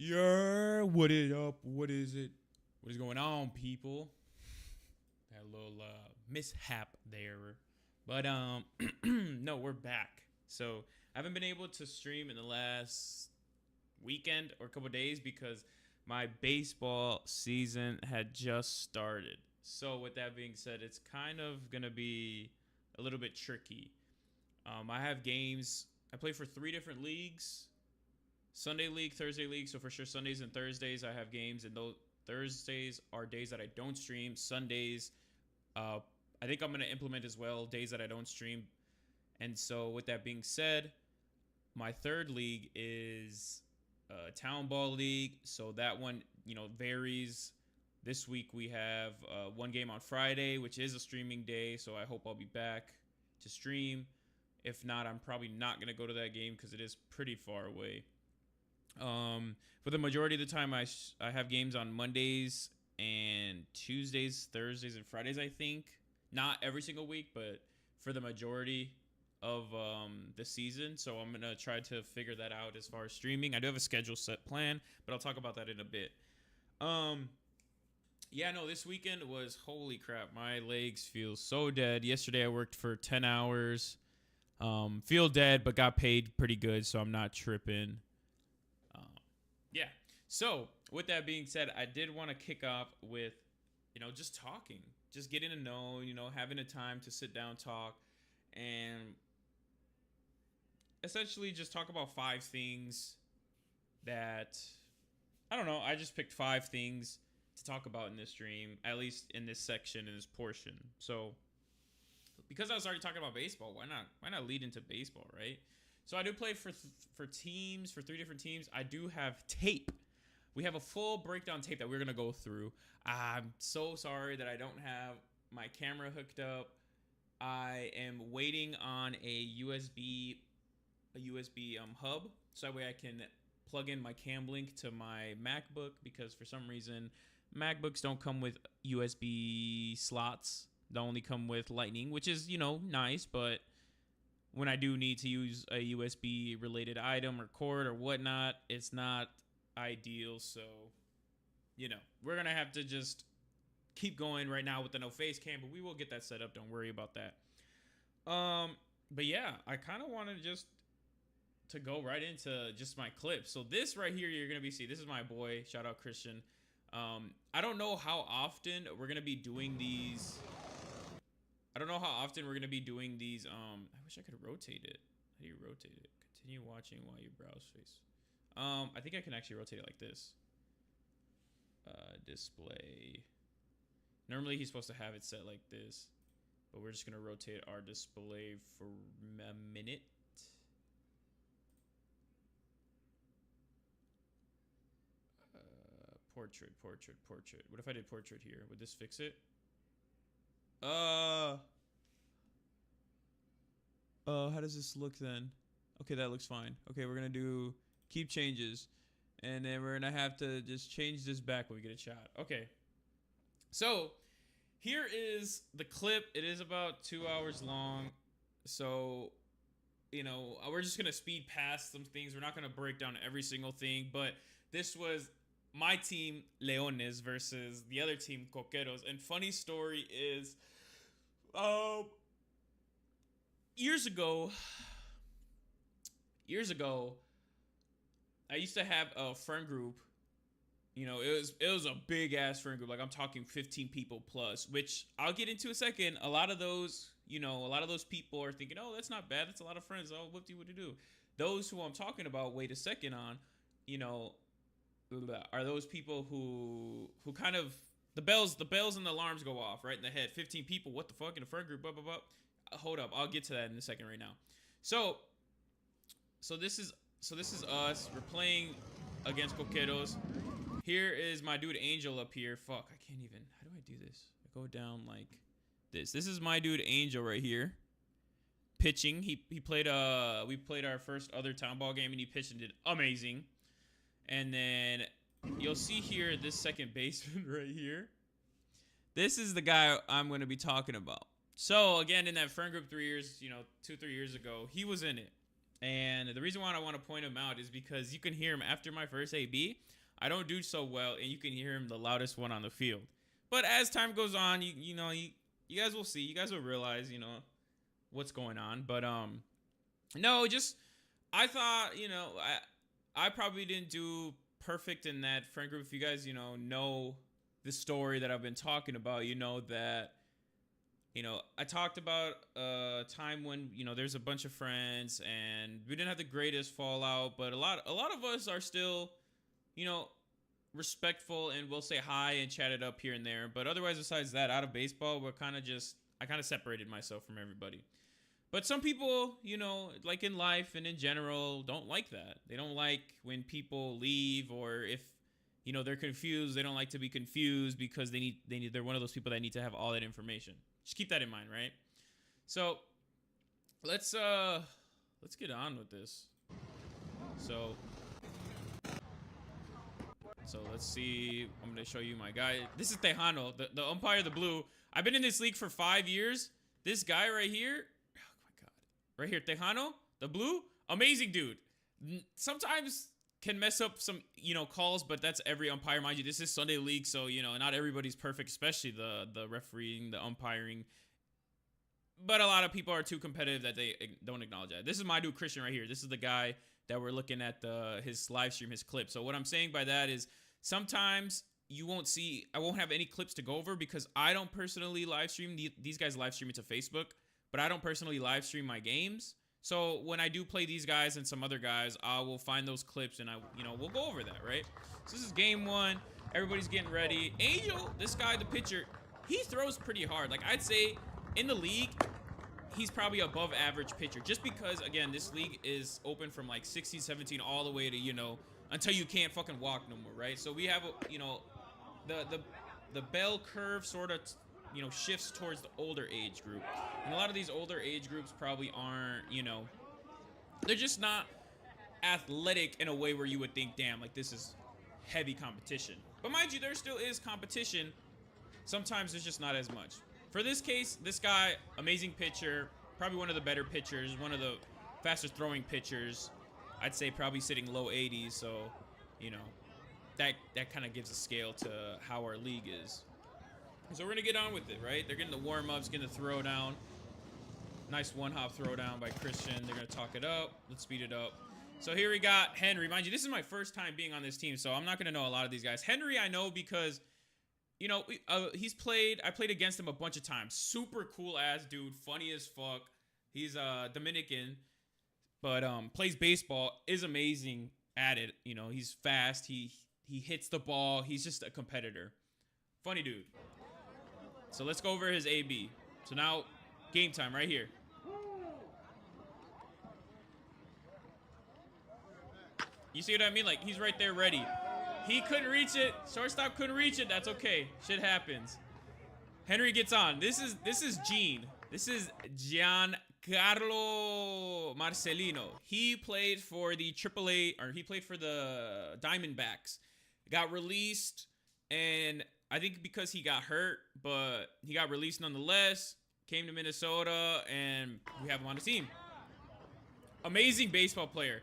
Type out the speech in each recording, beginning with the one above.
What is up? What is it? What is going on, people? Had a little mishap there, but no, we're back. So I haven't been able to stream in the last weekend or a couple days because my baseball season had just started. So with that being said, it's kind of gonna be a little bit tricky. I have games. I play for three different leagues. Sunday league, Thursday league. So for sure, Sundays and Thursdays I have games, and those Thursdays are days that I don't stream. Sundays, uh, I think I'm gonna implement as well days that I don't stream. And so with that being said, my third league is town ball league. So that one, varies. This week we have one game on Friday, which is a streaming day. So I hope I'll be back to stream. If not, I'm probably not gonna go to that game because it is pretty far away. For the majority of the time, I have games on Mondays and Tuesdays, Thursdays, and Fridays. I think not every single week, but for the majority of the season. So I'm gonna try to figure that out as far as streaming. I do have a schedule set plan, but I'll talk about that in a bit. Yeah, no, this weekend was holy crap. My legs feel so dead. Yesterday I worked for 10 hours. Feel dead, but got paid pretty good, so I'm not tripping. Yeah. So, with that being said, I did want to kick off with, just talking, just getting to know, having a time to sit down, talk, and essentially just talk about five things that, I don't know, I just picked five things to talk about in this stream, at least in this section, in this portion. So, because I was already talking about baseball, why not lead into baseball, right? So I do play for teams, for three different teams. I do have tape. We have a full breakdown tape that we're gonna go through. I'm so sorry that I don't have my camera hooked up. I am waiting on a USB hub, so that way I can plug in my cam link to my MacBook, because for some reason MacBooks don't come with USB slots. They only come with Lightning, which is nice, but when I do need to use a USB related item or cord or whatnot, it's not ideal. So, we're going to have to just keep going right now with the no face cam, but we will get that set up. Don't worry about that. But yeah, I kind of wanted just to go right into just my clips. So this right here, you're going to be seeing, this is my boy. Shout out Christian. I don't know how often we're going to be doing these. I don't know how often we're going to be doing these. I wish I could rotate it. How do you rotate it? Continue watching while you browse face. I think I can actually rotate it like this. Display. Normally he's supposed to have it set like this, but we're just going to rotate our display for a minute. Portrait. What if I did portrait here? Would this fix it? How does this look then? Okay, that looks fine. Okay, we're gonna do keep changes, and then we're gonna have to just change this back when we get a shot. Okay. So here is the clip. It is about 2 hours long. So, we're just gonna speed past some things. We're not gonna break down every single thing, but this was my team Leones versus the other team Coqueros. And funny story is, years ago, I used to have a friend group. It was a big ass friend group. Like, I'm talking 15 people plus, which I'll get into a second. A lot of those people are thinking, oh, that's not bad. That's a lot of friends. Oh, what do? Those who I'm talking about, wait a second on, are those people who kind of, the bells and the alarms go off right in the head. 15 people, what the fuck, in a friend group, blah blah blah. Hold up, I'll get to that in a second right now. So this is us. We're playing against Coqueros. Here is my dude Angel up here. Fuck, I can't even. How do I do this? I go down like this. This is my dude Angel right here. Pitching. He played we played our first other town ball game, and he pitched and did amazing. And then you'll see here this second baseman right here. This is the guy I'm going to be talking about. So again, in that friend group 3 years, 2-3 years ago, he was in it. And the reason why I want to point him out is because you can hear him after my first AB. I don't do so well, and you can hear him the loudest one on the field. But as time goes on, you guys will see. You guys will realize, what's going on. But no, just I thought, I probably didn't do perfect in that friend group. If you guys, know the story that I've been talking about, you know that, I talked about a time when, there's a bunch of friends and we didn't have the greatest fallout, but a lot of us are still, respectful and we'll say hi and chat it up here and there. But otherwise, besides that, out of baseball, I kind of separated myself from everybody. But some people, like in life and in general, don't like that. They don't like when people leave, or if, they're confused. They don't like to be confused because they're one of those people that need to have all that information. Just keep that in mind, right? So let's get on with this. So let's see. I'm gonna show you my guy. This is Tejano, the umpire of the blue. I've been in this league for 5 years. This guy right here, right here, Tejano, the blue, amazing dude. Sometimes can mess up some, calls, but that's every umpire, mind you. This is Sunday League, so, not everybody's perfect, especially the refereeing, the umpiring. But a lot of people are too competitive that they don't acknowledge that. This is my dude, Christian, right here. This is the guy that we're looking at his live stream, his clip. So what I'm saying by that is sometimes I won't have any clips to go over because I don't personally live stream. These guys live stream it to Facebook, but I don't personally live stream my games. So when I do play these guys and some other guys, I will find those clips and we'll go over that, right? So this is game one. Everybody's getting ready. Angel, this guy, the pitcher, he throws pretty hard. Like I'd say in the league, he's probably above average pitcher just because, again, this league is open from like 16, 17 all the way to, until you can't fucking walk no more, right? So we have, the bell curve sort of, shifts towards the older age group. And a lot of these older age groups probably aren't, they're just not athletic in a way where you would think, damn, like this is heavy competition. But mind you, there still is competition. Sometimes there's just not as much. For this case, this guy, amazing pitcher, probably one of the better pitchers, one of the fastest throwing pitchers. I'd say probably sitting low 80s, so, that kind of gives a scale to how our league is. So we're going to get on with it, right? They're getting the warm-ups, getting the throw down. Nice one-hop throw down by Christian. They're going to talk it up. Let's speed it up. So here we got Henry. Mind you, this is my first time being on this team, so I'm not going to know a lot of these guys. Henry I know because, I played against him a bunch of times. Super cool-ass dude. Funny as fuck. He's Dominican, but plays baseball. Is amazing at it. He's fast. He hits the ball. He's just a competitor. Funny dude. So let's go over his AB. So now, game time right here. You see what I mean? Like, he's right there ready. He couldn't reach it. Shortstop couldn't reach it. That's okay. Shit happens. Henry gets on. This is Gene. This is Giancarlo Marcelino. He played for the AAA, or he played for the Diamondbacks. Got released, and I think because he got hurt, but he got released nonetheless, came to Minnesota, and we have him on the team. Amazing baseball player.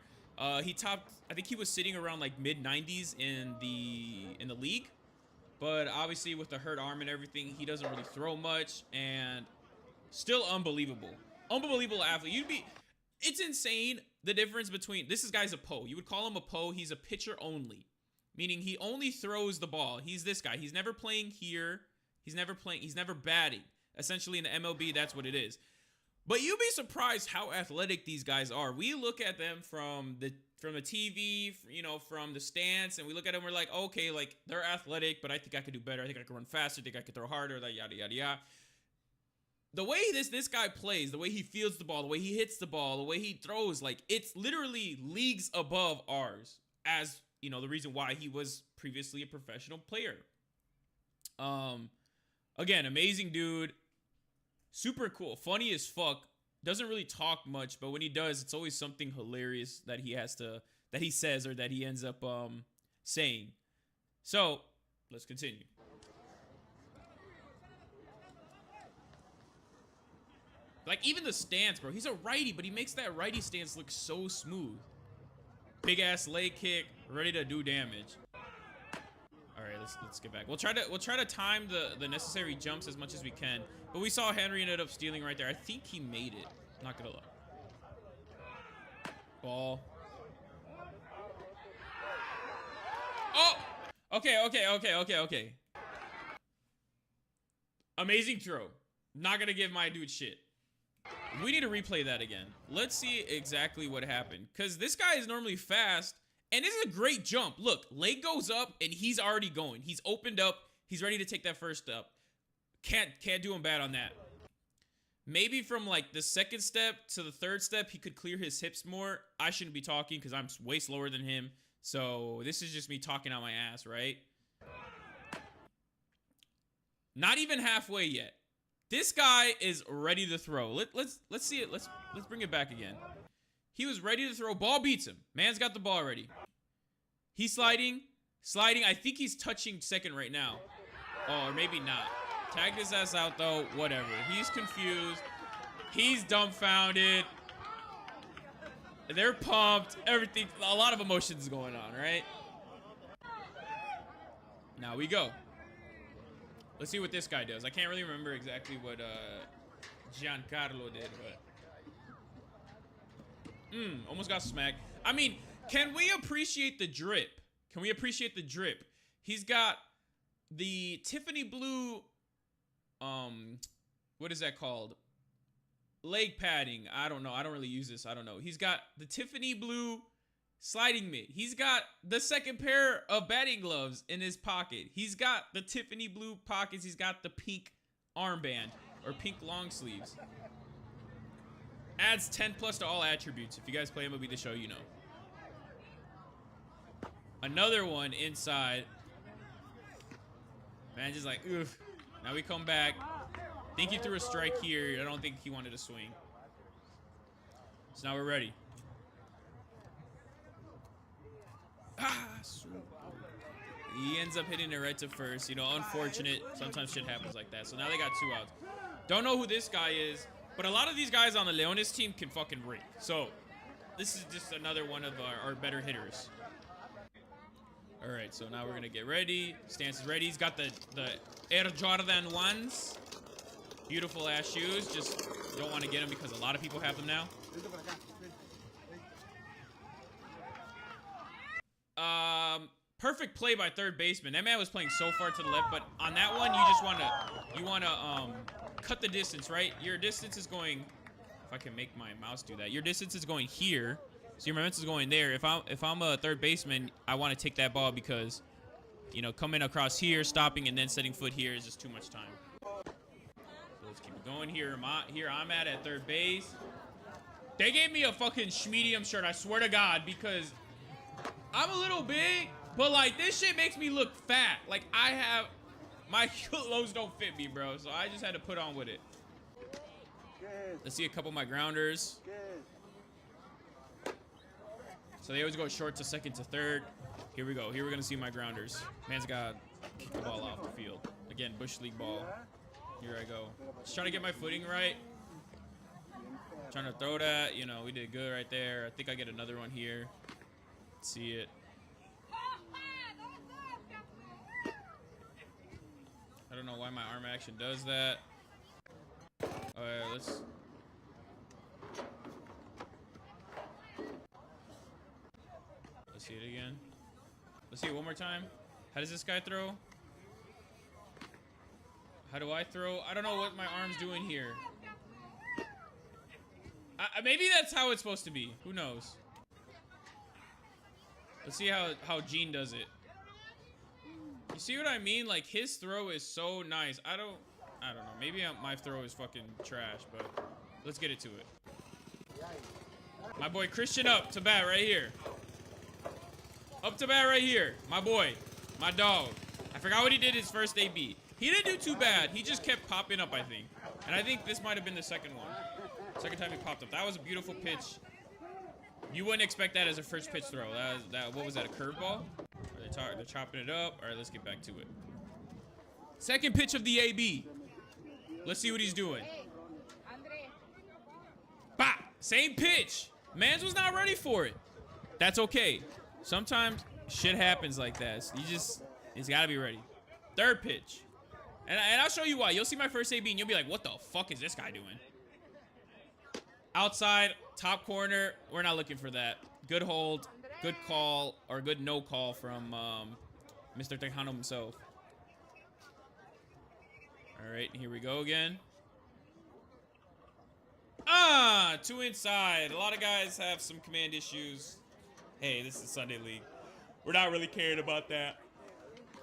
He topped, I think he was sitting around like mid-90s in the league, but obviously with the hurt arm and everything, he doesn't really throw much, and still unbelievable. Unbelievable athlete. It's insane the difference between, this guy's a PO. You would call him a PO. He's a pitcher only. Meaning he only throws the ball. He's this guy. He's never playing here. He's never batting. Essentially in the MLB, that's what it is. But you'd be surprised how athletic these guys are. We look at them from the TV, from the stance, and we look at them, we're like, okay, like they're athletic, but I think I could do better. I think I could run faster. I think I could throw harder, like yada, yada, yada. The way this guy plays, the way he fields the ball, the way he hits the ball, the way he throws, like it's literally leagues above ours as the reason why he was previously a professional player. Again, amazing dude. Super cool. Funny as fuck. Doesn't really talk much, but when he does, it's always something hilarious that he says or that he ends up saying. So, let's continue. Like, even the stance, bro. He's a righty, but he makes that righty stance look so smooth. Big ass leg kick, ready to do damage. let's get back. We'll try to time the necessary jumps as much as we can. But we saw Henry ended up stealing right there. I think he made it. Not gonna lie. Ball. Oh! Okay. Amazing throw. Not gonna give my dude shit. We need to replay that again. Let's see exactly what happened. Because this guy is normally fast. And this is a great jump. Look, leg goes up and he's already going. He's opened up. He's ready to take that first step. Can't do him bad on that. Maybe from like the second step to the third step, he could clear his hips more. I shouldn't be talking because I'm way slower than him. So this is just me talking out my ass, right? Not even halfway yet. This guy is ready to throw. Let's see it. Let's bring it back again. He was ready to throw. Ball beats him. Man's got the ball already. He's sliding. I think he's touching second right now. Oh, or maybe not. Tagged his ass out though. Whatever. He's confused. He's dumbfounded. They're pumped. Everything. A lot of emotions going on, right? Now we go. Let's see what this guy does. I can't really remember exactly what Giancarlo did, but almost got smacked. I mean, can we appreciate the drip? Can we appreciate the drip? He's got the Tiffany blue, what is that called? Leg padding. I don't know. I don't really use this. I don't know. He's got the Tiffany blue sliding mitt. He's got the second pair of batting gloves in his pocket. He's got the Tiffany blue pockets. He's got the pink armband or pink long sleeves. Adds 10 plus to all attributes. If you guys play MLB The Show, you know. Another one inside. Man, just like, oof. Now we come back. Think he threw a strike here. I don't think he wanted to swing. So now we're ready. He ends up hitting it right to first. You know, unfortunate. Sometimes shit happens like that. So now they got 2 outs. Don't know who this guy is. But a lot of these guys on the Leones team can fucking rake. So, this is just another one of our better hitters. Alright, so now we're going to get ready. Stance is ready. He's got the Air Jordan 1s. Beautiful ass shoes. Just don't want to get them because a lot of people have them now. Perfect play by third baseman. That man was playing so far to the left, but on that one, you just want to, cut the distance, right? Your distance is going, if I can make my mouse do that, your distance is going here, so your momentum is going there. If I'm a third baseman, I want to take that ball because, you know, coming across here, stopping, and then setting foot here is just too much time. So let's keep it going here. I'm at third base. They gave me a fucking schmedium shirt, I swear to God, because I'm a little big, but like this shit makes me look fat. Like my clothes don't fit me, bro. So I just had to put on with it. Let's see a couple of my grounders. So they always go short to second to third. Here we go. Here we're gonna see my grounders. Man's got kick the ball off the field. Again, Bush League ball. Here I go. Just trying to get my footing right. Trying to throw that. You know, we did good right there. I think I get another one here. Let's see it. I don't know why my arm action does that. Alright, let's see it again. Let's see it one more time. How does this guy throw? How do I throw? I don't know what my arm's doing here. Maybe that's how it's supposed to be. Who knows? Let's see how Gene does it. You see what I mean? Like, his throw is so nice. I don't know. Maybe my throw is fucking trash, but let's get it to it. My boy Christian up to bat right here. Up to bat right here. My boy. My dog. I forgot what he did his first AB. He didn't do too bad. He just kept popping up, I think. And I think this might have been the second one. Second time he popped up. That was a beautiful pitch. You wouldn't expect that as a first pitch throw. What was that, a curveball? They're chopping it up. All right, let's get back to it. Second pitch of the AB. Let's see what he's doing. Bah! Same pitch. Mans was not ready for it. That's okay. Sometimes shit happens like that. So He's got to be ready. Third pitch. And I'll show you why. You'll see my first AB and you'll be like, what the fuck is this guy doing? Outside, top corner. We're not looking for that. Good hold, good call, or good no call from Mr. Tejano himself. All right, here we go again. Ah, 2 inside. A lot of guys have some command issues. Hey, this is Sunday League. We're not really caring about that.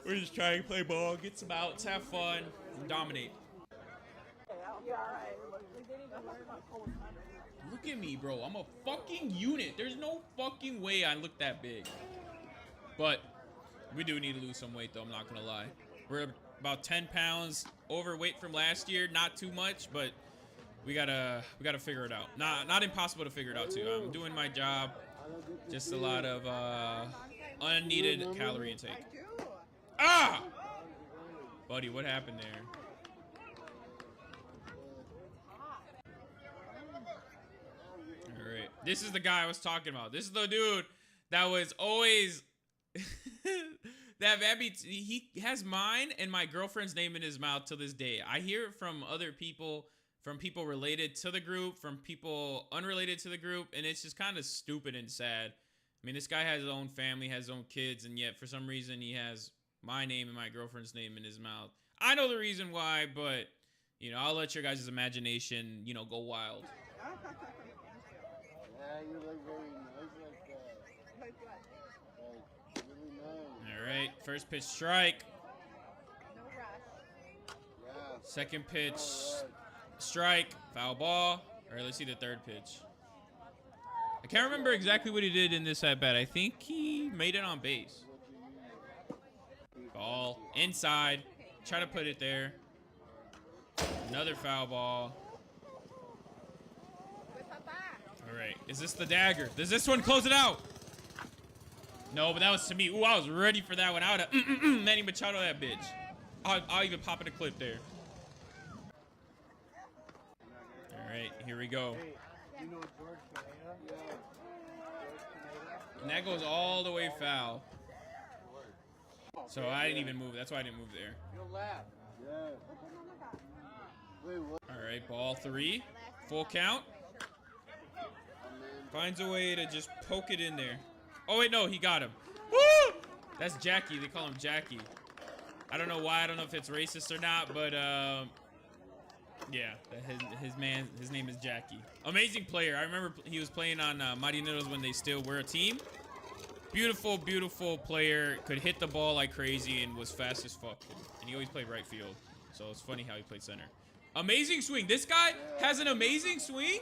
We're just trying to play ball, get some outs, have fun, and dominate. Look at me, bro. I'm a fucking unit. There's no fucking way I look that big. But we do need to lose some weight, though. I'm not going to lie. We're about 10 pounds overweight from last year. Not too much, but we gotta figure it out. Not impossible to figure it out, too. I'm doing my job. Just a lot of unneeded calorie intake. Ah! Buddy, what happened there? All right. This is the guy I was talking about. This is the dude that was always... that he has mine and my girlfriend's name in his mouth till this day. I hear it from other people, from people related to the group, from people unrelated to the group, and it's just kind of stupid and sad. I mean, this guy has his own family, has his own kids, and yet for some reason he has my name and my girlfriend's name in his mouth. I know the reason why, but, you know, I'll let your guys' imagination, you know, go wild. Yeah, you look very nice like that. Really nice. All right, first pitch strike. No rush. Yeah. Second pitch strike, foul ball. All right, let's see the third pitch. I can't remember exactly what he did in this at bat. I think he made it on base. Ball inside. Try to put it there. Another foul ball. All right. Is this the dagger? Does this one close it out? No, but that was to me. Ooh, I was ready for that one. I would have Manny Machado that bitch. I'll even pop in a clip there. All right. Here we go. You know George Pineda? Yeah. And that goes all the way foul. So I didn't even move. That's why I didn't move there. You'll laugh. Yeah. Wait, what? All right, ball 3. Full count. Finds a way to just poke it in there. Oh, wait, no, he got him. Woo! That's Jackie. They call him Jackie. I don't know why. I don't know if it's racist or not, but yeah, his name is Jackie. Amazing player. I remember he was playing on Marineros when they still were a team. Beautiful, beautiful player. Could hit the ball like crazy and was fast as fuck. And he always played right field. So it's funny how he played center. Amazing swing. This guy has an amazing swing.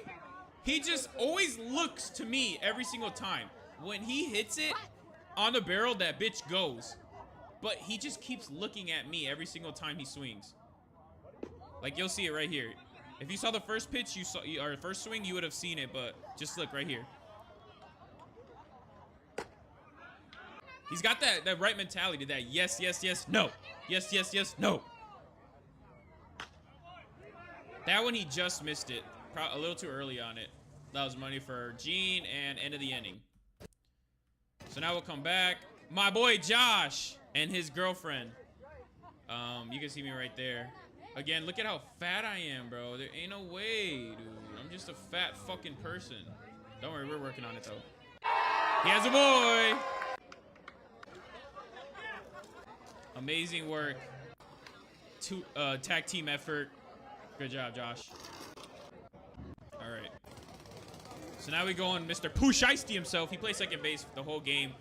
He just always looks to me every single time. When he hits it on the barrel, that bitch goes. But he just keeps looking at me every single time he swings. Like, you'll see it right here. If you saw the first pitch, or first swing, you would have seen it. But just look right here. He's got that right mentality, that yes, yes, yes, no. Yes, yes, yes, no. That one, he just missed it. A little too early on it. That was money for Gene and end of the inning. So now we'll come back. My boy Josh and his girlfriend. You can see me right there. Again, look at how fat I am, bro. There ain't no way, dude. I'm just a fat fucking person. Don't worry, we're working on it, though. He has a boy. Amazing work. Tag team effort. Good job, Josh. All right. So now we go on Mr. Pusheisty himself. He plays second base the whole game.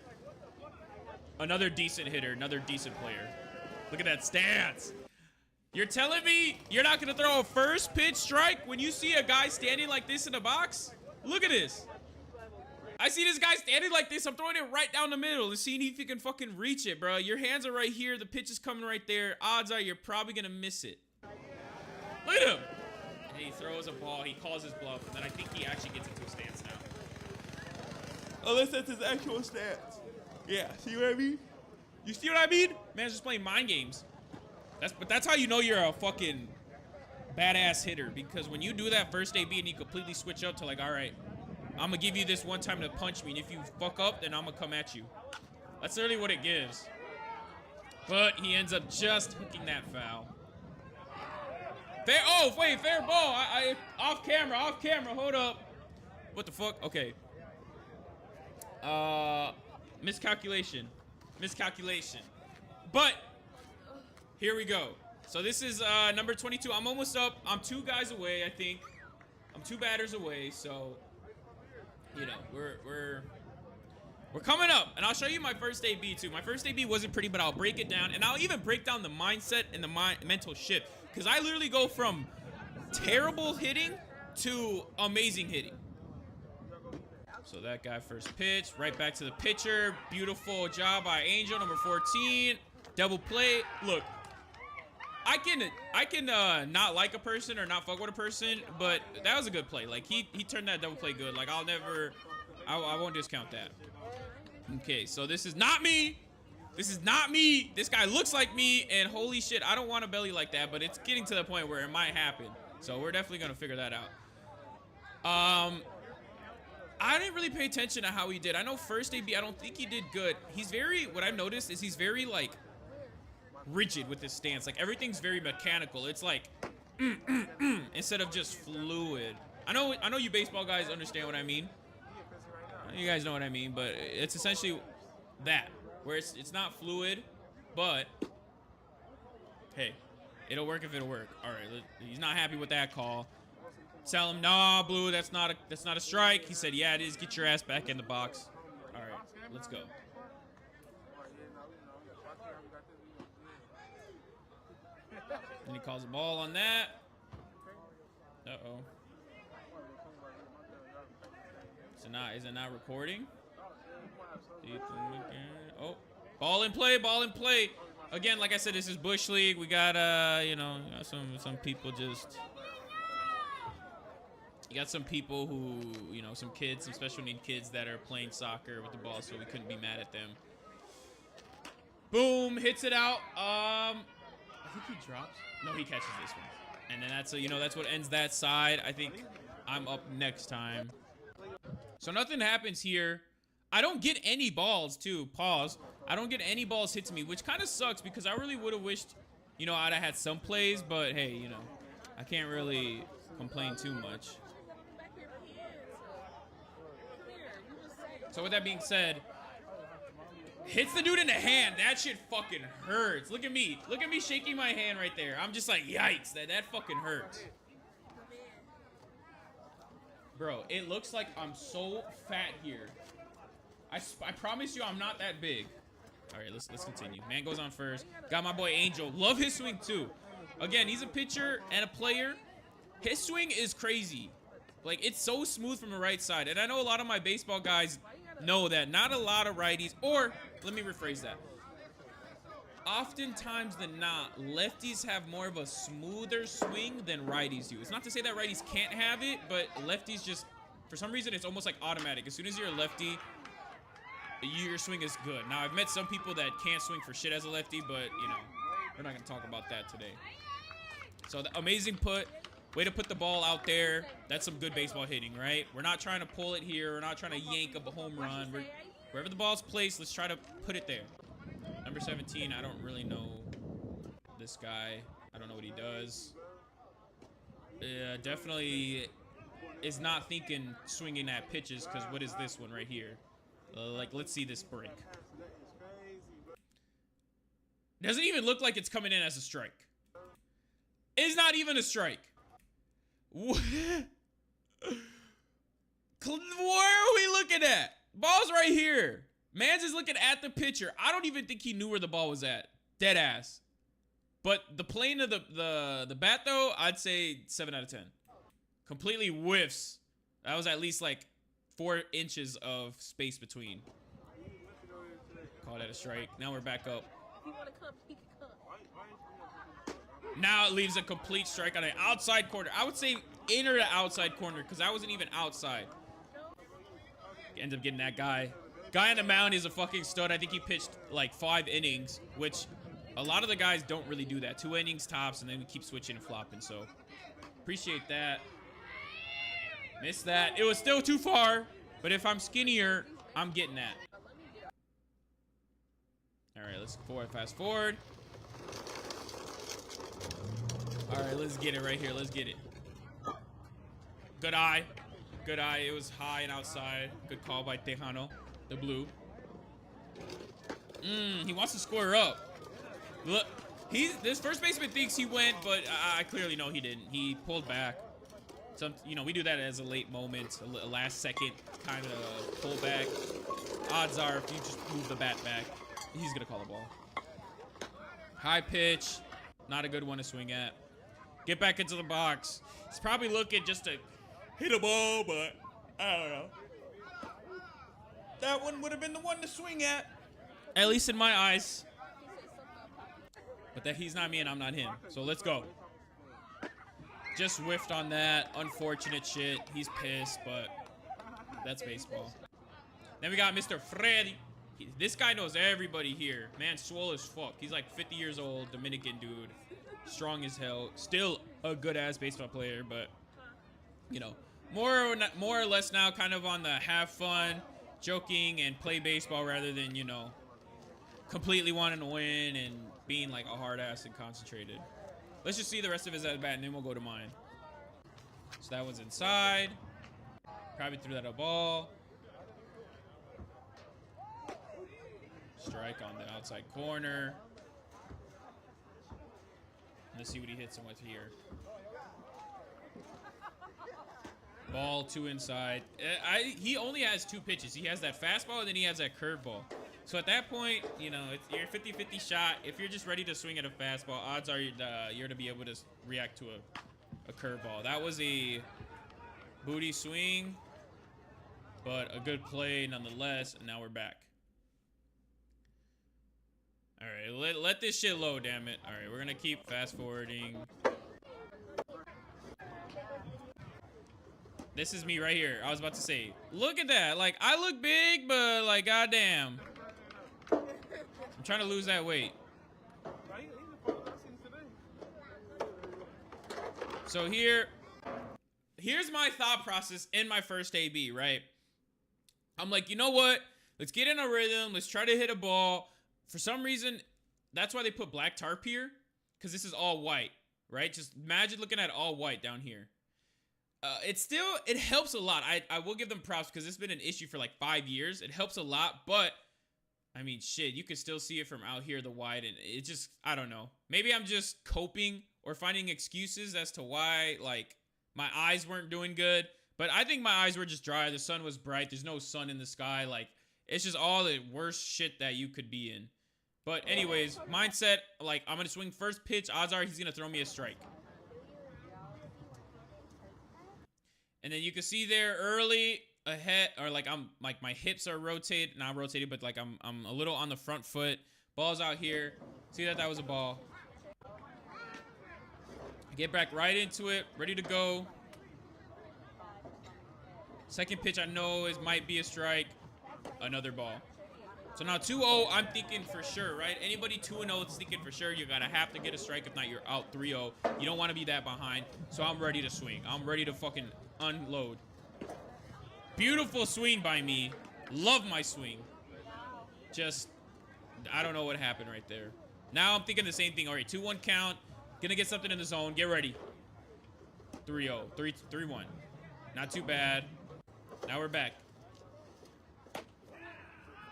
Another decent hitter. Another decent player. Look at that stance. You're telling me you're not going to throw a first pitch strike when you see a guy standing like this in the box? Look at this. I see this guy standing like this. I'm throwing it right down the middle and seeing if you can fucking reach it, bro. Your hands are right here. The pitch is coming right there. Odds are you're probably going to miss it. Look at him. And he throws a ball. He calls his bluff. And then I think he actually gets into a stance now. Unless that's his actual stance. Yeah, see what I mean? You see what I mean? Man's just playing mind games. But that's how you know you're a fucking badass hitter. Because when you do that first AB and you completely switch up to like, all right, I'm going to give you this one time to punch me. And if you fuck up, then I'm going to come at you. That's literally what it gives. But he ends up just hooking that foul. Fair, oh, wait, fair ball. Off camera, hold up. What the fuck? Okay. Miscalculation. But, here we go. So this is number 22. I'm almost up. I'm 2 guys away, I think. I'm 2 batters away, so, you know, we're coming up, and I'll show you my first AB too. My first AB wasn't pretty, but I'll break it down, and I'll even break down the mindset and the mental shift, because I literally go from terrible hitting to amazing hitting. So that guy first pitch, right back to the pitcher. Beautiful job by Angel, number 14. Double play. Look, I can not like a person or not fuck with a person, but that was a good play. Like he turned that double play good. Like I won't discount that. Okay, so this is not me. This guy looks like me, and holy shit, I don't want a belly like that, but it's getting to the point where it might happen. So we're definitely gonna figure that out. I didn't really pay attention to how he did. I know first AB, I don't think he did good. What I've noticed is he's very like rigid with his stance. Like everything's very mechanical. It's like instead of just fluid. I know you baseball guys understand what I mean. You guys know what I mean, but it's essentially that, where it's not fluid, but hey, it'll work if it'll work. All right, he's not happy with that call. Tell him, nah, Blue, that's not a strike. He said, yeah, it is. Get your ass back in the box. All right, let's go. And he calls a ball on that. Uh-oh. Is it not recording? Oh, ball in play. Again, like I said, this is Bush League. We got some people just. You got some people who, some kids, some special need kids that are playing soccer with the ball, so we couldn't be mad at them. Boom, hits it out. I think he drops. No, he catches this one. And then that's what ends that side. I think I'm up next time. So nothing happens here. I don't get any balls, too. Pause. I don't get any balls hit to me, which kind of sucks because I really would have wished, I'd have had some plays, but hey, I can't really complain too much. So with that being said, hits the dude in the hand. That shit fucking hurts. Look at me shaking my hand right there. I'm just like, yikes, that fucking hurts. Bro, it looks like I'm so fat here. I promise you I'm not that big. All right, let's continue. Man goes on first. Got my boy Angel. Love his swing too. Again, he's a pitcher and a player. His swing is crazy. Like, it's so smooth from the right side. And I know a lot of my baseball guys know that. Not a lot of righties, or let me rephrase that. Oftentimes than not, lefties have more of a smoother swing than righties do. It's not to say that righties can't have it, but lefties just, for some reason, it's almost like automatic. As soon as you're a lefty, your swing is good. Now, I've met some people that can't swing for shit as a lefty, but, we're not going to talk about that today. So, the amazing put. Way to put the ball out there. That's some good baseball hitting, right? We're not trying to pull it here. We're not trying to yank up a home run. Wherever the ball's placed, let's try to put it there. Number 17, I don't really know this guy. I don't know what he does. Definitely is not thinking swinging at pitches, because what is this one right here? Let's see this break. Doesn't even look like it's coming in as a strike. It's not even a strike. Where are we looking at? Ball's right here. Mans is looking at the pitcher. I don't even think he knew where the ball was at. Dead ass. But the plane of the bat, though, I'd say 7 out of 10. Completely whiffs. That was at least like 4 inches of space between. Call that a strike. Now we're back up. If you want to come, he can come. Now it leaves a complete strike on an outside corner. I would say inner to outside corner, because I wasn't even outside. Ends up getting that guy. Guy on the mound is a fucking stud. I think he pitched like 5 innings, which a lot of the guys don't really do that. 2 innings tops, and then we keep switching and flopping. So appreciate that. Missed that. It was still too far, but if I'm skinnier, I'm getting that. All right, let's fast forward. All right, let's get it right here. Let's get it. Good eye. Good eye. It was high and outside. Good call by Tejano, the blue. He wants to square up. Look, this first baseman thinks he went, but I clearly know he didn't. He pulled back. You know, we do that as a late moment, a last second kind of pullback. Odds are, if you just move the bat back, he's gonna call the ball. High pitch, not a good one to swing at. Get back into the box. He's probably looking just to hit a ball, but I don't know. That one would have been the one to swing at least in my eyes. But that he's not me and I'm not him. So let's go. Just whiffed on that. Unfortunate shit. He's pissed, but that's baseball. Then we got Mr. Freddy. This guy knows everybody here. Man, swole as fuck. He's like 50 years old, Dominican dude. Strong as hell. Still a good-ass baseball player, but, you know, more or less now kind of on the have fun, joking, and play baseball rather than, you know, completely wanting to win and being like a hard ass and concentrated. Let's just see the rest of his at bat and then we'll go to mine. So that one's inside. Probably threw that a ball. Strike on the outside corner. Let's see what he hits him with here. Ball, 2 inside. He only has 2 pitches. He has that fastball and then he has that curveball. So at that point, you know, it's your 50-50 shot. If you're just ready to swing at a fastball, odds are you're to be able to react to a curveball. That was a booty swing, but a good play nonetheless. And now we're back. All right, let this shit load, damn it. All right, we're gonna keep fast forwarding. This is me right here. I was about to say, look at that. Like, I look big, but like, goddamn. I'm trying to lose that weight. So here's my thought process in my first AB, right? I'm like, you know what? Let's get in a rhythm. Let's try to hit a ball. For some reason, that's why they put black tarp here, because this is all white, right? Just imagine looking at all white down here. It helps a lot. I will give them props because it's been an issue for like 5 years. It helps a lot, but I mean, shit, you can still see it from out here, the white, and it just, I don't know. Maybe I'm just coping or finding excuses as to why, like, my eyes weren't doing good, but I think my eyes were just dry. The sun was bright. There's no sun in the sky. Like, it's just all the worst shit that you could be in. But anyways, mindset, like, I'm going to swing first pitch. Odds are he's going to throw me a strike. And then you can see there early ahead, or like my hips are rotated, not rotated, but like I'm a little on the front foot. Ball's out here. See that was a ball. Get back right into it, ready to go. Second pitch I know might be a strike. Another ball. So now 2-0, I'm thinking for sure, right? Anybody 2-0 is thinking for sure you're going to have to get a strike. If not, you're out 3-0. You don't want to be that behind. So I'm ready to swing. I'm ready to fucking unload. Beautiful swing by me. Love my swing. Just, I don't know what happened right there. Now I'm thinking the same thing. All right, 2-1 count. Gonna get something in the zone. Get ready. 3-0. 3-1. Not too bad. Now we're back.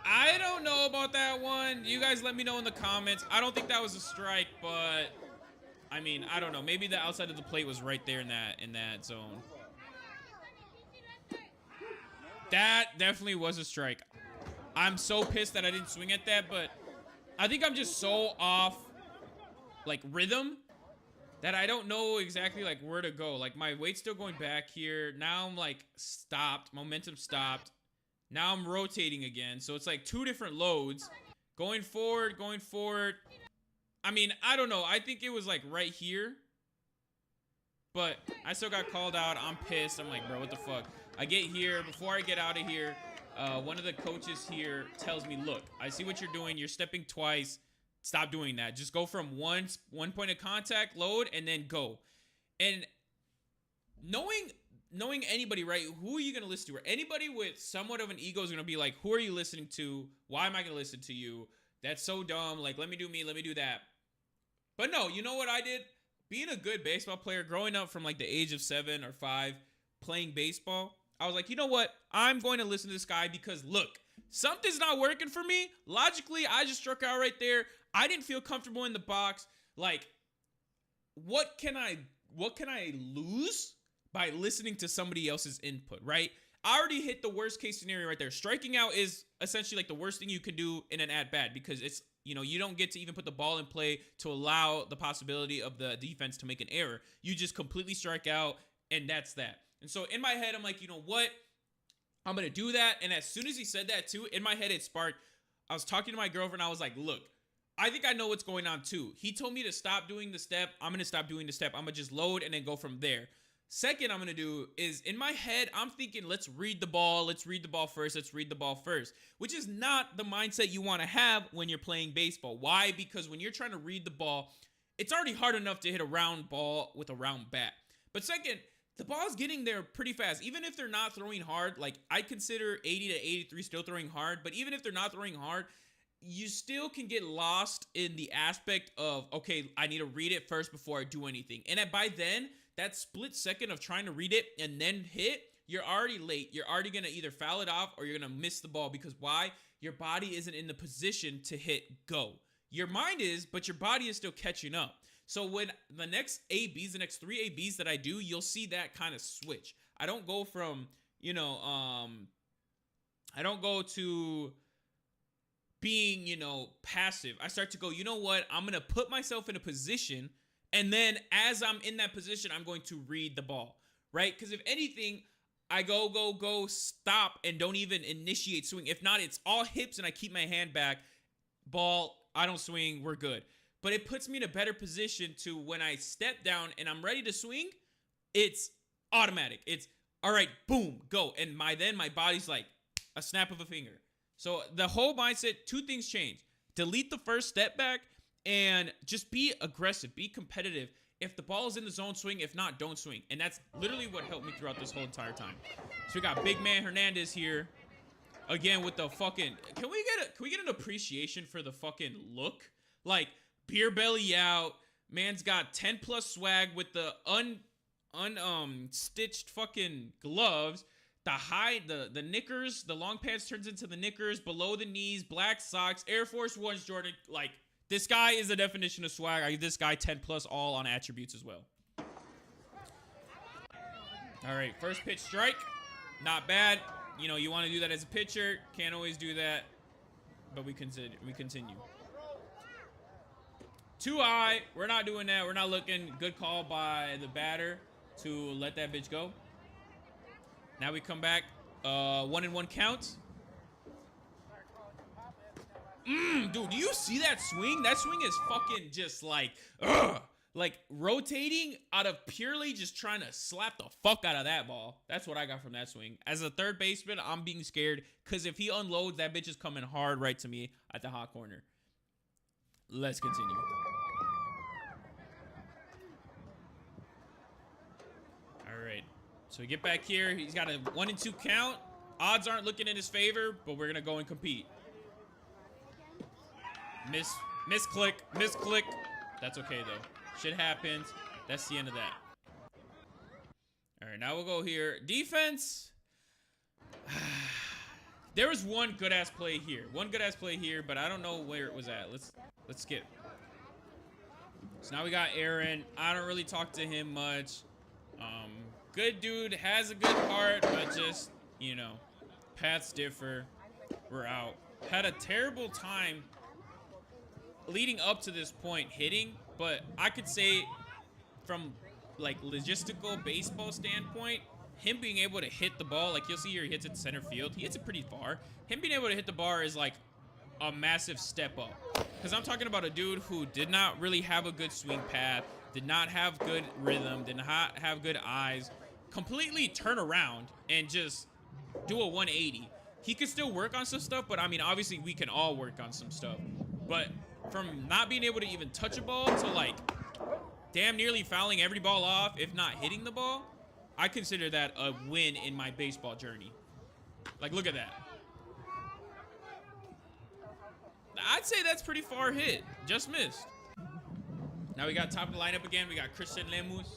I don't know about that one. You guys let me know in the comments. I don't think that was a strike, but I mean, I don't know. Maybe the outside of the plate was right there in that zone. That definitely was a strike. I'm so pissed that I didn't swing at that, but I think I'm just so off, like, rhythm that I don't know exactly, like, where to go. Like, my weight's still going back here. Now I'm, like, stopped. Momentum stopped. Now I'm rotating again. So it's, like, 2 different loads. Going forward. I mean, I don't know. I think it was, like, right here. But I still got called out. I'm pissed. I'm like, bro, what the fuck? I get here. Before I get out of here, one of the coaches here tells me, look, I see what you're doing. You're stepping twice. Stop doing that. Just go from one point of contact, load, and then go. And knowing anybody, right, who are you going to listen to? Or anybody with somewhat of an ego is going to be like, who are you listening to? Why am I going to listen to you? That's so dumb. Like, let me do me, let me do that. But no, you know what I did? Being a good baseball player, growing up from like the age of 7 or 5, playing baseball, I was like, you know what? I'm going to listen to this guy because look, something's not working for me. Logically, I just struck out right there. I didn't feel comfortable in the box. Like, what can I lose by listening to somebody else's input, right? I already hit the worst case scenario right there. Striking out is essentially like the worst thing you can do in an at-bat because it's, you know, you don't get to even put the ball in play to allow the possibility of the defense to make an error. You just completely strike out, and that's that. And so in my head, I'm like, you know what? I'm going to do that. And as soon as he said that too, in my head, it sparked. I was talking to my girlfriend. I was like, look, I think I know what's going on too. He told me to stop doing the step. I'm going to stop doing the step. I'm going to just load and then go from there. Second, I'm going to do is in my head, I'm thinking, let's read the ball. Let's read the ball first. Let's read the ball first, which is not the mindset you want to have when you're playing baseball. Why? Because when you're trying to read the ball, it's already hard enough to hit a round ball with a round bat. But second, the ball's getting there pretty fast. Even if they're not throwing hard, like I consider 80 to 83 still throwing hard, but even if they're not throwing hard, you still can get lost in the aspect of, okay, I need to read it first before I do anything. And by then, that split second of trying to read it and then hit, you're already late. You're already going to either foul it off or you're going to miss the ball because why? Your body isn't in the position to hit go. Your mind is, but your body is still catching up. So when the next ABs, the next 3 ABs that I do, you'll see that kind of switch. I don't go from, you know, I don't go to being, you know, passive. I start to go, you know what? I'm going to put myself in a position, and then as I'm in that position, I'm going to read the ball, right? Because if anything, I go, stop, and don't even initiate swing. If not, it's all hips, and I keep my hand back. Ball, I don't swing, we're good. But it puts me in a better position to when I step down and I'm ready to swing, it's automatic. It's, all right, boom, go. And then my body's like a snap of a finger. So the whole mindset, 2 things change. Delete the first step back and just be aggressive, be competitive. If the ball is in the zone, swing. If not, don't swing. And that's literally what helped me throughout this whole entire time. So we got big man Hernandez here. Again with the fucking, can we get an appreciation for the fucking look? Like, beer belly out. Man's got 10 plus swag with the stitched fucking gloves. The knickers, the long pants turns into the knickers, below the knees, black socks, Air Force Ones, Jordan. Like, this guy is the definition of swag. I give this guy 10 plus all on attributes as well. All right, first pitch strike. Not bad. You know, you want to do that as a pitcher. Can't always do that. But we continue. Too high. We're not doing that. We're not looking. Good call by the batter to let that bitch go. Now we come back. 1-1 count. Dude, do you see that swing? That swing is fucking just like, like rotating out of purely just trying to slap the fuck out of that ball. That's what I got from that swing. As a third baseman, I'm being scared because if he unloads, that bitch is coming hard right to me at the hot corner. Let's continue. All right. So we get back here. He's got a 1-2 count. Odds aren't looking in his favor, but we're going to go and compete. Misclick. That's okay, though. Shit happens. That's the end of that. All right, now we'll go here. Defense. There was one good-ass play here. But I don't know where it was at. Let's skip. So now we got Aaron. I don't really talk to him much. Good dude, has a good heart, but just, you know, paths differ. We're out. Had a terrible time leading up to this point hitting, but I could say from like logistical baseball standpoint, him being able to hit the ball, like you'll see here, he hits it to center field. He hits it pretty far. Him being able to hit the bar is like a massive step up. Because I'm talking about a dude who did not really have a good swing path, did not have good rhythm, did not have good eyes, completely turn around and just do a 180. He could still work on some stuff, but I mean, obviously we can all work on some stuff. But from not being able to even touch a ball to like damn nearly fouling every ball off, if not hitting the ball, I consider that a win in my baseball journey. Like, look at that. I'd say that's pretty far hit. Just missed. Now we got top of the lineup again. We got Christian Lemus.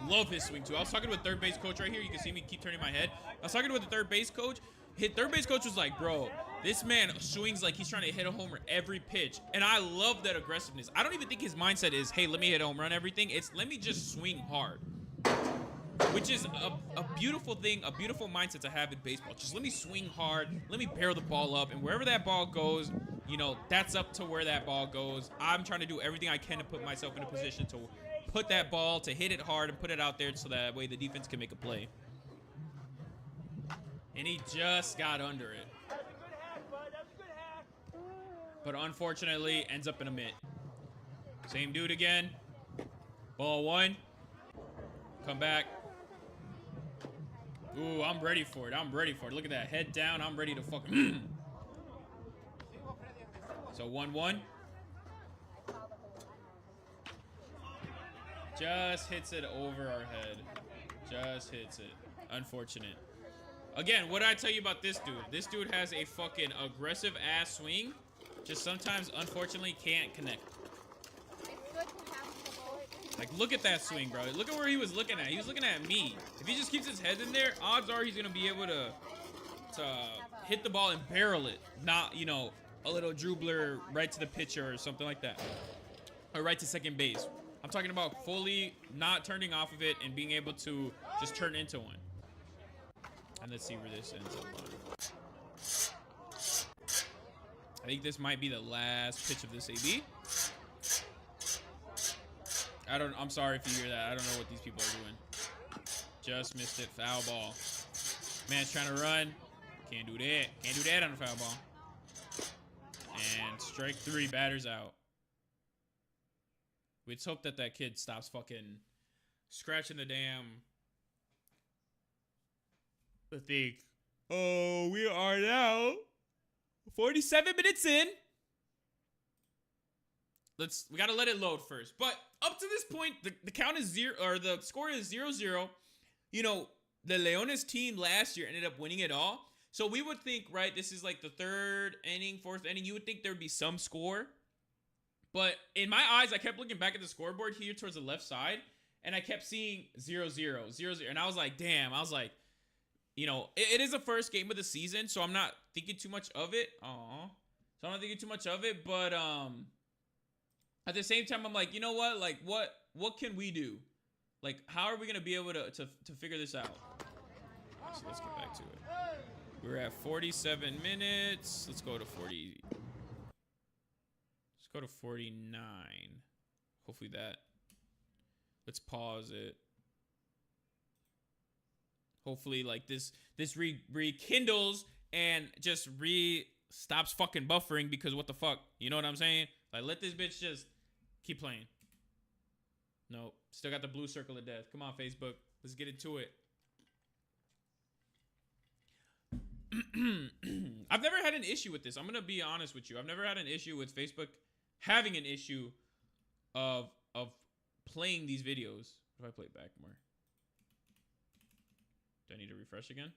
Love his swing too. I was talking to a third base coach right here. You can see me keep turning my head. I was talking with the third base coach. His third base coach was like, bro, this man swings like he's trying to hit a homer every pitch. And I love that aggressiveness. I don't even think his mindset is, hey, let me hit a home run, everything. It's let me just swing hard. Which is a beautiful thing, a beautiful mindset to have in baseball. Just let me swing hard. Let me barrel the ball up. And wherever that ball goes, you know, that's up to where that ball goes. I'm trying to do everything I can to put myself in a position to put that ball, to hit it hard and put it out there so that way the defense can make a play. And he just got under it. But unfortunately, ends up in a mitt. Same dude again. Ball one. Come back. Ooh, I'm ready for it. I'm ready for it. Look at that. Head down. I'm ready to fucking... So 1-1. Just hits it over our head. Just hits it. Unfortunate. Again, what did I tell you about this dude? This dude has a fucking aggressive ass swing. Just sometimes, unfortunately, can't connect. Like, look at that swing, bro. Look at where he was looking at. He was looking at me. If he just keeps his head in there, odds are he's going to be able to hit the ball and barrel it. Not, you know, a little dribbler right to the pitcher or something like that. Or right to second base. I'm talking about fully not turning off of it and being able to just turn into one. And let's see where this ends up on. I think this might be the last pitch of this AB. I'm sorry if you hear that. I don't know what these people are doing. Just missed it. Foul ball. Man's trying to run. Can't do that. Can't do that on a foul ball. And strike three. Batter's out. Let's hope that that kid stops fucking scratching the damn thing. Oh, we are now 47 minutes in. We gotta let it load first. But up to this point, the count is 0, or the score is 0-0. You know, the Leones team last year ended up winning it all. So we would think, right, this is like the third inning, fourth inning. You would think there would be some score. But in my eyes, I kept looking back at the scoreboard here towards the left side, and I kept seeing 0-0, 0-0. And I was like, damn. I was like, you know, it is the first game of the season, so I'm not thinking too much of it. Aww. So I'm not thinking too much of it, but at the same time, I'm like, you know what? Like, what can we do? Like, how are we gonna be able to figure this out? So let's get back to it. We're at 47 minutes. Let's go to 40. Let's go to 49. Hopefully that. Let's pause it. Hopefully, like, this rekindles and just stops fucking buffering, because what the fuck? You know what I'm saying? Like, let this bitch just keep playing. Nope. Still got the blue circle of death. Come on, Facebook. Let's get into it. I've never had an issue with this. I'm going to be honest with you. I've never had an issue with Facebook having an issue of playing these videos. If I play it back more. Do I need to refresh again?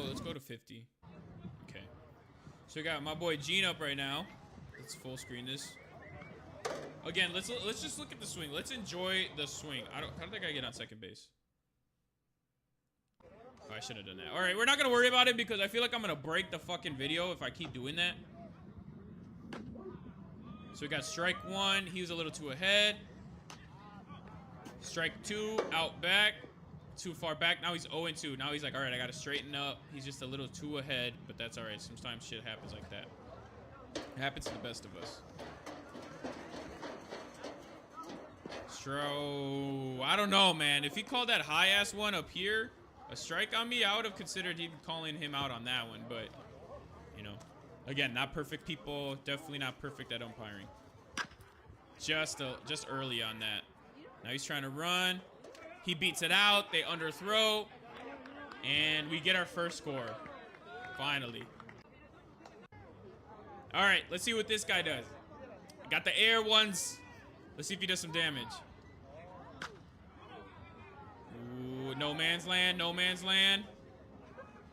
Let's go to 50. Okay. So we got my boy Gene up right now. Let's full screen this. Again, let's just look at the swing. Let's enjoy the swing. How did that guy get on second base? Oh, I should have done that. All right, we're not gonna worry about it because I feel like I'm gonna break the fucking video if I keep doing that. So we got strike one. He was a little too ahead. Strike two, out back. Too far back. Now he's 0-2. Now he's like, all right, I got to straighten up. He's just a little too ahead, but that's all right. Sometimes shit happens like that. It happens to the best of us. I don't know, man. If he called that high-ass one up here a strike on me, I would have considered him calling him out on that one. But, you know, again, not perfect people. Definitely not perfect at umpiring. Just early on that. Now he's trying to run. He beats it out. They underthrow. And we get our first score. Finally. All right, let's see what this guy does. Got the air ones. Let's see if he does some damage. Ooh, no man's land, no man's land.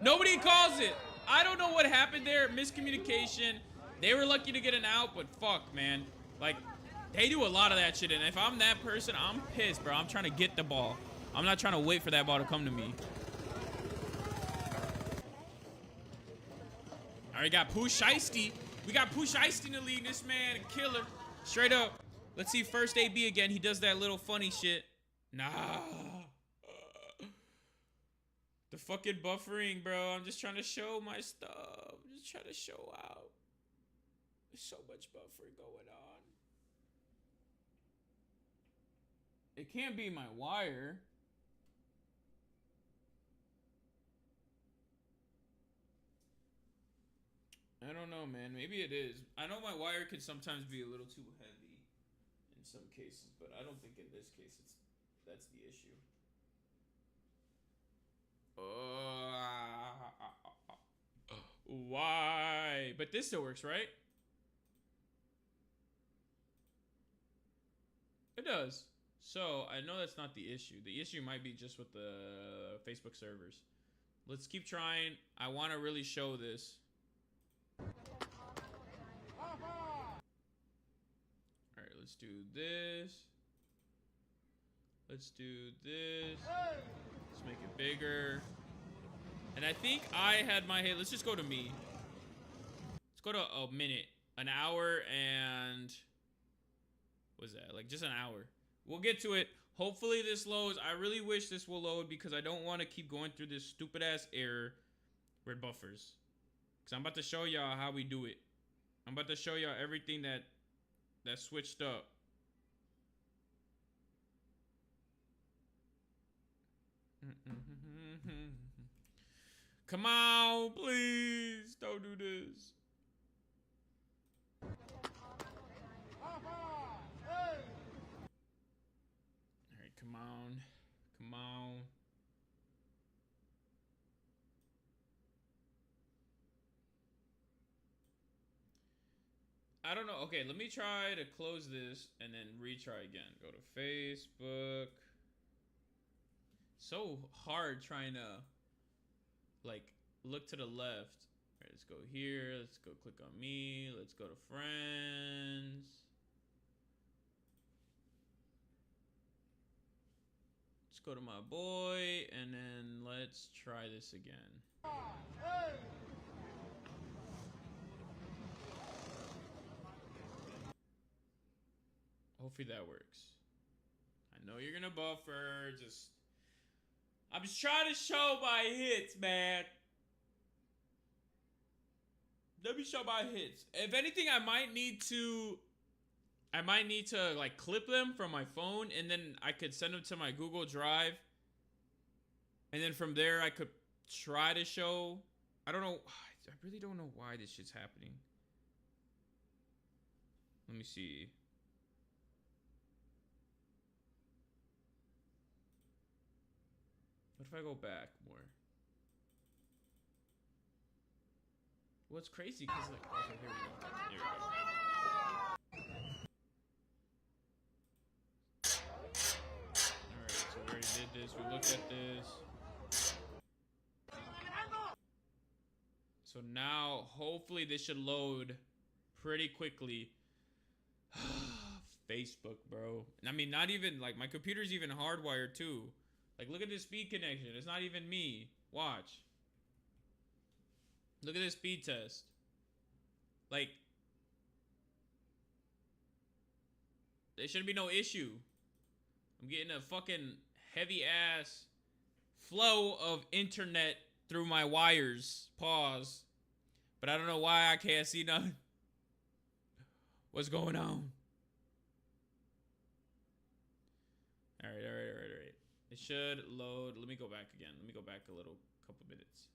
Nobody calls it. I don't know what happened there. Miscommunication. They were lucky to get an out, but fuck, man. Like, they do a lot of that shit, and if I'm that person, I'm pissed, bro. I'm trying to get the ball. I'm not trying to wait for that ball to come to me. All right, got Pooh Shiesty. We got Pooh Shiesty in the lead. This man, a killer. Straight up. Let's see first AB again. He does that little funny shit. Nah. The fucking buffering, bro. I'm just trying to show my stuff. I'm just trying to show out. There's so much buffering going on. It can't be my wire. I don't know, man. Maybe it is. I know my wire can sometimes be a little too heavy in some cases, but I don't think in this case that's the issue. Why? But this still works, right? It does. So I know that's not the issue. The issue might be just with the Facebook servers. Let's keep trying. I want to really show this. Alright, let's do this. Let's do this. Let's make it bigger. And I think I had my hit. Let's just go to me. Let's go to a minute. An hour and... what was that? Like just an hour. We'll get to it. Hopefully this loads. I really wish this will load because I don't want to keep going through this stupid ass error where it buffers. Because I'm about to show y'all how we do it. I'm about to show y'all everything that switched up. Come on, please. Don't do this. Alright, come on. Come on. I don't know. Okay, let me try to close this and then retry again. Go to Facebook. So hard trying to like look to the left. All right, let's go here. Let's go click on me. Let's go to friends. Let's go to my boy and then let's try this again. Hopefully that works. I know you're gonna buffer. I'm just trying to show my hits, man. Let me show my hits. If anything, I might need to like clip them from my phone and then I could send them to my Google Drive. And then from there I could try to show. I don't know. I really don't know why this shit's happening. Let me see. What if I go back more? Well, it's crazy because like, okay, here we go. Here we go. Alright, so we already did this. We looked at this. So now, hopefully this should load pretty quickly. Facebook, bro. I mean, not even, like, my computer's even hardwired too. Like, look at this speed connection. It's not even me. Watch. Look at this speed test. Like, there shouldn't be no issue. I'm getting a fucking heavy ass flow of internet through my wires. Pause. But I don't know why I can't see nothing. What's going on? Alright. It should load. Let me go back again. Let me go back a little couple minutes.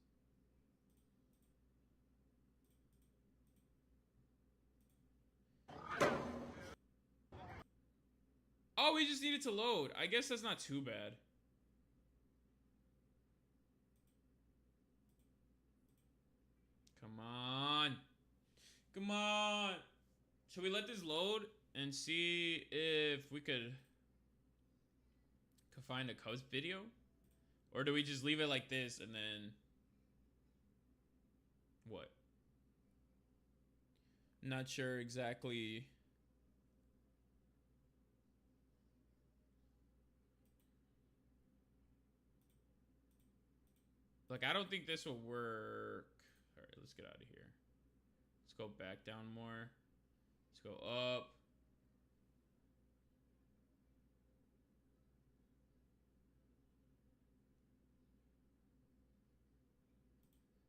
Oh, we just needed to load. I guess that's not too bad. Come on. Come on. Should we let this load and see if we could find a Cubs video? Or do we just leave it like this and then what? Not sure exactly. Like, I don't think this will work. All right, let's get out of here. Let's go back down more. Let's go up.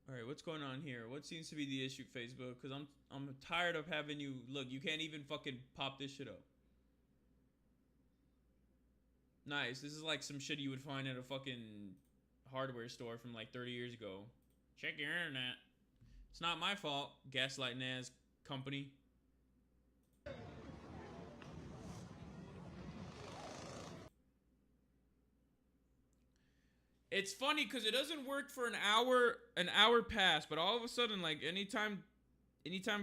All right, what's going on here? What seems to be the issue, Facebook? Because I'm tired of having you look. You can't even fucking pop this shit up. Nice. This is like some shit you would find at a fucking hardware store from like 30 years ago. Check your internet. It's not my fault. Gaslighting ass company. It's funny because it doesn't work for an hour past, but all of a sudden, like anytime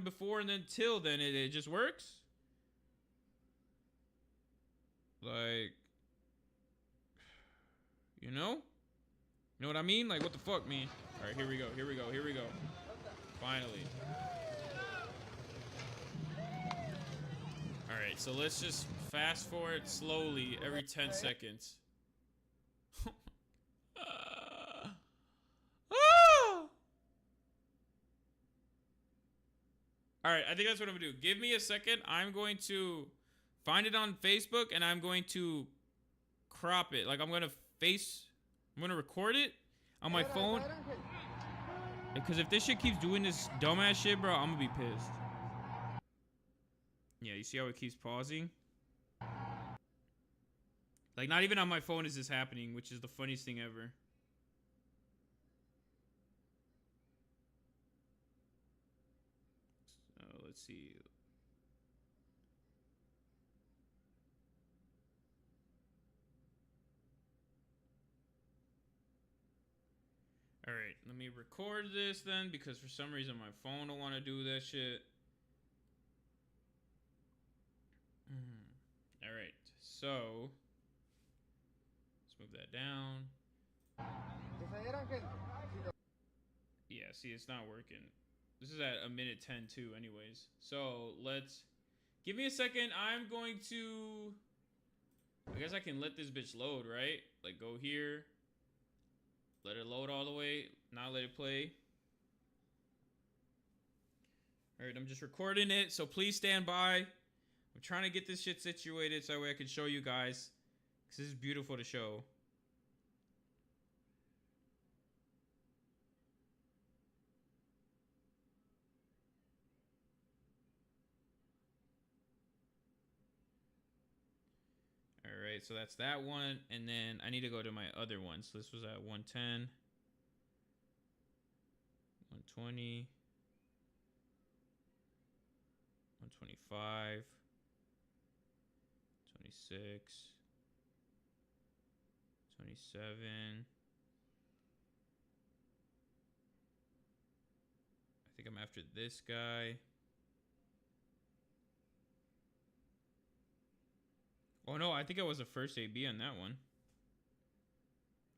before and then till then, it just works. Like, you know what I mean? Like, what the fuck, man? All right, here we go. Finally. All right, so let's just fast forward slowly every 10 seconds. All right, I think that's what I'm gonna do. Give me a second. I'm going to find it on Facebook and I'm going to crop it. Like I'm gonna record it on my phone. Because if this shit keeps doing this dumbass shit, bro, I'm gonna be pissed. Yeah, you see how it keeps pausing? Like not even on my phone is this happening, which is the funniest thing ever. Let's see. All right, let me record this then because for some reason my phone don't want to do that shit. All right, so let's move that down. Yeah, see, it's not working. This is at 1:10 too, anyways. So let's give me a second. I'm going to. I guess I can let this bitch load, right? Like go here. Let it load all the way. Not let it play. All right, I'm just recording it, so please stand by. I'm trying to get this shit situated so that way I can show you guys. Because this is beautiful to show. Alright, so that's that one. And then I need to go to my other one. So this was at 110. 120. 125. 26. 27. I think I'm after this guy. Oh no, I think I was the first AB on that one.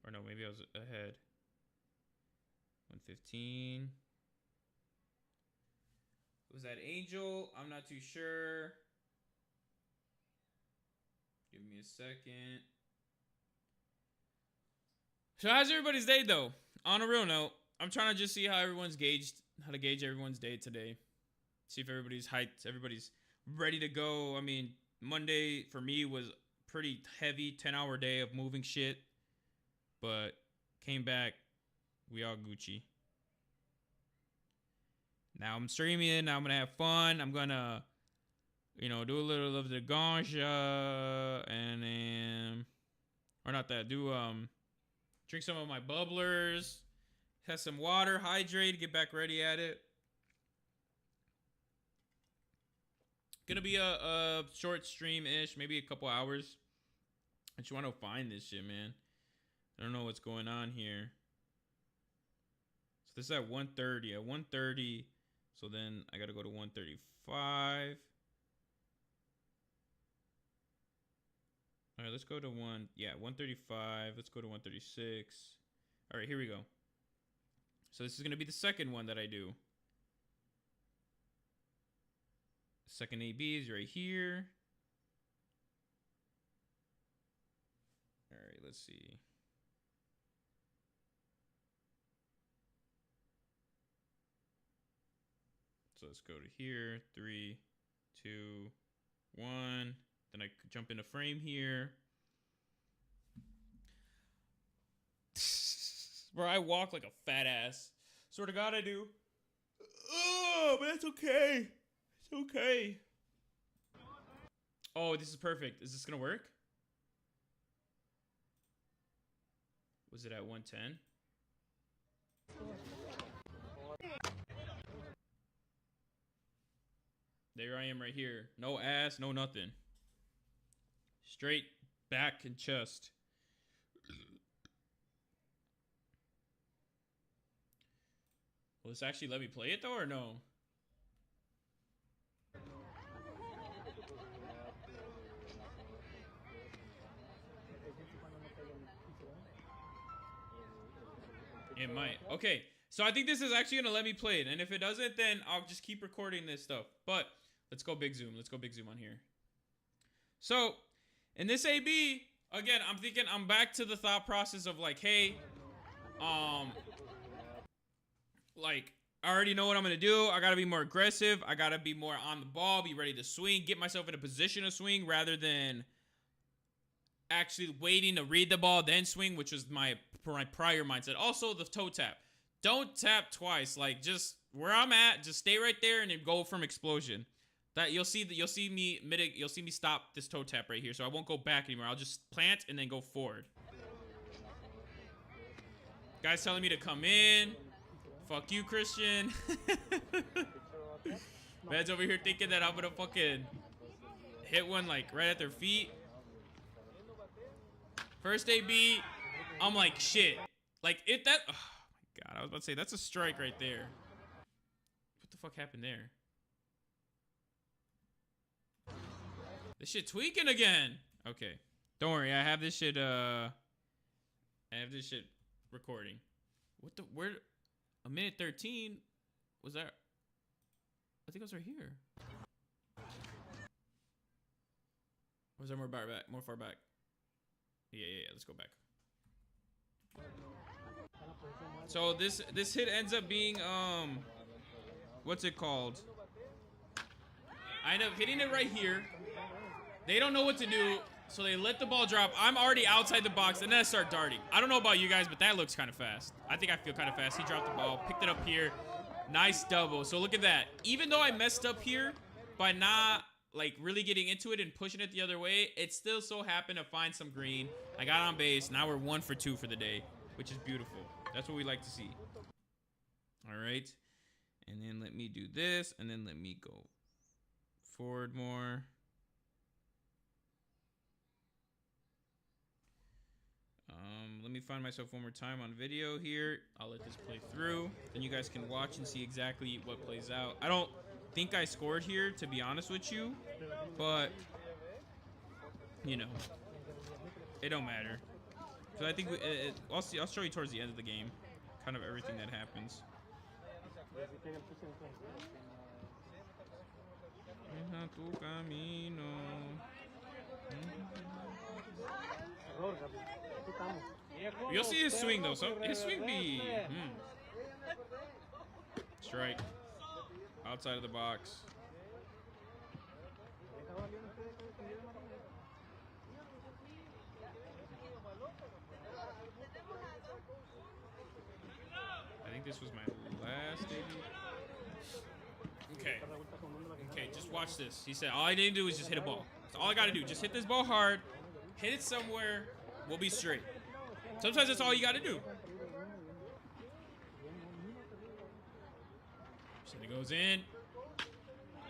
Or no, maybe I was ahead. 115. Was that Angel? I'm not too sure. Give me a second. So how's everybody's day though? On a real note, I'm trying to just see how everyone's gauged, how to gauge everyone's day today. See if everybody's hyped, everybody's ready to go. I mean, Monday for me was pretty heavy, 10-hour day of moving shit. But came back, we all Gucci. Now I'm streaming, now I'm gonna have fun. I'm gonna, you know, do a little of the ganja and then, or not that, drink some of my bubblers, have some water, hydrate, get back ready at it. Gonna be a short stream-ish, maybe a couple hours. I just want to find this shit, man. I don't know what's going on here. So this is at 1:30. At 1:30, So then I got to go to 135. All right, let's go to 135. Let's go to 136. All right, here we go. So this is going to be the second one that I do. Second AB is right here. All right, let's see. So let's go to here. 3, 2, 1. Then I jump into frame here. Bro, I walk like a fat ass. Swear to God I do. Oh, but that's okay. It's okay. Oh, this is perfect. Is this gonna work? Was it at 110? There I am right here. No ass, no nothing. Straight back and chest. Will this actually let me play it though or no? It might. Okay, so I think this is actually gonna let me play it, and if it doesn't, then I'll just keep recording this stuff. But let's go big zoom. Let's go big zoom on here. So in this AB, again, I'm thinking I'm back to the thought process of like, hey, like I already know what I'm gonna do. I gotta be more aggressive. I gotta be more on the ball, be ready to swing, get myself in a position to swing rather than actually waiting to read the ball then swing, which was my prior mindset. Also the toe tap. Don't tap twice. Like just where I'm at, just stay right there and then go from explosion. That you'll see me stop this toe tap right here. So I won't go back anymore. I'll just plant and then go forward. Guys telling me to come in. Fuck you, Christian. Man's over here thinking that I'm gonna fucking hit one like right at their feet. First AB, I'm like shit. Like oh my God, I was about to say that's a strike right there. What the fuck happened there? This shit tweaking again. Okay. Don't worry, I have this shit recording. What the where a minute 13 was that? I think it was right here. Or was there more back more far back? Yeah, let's go back. So this hit ends up being what's it called? I end up hitting it right here. They don't know what to do, so they let the ball drop. I'm already outside the box, and then I start darting. I don't know about you guys, but that looks kind of fast. I think I feel kind of fast. He dropped the ball, picked it up here. Nice double. So look at that. Even though I messed up here by not like really getting into it and pushing it the other way, it still so happened to find some green. I got on base. Now we're 1 for 2 for the day, which is beautiful. That's what we like to see. All right. And then let me do this, and then let me go forward more. Let me find myself one more time on video here. I'll let this play through. Then you guys can watch and see exactly what plays out. I don't think I scored here, to be honest with you. But, you know, it don't matter. So I think I'll show you towards the end of the game. Kind of everything that happens. You'll see his swing though. So his swing be strike outside of the box. I think this was my last debut. Okay, just watch this. He said all I need to do is just hit a ball. That's all I gotta do. Just hit this ball hard, hit it somewhere, we'll be straight. Sometimes that's all you gotta do. So it goes in.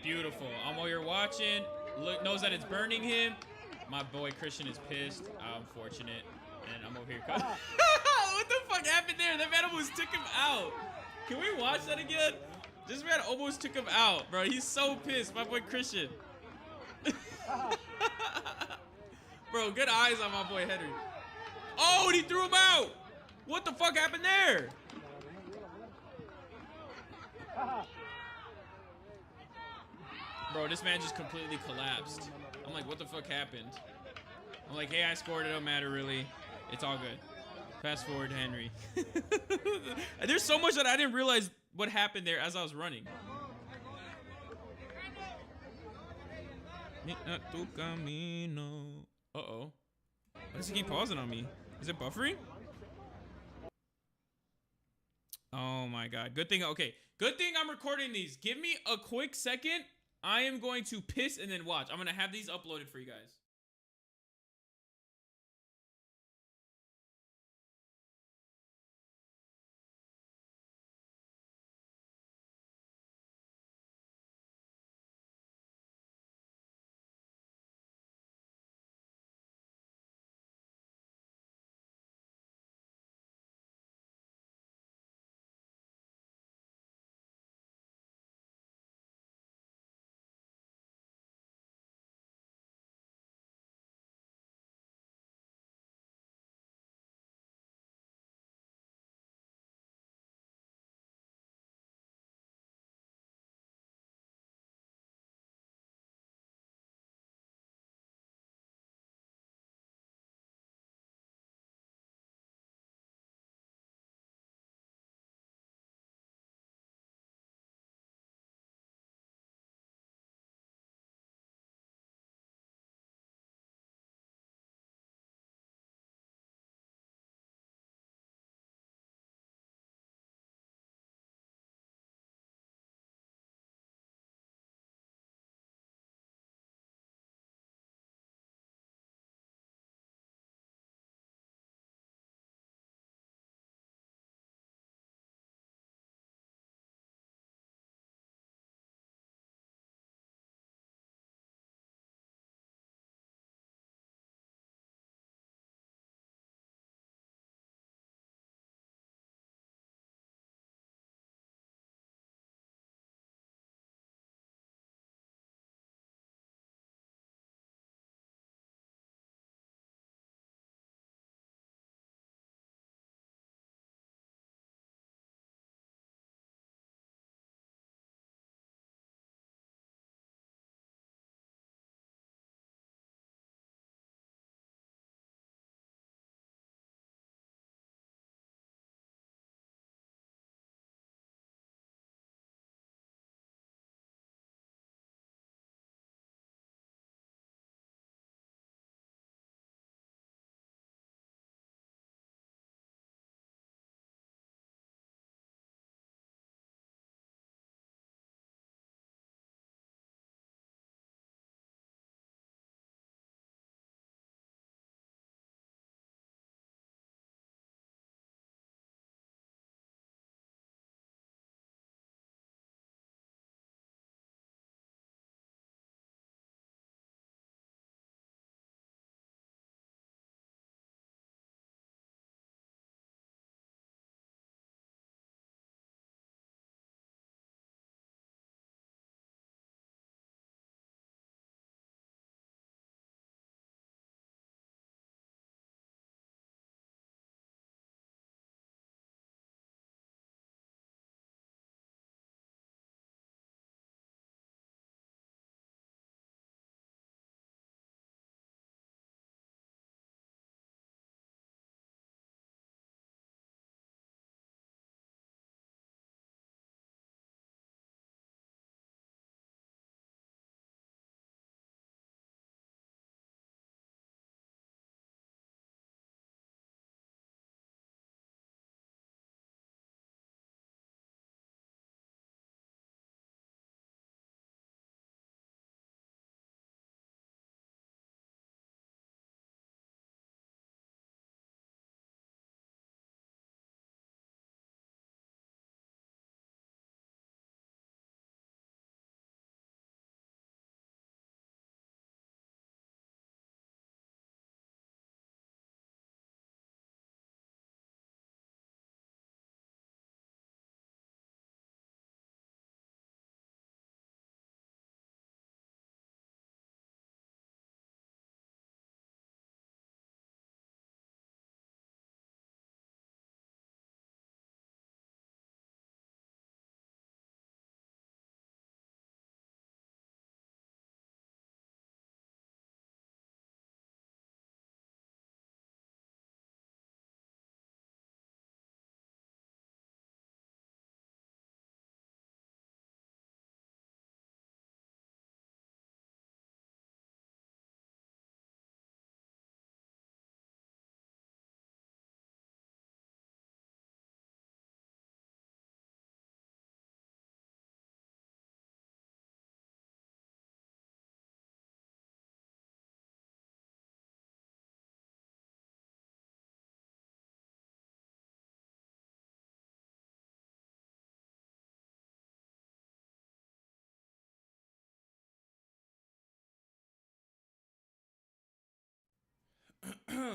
Beautiful. I'm while you're watching. Look, knows that it's burning him. My boy Christian is pissed. Unfortunate. And I'm over here. What the fuck happened there? That man almost took him out. Can we watch that again? This man almost took him out, bro. He's so pissed. My boy Christian. Bro, good eyes on my boy Henry. Oh, and he threw him out. What the fuck happened there? Bro, this man just completely collapsed. I'm like, what the fuck happened? I'm like, hey, I scored. It don't matter, really. It's all good. Fast forward to Henry. There's so much that I didn't realize what happened there as I was running. Uh-oh. Why does he keep pausing on me? Is it buffering? Oh my god. Good thing, okay. Good thing I'm recording these. Give me a quick second. I am going to piss and then watch. I'm going to have these uploaded for you guys.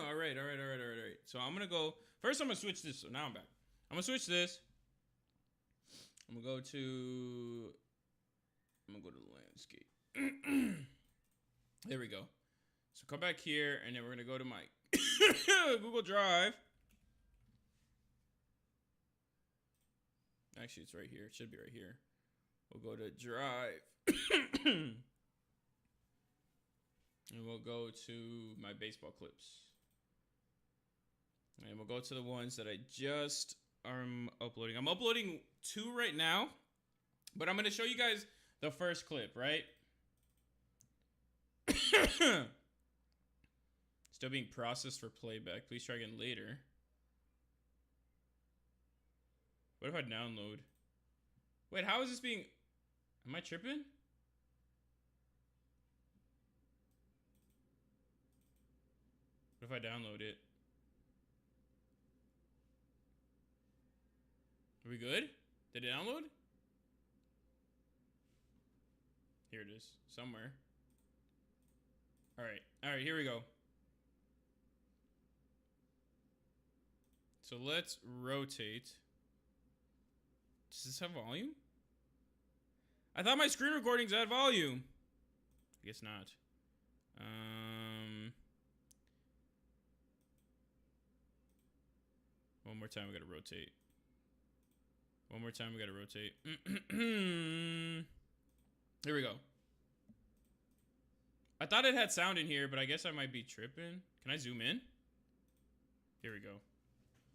All right. So I'm gonna go first. I'm gonna switch this. So now I'm back. I'm gonna switch this. I'm gonna go to the landscape. There we go. So come back here, and then we're gonna go to my Google Drive. Actually, it's right here. It should be right here. We'll go to Drive. And we'll go to my baseball clips. And we'll go to the ones that I just am uploading. I'm uploading 2 right now, but I'm going to show you guys the first clip, right? Still being processed for playback. Please try again later. What if I download? Wait, how is this being... Am I tripping? What if I download it? Are we good? Did it download? Here it is. Somewhere. Alright, here we go. So let's rotate. Does this have volume? I thought my screen recordings had volume. I guess not. One more time, we gotta rotate. One more time, we gotta rotate. Here we go. I thought it had sound in here, but I guess I might be tripping. Can I zoom in? Here we go.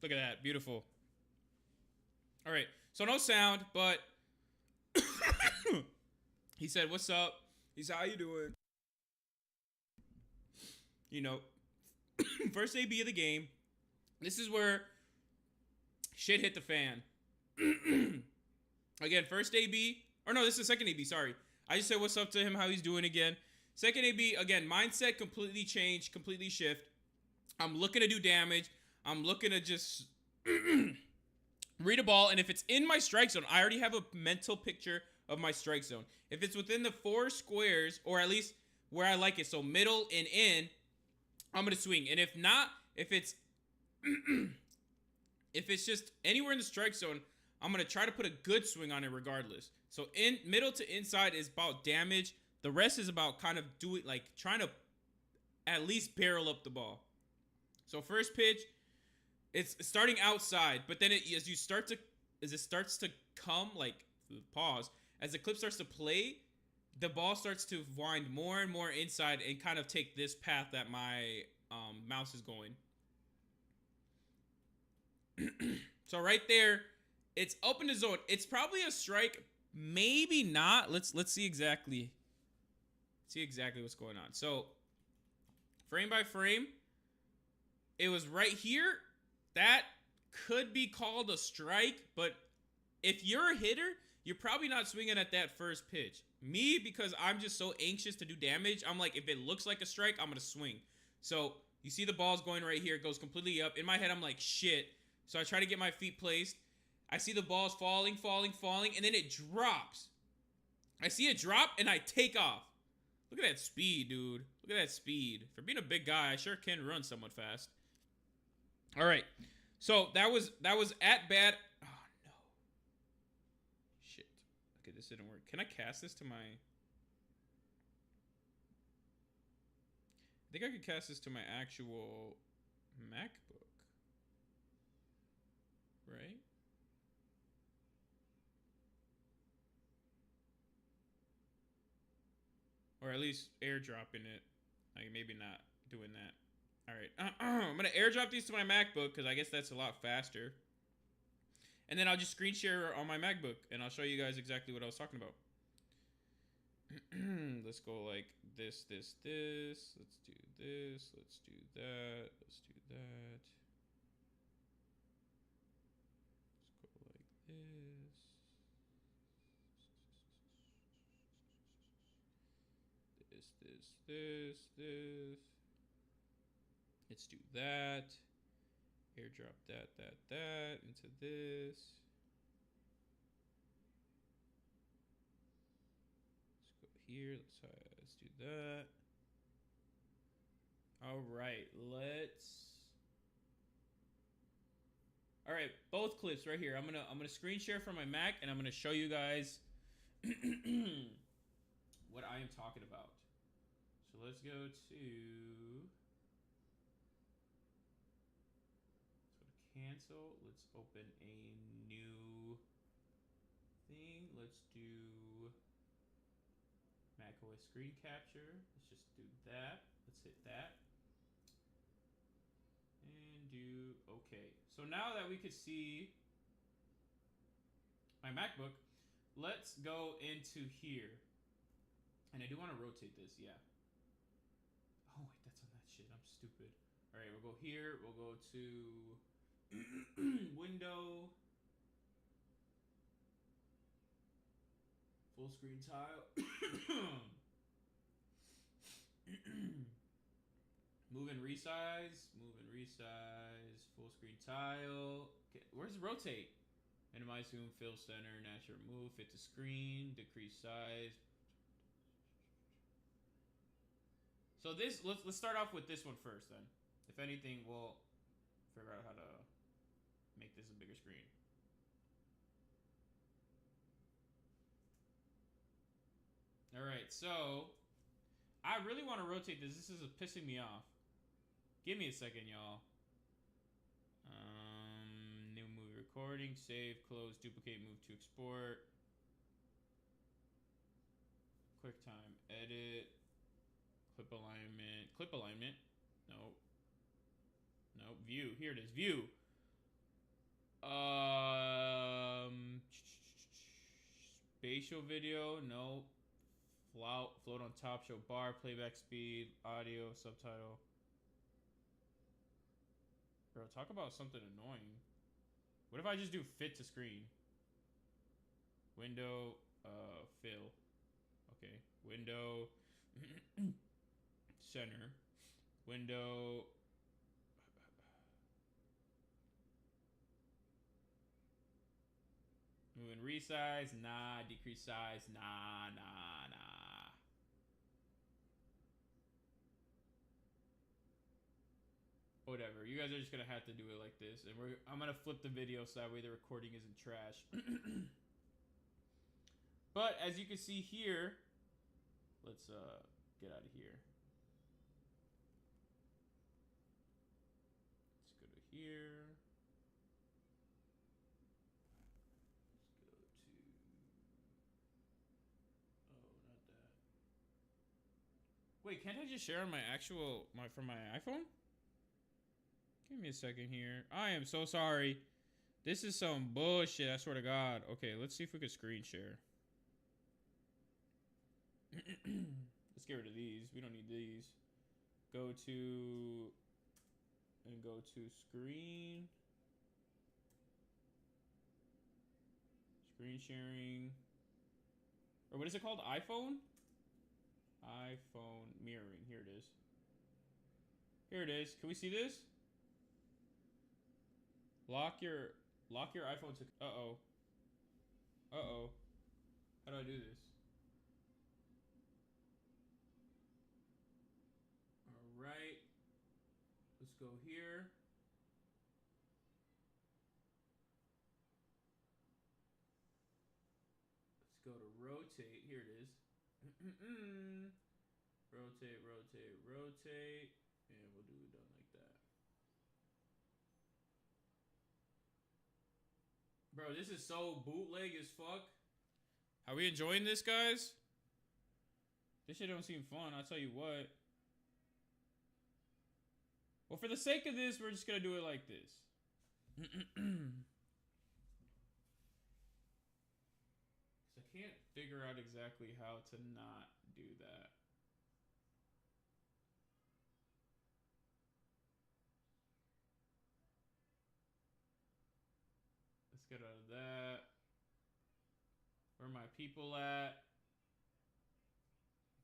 Look at that, beautiful. All right, so no sound, but he said, "What's up?" He said, "How you doing?" You know, first AB of the game. This is where shit hit the fan. Again, first AB, or no, this is the second AB, sorry. I just said what's up to him, how he's doing again. Second AB, again, mindset completely changed, completely shift. I'm looking to do damage. I'm looking to just read a ball, and if it's in my strike zone, I already have a mental picture of my strike zone. If it's within the 4 squares, or at least where I like it, so middle and in, I'm going to swing. And if not, if it's if it's just anywhere in the strike zone, I'm going to try to put a good swing on it regardless. So in middle to inside is about damage. The rest is about kind of doing, like, trying to at least barrel up the ball. So first pitch, it's starting outside, but then as it starts to come, like, pause, as the clip starts to play, the ball starts to wind more and more inside and kind of take this path that my mouse is going. So right there, it's up in the zone. It's probably a strike, maybe not. Let's see exactly what's going on. So frame by frame, it was right here. That could be called a strike, but if you're a hitter, you're probably not swinging at that first pitch. Me, because I'm just so anxious to do damage, I'm like, if it looks like a strike, I'm going to swing. So you see the ball's going right here. It goes completely up. In my head, I'm like, shit. So I try to get my feet placed. I see the ball's falling, and then it drops. I see it drop, and I take off. Look at that speed, dude. Look at that speed. For being a big guy, I sure can run somewhat fast. All right. So that was at bat. Oh, no. Shit. Okay, this didn't work. Can I cast this to my... I think I could cast this to my actual MacBook. Right? Or at least airdropping it. Like, maybe not doing that. All right. I'm going to airdrop these to my MacBook because I guess that's a lot faster. And then I'll just screen share on my MacBook and I'll show you guys exactly what I was talking about. Let's go like this. Let's do this. Let's do that. Let's do that. Let's go like this. This. Let's do that. Airdrop that into this. Let's go here. Let's do that. All right, let's. All right, both clips right here. I'm gonna screen share from my Mac, and I'm gonna show you guys what I am talking about. So let's go to cancel. Let's open a new thing. Let's do macOS screen capture. Let's just do that. Let's hit that. And do okay. So now that we could see my MacBook, let's go into here. And I do want to rotate this, yeah. Oh wait, that's on that shit. I'm stupid. Alright, we'll go here. We'll go to window. Full screen tile. Move and resize. Move and resize. Full screen tile. Okay, where's rotate? Minimize zoom, fill center, natural move, fit to screen, decrease size. So this, let's start off with this one first then. If anything, we'll figure out how to make this a bigger screen. All right, so I really want to rotate this. This is pissing me off. Give me a second, y'all. New movie recording, save, close, duplicate, move to export. QuickTime, edit, clip alignment. Nope. Nope. View. Here it is. View. Spatial video. Nope. Float on top. Show bar. Playback speed. Audio. Subtitle. Bro, talk about something annoying. What if I just do fit to screen? Window. Fill. Okay. Window. Center. Window. Move and resize. Nah. Decrease size. Nah. Whatever. You guys are just gonna have to do it like this, and I'm gonna flip the video so that way the recording isn't trash. But as you can see here, let's get out of here. Let's go to here. Let's go to. Oh, not that. Wait, can't I just share on my from my iPhone? Give me a second here. I am so sorry. This is some bullshit, I swear to God. Okay, let's see if we can screen share. Let's get rid of these. We don't need these. Go to screen. Screen sharing. Or what is it called? iPhone? iPhone mirroring. Here it is. Here it is. Can we see this? Lock your iPhone to. Uh-oh. Uh-oh. How do I do this? All right. Let's go here. Let's go to rotate. Here it is. Rotate, rotate, rotate. And we'll do it done like that. Bro, this is so bootleg as fuck. Are we enjoying this, guys? This shit don't seem fun, I'll tell you what. Well, for the sake of this, we're just gonna do it like this. Because I can't figure out exactly how to not do that. Let's get out of that. Where are my people at?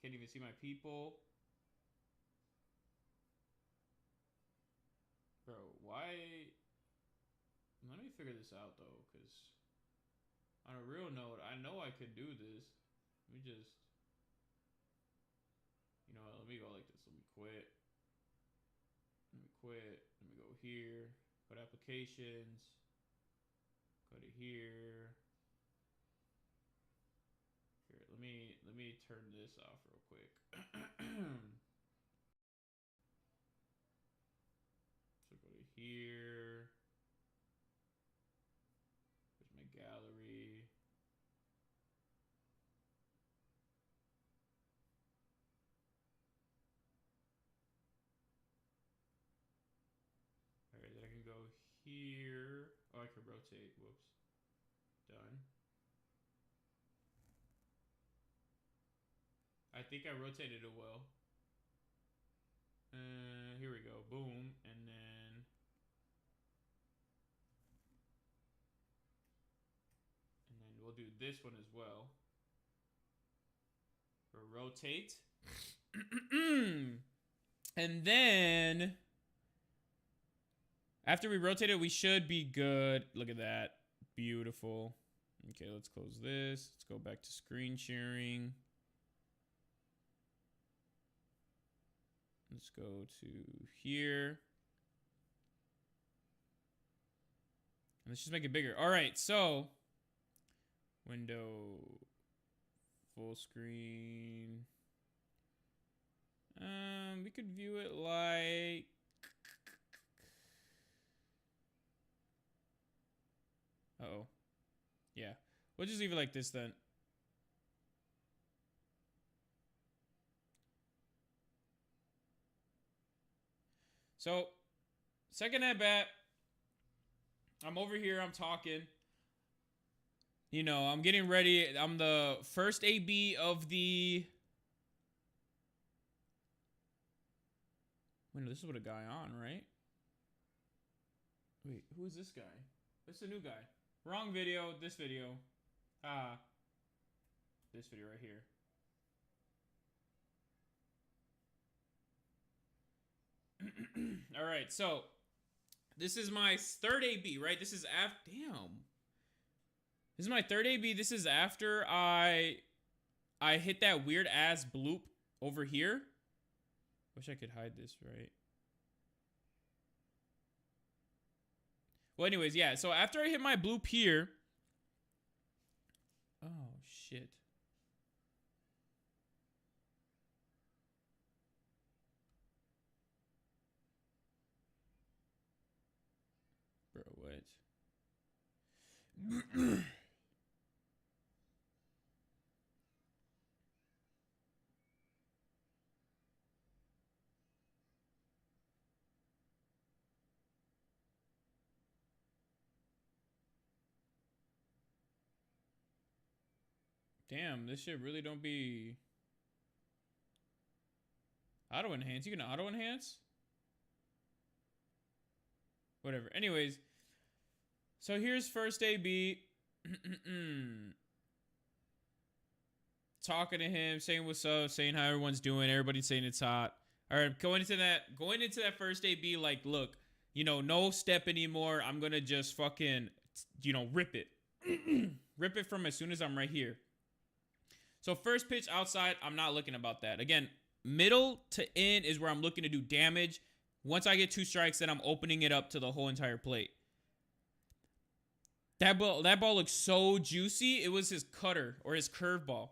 Can't even see my people. Bro, why? Let me figure this out though, because on a real note, I know I could do this. Let me just, you know, let me go like this. Let me quit. quit. Let me go here. Go to applications. Go to here. Here, let me turn this off real quick. So go to here. There's my gallery. Alright, then I can go here. Oh, I can rotate. Whoops. Done. I think I rotated it well. Here we go. Boom. And then we'll do this one as well. We'll rotate. And then after we rotate it, we should be good. Look at that. Beautiful. Okay, let's close this. Let's go back to screen sharing. Let's go to here. And let's just make it bigger. All right, so window full screen. We could view it like uh-oh. Yeah. We'll just leave it like this then. So, second at bat, I'm over here, I'm talking. You know, I'm getting ready. I'm the first AB of the... Wait, no, this is what a guy on, right? Wait, who is this guy? This is a new guy. Wrong video, this video. This video right here. All right, so this is my third AB, right? This is after, damn. This is my third AB. This is after I hit that weird ass bloop over here. Wish I could hide this, right? Well, anyways, yeah. So after I hit my bloop here. Oh, shit. Bro, what? Damn, this shit really don't be... Auto enhance. You can auto enhance? Whatever. Anyways. So here's first AB. Talking to him, saying what's up, saying how everyone's doing. Everybody's saying it's hot. All right, going into that first AB, like, look, you know, no step anymore. I'm going to just fucking, you know, rip it. Rip it from as soon as I'm right here. So first pitch outside, I'm not looking about that. Again, middle to in is where I'm looking to do damage. Once I get 2 strikes, then I'm opening it up to the whole entire plate. That ball looks so juicy. It was his cutter or his curveball.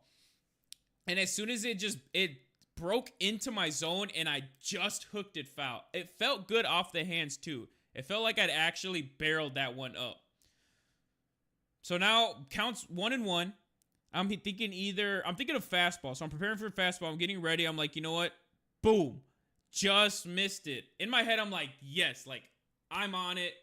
And as soon as it broke into my zone and I just hooked it foul. It felt good off the hands too. It felt like I'd actually barreled that one up. So now counts 1-1. I'm thinking of fastball. So I'm preparing for fastball. I'm getting ready. I'm like, you know what? Boom. Just missed it. In my head, I'm like, yes, like I'm on it.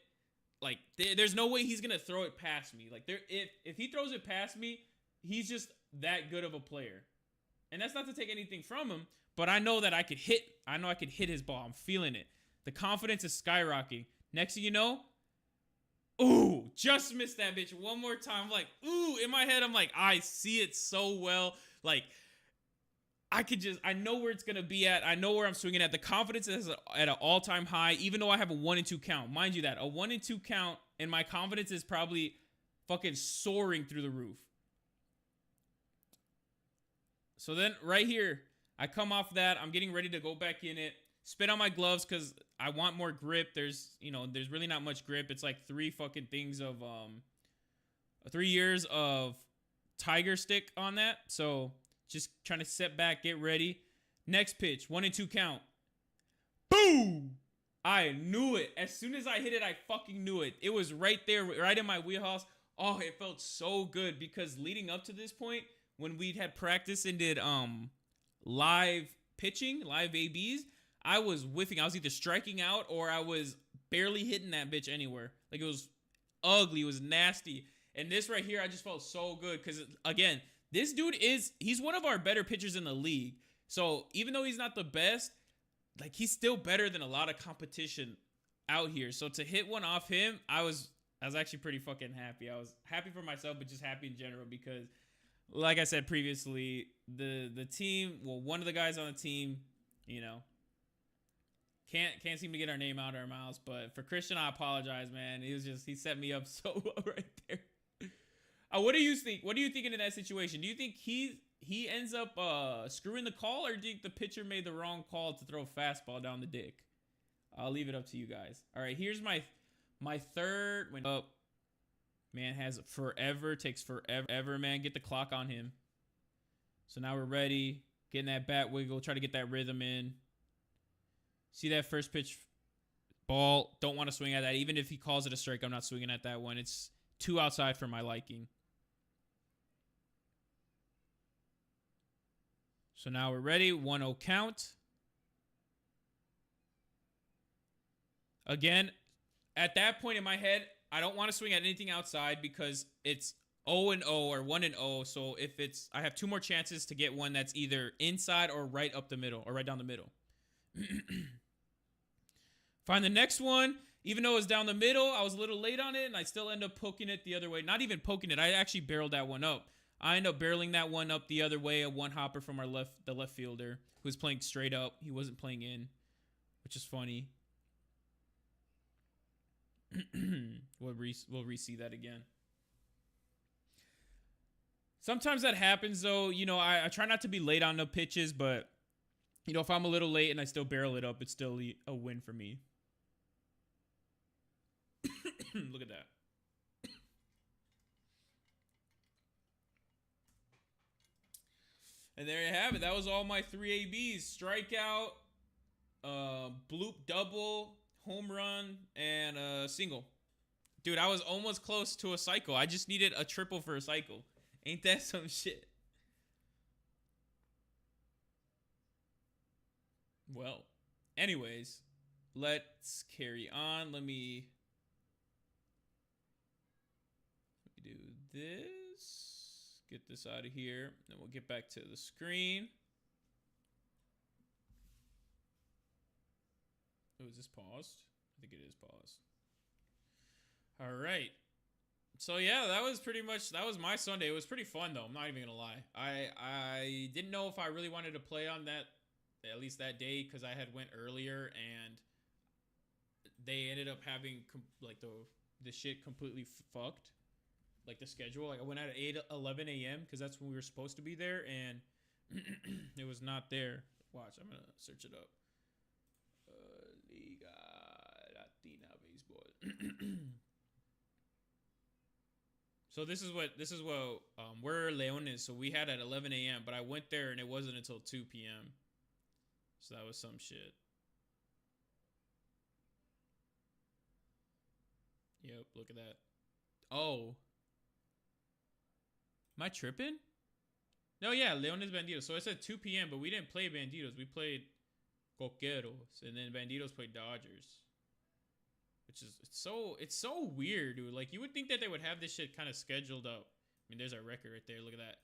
Like there's no way he's going to throw it past me. Like if he throws it past me, he's just that good of a player. And that's not to take anything from him, but I know that I could hit his ball. I'm feeling it. The confidence is skyrocketing. Next thing you know, ooh, just missed that bitch one more time. I'm like, ooh, in my head, I'm like, I see it so well. Like, I know where it's going to be at. I know where I'm swinging at. The confidence is at an all-time high, even though I have a 1-2 count. Mind you that, a 1-2 count, and my confidence is probably fucking soaring through the roof. So then, right here, I come off that. I'm getting ready to go back in it. spit on my gloves because I want more grip. There's there's really not much grip. It's like 3 fucking things of 3 years of tiger stick on that. So just trying to set back, get ready. Next pitch, 1 and 2 count. Boom! I knew it. As soon as I hit it, I fucking knew it. It was right there, right in my wheelhouse. Oh, it felt so good because leading up to this point, when we had practice and did live pitching, live ABs, I was whiffing. I was either striking out or I was barely hitting that bitch anywhere. Like, it was ugly. It was nasty. And this right here, I just felt so good because, again, this dude he's one of our better pitchers in the league. So even though he's not the best, like, he's still better than a lot of competition out here. So to hit one off him, I was actually pretty fucking happy. I was happy for myself, but just happy in general because, like I said previously, the team, well, one of the guys on the team, can't seem to get our name out of our mouths. But for Christian, I apologize, man. He set me up so well right there. What do you think? What are you thinking in that situation? Do you think he ends up screwing the call, or do you think the pitcher made the wrong call to throw a fastball down the dick? I'll leave it up to you guys. All right, here's my third. When up, man, takes forever, man. Get the clock on him. So now we're ready. Getting that bat wiggle. Try to get that rhythm in. See that first pitch ball. Don't want to swing at that. Even if he calls it a strike, I'm not swinging at that one. It's too outside for my liking. So now we're ready. 1-0 count. Again, at that point in my head, I don't want to swing at anything outside because it's 0-0 or 1-0. So if I have 2 more chances to get one that's either inside or right up the middle or right down the middle. Find the next one. Even though it was down the middle, I was a little late on it, and I still end up poking it the other way. Not even poking it. I actually barreled that one up. I end up barreling that one up the other way. A one hopper from the left fielder who was playing straight up. He wasn't playing in, which is funny. We'll re-see that again. Sometimes that happens, though. I try not to be late on the pitches, but if I'm a little late and I still barrel it up, it's still a win for me. Look at that. And there you have it. That was all my 3 ABs. Strikeout, bloop double, home run, and a single. Dude, I was almost close to a cycle. I just needed a triple for a cycle. Ain't that some shit? Well, anyways, let's carry on. Let me do this. Get this out of here. Then we'll get back to the screen. Oh, is this paused? I think it is paused. All right. So yeah, that was my Sunday. It was pretty fun though. I'm not even gonna lie. I didn't know if I really wanted to play on that, at least that day, because I had went earlier and they ended up having the shit completely fucked. Like the schedule. Like I went out at 11 a.m. because that's when we were supposed to be there, and it was not there. Watch, I'm gonna search it up. Liga Latina Baseball. So this is what where Leon is. So we had at 11 a.m. but I went there and it wasn't until 2 p.m. So that was some shit. Yep, look at that. Oh. Am I tripping? No, yeah, Leones Bandidos. So I said 2 p.m., but we didn't play Bandidos. We played Coqueros, and then Bandidos played Dodgers. Which is, it's so weird, dude. Like, you would think that they would have this shit kind of scheduled up. I mean, there's our record right there. Look at that.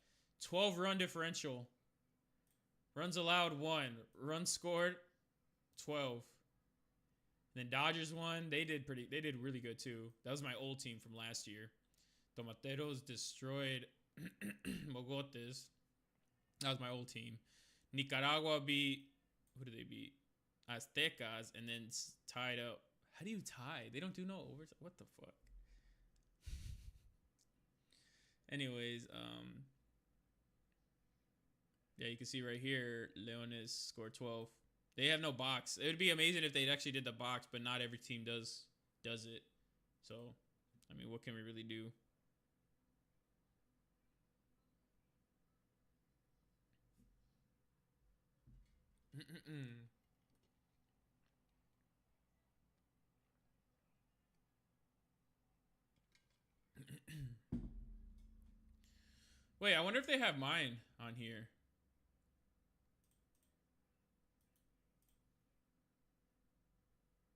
12-run differential. Runs allowed, 1. Runs scored, 12. And then Dodgers won. They did really good, too. That was my old team from last year. Tomateros destroyed Mogotes. That was my old team. Nicaragua beat, who did they beat? Aztecas, and then tied up. How do you tie? They don't do no overtime. What the fuck? Anyways, yeah, you can see right here, Leones scored 12. They have no box. It would be amazing if they actually did the box, but not every team does it. So, I mean, what can we really do? Wait, I wonder if they have mine on here.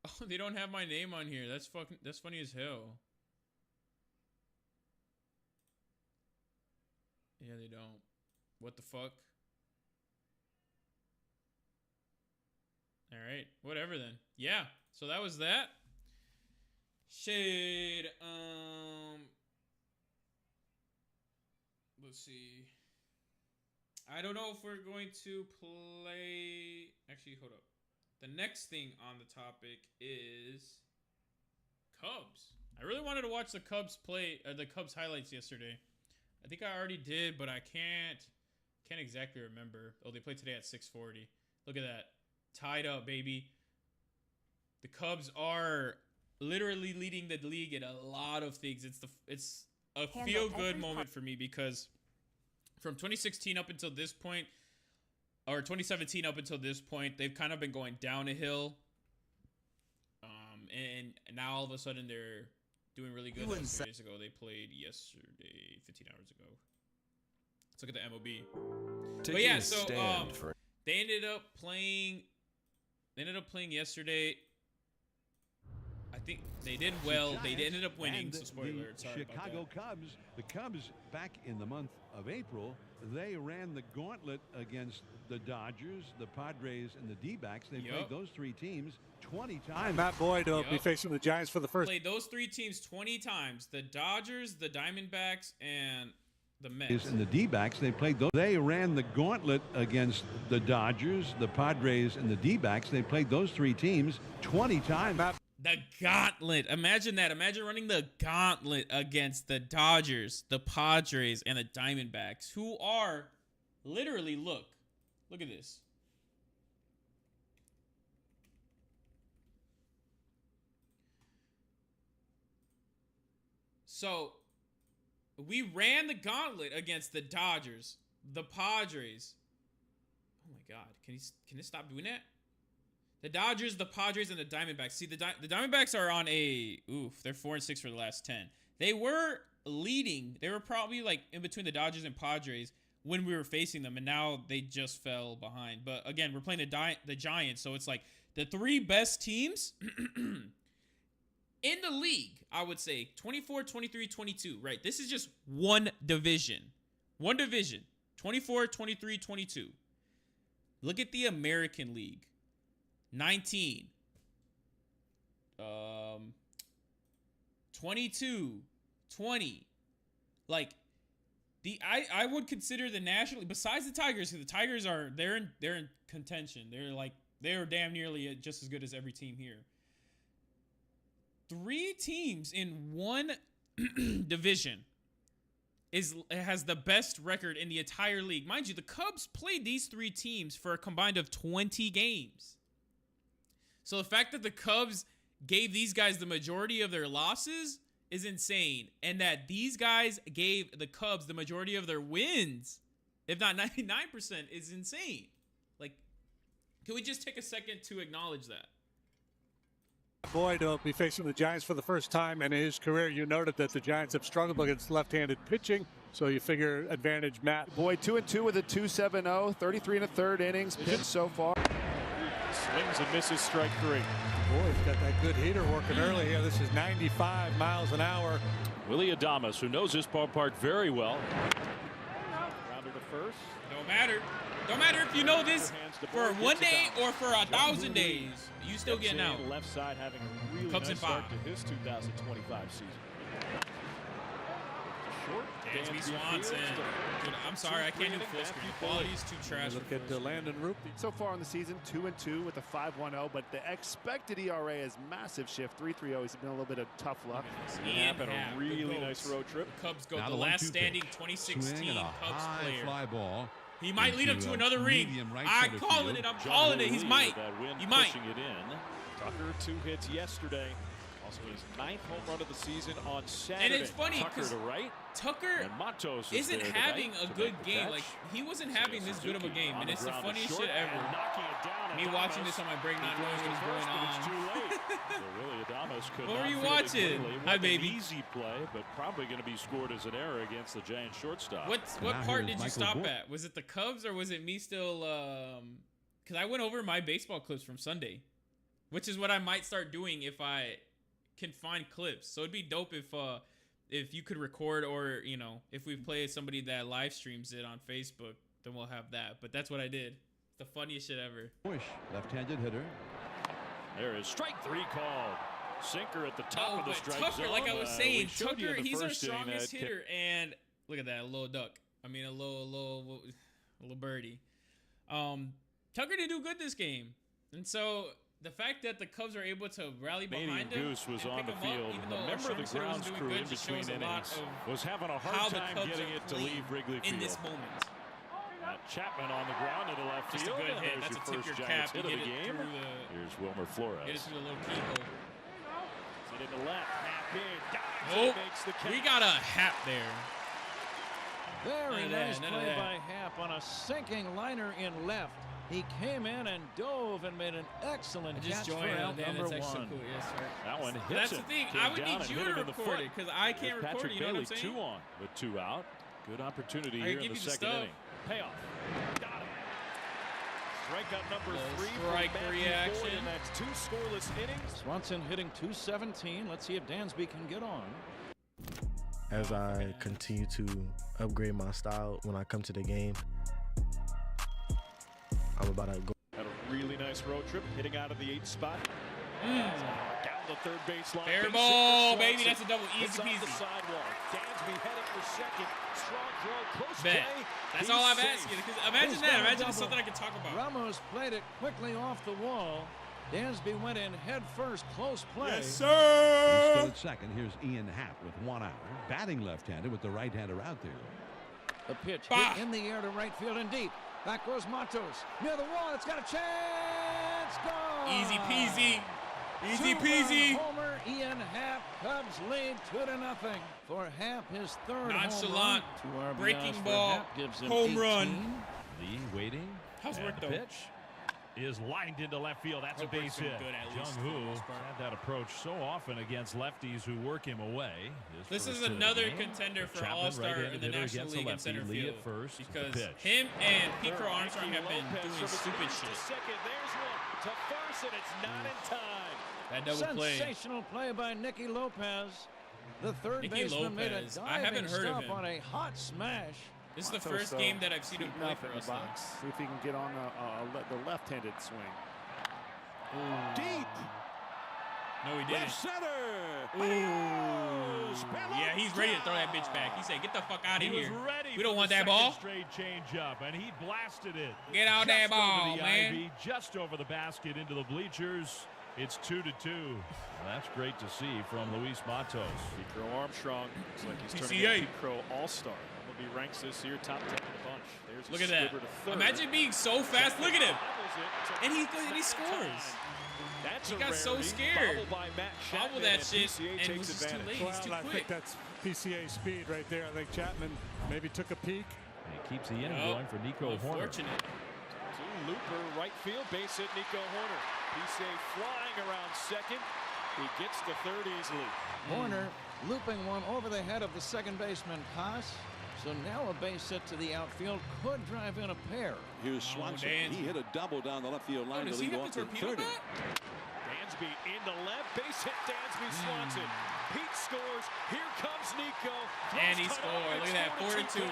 Oh, they don't have my name on here. That's funny as hell. Yeah, they don't. What the fuck? All right, whatever then. Yeah, so that was that. Shade. Let's see. I don't know if we're going to play. Actually, hold up. The next thing on the topic is Cubs. I really wanted to watch the Cubs play, the Cubs highlights yesterday. I think I already did, but I can't exactly remember. Oh, they played today at 6:40. Look at that. Tied up, baby. The Cubs are literally leading the league in a lot of things. It's a feel-good moment for me because from 2016 up until this point, or 2017 up until this point, they've kind of been going down a hill. And now all of a sudden they're doing really good. 2 days ago, they played yesterday, 15 hours ago. Let's look at the MLB. But yeah, so they ended up playing yesterday. I think they did well. They ended up winning. So spoiler alert. Sorry Chicago about that. Cubs. The Cubs back in the month of April, they ran the gauntlet against the Dodgers, the Padres, and the D-backs. They played those three teams 20 times. Matt Boyd will be facing the Giants for the first. Played those three teams 20 times. The Dodgers, the Diamondbacks, and the Mets. And the D-backs, they played those. They ran the gauntlet against the Dodgers, the Padres, and the D-backs. They played those three teams 20 times. The gauntlet. Imagine that. Imagine running the gauntlet against the Dodgers, the Padres, and the Diamondbacks, who are literally, look at this. So we ran the gauntlet against the Dodgers, the Padres. Oh my God. Can they stop doing that? The Dodgers, the Padres, and the Diamondbacks. See, the Diamondbacks are on they're 4-6 for the last 10. They were leading. They were probably like in between the Dodgers and Padres when we were facing them, and now they just fell behind. But again, we're playing the Giants, so it's like the three best teams in the league, I would say 24, 23, 22, right? This is just one division. 24, 23, 22. Look at the American League. 19, 22, 20. Like I would consider the National League, besides the Tigers, because the Tigers they're in contention. They're damn nearly just as good as every team here. 3 teams in one division has the best record in the entire league. Mind you, the Cubs played these 3 teams for a combined of 20 games. So the fact that the Cubs gave these guys the majority of their losses is insane. And that these guys gave the Cubs the majority of their wins, if not 99%, is insane. Like, can we just take a second to acknowledge that? Boyd will be facing the Giants for the first time in his career. You noted that the Giants have struggled against left-handed pitching, so you figure advantage Matt. Boyd 2-2 with a 2.70, 33 1/3 innings pitched so far. Swings and misses, strike 3. Boyd's got that good heater working early here. This is 95 miles an hour. Willie Adames, who knows this ballpark very well. Rounder to first. Don't matter if you know this for 1 day or for 1,000 days. You still getting out. Left side having a really Cubs nice in 5. start to his 2025 season. Short. Dansby Swanson. Dude, I'm sorry, I can't do full screen. The quality's too trash. Look at Landon Roop. So far in the season, 2-2 with a 5.10, but the expected ERA is massive shift, 3.30. He's been a little bit of tough luck. Snap and a really nice road trip. The Cubs go. Now The the last 1-2 standing pitch. 2016 Swing and a Cubs high player. fly ball He might lead him to another ring. Right I'm calling it. I'm calling it. He might. He might. Pushing it in. Tucker 2 hits yesterday. Also his 9th home run of the season on Saturday. And it's funny because Tucker isn't having a good game. Like, he wasn't having this good of a game, and it's the funniest shit ever. Me watching this on my break, not knowing what's going on. What were you watching? Hi, baby. Easy play, but probably going to be scored as an error against the Giants shortstop. What part did you stop at? Was it the Cubs or was it me still? Because I went over my baseball clips from Sunday, which is what I might start doing if I can find clips. So it'd be dope if you could record, or if we play somebody that live streams it on Facebook, then we'll have that. But that's what I did. The funniest shit ever. Bush, left-handed hitter. There is strike 3 called. Sinker at the top of the strike Tucker, zone. like I was saying, Tucker, he's our inning strongest hitter, and look at that, a little duck. I mean, a little birdie. Tucker didn't do good this game, and so the fact that the Cubs are able to rally behind him, Goose was on the up, field. even The though member of the grounds crew in between innings was having a hard time getting it to leave Wrigley Field. In this moment. Chapman on the ground into left field. Just a good hit. That's a tip your cap. Hit of the game. Here's Wilmer Flores. Get it through the little keyhole. Hit it to left. Hap in. Oh, we got a Hap there. Very nice play by Hap on a sinking liner in left. He came in and dove and made an excellent catch for out number 1. So cool. Yes, sir. That one hits That's the thing. I would need you to record it because I can't record it. You know what I'm saying? 2 on with 2 out. Good opportunity here in the second inning. Payoff. Got him. Strikeout number 3. Strike reaction. And that's 2 scoreless innings. Swanson hitting .217. Let's see if Dansby can get on. As I continue to upgrade my style when I come to the game, I'm about to go. Had a really nice road trip, hitting out of the 8th spot. Down the third baseline. Fair ball, baby. That's a double. Easy peasy. The sidewalk. Dansby heading for second. Strong throw, close play. That's all I'm asking. Imagine that. Imagine it's something I could talk about. Ramos played it quickly off the wall. Dansby went in head first, close play. Yes, sir. Still at second. Here's Ian Happ with 1 out. Batting left-handed with the right-hander out there. The pitch hit in the air to right field and deep. Back goes Matos. Near the wall. It's got a chance. Go. Easy peasy. Easy 2-run homer. Ian Happ. Cubs lead 2-0. For Happ, his 3rd nonchalant home run. breaking ball gives him home 18. run. Lee waiting. How's work though? Pitch is lined into left field. That's a base hit. Jung-Hoo had that approach so often against lefties who work him away. This is another contender for All-Star in the National League in center field. Because him and Pete Crow Armstrong have been doing stupid shit. There's one to first, and it's not in time. That double play. Sensational play by Nicky Lopez. The third baseman made a diving stop on a hot smash. This is the first game that I've seen him play for us. See if he can get on the left-handed swing. Ooh. Deep. No, he didn't. Left center. Ooh. Yeah, he's ready to throw that bitch back. He said, "Get the fuck out of here. We don't want that ball." Straight change up, and he blasted it. Get out that ball, man. Ivy, just over the basket into the bleachers. It's 2-2. Well, that's great to see from Luis Matos. Pete Crow Armstrong looks like he's turning PCA. into Pete Crow All-Star. He ranks this year top 10 in the bunch. There's Look at that. Imagine being so fast. Look at him. And he scores. He got so scared. Bobble that shit, and it was just too late. He's too I think quick. that's PCA speed right there. I think Chapman maybe took a peek. And he keeps the inning going for Nico Horner. Unfortunate. Looper, right field, base hit, Nico Horner. PCA flying around second. He gets to third easily. Horner looping one over the head of the second baseman, Haas. So now a base hit to the outfield could drive in a pair. Here's Swanson. He hit a double down the left field line to lead off the third. Dansby into left, base hit Dansby Swanson. Pete scores. Here comes Nico. And he scored. Look at that, 4-2.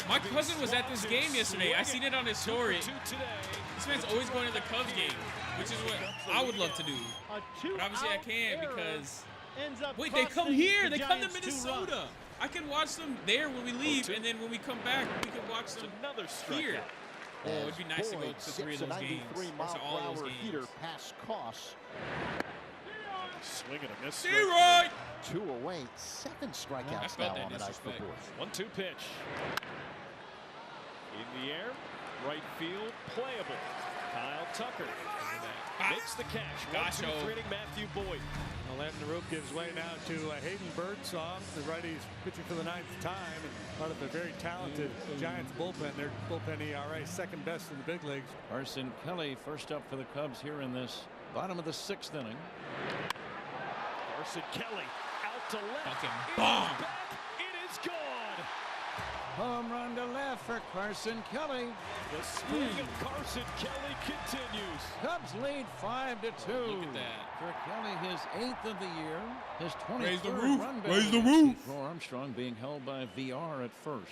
My cousin was at this game yesterday. I seen it on his story. This man's always going to the Cubs game, which is what I would love to do. But obviously I can't because... Wait, they come here. They come to Minnesota. I can watch them there when we leave, and then when we come back, we can watch them here. Oh, it'd be nice to go to 3 of those games. Or to all those games. Pass Koss. Swing and a miss. C-Roy! 2 away, 7 strikeouts now on the night for Boys. 1-2 pitch. In the air, right field, playable. Kyle Tucker makes the catch. 1-2 inning, Matthew Boyd. Well, Landon Roop gives way now to Hayden Birdsong. The righties pitching for the 9th time. And part of a very talented Giants bullpen. Their bullpen ERA second best in the big leagues. Carson Kelly first up for the Cubs here in this bottom of the 6th inning. Carson Kelly out to left. Fucking It bomb. is back. It is gone. Home run to left for Carson Kelly. The swing of Carson Kelly continues. Cubs lead 5-2. Look at that. For Kelly, his 8th of the year, his 23rd Raise the roof. run Raise the batting. roof. Nico Armstrong being held by VR at first.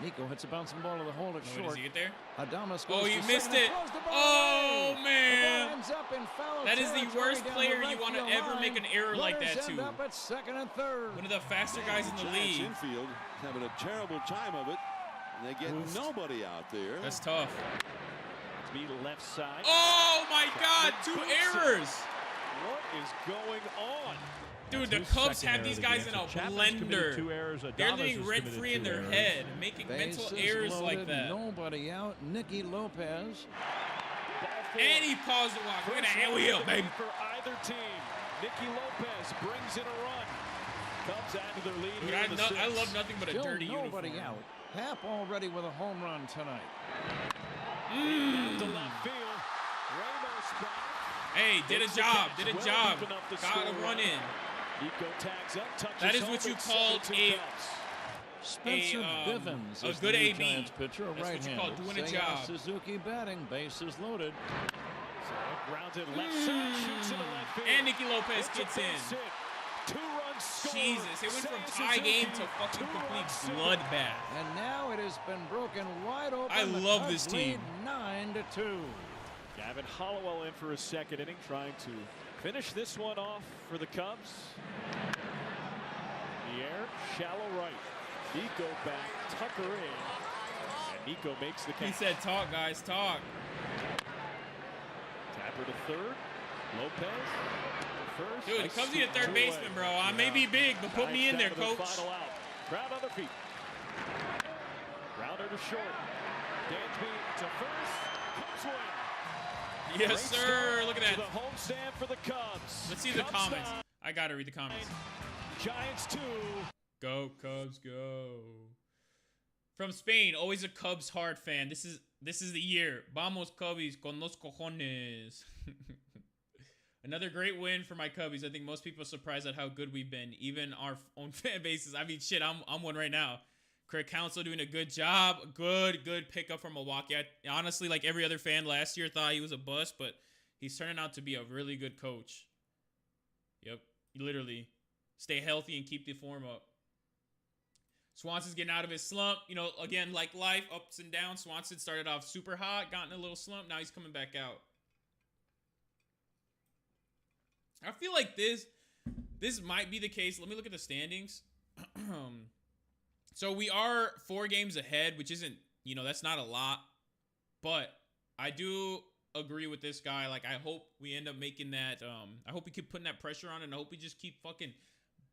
Nico hits a bouncing ball to the hole at Does short. he get there? Adames Oh, goes you to missed second and it. throws the ball Oh, away. man. The ball ends up in foul That is the territory worst down player the you right want to field ever line. make an error like Runners that end to. up at second and third. One of the faster guys in the Giants league. infield having a terrible time of it. And they get nobody out there. That's tough. Be left side. Oh, my God. 2 errors. What is going on? Dude, the Cubs have these guys in a blender. 2 errers. They're Adames living has rent-free in committed their 2 errors. head, making mental Bases errors loaded, like that. Nobody out. Nicky Lopez. And he paused the walk. Look at that wheel, baby. For either team, Nicky Lopez brings in a run. Cubs add to their lead. Dude, here in the I 6th. love nothing but a Still dirty nobody uniform. out. Happ already with a home run tonight. To left field. Ramos back. Hey, did a job. Did a Well job. deep enough to Got a score run in. Nico tags up, touches That is home, what you it's call 7-2 a- Cubs. Spencer Bivens a is good the new AB. Giants pitcher, a That's what you right-hander. call doing a Seiya job. Suzuki batting, bases loaded. Grounded left side, shoots into left field. And Nicky Lopez It's a gets in. base hit. 2-run score. Jesus, it went from Seiya tie game to Suzuki, fucking 2-run complete single. bloodbath. And now it has been broken wide open. I The love Cubs this team. lead 9-2. Gavin Hollowell in for his 2nd inning, trying to finish this one off for the Cubs. In the air, shallow right. Nico back, Tucker in. And Nico makes the catch. He said, talk, guys, talk. Tapper to third. Lopez to first. Dude, it Nice comes to the scoop third two baseman, away. bro. I may be big, but put me in there, Giants down to coach. the final out. Crowd on their feet. Grounder to short. Dansby to first. Cubs win. Yes, Great sir. start Look at to that. the homestand for the Cubs. Let's see the Cubs comments. 9, I gotta read the comments. Giants 2. Go, Cubs, go. From Spain, always a Cubs hard fan. This is the year. Vamos, Cubbies, con los cojones. Another great win for my Cubbies. I think most people are surprised at how good we've been, even our own fan bases. I mean, shit, I'm one right now. Craig Counsell doing a good job. Good pickup from Milwaukee. I, honestly, like every other fan last year, thought he was a bust, but he's turning out to be a really good coach. Yep, literally. Stay healthy and keep the form up. Swanson's getting out of his slump. You know, again, like life, ups and downs. Swanson started off super hot, got in a little slump. Now he's coming back out. I feel like this might be the case. Let me look at the standings. So we are 4 games ahead, which isn't, you know, that's not a lot. But I do agree with this guy. Like, I hope we end up making that. I hope we keep putting that pressure on, and I hope we just keep fucking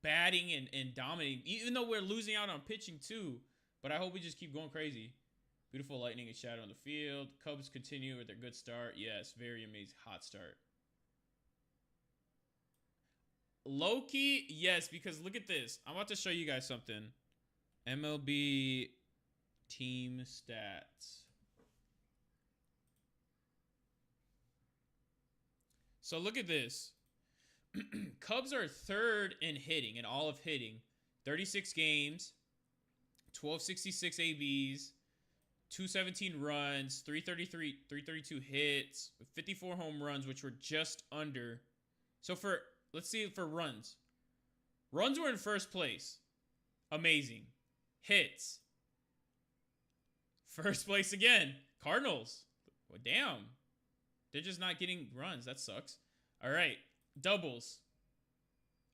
batting and dominating, even though we're losing out on pitching too. But I hope we just keep going crazy. Beautiful lightning and shadow on the field. Cubs continue with their good start. Yes, very amazing. Hot start. Low-key, yes, because look at this. I'm about to show you guys something. MLB team stats. So look at this. Cubs are 3rd in hitting, in all of hitting. 36 games, 1266 ABs, 217 runs, 332 hits, 54 home runs, which were just under. So let's see for runs. Runs were in first place. Amazing. Hits. First place again. Cardinals. Well, damn. They're just not getting runs. That sucks. All right. Doubles.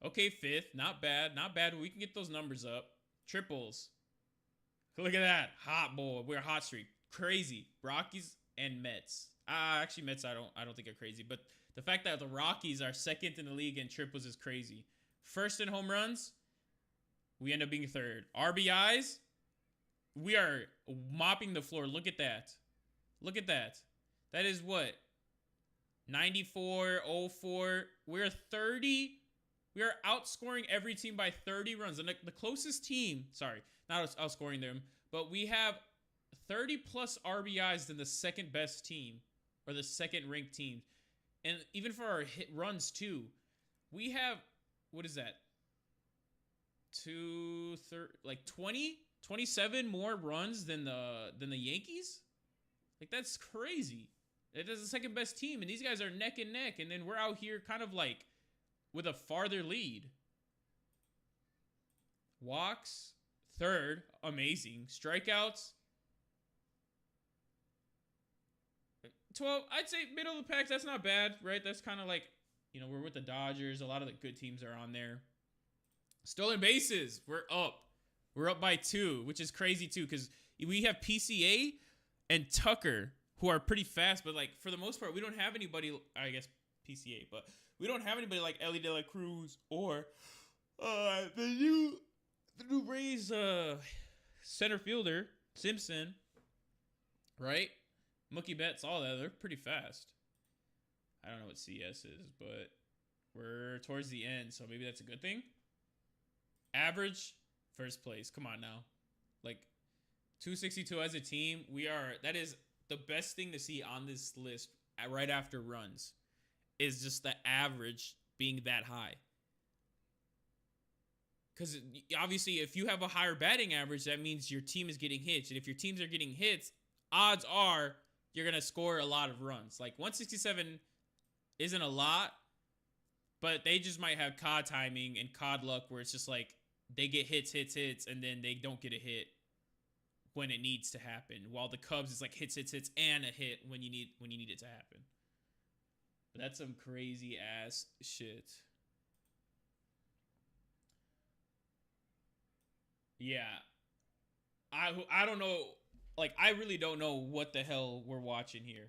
Okay, 5th. Not bad. Not bad. We can get those numbers up. Triples. Look at that. Hot boy. We're a hot streak. Crazy. Rockies and Mets. Actually, Mets I don't think are crazy. But the fact that the Rockies are 2nd in the league in triples is crazy. 1st in home runs. We end up being 3rd. RBIs. We are mopping the floor. Look at that. Look at that. That is what? 94, 04. We're 30. We are outscoring every team by 30 runs. And the closest team, sorry, not outscoring them, but we have 30 plus RBIs than the second best team or the second ranked team. And even for our hit runs too, we have, what is that? 27 more runs than the Yankees? Like, that's crazy. It is the second best team, and these guys are neck and neck, and then we're out here kind of like with a farther lead. Walks, third, amazing. Strikeouts, 12. I'd say middle of the pack. That's not bad, right? That's kind of like, you know, we're with the Dodgers. A lot of the good teams are on there. Stolen bases, we're up. We're up by 2, which is crazy too, because we have PCA and Tucker, who are pretty fast, but like for the most part, we don't have anybody. I guess PCA, but we don't have anybody like Ellie De La Cruz or the new Rays center fielder Simpson, right? Mookie Betts, all that. They're pretty fast. I don't know what CS is, but we're towards the end, so maybe that's a good thing. Average, first place. Come on now. Like 262 as a team. That is the best thing to see on this list right after runs, is just the average being that high. Because obviously, if you have a higher batting average, that means your team is getting hits. And if your teams are getting hits, odds are you're going to score a lot of runs. Like 167 isn't a lot, but they just might have COD timing and COD luck where it's just like they get hits, and then they don't get a hit when it needs to happen. While the Cubs is like hits, and a hit when you need it to happen. But that's some crazy ass shit. Yeah. I don't know. Like, I really don't know what the hell we're watching here.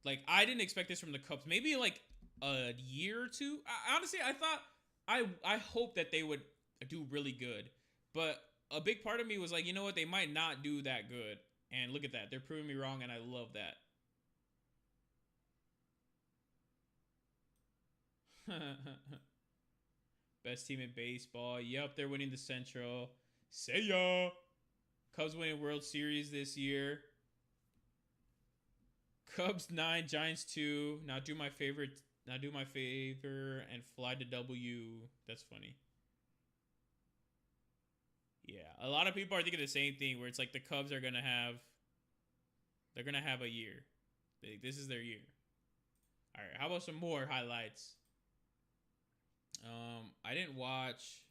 Like, I didn't expect this from the Cubs. Maybe like a year or two. Honestly, I hope that they would do really good. But a big part of me was like, you know what? They might not do that good. And look at that. They're proving me wrong, and I love that. Best team in baseball. Yep, they're winning the Central. Say ya. Cubs winning World Series this year. Cubs 9, Giants 2. Now do my favor and fly to W. That's funny. Yeah, a lot of people are thinking the same thing, where it's like the Cubs are gonna have a year. This is their year. All right, how about some more highlights? I didn't watch.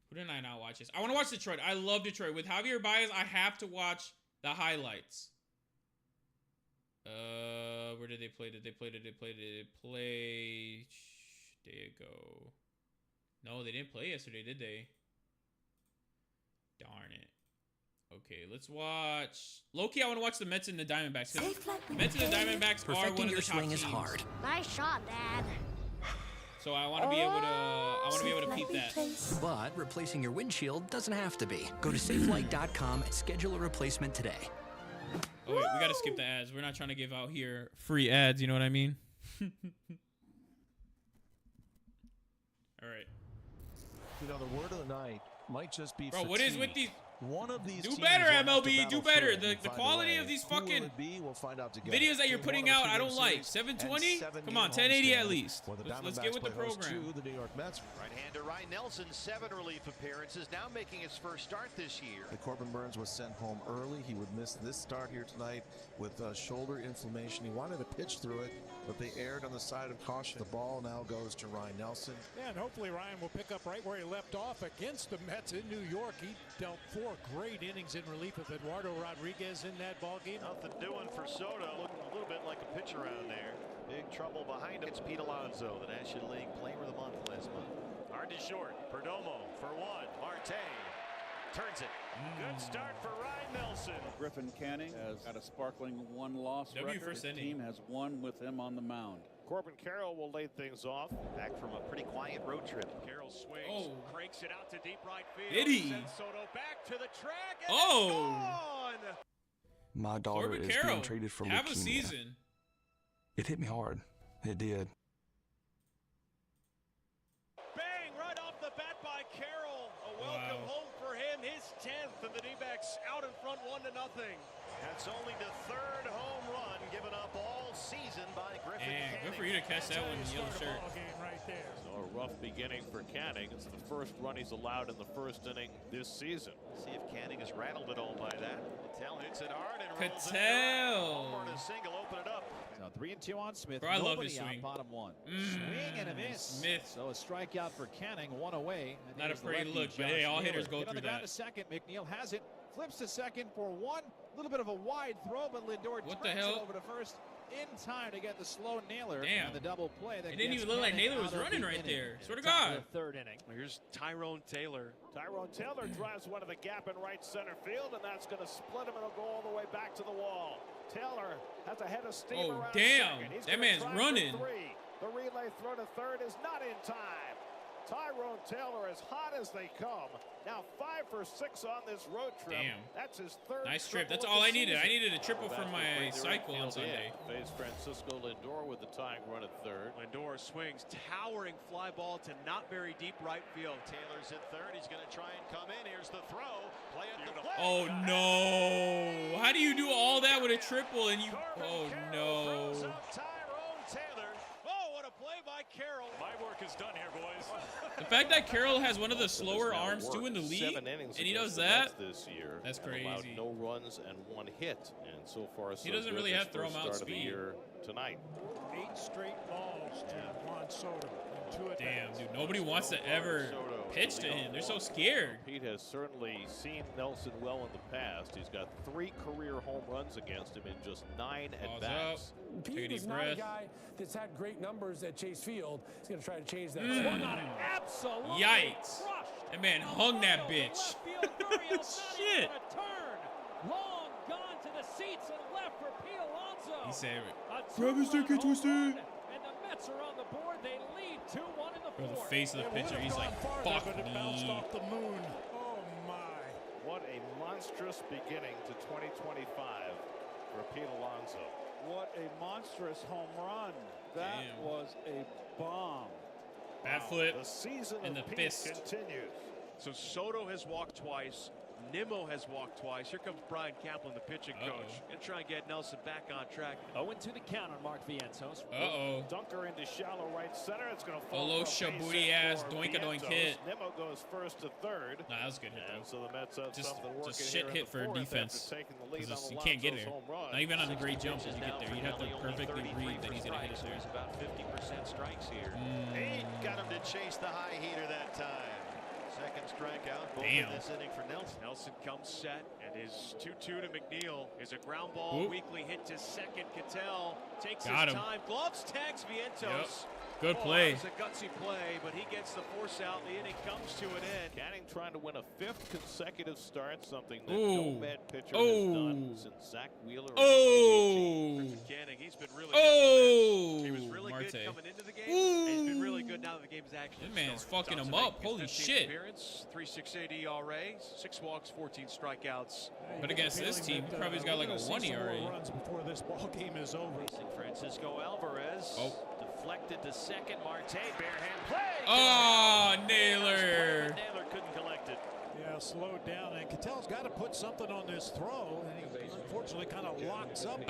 Who did I not watch this? I want to watch Detroit. I love Detroit. With Javier Baez, I have to watch the highlights. Where did they play? Did they play? Day ago. No, they didn't play yesterday, did they? Darn it. Okay, let's watch. Low-key, I want to watch the Mets and the Diamondbacks. Mets and the Diamondbacks are one of the top teams. Hard. Nice shot, Dad. So I want to be able to peep that. But replacing your windshield doesn't have to be. Go to safelight.com and schedule a replacement today. Oh wait, we gotta skip the ads. We're not trying to give out here free ads. You know what I mean? All right. You know, the word of the night might just be. Bro, fatigue. what is with these? One of these do better, MLB. Do better. The quality of these fucking videos that you're putting out, I don't like. 720? Come on, 1080 at least. Let's get with the program. The New York Mets. Right-hander Ryan Nelson, 7 relief appearances, now making his first start this year. Corbin Burns was sent home early. He would miss this start here tonight with shoulder inflammation. He wanted to pitch through it, but they erred on the side of caution. The ball now goes to Ryan Nelson. Yeah, and hopefully Ryan will pick up right where he left off against the Mets in New York. He dealt 4 great innings in relief of Eduardo Rodriguez in that ball game. Nothing doing for Soto. Looking a little bit like a pitcher around there. Big trouble behind him. It's Pete Alonso, the National League Player of the Month last month. Hard to short. Perdomo for 1. Marte turns it. Good start for Ryan Nelson. Griffin Canning has got a sparkling 1-loss record. His team has won with him on the mound. Corbin Carroll will lay things off. Back from a pretty quiet road trip. Carroll Carroll swings, cranks it out to deep right field. Did he? Sends Soto back to the track. And it's gone. My daughter is being treated for leukemia. Have a season. It hit me hard. It did. Bang right off the bat by Carroll. A welcome home for him, his 10th, and the D-backs out in front 1-0. That's only the 3rd home run given up all season by Griffin Canning. Good for you to catch that one in the yellow shirt. Right there. So a rough beginning for Canning. It's the first run he's allowed in the first inning this season. See if Canning is rattled at all by that. Cattell hits it hard and rolls it. Cattell. Homer to single, open it up. So 3-2 on Smith. Bro, I love Nobody his swing. out, bottom one. Swing and a miss. Smith. So a strikeout for Canning, one away. Not afraid to look, but hey, all hitters go through the ground that. to second. McNeil has it. Flips to second for one. A little bit of a wide throw, but Lindor turns it over to first in time to get the slow Naylor. Damn. And the double play. It didn't even look like Naylor was running right there. Swear to God. The 3rd inning. Here's Tyrone Taylor. Tyrone Taylor drives one to the gap in right center field, and that's going to split him. It'll go all the way back to the wall. Taylor has a head of steam around second. He's that man's running. The relay throw to third is not in time. Tyrone Taylor as hot as they come. Now 5 for 6 on this road trip. Damn. That's his 3rd. Nice trip. That's all I needed. I needed a triple for my cycle on Sunday. Face Francisco Lindor with the tying run at 3rd. Lindor swings, towering fly ball to not very deep right field. Taylor's at 3rd. He's going to try and come in. Here's the throw. Play at the plate. Oh no! How do you do all that with a triple and you? Oh no! Tyrone Taylor. Oh, what a play by Carroll. My work is done here, boys. The fact that Carroll has one of the slower arms too in the league, 7 innings and he does against the that, Mets this year, that's and crazy. allowed no runs and 1 hit, and so far so He doesn't good. really His have throw first him out start of the speed. year tonight. 8 straight balls to Juan Soto. Damn, dude, nobody wants to ever pitch to him. They're so scared. Pete has certainly seen Nelson well in the past. He's got 3 career home runs against him in just 9 at-bats. Pete is not a guy that's had great numbers at Chase Field. He's going to try to change that. Absolutely. Yikes. That man hung that bitch. Shit. Long gone to the seats and left for Pete Alonso. He said, grab his stick and twist it. And the Mets are on the board. They lead 2-1 in the 4th. The face of the pitcher, he's like, fuck me. Off the moon. Oh my. What a monstrous beginning to 2025 for Pete Alonso. What a monstrous home run. That was a bomb. Bat flip The season and the of Pete fist. continues. So Soto has walked twice. Nimmo has walked twice. Here comes Brian Kaplan, the pitching coach, and try and get Nelson back on track. 0-2 the count on Mark Vientos. Dunker into shallow right center. It's going to fall. Olo Shabooty ass doink-a-doink hit. Nimmo goes first to 3rd. Nah, that was a good hit, And so the Mets have something working just shit here hit in the for 4th defense. after taking the lead on You can't get Alonso's there. home run. Not even on the great jumps as you get there. You'd have to perfectly read that he's going to hit it there. There's about 50% strikes here. He got him to chase the high heater that time. Second strikeout. Both in this inning for Nelson. Nelson comes set, and his 2-2 to McNeil is a ground ball. Weakly hit to second. Cattell takes his time. Gloves tags Vientos. Good play. It's a gutsy play, but he gets the force out. The inning comes to an end. Canning trying to win a 5th consecutive start, something that no Met pitcher has done since Zach Wheeler. Canning, he's been really good. He was really Marte. good coming into the game. And he's been really good now that the game's actually That man's started. fucking him up. Holy 15th shit. Appearance, 3.68 ERA, 6 walks, 14 strikeouts. But against this team, he probably got like a 1 ERA. Runs before this ball game is over. Francisco Alvarez deflected to second. Marte, bare hand play. Oh, Naylor. Naylor couldn't collect it. Yeah, slowed down, and Cattell's got to put something on this throw, and he unfortunately kind of locks up.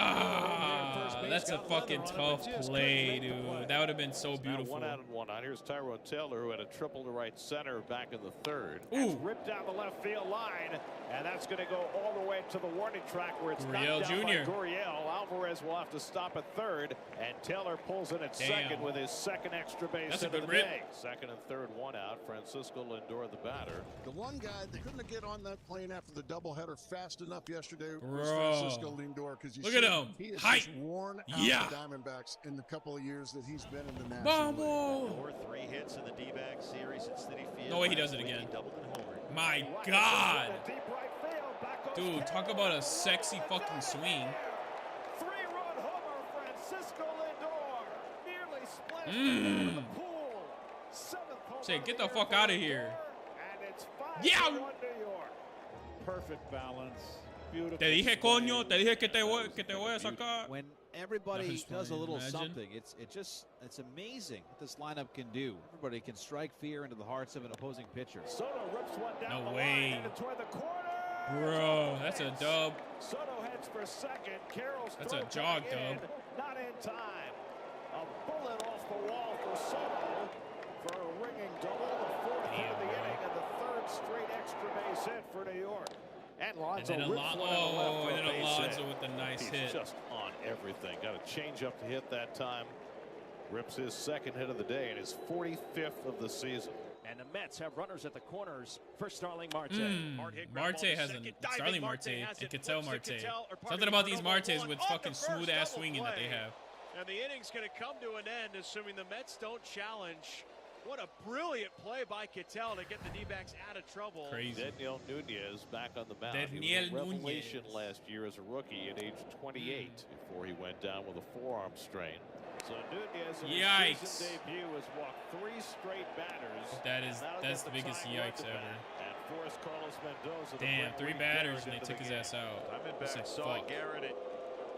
That's a fucking tough play, dude. That would have been so beautiful. 1 out and 1 out. Here's Tyrone Taylor, who had a triple to right center back in the 3rd. It's ripped down the left field line, and that's going to go all the way to the warning track where it's Gurriel knocked down by Jr. Gurriel. Alvarez will have to stop at 3rd, and Taylor pulls in at second with his second extra base That's a hit of good the rip. day. Second and third, 1 out. Francisco Lindor, the batter. The one guy that couldn't get on that plane after the doubleheader fast enough yesterday was Bro. Francisco Lindor, because you Look see at him. he has Height. just worn out Yeah. the Diamondbacks in the couple of years that he's been in the National League. Lindor, 3 hits in the D-back series at Citi Field. No way he does it again. He doubled and homered. My God. Dude, talk about a sexy fucking swing. 3-run homer, Francisco Lindor. Nearly splashed into the pool. 7th home Say, get the fuck out of here. And it's 5-1 Yeah. New York. Perfect balance. Beautiful. Te dije, coño. Te dije que te voy a sacar. When everybody does a little imagine. something, it's amazing what this lineup can do. Everybody can strike fear into the hearts of an opposing pitcher. Soto rips one down No the way. line and toward the corner. Bro, that's a dub. Soto heads for second. Carroll's That's a throw jog coming in. dub. Not in time. A bullet off the wall for Soto for a ringing double. The fourth hit of the inning and the third straight extra base hit for New York. And Alonso rips one on the left for a base Alonso hit. with a nice He's hit. just on everything. Got a change up to hit that time. Rips his second hit of the day and his 45th of the season. And the Mets have runners at the corners for Starling Marte. Marte has a Starling Marte and Ketel Marte. Something about these Martes with fucking smooth ass swinging that they have. And the inning's going to come to an end, assuming the Mets don't challenge. What a brilliant play by Ketel to get the D-backs out of trouble. Crazy. Daniel Nunez back on the mound. He was a revelation last year as a rookie at age 28 before he went down with a forearm strain. So Nunez in Yikes. his season debut has walked 3 straight batters. That's the biggest yikes ever. And forced Carlos Mendoza. Damn, 3 batters and they took his ass out. Diamondbacks saw Garrett at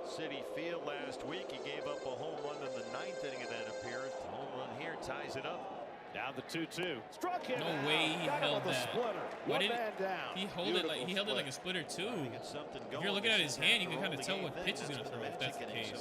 Citi Field last week. He gave up a home run in the 9th inning of that appearance. The home run here ties it up. Down the 2-2. Struck him. No way he held that. Why didn't he hold it like a splitter too? If you're looking at his hand, you can kind of tell what pitch he's gonna throw if that's the case.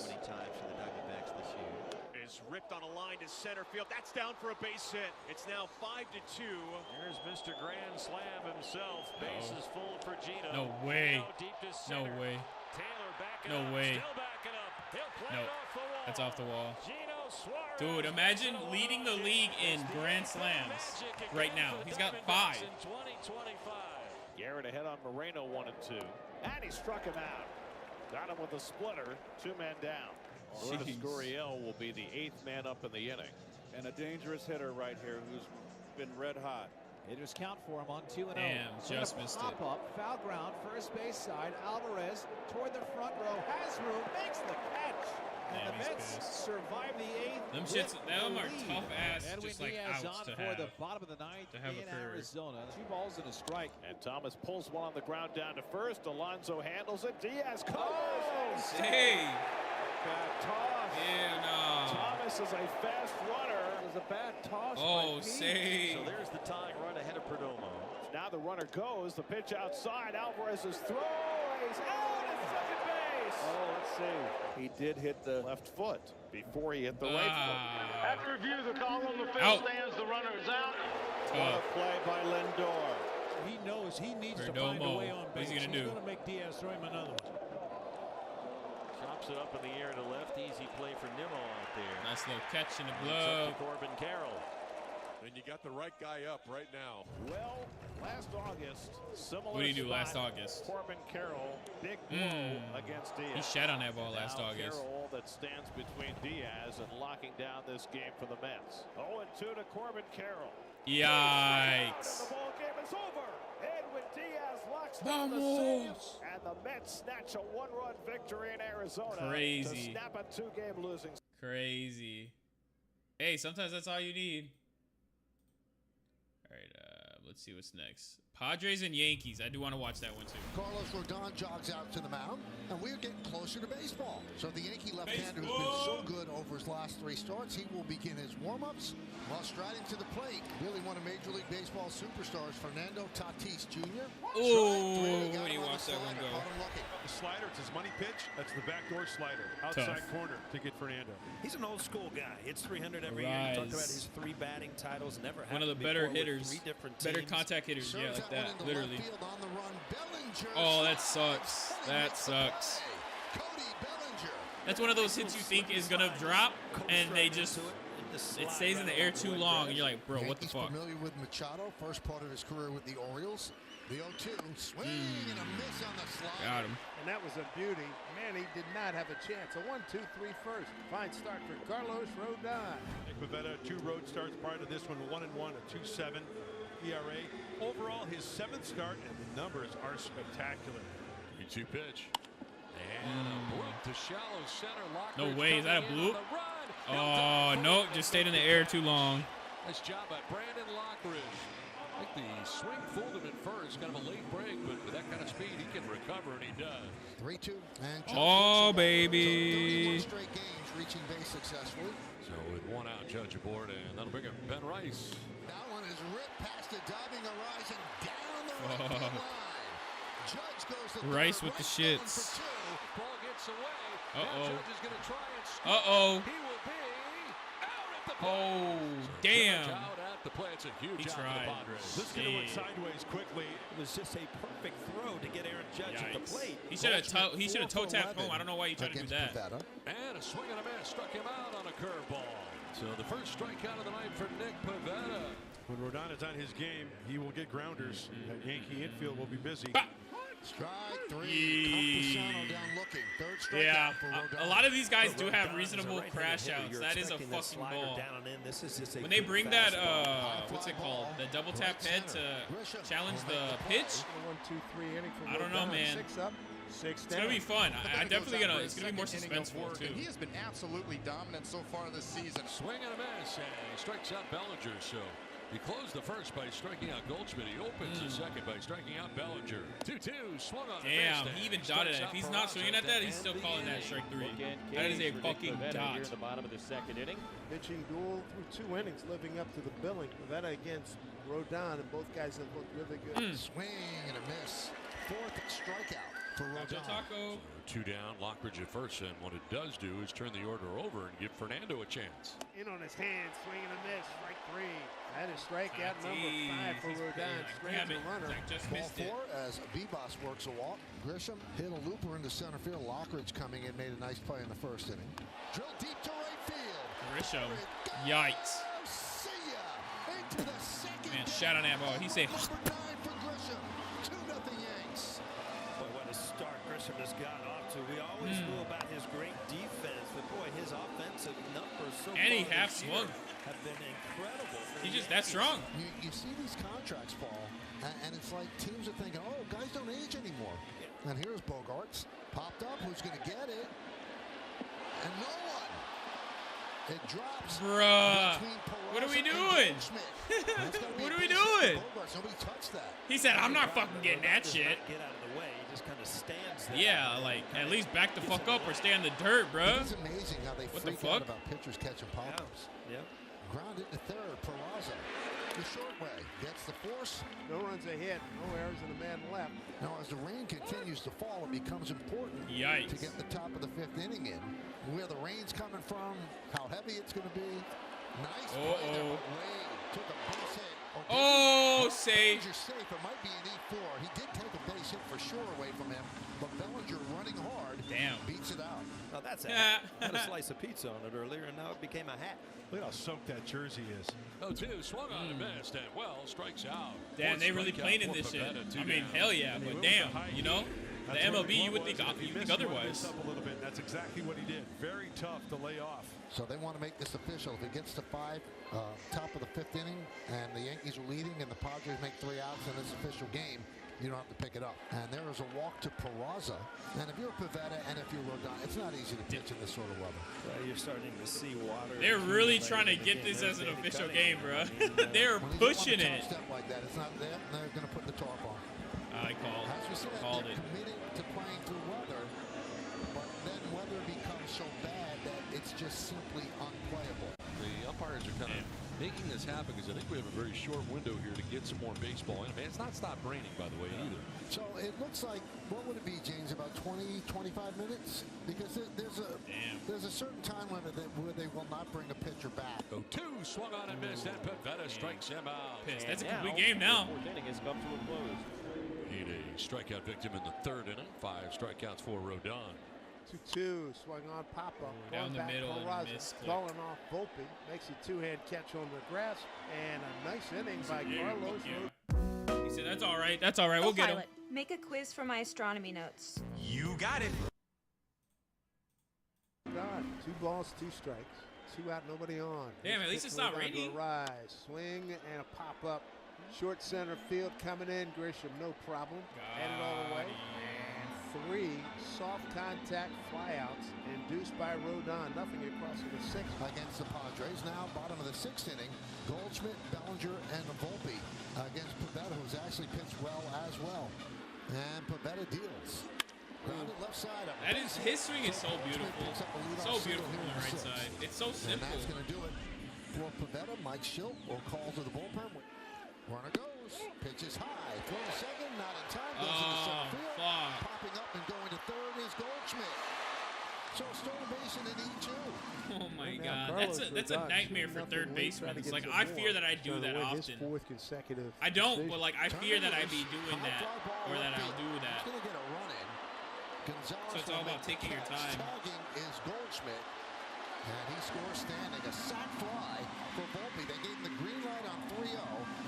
Is ripped on a line to center field. That's down for a base hit. It's now 5-2. Here's Mr. Grand Slam himself. Bases full for Gino. No way. Deep to No center. way. Taylor backing No up. way. Still backing up. He'll play No, it off the wall. that's off the wall. Gino Suarez. Dude, imagine leading the league in grand slams right now. He's got 5. In 2025. Garrett ahead on Moreno 1-2. And he struck him out. Got him with a splitter. 2 men down. Lourdes Gurriel will be the 8th man up in the inning. And a dangerous hitter right here who's been red hot. Hitters count for him on 2-0. Damn, just missed it. Pop up, foul ground, first base side. Alvarez toward the front row, has room, makes the catch. And Damn, the he's Mets pissed. survive the 8th. Them with shits, the them are lead. tough ass, Edwin just like Diaz outs on to for have. the bottom of the ninth To have in occurred. Arizona. 2 balls and a strike. And Thomas pulls one on the ground down to first. Alonso handles it. Diaz covers. Oh, hey. Bad toss. Yeah, no. Thomas is a fast runner. It was a bad toss. Oh, by Pete. say. So there's the tying run ahead of Perdomo. Now the runner goes. The pitch outside. Alvarez's throw. He's out at second base. Oh, let's see. He did hit the left foot before he hit the right foot. After review, the call on the field Out. stands. The runner is out. What a play by Lindor. He knows he needs to Perdomo. find a way on What's base. he gonna do? He's going to make Diaz throw him another one. Chops it up in the air to left. Easy play for Nimmo out there. Nice little catch in the It's up glove. to Corbin Carroll. And you got the right guy up right now. Well, last August, similar What did he do spot, last August? Corbin Carroll, big blow against Diaz. He shat on that ball last Now August. Carroll that stands between Diaz and locking down this game for the Mets. 0-2 to Corbin Carroll. Yikes. The ball game is over. Edwin Diaz locks down the save, and the Mets snatch a 1-run victory in Arizona. Crazy. To snap a 2-game losing. Crazy. Hey, sometimes that's all you need. All right, let's see what's next. Padres and Yankees. I do want to watch that one too. Carlos Rodon jogs out to the mound, and we're getting closer to baseball. So the Yankee left-hander who's been so good over his last 3 starts, he will begin his warm-ups while striding to the plate. Really one of Major League Baseball superstars, Fernando Tatis Jr. Ooh, when you watch that one go. The slider, it's his money pitch. That's the backdoor slider. Outside corner to get Fernando. He's an old school guy. Hits 300 every year. You talk about his 3 batting titles. Never One of the better hitters. 3 different better teams. contact hitters. Yeah, like that. Literally. On the run, Oh, that sucks. That sucks. That's one of those hits you think is gonna drop, and they just it stays in the air too long, and you're like, bro, what the fuck? Familiar with Machado, first part of his career with the Orioles. The 0-2, swing and a miss on the slide. Got him. And that was a beauty. Manny did not have a chance. A 1-2-3 first. Fine start for Carlos Rodon. Nick Pivetta, 2 road starts prior to this one, 1-1, a 2.7 ERA. Overall, his 7th start, and the numbers are spectacular. 3-2 pitch. And a bloop to shallow center. No way, is that a bloop? Oh, no, just stayed in the air too long. Nice job by Brandon Locke. The swing fooled him at first. Kind of a late break, but with that kind of speed, he can recover, and he does. 3-2. And oh, baby. So 31 straight games reaching base successfully. So with one out, Judge aboard, and that'll bring up Ben Rice. That one is ripped past the diving horizon down the right field line. Judge goes to Rice with the shits. Ball gets away. Uh-oh. Judge is going to try and score. Uh-oh. He will be out at the plate. Oh, so damn. Out at the plate. It's a huge out for the Padres. This could have went sideways quickly. It was just a perfect throw to get Aaron Judge at the plate. He should have toe tapped home. I don't know why he tried to do that. And a swing and a miss. Struck him out on a curveball. So the first strikeout of the night for Nick Pivetta. When Rodon is on his game, he will get grounders. That Yankee infield will be busy. Strike 3. Campusano down looking. Third strikeout for Rodon. A lot of these guys do have reasonable crash outs. That is a fucking ball. When they bring that, what's it called? The double tap head to challenge the pitch. 1-2-3 inning for I don't know, man. 6 up, 6 down. It's gonna be fun. I definitely gonna. It's gonna be more suspenseful too. He has been absolutely dominant so far this season. Swing and a miss, and he strikes out Bellinger. So he closed the first by striking out Goldschmidt. He opens the second by striking out Bellinger. 2-2, swung on. Damn, he even dotted it. If he's not swinging at that, he's still calling that strike 3. That is a fucking dot. Here in the bottom of the second inning. Pitching duel through 2 innings, living up to the billing. Pivetta against Rodon, and both guys have looked really good. Swing and a miss. 4th strikeout for Rodon. Taco. So 2 down, Lockridge at first, and what it does do is turn the order over and give Fernando a chance. In on his hand, swing and a miss, strike 3. That is strikeout number 5 for Rodon. Strands a runner. Ball 4 as Vivas works a walk. Grisham hit a looper into center field. Lockridge coming in, made a nice play in the first inning. Drill deep to right field. Grisham, yikes. See ya. Into the second. Man, shot on that ball. He said. Number 9 for Grisham. 2-0 Yanks. Boy, what a start Grisham has got off to. We always knew about his great defense, but boy, his offensive numbers so and he far half this swung. year have been incredible. He's just that strong. You see these contracts fall, and it's like teams are thinking, oh, guys don't age anymore. Yeah. And here's Bogarts. Popped up. Who's going to get it? And no one. It drops. Bruh. What are we doing? What are we doing? Bogarts, nobody touched that. He said, I'm not fucking getting that shit. Get out of the way. He just kind of stands there. Yeah, like, at least back the fuck up or stay in the dirt, bruh. It's amazing how they freak out about pitchers catching pop-ups. Yep. Grounded to third, Peraza. The short way, gets the force. No runs ahead, no errors, and a man left. Now, as the rain continues to fall, it becomes important to get the top of the 5th inning in. Where the rain's coming from, how heavy it's going to be. Nice play there, but Wade took a base hit. Safe. Safe. It might be an E4. He did take a base hit for sure away from him, but Bellinger running hard. Damn. Beats it out. Now that's a hat. I had a slice of pizza on it earlier, and now it became a hat. Look at how soaked that jersey is. 0-2, swung on and missed, and Wells strikes out. Damn, they really playing in this shit. I mean, hell yeah, but damn, you know? The MLB, you would think otherwise. Up a little bit. That's exactly what he did. Very tough to lay off. So they want to make this official. If it gets to 5, top of the 5th inning, and the Yankees are leading, and the Padres make 3 outs in this official game, you don't have to pick it up. And there is a walk to Peraza. And if you're Pivetta and if you're Rodon, it's not easy to pitch in this sort of weather. You're starting to see water. They're really trying to get this as an official game, bro. They're pushing it. Step like that, it's not there. They're going to put the tarp on. I called it. Committed to playing through weather, but then weather becomes so bad that it's just simply unplayable. The umpires are kind of making this happen because I think we have a very short window here to get some more baseball in. Man, it's not stopped raining, by the way, either. So it looks like, what would it be, James, about 20, 25 minutes? Because there's a certain time limit where they will not bring a pitcher back. 0-2, swung on and missed, and Pivetta strikes him out. That's a complete game now. The 4th inning has come to a close. Need a strikeout victim in the 3rd inning. 5 strikeouts for Rodon. 2-2, swung on pop-up. Down the middle and missed. Throwing off Volpe. Makes a 2-hand catch on the grass. And a nice inning by Carlos. He said, that's all right. That's all right. We'll get him. Make a quiz for my astronomy notes. You got it. 2 balls, 2 strikes. 2 out, nobody on. Damn, at least it's not raining. Rise, swing, and a pop-up. Short center field coming in. Grisham, no problem. Headed all the way. And 3 soft contact flyouts induced by Rodon. Nothing across to the 6th. Against the Padres. Now, bottom of the 6th inning. Goldschmidt, Bellinger, and Volpe against well as well. And Pavetta deals. Grounded left side. That is, his swing is so beautiful. So beautiful from the right side. It's so simple. And that's going to do it for Pavetta. Mike Schilt will call to the bullpen. Runner goes. Pitches high. Throw to second. Not in time. Goes into center field. Popping up and going to third is Goldschmidt. So stolen base in an E2. Oh my God, that's a nightmare for third basemen. It's like I fear that I do that often. Fourth consecutive. I don't, but like I fear that I be doing that, or that I'll do that. He's gonna get a run in. So it's all about taking your time. Tagging is Goldschmidt, and he scores standing. A sac fly for Volpe. They gave him the green light on 3-0,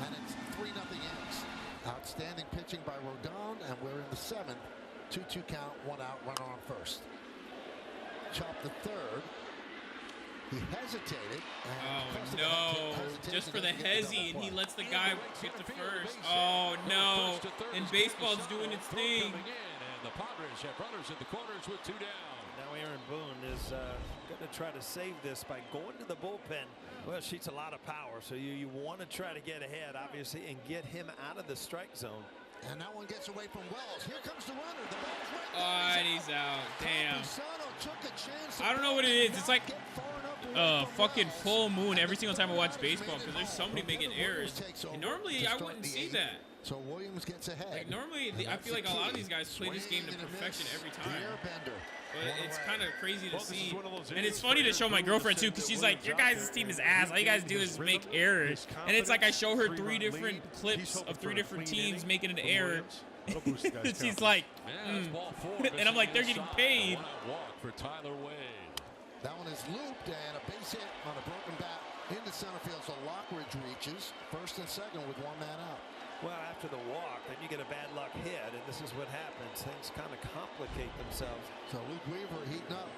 and it's 3-0 Yanks. Outstanding pitching by Rodon, and we're in the seventh. 2-2 count, 1 out, runner on first. Chop the third. He hesitated. Oh no! Just for the hezzy, and he lets the guy get to first. Oh no! And baseball's doing its thing. And the Padres have runners in the corners with 2 down. Now Aaron Boone is going to try to save this by going to the bullpen. Well, she's a lot of power, so you want to try to get ahead, obviously, and get him out of the strike zone. And that one gets away from Wells. Here comes the runner. The ball's right there. Oh, and he's out. Damn. Took a chance. I don't know what it is. It's like fucking full moon every single time I watch baseball because there's somebody making errors. And normally I wouldn't see that. So Williams gets ahead. Like normally I feel like a lot of these guys play this game to perfection every time. But it's kind of crazy to see. And it's funny to show my girlfriend too because she's like, your guys' team is ass. All you guys do is make errors. And it's like I show her 3 different clips of 3 different teams making an error. She's like, and I'm like, they're getting paid. For Tyler Wade. That one is looped and a base hit on a broken bat into center field. So Lockridge reaches first and second with 1 man out. Well, after the walk, then you get a bad luck hit, and this is what happens. Things kind of complicate themselves. So Luke Weaver heating up.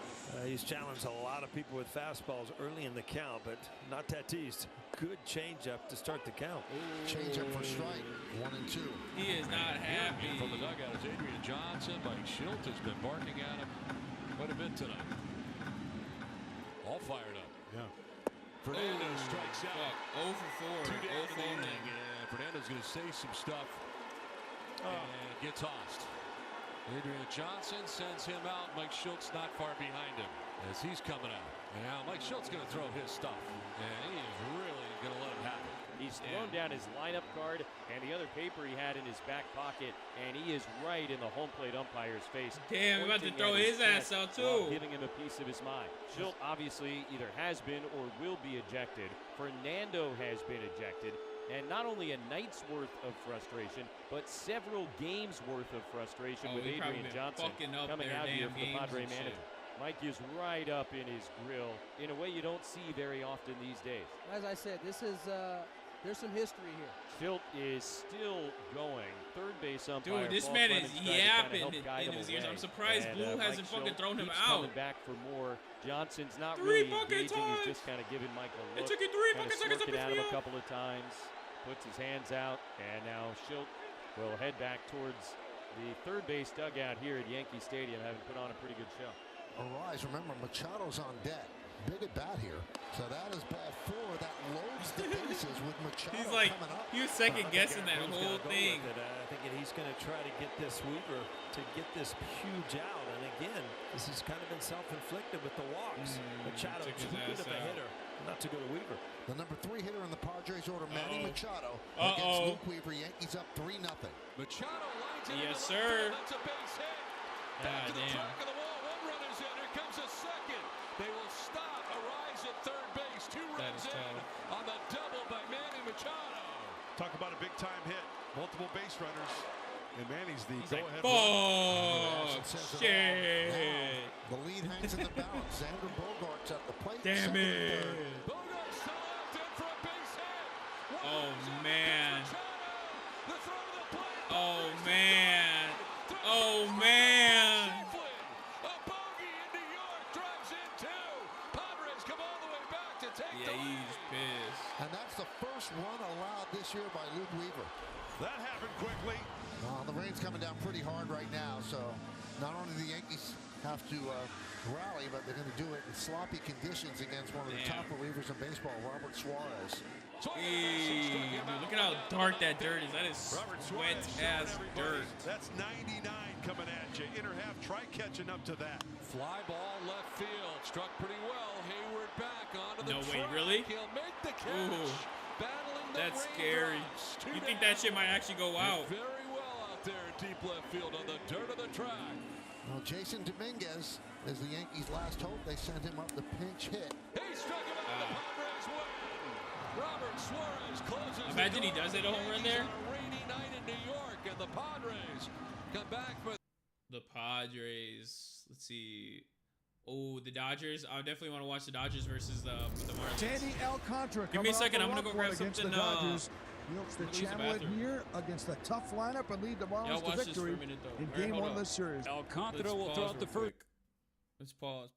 He's challenged a lot of people with fastballs early in the count, but not Tatis. Good changeup to start the count. Changeup for strike, 1 and 2. He is not happy. From the dugout is Adrian Johnson. Mike Schilt has been barking at him quite a bit tonight. All fired up. Yeah. Fernando strikes out. 0 for 4. 2 down in the 0 inning. Fernando's going to say some stuff and get tossed. Adrian Johnson sends him out. Mike Schultz not far behind him as he's coming out. And now Mike Schultz going to throw his stuff, and he is really going to let him have it. He's thrown down his lineup card and the other paper he had in his back pocket, and he is right in the home plate umpire's face. Damn, we're about to throw his ass out too. Giving him a piece of his mind. Schilt obviously either has been or will be ejected. Fernando has been ejected. And not only a night's worth of frustration, but several games worth of frustration with Adrian Johnson coming out here from the Padre manager. Mike is right up in his grill in a way you don't see very often these days. As I said, this is there's some history here. Schilt is still going. Third base umpire. Dude, this man is yapping in his ears. I'm surprised Blue hasn't fucking thrown him out. Coming back for more. Johnson's not really engaging. He's just kind of giving Mike a look. It took you 3 fucking seconds to pick at me him up. a couple of times. Puts his hands out, and now Schilt will head back towards the third base dugout here at Yankee Stadium, having put on a pretty good show. Arise, remember, Machado's on deck. Big at bat here. So that is ball 4. That loads the bases with Machado. He's like, coming up. he was second guessing that whole thing. I think he's going to try to get this Weaver to get this huge out. And again, this has kind of been self-inflicted with the walks. Machado too good of a hitter, not to go to Weaver. The number 3 hitter in the Padres order, Manny Machado, against Luke Weaver. Yankees up 3-0. Machado lines it. Yes, sir. That's a base hit. Down to the track of the wall. 1 run is in. Here comes a second. They will stop. Arise at third base. 2 runs in on the double by Manny Machado. Talk about a big-time hit. Multiple base runners. And Manny's the go-ahead runner. Shit. The lead hangs in the balance. Xander Bogaerts at the plate. Damn it. Bogaerts still out there for a base hit. Oh, man. Oh, man. Oh, man. A bogey in New York drives in 2. Padres come all the way back to take the lead. He's pissed. And that's the first run allowed this year by Luke Weaver. That happened quickly. The rain's coming down pretty hard right now, so not only do the Yankees have to rally, but they're going to do it in sloppy conditions against one of the top relievers in baseball, Robert Suarez. Hey, dude, look at how dark that dirt is. That is sweat-ass dirt. That's 99 coming at you. Inner half, try catching up to that. Fly ball left field. Struck pretty well. Hayward back onto the No way, really? He'll make the catch. Ooh, Battling the that's scary. You think that shit might actually go out? Very well out there in deep left field on the dirt of the track. Well, Jason Dominguez is the Yankees' last hope. They sent him up the pinch hit. He struck him out. The Padres win. Robert Suarez closes. Imagine he does hit a home run there. On a rainy night in New York, and the Padres come back for the Padres. Let's see. Oh, the Dodgers. I definitely want to watch the Dodgers versus the Marlins. Danny Alcantara. Give me a second. I'm gonna go grab something. The Dodgers. He hopes to channel it here against the tough lineup and lead the Marlins to victory in Game 1 of this series. Alcantara will throw out the first. Let's pause.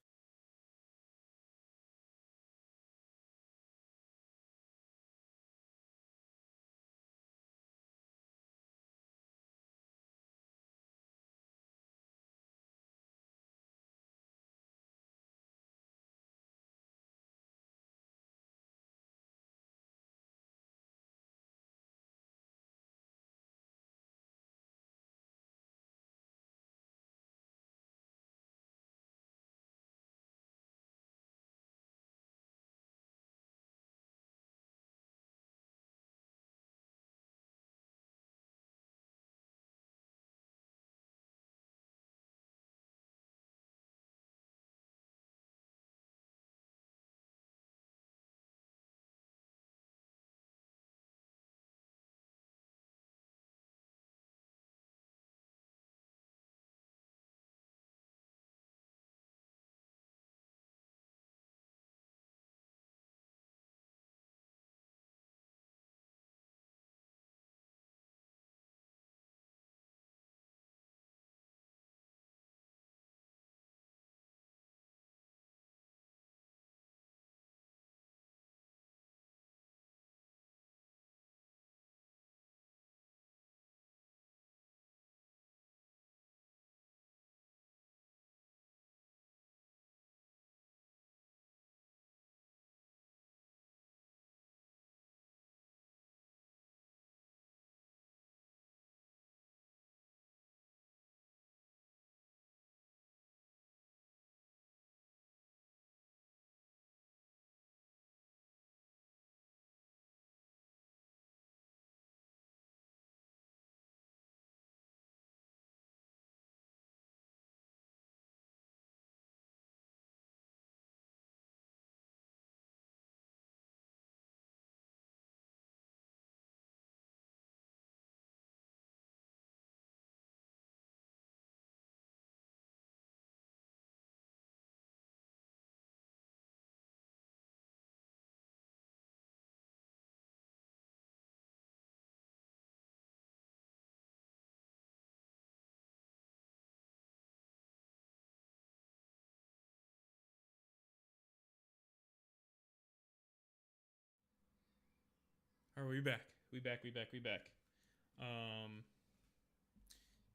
All right, we back. We back.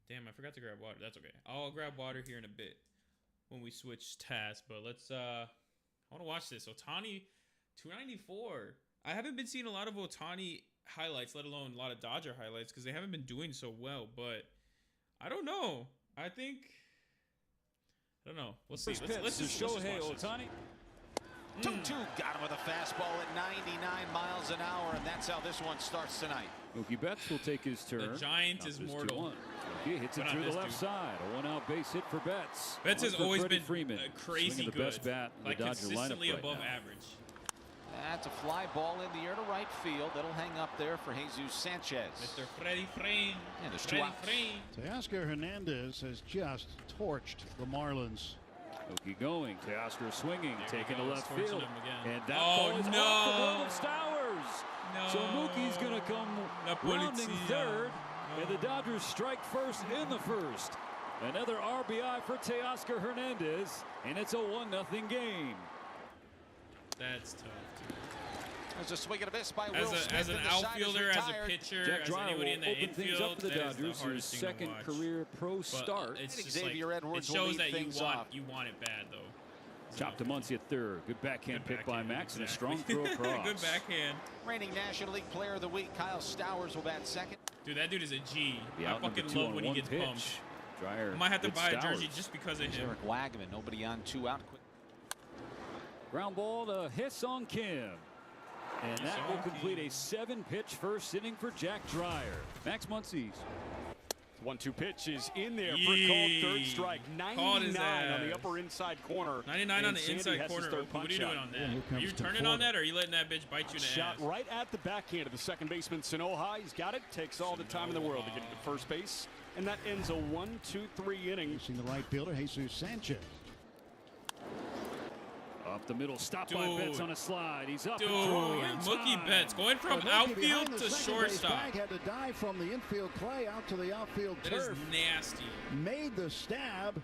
Damn, I forgot to grab water. That's okay. I'll grab water here in a bit when we switch tasks. But let's I want to watch this. Ohtani 294. I haven't been seeing a lot of Ohtani highlights, let alone a lot of Dodger highlights, because they haven't been doing so well. But I don't know. I don't know. We'll see. Let's just Shohei Ohtani. 2-2 got him with a fastball at 99 miles an hour, and that's how this one starts tonight. Mookie Betts will take his turn. The Giant is mortal. He hits it through the left side. A one-out base hit for Betts. Betts has always been Freeman, crazy the good, best bat in like the Dodger consistently lineup above right now. average. That's a fly ball in the air to right field. That'll hang up there for Jesus Sanchez. Mr. Freddie Frein. And there's two outs. Teoscar Hernandez has just torched the Marlins. Mookie going. Teoscar swinging, taking to left field. And that ball is off the glove of Stowers. No. So Mookie's going to come rounding third. And the Dodgers strike first in the first. Another RBI for Teoscar Hernandez. And it's a 1-0 game. That's tough, dude. There's a swing and a miss by Will Smith. As an outfielder, as a pitcher, as anybody in the infield, the Dodgers, his second career pro start. It's just like, it shows that you want it bad though. Chopped to Muncy at third. Good backhand pick by Max, and a strong throw across. Good backhand. Reigning National League Player of the Week, Kyle Stowers will bat second. Dude, that dude is a G. Be I fucking love when he gets pumped. Dryer. I might have to buy a jersey just because of him. Eric Wagman, nobody on, 2 out. Quick. Ground ball to Hae-Sung Kim. And that will complete a 7-pitch first inning for Jack Dryer. Max Muncy's. 1-2 pitch is in there for a called third strike. 99 on the upper inside corner. 99 on the inside corner. What are you doing on that? Are you turning on that, or are you letting that bitch bite you in the Shot ass? right at the backhand of the second baseman, Sanoha. He's got it. Takes all the time in the world to get to first base. And that ends a 1-2-3 inning. Facing the right fielder, Jesus Sanchez. Up the middle, stopped by Betts on a slide. He's up. Dude, Mookie Betts going from outfield to shortstop. Frag had to dive from the infield clay out to the outfield turf. That is nasty. Made the stab.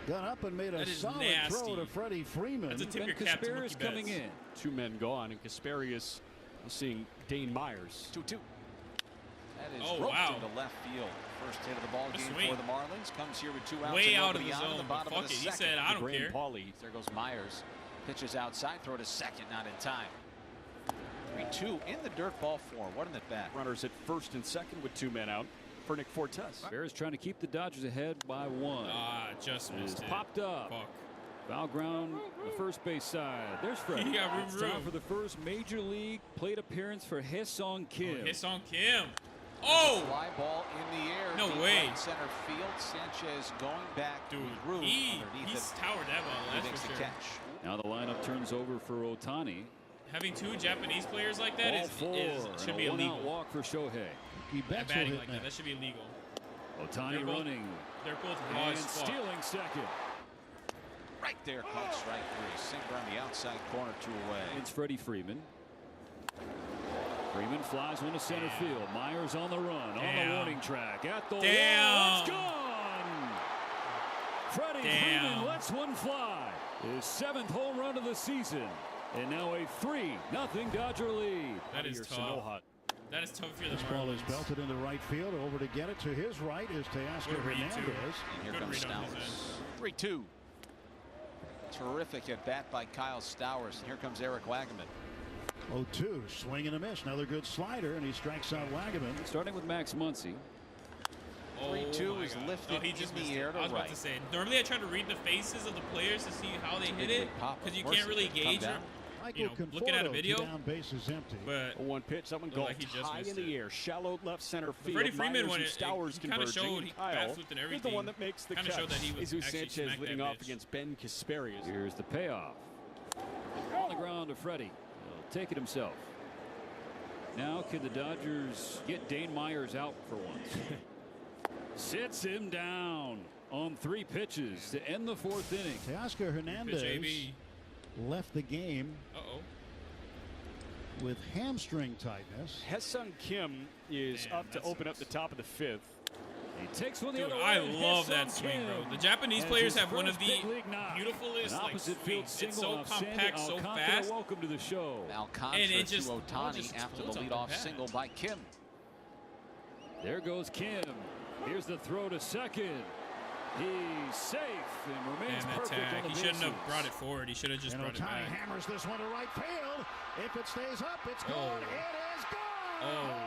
Got up and made a solid throw to Freddie Freeman. That's a tip your cap to Mookie Betts. Coming in. 2 men gone, and Kasparius seeing Dane Myers. 2-2. That is roped into left field. First hit of the ball game for the Marlins. Comes here with 2 outs. Way out of the zone. Fuck it. He said, I don't care. There goes Myers. Pitches outside, throw to second, not in time. 3-2 in the dirt, ball 4. What an at bat. Runners at first and second with 2 men out for Nick Fortes. Bears trying to keep the Dodgers ahead by 1. Just missed it. Popped up. Fuck. Foul ground, the first base side. There's Frag. He got It's time for the first major league plate appearance for Hae-Sung Kim. Hae-Sung Kim. Oh! Fly ball in the air. No way. Right center field. Sanchez going back. Dude, through he's towered that ball. That's for sure. Catch. Now the lineup turns over for Ohtani. Having 2 Japanese players like that should be illegal. Walk for Shohei. Batting like that should be illegal. Ohtani running. They're both raw as fuck. Stealing second. Right there, called strike 3. Sinker on the outside corner, 2 away. It's Freddie Freeman. Freeman flies one to center field. Myers on the run, on the warning track, at the wall. It's gone! Freddie Freeman lets one fly. His 7th home run of the season. And now a 3-0 Dodger lead. That is tough. That is tough for the This ball is belted into right field. Over to get it to his right is Teoscar Hernandez. And here comes Stowers. 3-2. Terrific at bat by Kyle Stowers. And here comes Eric Wagman. 0-2, swing and a miss. Another good slider, and he strikes out Wagman. Starting with Max Muncy. 3-2 is lifted he just in the air to I was about to say, normally I try to read the faces of the players to see how they hit it, because you can't really gauge them. Looking at a video. Down, base is empty. But 1 pitch, that one goes high in the air, shallow left center field. Freddie Freeman, when Stowers kind of showed he backflipped and everything. The one that makes the catch. Showed that he was Jesus Sanchez leading off against Ben Kasparius. Here's the payoff. On the ground to Freddie. He'll take it himself. Now can the Dodgers get Dane Myers out for once? Sits him down on 3 pitches to end the 4th inning. Teoscar Hernandez left the game with hamstring tightness. Hae-Sung Kim is up to open up the top of the 5th. He takes one the other way. I love that swing, bro. The Japanese players have one of the beautifulest swings. It's so compact, so fast. Welcome to the show. Alcantara to Ohtani after the leadoff single by Kim. There goes Kim. Here's the throw to second. He's safe and remains perfect on the He shouldn't have brought it forward. He should have just brought it back. Hammers this one to right field. If it stays up, it's gone. It is gone.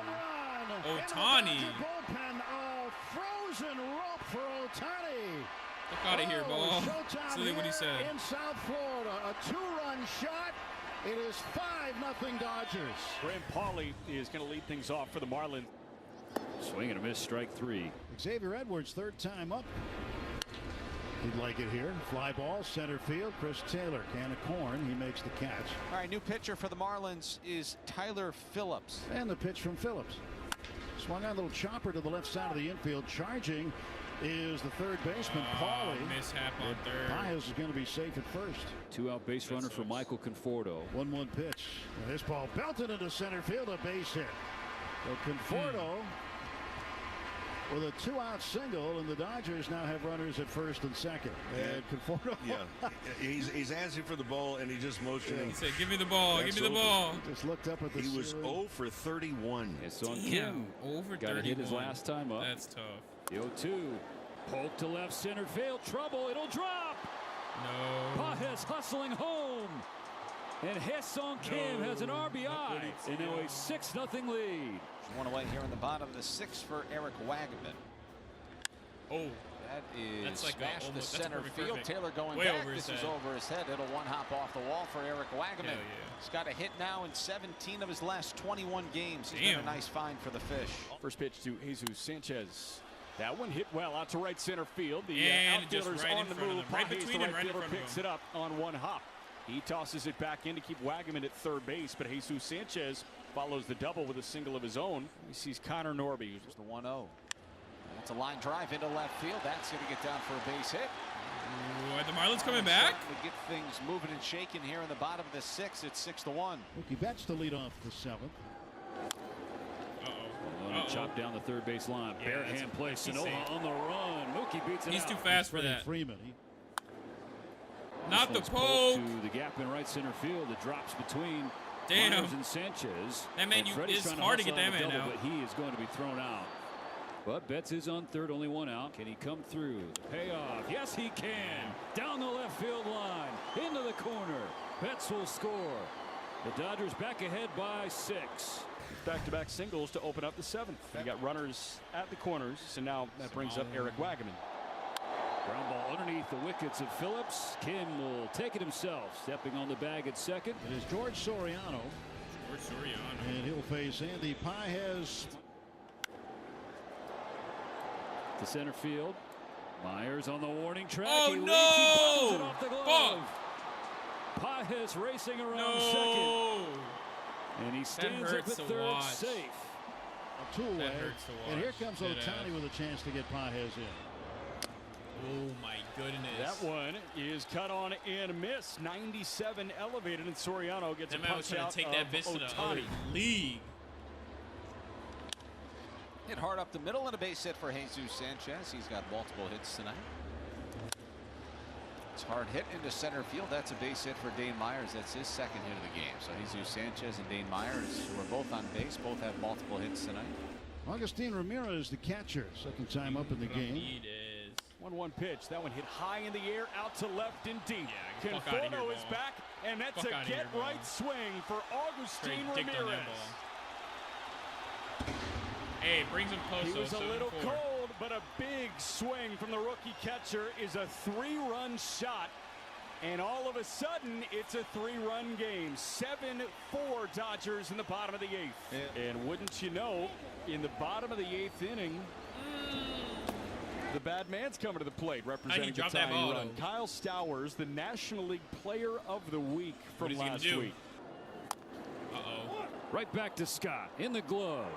Ohtani. Bullpen, frozen rope for Ohtani. Look out of here, ball. See what he said. In South Florida, a 2-run shot. It is 5-0 Dodgers. Graham Pauley is going to lead things off for the Marlins. Swing and a miss, strike 3. Xavier Edwards, 3rd time up. He'd like it here. Fly ball, center field. Chris Taylor, can of corn. He makes the catch. All right, new pitcher for the Marlins is Tyler Phillips. And the pitch from Phillips. Swung on a little chopper to the left side of the infield. Charging is the 3rd baseman, Pauley. Mishap on 3rd. Pius is going to be safe at 1st. 2-out base runner for Michael Conforto. 1-1 pitch. And this ball belted into center field, a base hit. So Conforto with a 2-out single, and the Dodgers now have runners at 1st and 2nd. And Conforto. Yeah, he's asking for the ball, and he just motioned. He said, "Give me the ball, give me the ball." Just looked up at the. He was 0 for 31. It's on Kim. Over 31. Got to hit his last time up. That's tough. The 0-2. Poke to left center field. Trouble. It'll drop. No. Pages hustling home. And Hesong Kim has an RBI. And now a 6-0 lead. One away here in the bottom of the 6th for Eric Wagaman. Oh. That is that's like smashed to center field. Perfect. Taylor going way back. Over this his is head. over his head. It'll one hop off the wall for Eric Wagaman. Yeah. He's got a hit now in 17 of his last 21 games. He's been a nice find for the Fish. First pitch to Jesus Sanchez. That one hit well out to right center field. The and outfielder's right on the move. Right Pages, between the and right right in fielder, front of picks him. it up on one hop. He tosses it back in to keep Wagaman at third base, but Jesus Sanchez follows the double with a single of his own. He sees Connor Norby. It's the 1-0. That's a line drive into left field. That's going to get down for a base hit. Ooh, are the Marlins coming back? To get things moving and shaking here in the bottom of the 6th. It's 6-1. Mookie Betts to lead off the 7th. Chopped down the third base line. Bare hand play. Sanoha on the run. Mookie beats it He's out. too fast for that. Freeman. Not the poke. To the gap in right center field. It drops between Damn. Myers and Sanchez. That man, it's hard to get that man out. But he is going to be thrown out. But Betts is on third, only one out. Can he come through? The payoff. Yes, he can. Down the left field line. Into the corner. Betts will score. The Dodgers back ahead by 6. Back-to-back singles to open up the 7th. You got runners at the corners, so now that brings up Eric Wagaman. Ground ball underneath the wickets of Phillips. Kim will take it himself. Stepping on the bag at second. It is George Soriano. And he'll face Andy Pages. To center field. Myers on the warning track. Oh, he no! It off the glove. Pages racing around second. And he stands up at third, safe. A two-way. And here comes Ohtani with a chance to get Pages in. Oh, my goodness. That one is cut on and missed. 97 elevated, and Soriano gets a punch out take that of Ohtani. League. Hit hard up the middle and a base hit for Jesus Sanchez. He's got multiple hits tonight. It's hard hit into center field. That's a base hit for Dane Myers. That's his second hit of the game. So Jesus Sanchez and Dane Myers, who are both on base, both have multiple hits tonight. Agustin Ramirez, the catcher, second time up in the game. 1-1 pitch. That one hit high in the air, out to left and deep. Yeah, Conforto is back, and that's a get-right swing for Agustin Ramirez. Hey, brings him close. He was a little cold, but a big swing from the rookie catcher is a 3-run shot. And all of a sudden, it's a 3-run game. 7-4 Dodgers in the bottom of the 8th. Yeah. And wouldn't you know, in the bottom of the 8th inning, the bad man's coming to the plate representing the tying run. Kyle Stowers, the National League Player of the Week from last week. Right back to Scott in the glove.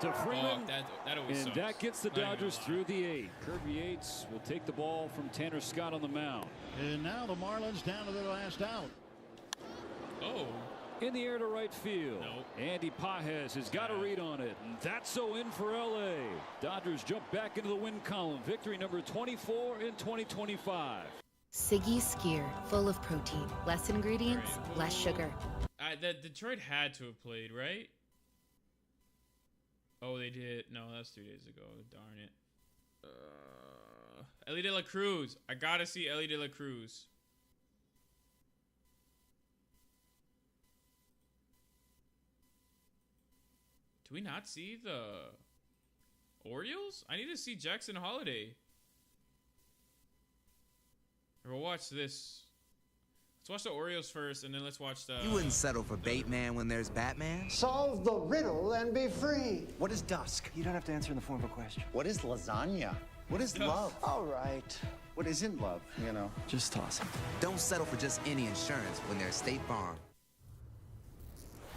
To Freeman, and that gets the Dodgers through the 8th. Kirby Yates will take the ball from Tanner Scott on the mound. And now the Marlins down to their last out. In the air to right field. Andy Pages has got a read on it, and that's so in for LA. Dodgers jump back into the win column. Victory number 24 in 2025. Siggy Skier, full of protein, less ingredients, less sugar. That Detroit had to have played, right? Oh, they did. No, that's 2 days ago. Darn it. Ellie De La Cruz. I gotta see Ellie De La Cruz. Do we not see the Orioles? I need to see Jackson Holiday. We'll watch this. Let's watch the Orioles first, and then let's watch the... You wouldn't settle for Bateman when there's Batman? Solve the riddle and be free. What is dusk? You don't have to answer in the form of a question. What is lasagna? What is love? All right. What isn't love, you know? Just toss it. Don't settle for just any insurance when there's State Farm.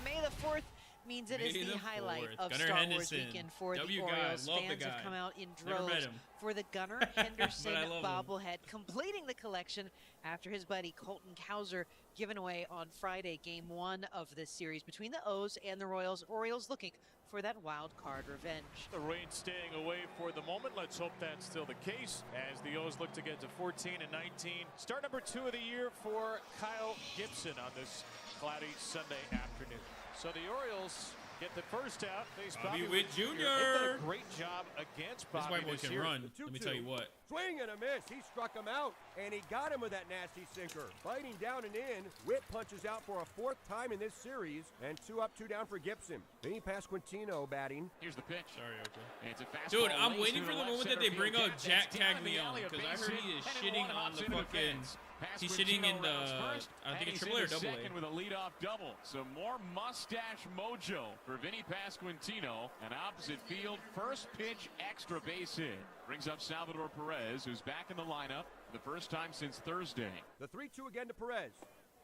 May the 4th means it is the highlight of Gunnar Star Henderson. Wars weekend for the W Orioles. guy. Love Fans the guy. have come out in Never met droves him. for the Gunnar Henderson But I love bobblehead, completing the collection after his buddy Colton Cowser given away on Friday, game 1 of this series between the O's and the Royals. Orioles looking for that wild card revenge. The rain staying away for the moment. Let's hope that's still the case as the O's look to get to 14 and 19. Start number 2 of the year for Kyle Gibson on this cloudy Sunday afternoon. So the Orioles get the first out. Face Bobby Witt Witt Jr. They've done a great job against This Bobby white boy this can year. run. Let me tell you what. Swing and a miss. He struck him out, and he got him with that nasty sinker. Biting down and in, Witt punches out for a 4th time in this series, and 2 up, 2 down for Gibson. Vinny Pasquantino batting. Here's the pitch. Sorry, okay. And it's a fastball. Dude, I'm waiting for the left moment that center they bring field up gap. Jack That's down in the Caglione, alley, a because I base heard hit, he is and shitting one on hops the into fucking. fence. He's shitting in the. First, I think it's and AAA or he's in Double second A. with a leadoff double. Some more mustache mojo for Vinny Pasquantino. An opposite field first pitch extra base hit. Brings up Salvador Perez, who's back in the lineup for the first time since Thursday. The 3-2 again to Perez.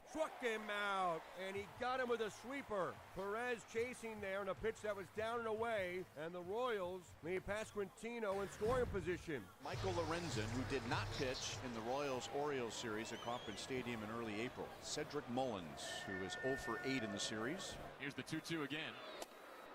Struck him out, and he got him with a sweeper. Perez chasing there in a pitch that was down and away, and the Royals leave Pasquantino in scoring position. Michael Lorenzen, who did not pitch in the Royals-Orioles series at Kauffman Stadium in early April. Cedric Mullins, who is 0 for 8 in the series. Here's the 2-2 again.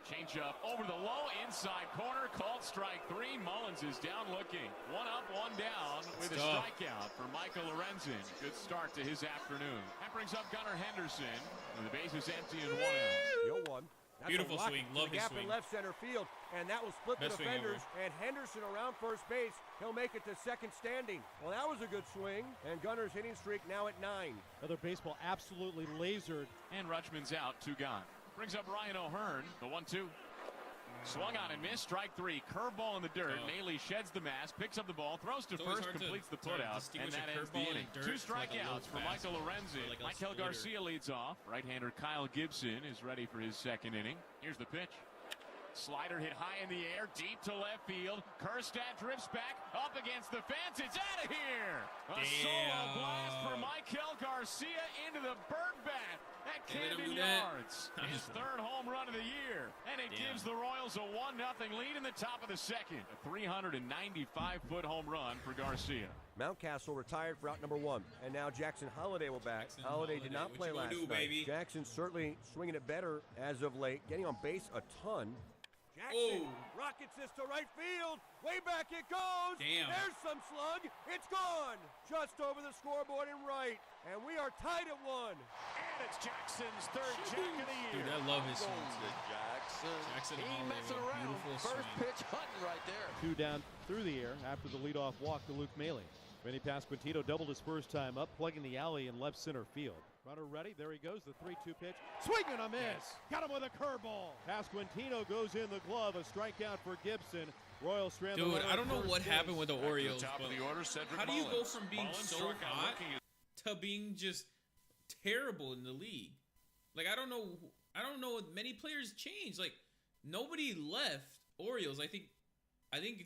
Change up over the low inside corner, called strike 3. Mullins is down looking. 1 up, 1 down with a strikeout for Michael Lorenzen. Good start to his afternoon. That brings up Gunnar Henderson, and the base is empty and 1 out. 0-1. That's Beautiful swing. Love his gap swing. in left center field, and that will split Best the swing defenders. And Henderson around first base. He'll make it to second standing. Well, that was a good swing, and Gunner's hitting streak now at 9. Another baseball absolutely lasered. And Rutschman's out, 2 gone. Brings up Ryan O'Hearn, the 1-2. Swung on and missed, strike 3. Curveball in the dirt. Maley sheds the mask, picks up the ball, throws to first, completes the putout, and that ends the inning. 2 strikeouts for Michael Lorenzen. Michael Garcia leads off. Right-hander Kyle Gibson is ready for his second inning. Here's the pitch. Slider hit high in the air, deep to left field. Kerstad drifts back, up against the fence. It's out of here! A solo blast for Michael Garcia into the bird bat at Camden Yards. His 3rd home run of the year. And it gives the Royals a 1-0 lead in the top of the second. A 395-foot home run for Garcia. Mountcastle retired for out number 1, and now Jackson Holiday will bat. Holiday did not play last night. Baby? Jackson certainly swinging it better as of late, getting on base a ton. Jackson rockets this to right field. Way back it goes. Damn. There's some slug. It's gone. Just over the scoreboard and right. And we are tied at 1. And it's Jackson's 3rd jack of the year. Dude, I love his swing. Jackson. He Holiday, messing around. First pitch hunting right there. 2 down through the air after the leadoff walk to Luke Maley. Vinny Pasquantino doubled his first time up, plugging the alley in left center field. Runner ready. There he goes. The 3-2 pitch. Swing and a miss. Yes. Got him with a curveball. Pasquantino goes in the glove. A strikeout for Gibson. Royals strand. Dude, I don't know what happened with the Orioles. Top of the order, Cedric how do you go Mullins. from being Mullins so hot to being just terrible in the league? Like I don't know. Many players changed. Like nobody left Orioles. I think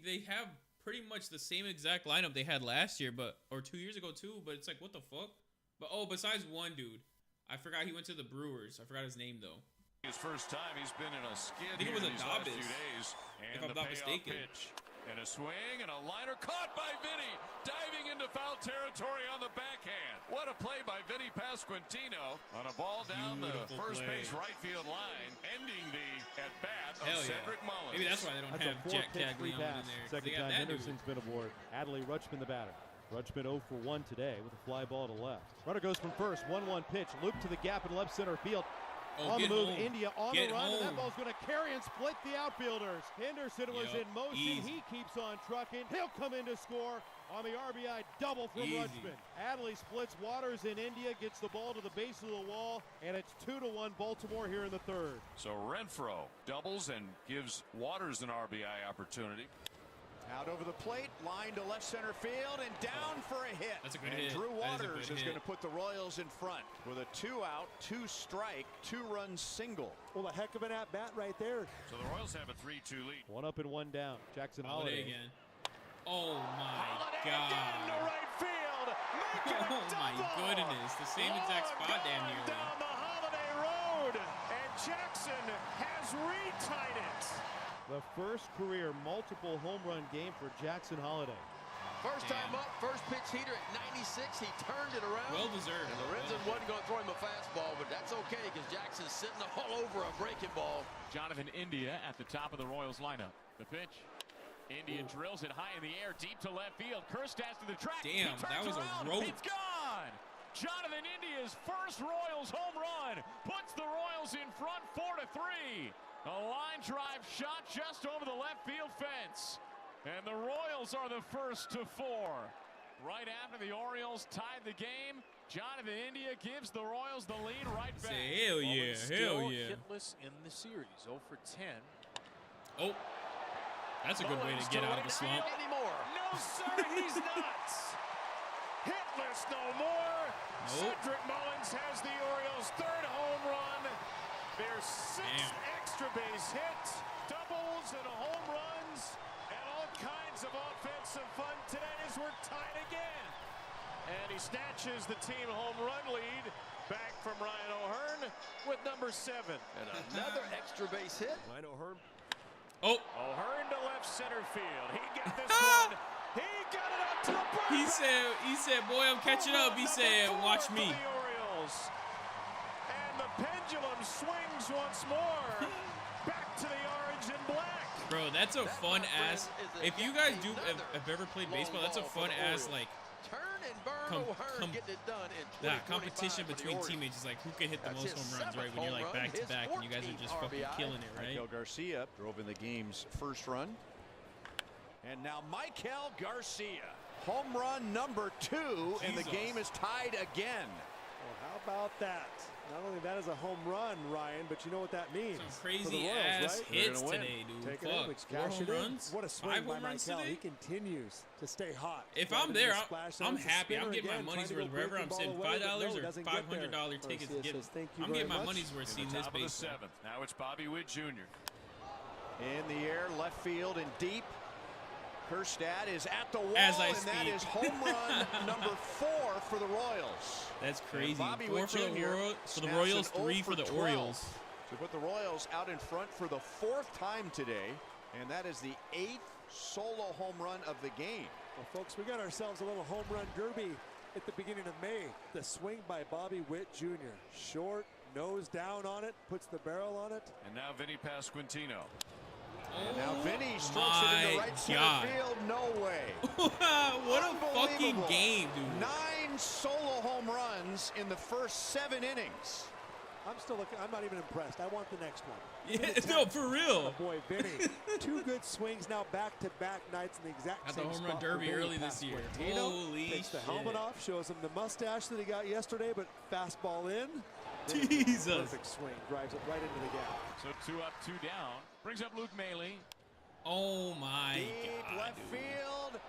they have pretty much the same exact lineup they had last year, or 2 years ago too. But it's like what the fuck. But besides one dude, I forgot he went to the Brewers. I forgot his name though. His first time he's been in a skid. I think it was these last Adabis, few days. And if I'm the not payoff mistaken. Pitch. And a swing and a liner caught by Vinny, diving into foul territory on the backhand. What a play by Vinny Pasquantino on a ball down the first base right field line, ending the at bat of Cedric Mullins. Maybe that's why they don't have Jack Caglione in there. Second time Henderson's been aboard. Adley Rutschman the batter. Rutschman 0 for 1 today with a fly ball to left. Runner goes from first. 1-1 pitch. Loop to the gap in left center field. On the move, India on the run, and that ball's going to carry and split the outfielders. Henderson was in motion. He keeps on trucking. He'll come in to score on the RBI double from Rutschman. Adley splits Waters in India, gets the ball to the base of the wall, and it's 2-1 Baltimore here in the 3rd. So Renfroe doubles and gives Waters an RBI opportunity. Out over the plate, line to left center field, and down for a hit. That's a good hit. hit. Drew Waters is hit. going to put the Royals in front with a 2-out, 2-strike, 2-run single. Well, a heck of an at-bat right there. So the Royals have a 3-2 lead. 1 up and 1 down. Jackson Holiday again. Oh my God. Again to right field. Oh my goodness. The same exact spot damn near. Down the Holiday Road. And Jackson has retied it. The first career multiple home run game for Jackson Holiday. First time up, first pitch heater at 96. He turned it around. Well deserved. And Lorenzen wasn't going to throw him a fastball, but that's okay because Jackson's sitting all over a breaking ball. Jonathan India at the top of the Royals lineup. The pitch. India drills it high in the air, deep to left field. Kerstad to the track. Damn, that was a rope. It's gone. Jonathan India's first Royals home run puts the Royals in front 4-3. A line drive shot just over the left field fence. And the Royals are the first to 4. Right after the Orioles tied the game, Jonathan India gives the Royals the lead right back. Hell yeah, hell yeah. Hitless in the series, 0 for 10. Oh, that's a good way to get out of a slump. No, sir, he's not. Hitless no more. Nope. Cedric Mullins has the Orioles' 3rd home run. Their 6th extra base hit, doubles and home runs, and all kinds of offensive fun today as we're tied again. And he snatches the team home run lead back from Ryan O'Hearn with number 7. And another extra base hit. Ryan O'Hearn. Oh. O'Hearn to left center field. He got this one. He got it up to the bird. He said, boy, I'm catching up. He said, watch me. The Orioles. And the pendulum swings once more. Back to the orange and black. Bro, that's a fun ass. If you guys have ever played baseball, that's a fun ass like Turn and burn O'Hearn getting it done in competition between teammates is like who can hit the most home runs, right? When you're like back to back and you guys are just fucking killing it, right? Michael Garcia drove in the game's first run. And now Michael Garcia, home run number 2, and the game is tied again. Well, how about that? Not only that is a home run, Ryan, but you know what that means. Some crazy for the Royals, ass right? hits today, dude. Take it in, Fuck. 4 cash home it in. runs? What a swing 5 by home runs Michael. today? He continues to stay hot. If I'm there, I'm happy. I'm getting my money's worth. Wherever I'm sitting, $5 or $500 tickets. I'm getting my money's worth seeing this baseball. 7th. Now it's Bobby Witt Jr. In the air, left field and deep. Kerstad is at the wall, As I and speak. that is home run number 4 for the Royals. That's crazy. 4 Witt for the snaps Royals, an 3 for the 12 Orioles. To put the Royals out in front for the 4th time today, and that is the 8th solo home run of the game. Well, folks, we got ourselves a little home run derby at the beginning of May. The swing by Bobby Witt Jr. Short, nose down on it, puts the barrel on it. And now Vinny Pasquantino. And now Vinny strokes it into right center field. No way. What a fucking game, dude. 9 solo home runs in the first 7 innings. I'm still looking. I'm not even impressed. I want the next one. Yeah, no, for real. Oh boy, Vinny. 2 good swings now back-to-back nights in the exact Got same the home spot run derby for Vinny early this year. Pasquantino Holy takes the shit. helmet off, shows him the mustache that he got yesterday, but fastball in. Jesus. Perfect swing, drives it right into the gap. So 2 up, 2 down. Brings up Luke Maile. Oh my Deep God. left field.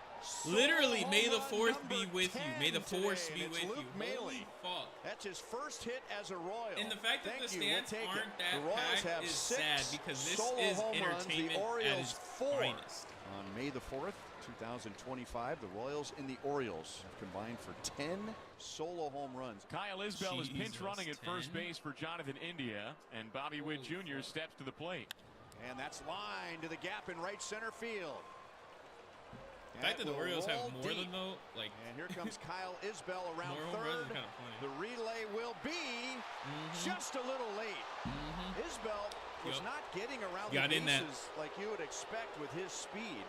Literally, Solo may the home 4th run be number with you. 10 May the force today, be and it's with Luke you. Maile. Holy fuck. That's his first hit as a Royal. And the fact that Thank the you, stands we'll take aren't it. that The Royals packed have is 6 sad because this solo is home runs. entertainment The Orioles at its 4. finest. On May the 4th, 2025, the Royals and the Orioles have combined for 10 solo home runs. Kyle Isbell is pinch Jesus, running at first 10? base for Jonathan India, and Bobby Witt Jr. steps to the plate. And that's line to the gap in right center field. The fact that the Orioles have more deep. than though, like. And here comes Kyle Isbell around More home runs is third. kinda funny. The relay will be just a little late. Isbell was not getting around Got the in that. bases like you would expect with his speed.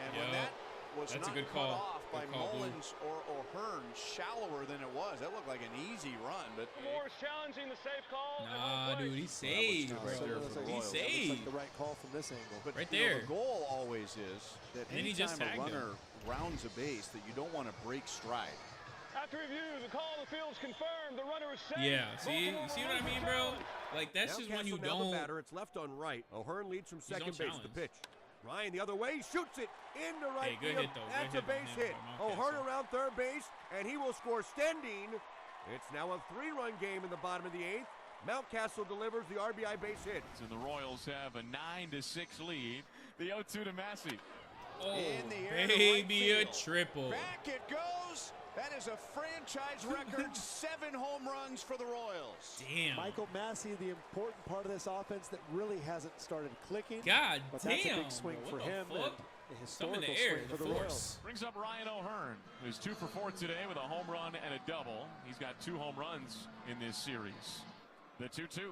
And when Yup. that was That's a not good cut call. off by Good call, Blue. Mullins or O'Hearn, shallower than it was. That looked like an easy run, but Moore's challenging the safe call. Nah, dude, he saved, right there bro. for the He Royals. That looks like saved. the right call from this angle. But Right you know, there. the goal always is that And then he just anytime a tagged him. runner rounds a base, that you don't want to break stride. After review, the call on the field is confirmed. The runner is safe. Yeah, see what I mean, bro? Like that's just when you Newcastle now the don't. batter. It's left on right. O'Hearn leads from second base. challenge. The pitch. Ryan the other way, shoots it into right Hey, good field. hit, though. That's Good a hit base by hit. him, O'Hearn Newcastle. around third base, and he will score standing. It's now a 3-run game in the bottom of the 8th. Mountcastle delivers the RBI base hit. So the Royals have a 9-6 lead. The 0-2 to Massey. Oh, In the air to baby, right a field. triple. Back it goes. That is a franchise record 7 home runs for the Royals. Damn. Michael Massey, the important part of this offense that really hasn't started clicking. God but damn. that's a big swing bro. for What the him fuck? and a Something in historical the air, swing for the the force. Royals. Brings up Ryan O'Hearn, who's 2 for 4 today with a home run and a double. He's got 2 home runs in this series. The 2-2.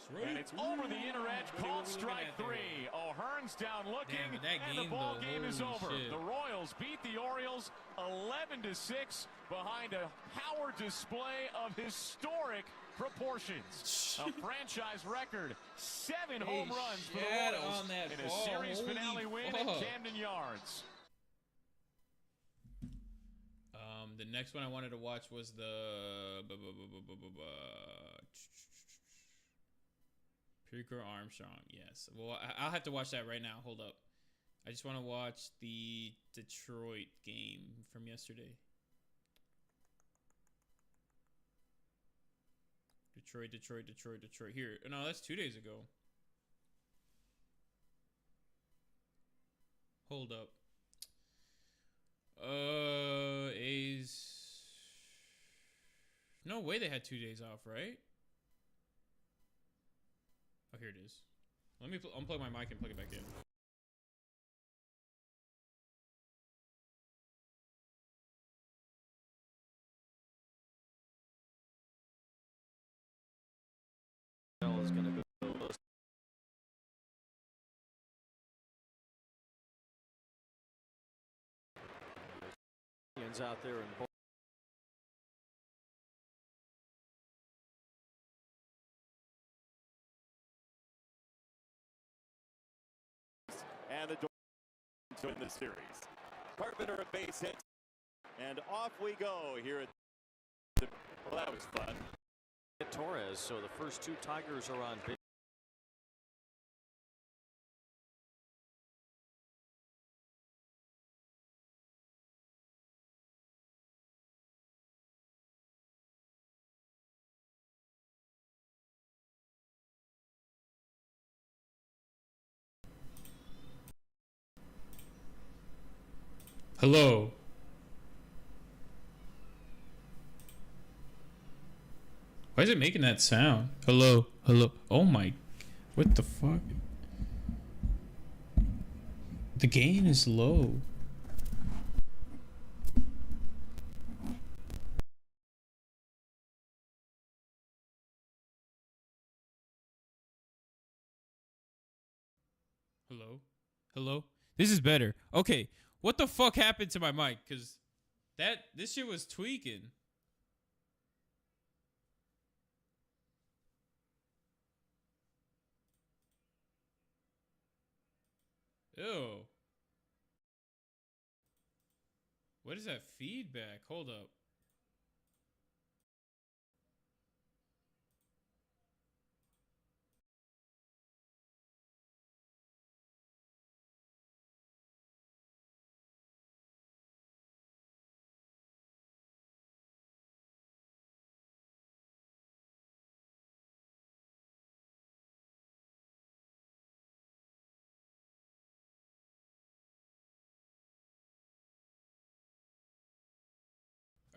And it's over the inner edge, called strike 3. O'Hearn's down looking, and the ball game is over. The Royals beat the Orioles 11-6 behind a power display of historic proportions. A franchise record, 7 home runs for the Royals in a series finale win at Camden Yards. The next one I wanted to watch was the Perico Armstrong. Yes. Well, I'll have to watch that right now. Hold up. I just want to watch the Detroit game from yesterday. Detroit. Here. No, that's 2 days ago. Hold up. A's. No way they had 2 days off, right? Oh, here it is. Let me unplug my mic and plug it back in. Is going to go. Out there in and the door to win the series. Carpenter a base hit, and off we go here at the, well, that was fun. Torres, so the first 2 Tigers are on base. Hello. Why is it making that sound? Hello. Oh my. What the fuck? The gain is low. Hello. This is better. Okay. What the fuck happened to my mic? Cause this shit was tweaking. Ew. What is that feedback? Hold up.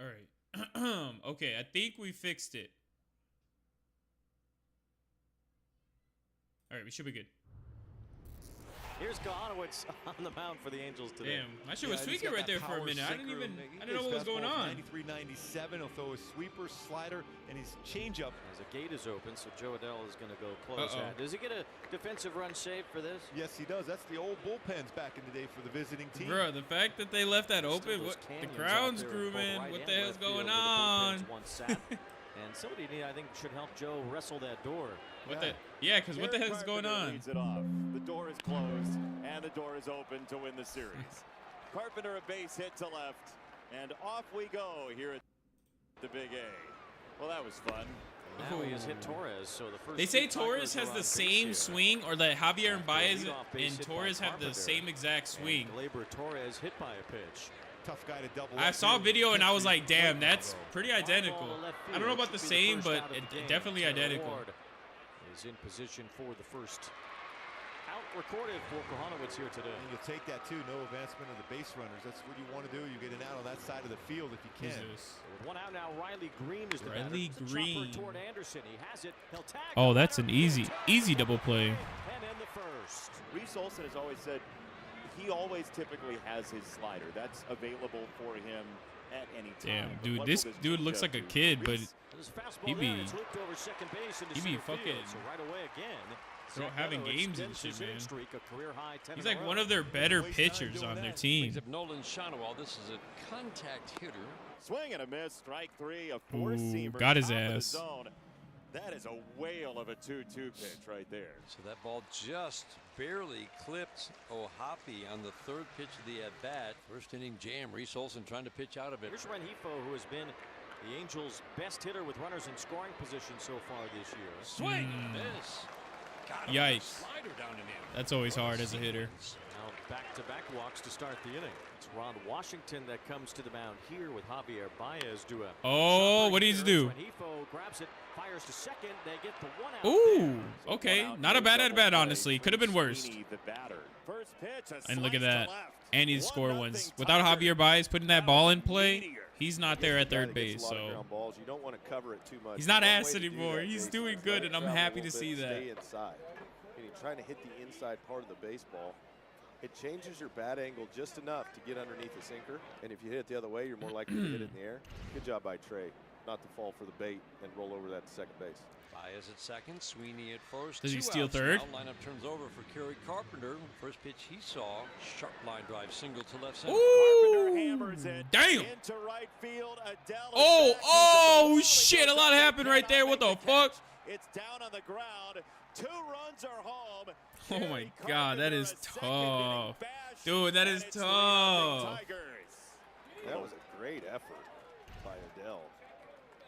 All right. Okay, I think we fixed it. All right, we should be good. Here's Kohanowitz on the mound for the Angels today. Damn, my shit was tweaking right there for a minute. I didn't know what was going on. 93-97. He'll throw a sweeper, slider, and his changeup. As a gate is open, so Joe Adell is going to go close that. Does he get a defensive run save for this? Yes, he does. That's the old bullpens back in the day for the visiting team. Bro, the fact that they left that open, the crowd's grooming. What the hell's going on? And somebody, I think, should help Joe wrestle that door. Because what the heck is going on? Leads it off. The door is closed, and the door is open to win the series. Carpenter a base hit to left, and off we go here at the Big A. Well, that was fun. Now he has hit Torres, so the first. They say Torres has the same swing, or that Javier and Baez and Torres have the same exact swing. Gleyber Torres hit by a pitch. Tough guy to double. I saw a video and I was like, damn, that's pretty identical. I don't know about the same, but definitely identical. Is in position for the first out recorded for Kohanowitz here today. And you'll take that too, no advancement of the base runners. That's what you want to do. You get an out on that side of the field if you can. With one out now, Riley Green is the Green. Toward Anderson. He has it. He'll tag. Oh, that's an easy double play. And in the first. Reese Olson has always said he always typically has his slider. That's available for him at any Damn, time. dude, this dude looks like a kid, but he be fucking having games and shit, man. He's like one of their better pitchers on their team. Nolan Shonowall, this is a contact hitter. Swing and a miss, strike three, a four-seamer. Got his top of the ass. zone. That is a whale of a 2-2 pitch right there. So that ball just barely clipped O'Hoppe on the third pitch of the at-bat. First inning jam. Reese Olson trying to pitch out of it. Here's Rengifo, who has been the Angels' best hitter with runners in scoring position so far this year. Swing and a miss. Yikes. That's always hard as a hitter. Now back-to-back walks to start the inning. It's Ron Washington that comes to the mound here with Javier Baez do a. Oh, what did he do? Rengifo grabs it, fires to second. They get the one out. Ooh, okay. Not a bad at bat, honestly. Could have been worse. And look at that. And he's score ones. Without Javier Baez putting that ball in play, he's not there at third base. So You don't want to cover it too much. he's not ass anymore. He's doing good, and I'm happy to see that. Stay inside. And you're trying to hit the inside part of the baseball. It changes your bat angle just enough to get underneath the sinker. And if you hit it the other way, you're more likely to hit it in the air. Good job by Trey not to fall for the bait and roll over that to second base. Baez at second, Sweeney at first. Does he steal outs third? Now. Lineup turns over for Kerry Carpenter. First pitch he saw, sharp line drive single to left center. Ooh, damn. Into right field, Adele Oh, shit. A lot happened right there. What the fuck? It's down on the ground. 2 runs are home. Oh, my God. That is tough. Dude, that is tough. That was a great effort by Adele.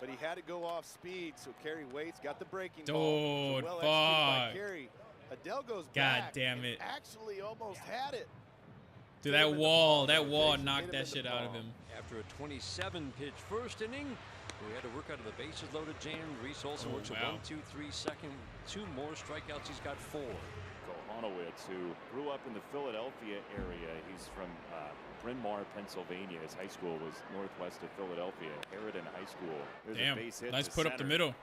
But he had to go off speed, so Kerry waits, got the breaking ball. Dude, So well executed by fuck. Kerry. Adele goes God back damn and it. actually almost had it. Dude, that wall knocked that shit out of him. After a 27 pitch first inning, we had to work out of the bases loaded jam. Reese Olson works a 1-2-3 second. 2 more strikeouts. He's got 4. Kohanowitz, who grew up in the Philadelphia area. He's from Bryn Mawr, Pennsylvania. His high school was northwest of Philadelphia, Harridan High School. There's Damn, a base hit nice to put up the center. middle.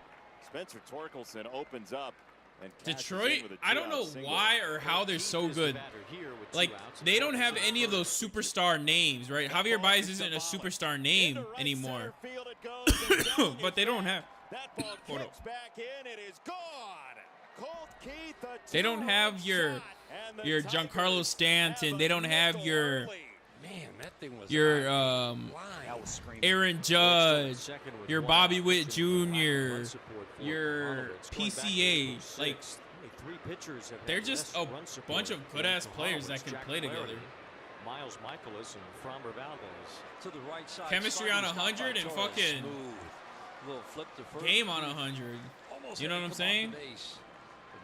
Spencer Torkelson opens up. And Detroit, I don't know why or how they're so good. Like, they don't have any of those superstar names, right? Javier Baez isn't a superstar name anymore. But they don't have. Hold up. They don't have your Giancarlo Stanton. They don't have your Aaron Judge, your Bobby Witt Jr., your PCA. Like, they're just a bunch of good-ass players that can play together. Miles Michaelis and Framber Valdez to the right side. Chemistry on 100 and fucking little flip to first. game on 100. You know what I'm saying?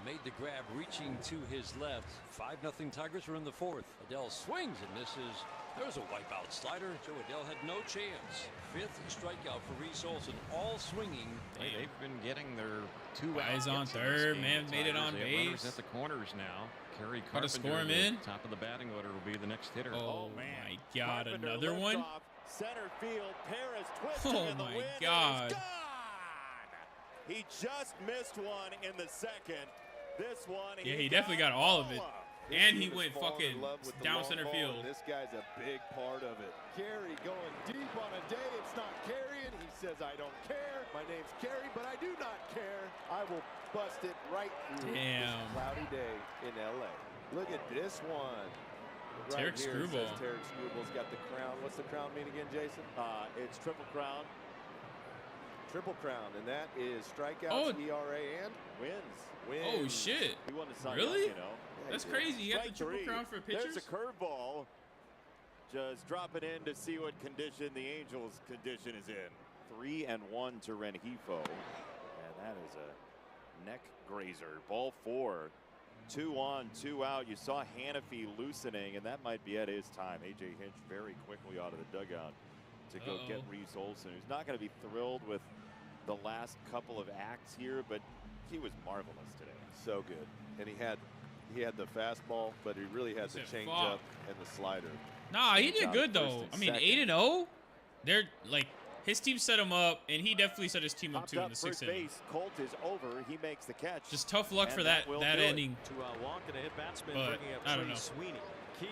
Made the grab, reaching to his left. 5-0 Tigers are in the 4th. Adele swings and misses. There's a wipeout slider. Joe Adele had no chance. 5th strikeout for Reese Olson. All swinging. Hey, they've been getting their 2 Eyes on third. Man made it on base. At the corners now. Kerry Got to score him in. Top of the batting order will be the next hitter. Oh my God! Another one. Center field. Perez twisting Oh and the my win God! is gone. He just missed one in the second. This one. Yeah, he definitely got all of it. And he went fucking down center field. This guy's a big part of it. Kerry going deep on a day it's not Kerry, and he says, I don't care. My name's Kerry, but I do not care. I will bust it right through this cloudy day in L.A. Look at this one. Right Tarek here, Screwball. Tarek Screwball's got the crown. What's the crown mean again, Jason? It's Triple Crown. Triple crown, and that is strikeouts, ERA, and wins. Oh shit! He won the Cy Really? Young, you know. That's crazy. You got the triple crown for pitchers. There's a curveball. Just drop it in to see what condition the Angels' condition is in. 3-1 to Rengifo, and that is a neck grazer. Ball 4. 2 on, 2 out. You saw Hannafy loosening, and that might be at his time. A.J. Hinch very quickly out of the dugout to go get Reese Olson, who's not going to be thrilled with the last couple of acts here, but he was marvelous today. So good, and he had the fastball, but he really had the changeup and the slider. Nah, he did good though. I mean, 8-0. They're like, his team set him up, and he definitely set his team up too in the 6th inning. Colt is over. He makes the catch. Just tough luck for that inning. To walk and a hit batsman, But bringing up I don't know. Sweeney. Keith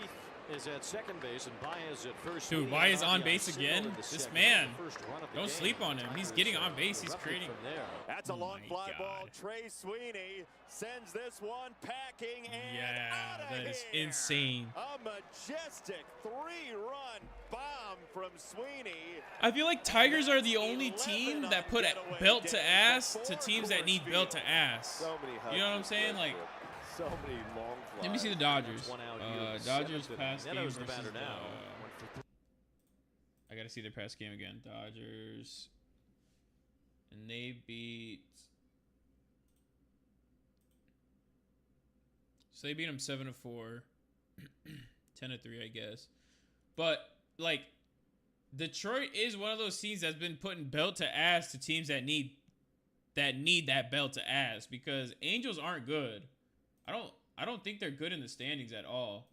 is at second base and Baez at first. Dude, Baez on base again? This man, don't sleep on him. He's getting on base. He's creating. That's a long fly ball. Trey Sweeney sends this one packing and yeah, that is insane. A majestic 3-run bomb from Sweeney. I feel like Tigers are the only team that put belt to ass to teams that need belt to ass. You know what I'm saying? Like, so many long flies. let me see the Dodgers. Dodgers past game versus I gotta see their past game again. Dodgers, and they beat. So they beat them 7-4, 10-3, I guess. But like, Detroit is one of those teams that's been putting belt to ass to teams that need that belt to ass, because Angels aren't good. I don't think they're good in the standings at all.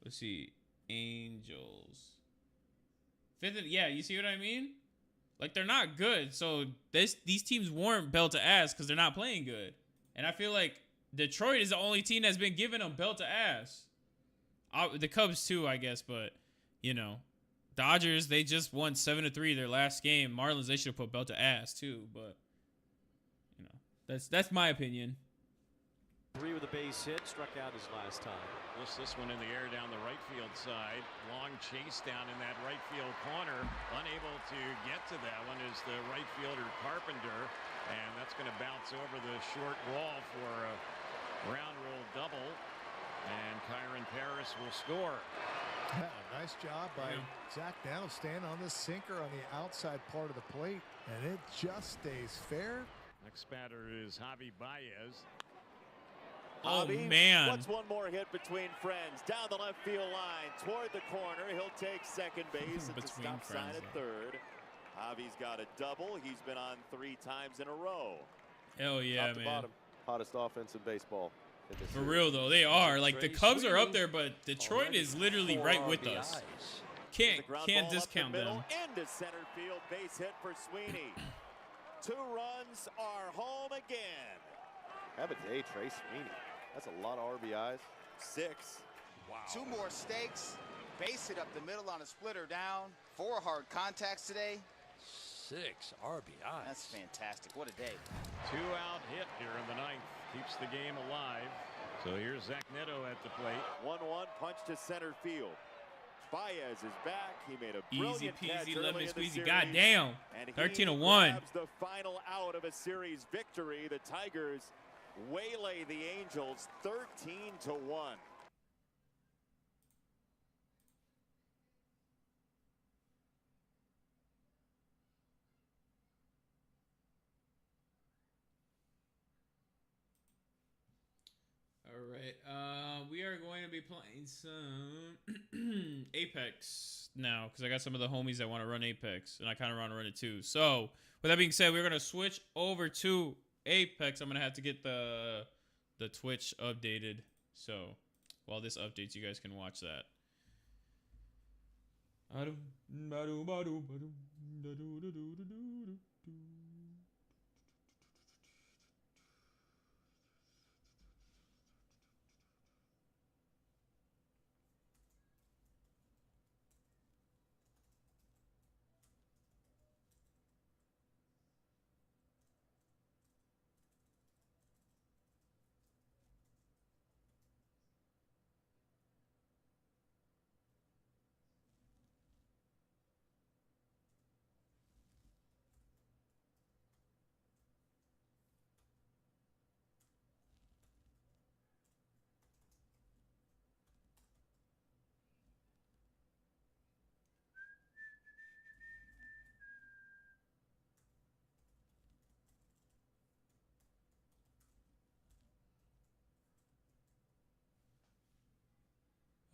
Let's see. Angels. Fifth, yeah, you see what I mean? Like, they're not good. So these teams warrant belt to ass because they're not playing good. And I feel like Detroit is the only team that's been giving them belt to ass. The Cubs too, I guess, but you know, Dodgers, they just won 7-3 their last game. Marlins, they should have put belt to ass too, but you know, that's my opinion. 3 with a base hit, struck out his last time. This one in the air down the right field side. Long chase down in that right field corner. Unable to get to that one is the right fielder Carpenter, and that's going to bounce over the short wall for a ground rule double, and Kyron Paris will score. Yeah, nice job by Zach Downs staying on the sinker on the outside part of the plate, and it just stays fair. Next batter is Javi Baez. Oh, Javi, man. What's one more hit between friends? Down the left field line, toward the corner. He'll take second base at the stop sign at third. Javi's got a double. He's been on 3 times in a row. Hell yeah, Top to man. bottom, hottest offense in baseball. For real, though, they are. Like, the Cubs are up there, but Detroit is literally right with us. Can't discount them. Into center field, base hit for Sweeney. 2 runs are home again. Have a day, Trey Sweeney. That's a lot of RBIs. 6. Wow. 2 more stakes. Base hit up the middle on a splitter down. 4 hard contacts today. 6 RBIs. That's fantastic. What a day. 2-out hit here in the 9th. Keeps the game alive. So here's Zach Neto at the plate. 1-1 punch to center field. Baez is back. He made a brilliant Easy peasy, catch lemon early in the squeezy. series. Goddamn. And 13-1. grabs the final out of a series victory. The Tigers waylay the Angels 13-1. All right. We are going to be playing some Apex now because I got some of the homies that want to run Apex, and I kind of want to run it too. So, with that being said, we're going to switch over to Apex. I'm going to have to get the Twitch updated. So, while this updates, you guys can watch that.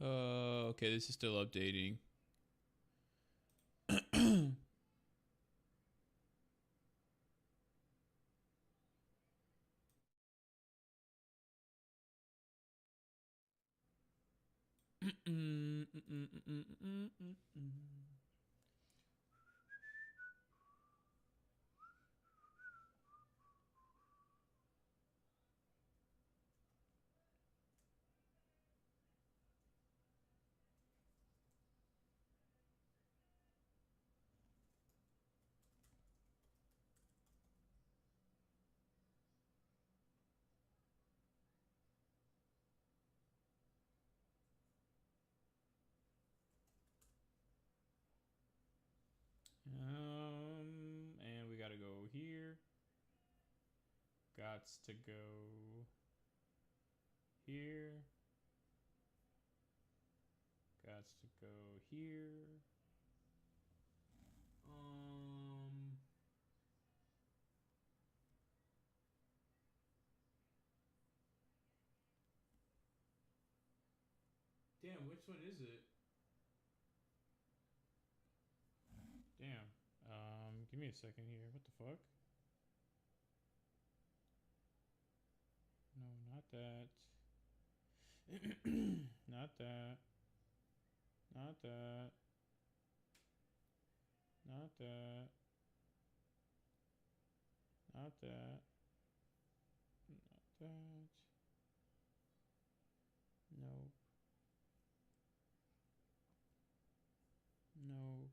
Okay, this is still updating. Gots to go here. Gots to go here. Damn, which one is it? Damn. Give me a second here. What the fuck? No, not that. Not that. Not that. Not that. Not that. Not that. Nope. Nope.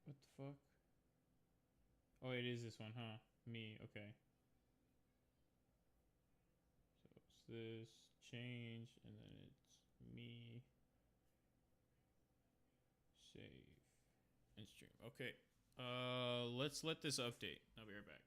What the fuck? Oh, it is this one, huh? Me, okay. So it's this, change, and then it's me, save, and stream. Okay. Let's let this update. I'll be right back.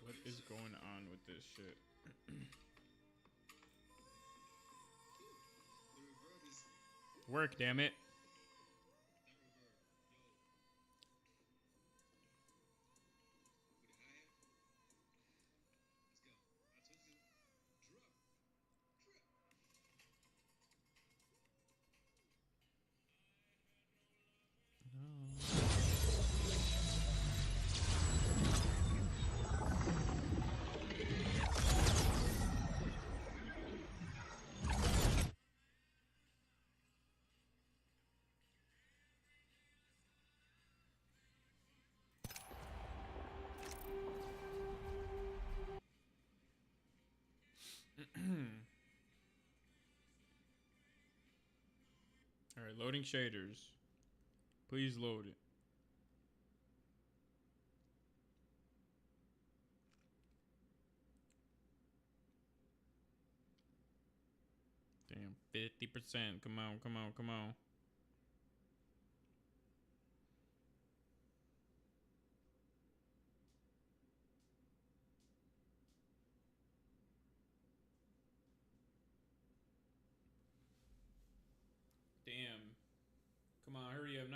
What is going on with this shit? Work, damn it. All right, loading shaders. Please load it. Damn, 50%. Come on, come on, come on. Damn. Come on, hurry up. 90%.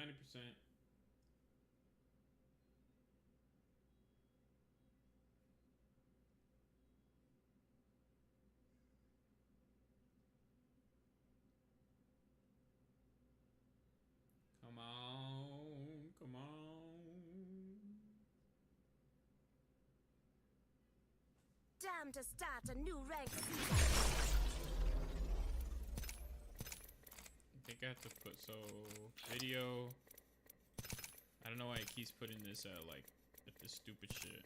Come on. Come on. Time to start a new rank season. I think I have to put video. I don't know why it keeps putting this like at this stupid shit.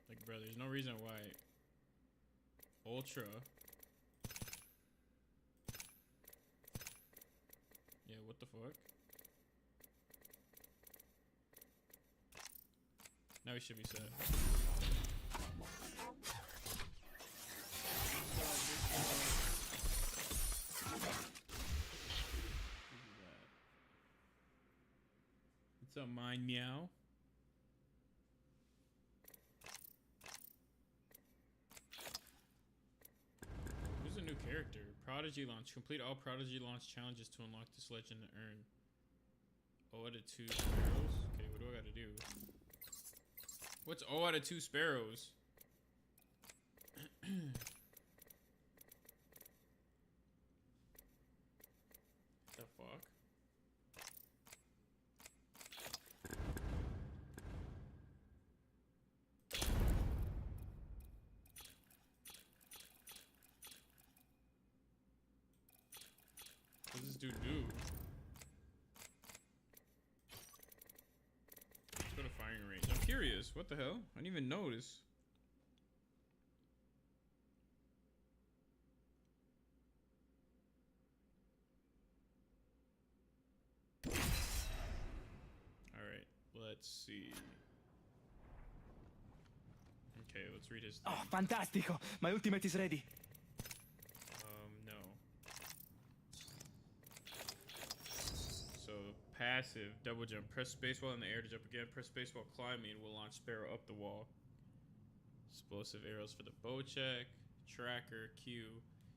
Like, bro, there's no reason why Ultra. Yeah, what the fuck? Now we should be set. What's up, Mind Meow? Who's a new character? Prodigy launch. Complete all Prodigy launch challenges to unlock this legend and earn. Oh, out of 2 sparrows? Okay, what do I gotta do? What's O out of 2 sparrows? The fuck? What does this dude do? Let's go to firing range. I'm curious. What the hell? I didn't even notice. let's see. Okay, let's read his thing. Oh, fantastico! My ultimate is ready. No. So, passive, double jump. Press space while in the air to jump again. Press space while climbing will launch Sparrow up the wall. Explosive arrows for the bow check. Tracker, Q.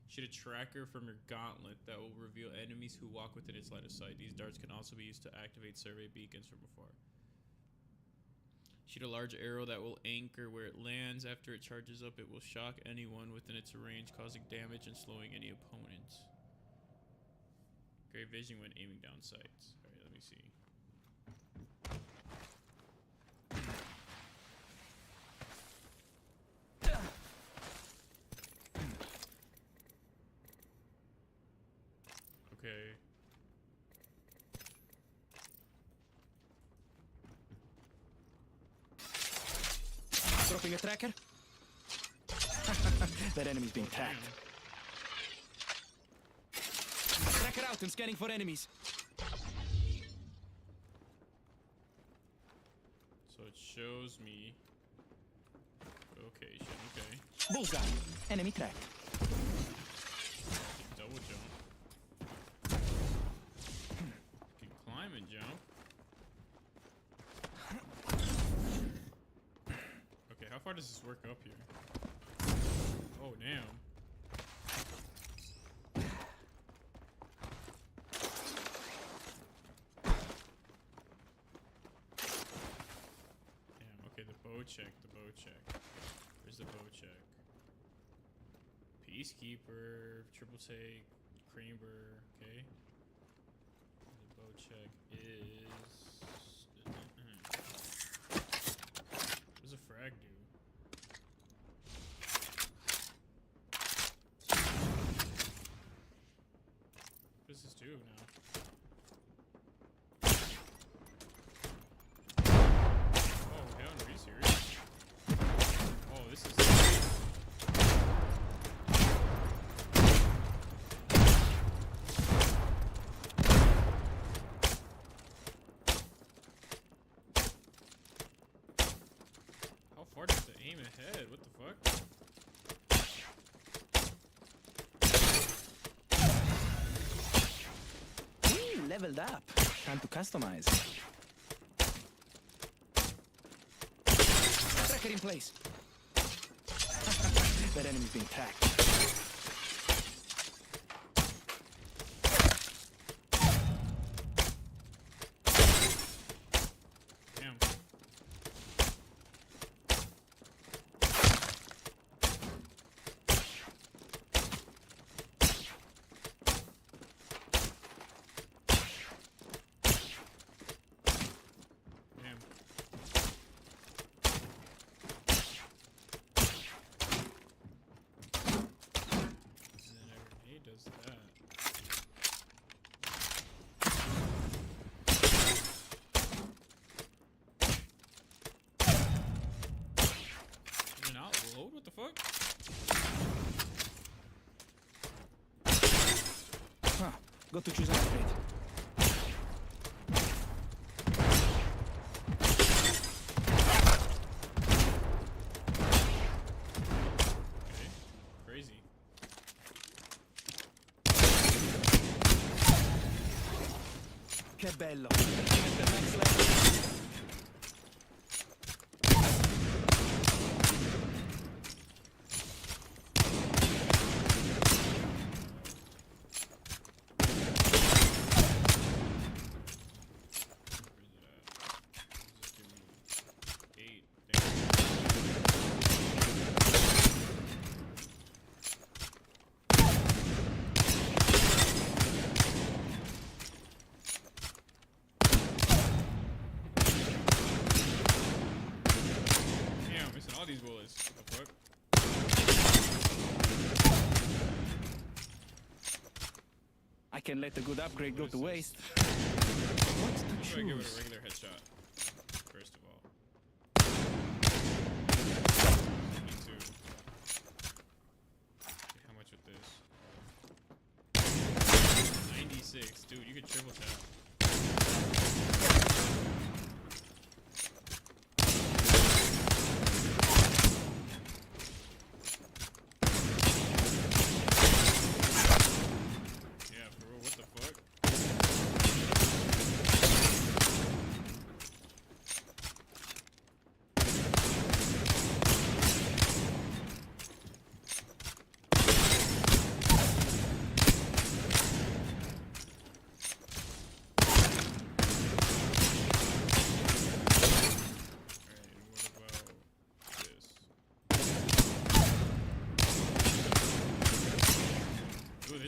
Shoot a tracker from your gauntlet that will reveal enemies who walk within its line of sight. These darts can also be used to activate survey beacons from afar. Shoot a large arrow that will anchor where it lands. After it charges up, it will shock anyone within its range, causing damage and slowing any opponents. Great vision when aiming down sights. Alright, let me see. Okay. Dropping a tracker? That enemy's being tagged. Tracker out and scanning for enemies. So it shows me location, okay. Bullseye. Enemy tracked. Double jump. Can climb and jump. Okay, how far does this work up here? Oh, damn. Damn, okay, the bow check, Where's the bow check? Peacekeeper, triple take, Kramer, okay. The bow check is... What does a frag do? What does this do now? Oh, hell no, are you serious? Oh, this is... How far does it aim ahead? What the fuck? Ooh, leveled up. Time to customize. Tracker in place. That enemy's being tagged. Damn. Damn. He does that. Does it not load? What the fuck? Huh. Got to choose an upgrade. Okay. Crazy. Che bello. Next level. Eight. Damn, missing all these bullets. What the fuck? I can let a good upgrade go to waste. What to How do I give it a choose? regular headshot? First of all. Me too. Okay, how much with this? 96. Dude, you could triple tap.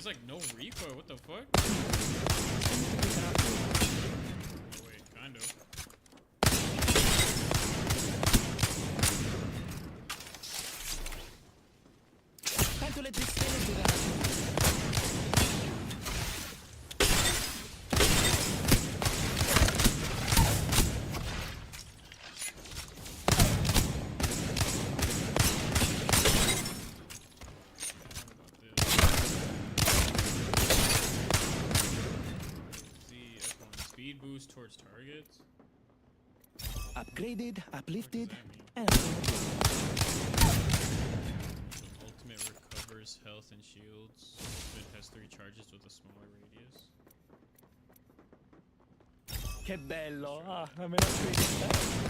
there's like no recoil. What the fuck? Oh, wait, kind of. Time to let this sail into the Speed boost towards targets. upgraded, uplifted, and ultimate recovers health and shields. It has 3 charges with a smaller radius. che bello! Ah, me lo scrivi.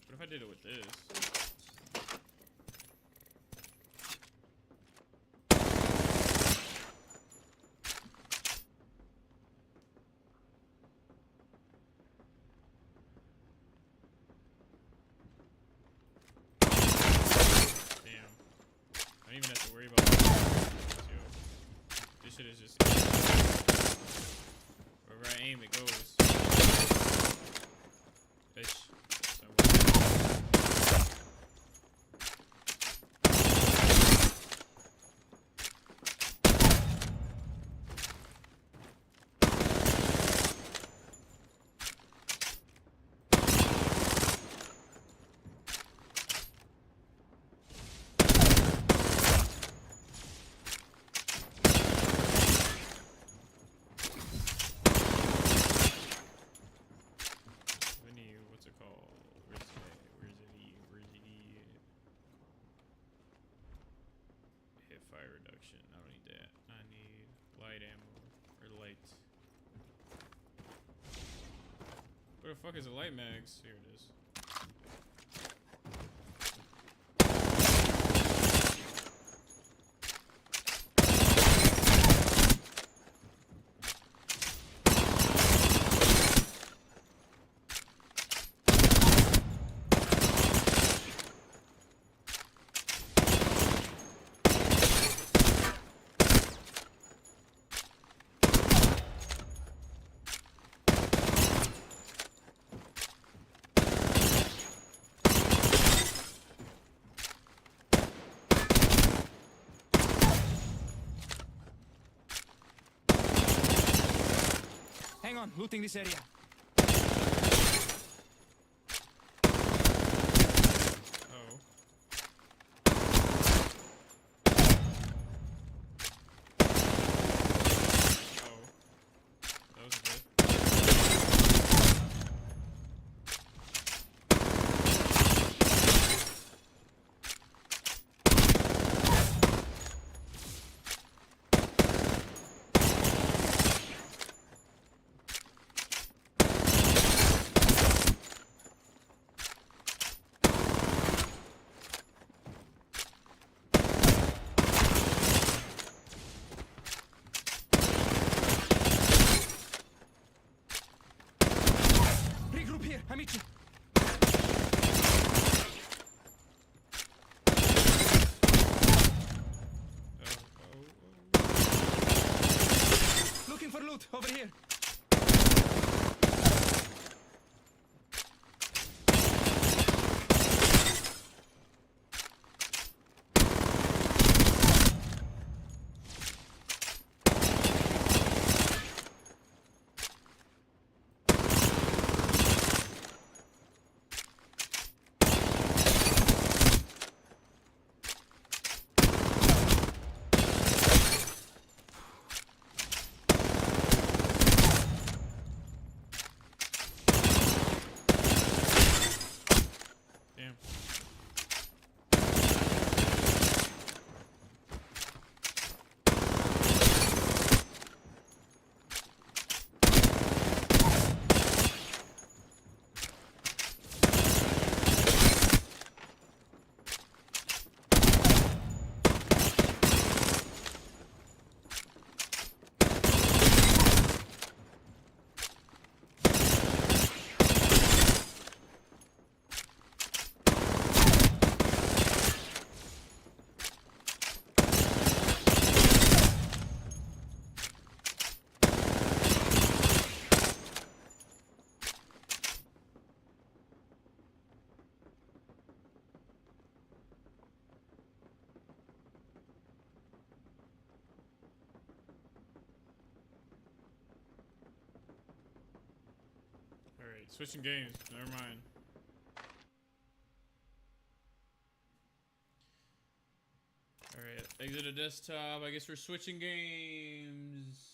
What if I did it with this? Damn. I don't even have to worry about this shit is just wherever I aim it goes. Bitch. Fire reduction. I don't need that. I need light ammo. Or light. Where the fuck is the light mags? Here it is. Hang on, looting this area. Amici. Looking for loot over here. Alright, switching games. Never mind. Alright, exit a desktop. I guess we're switching games.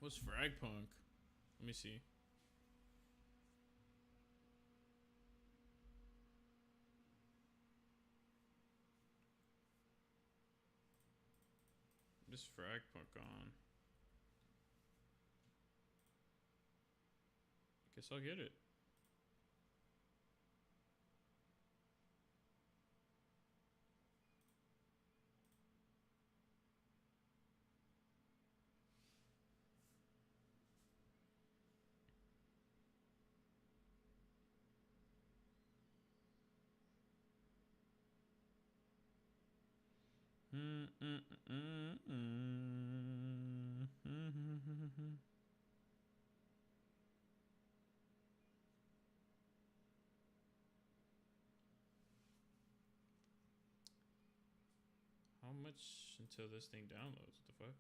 What's Frag Punk? Let me see. This Frag Punk on. Guess I'll get it. How much until this thing downloads? What the fuck?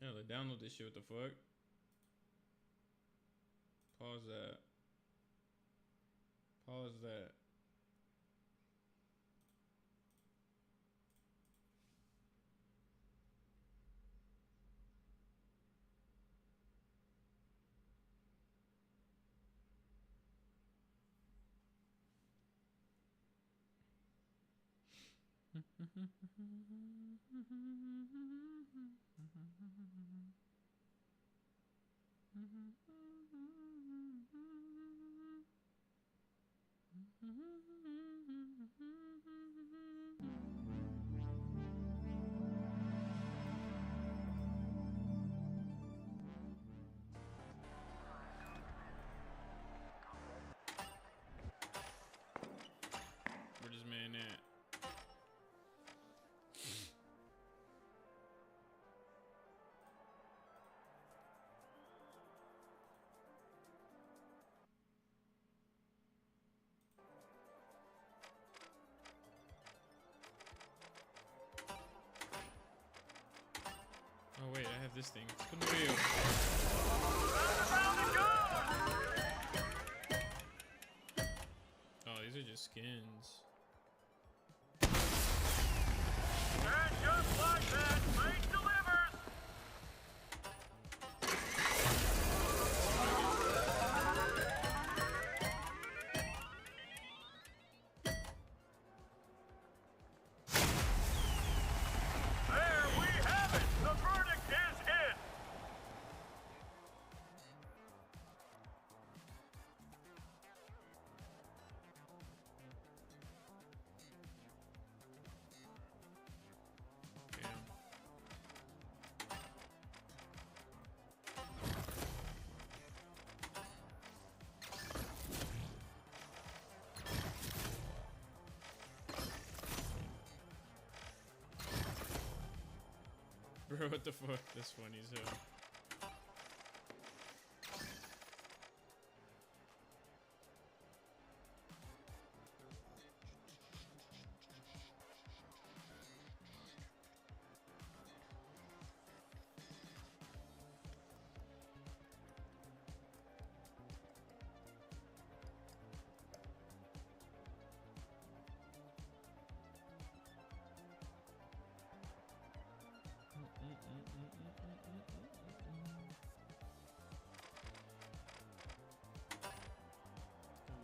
Yeah, like download this shit. What the fuck? Pause that. Pause that. Where this man at? Oh wait, I have this thing. Spin the wheel. wins. And just like that, fate delivers. There we have it. The verdict is in. Bro, what the fuck? This funny as hell.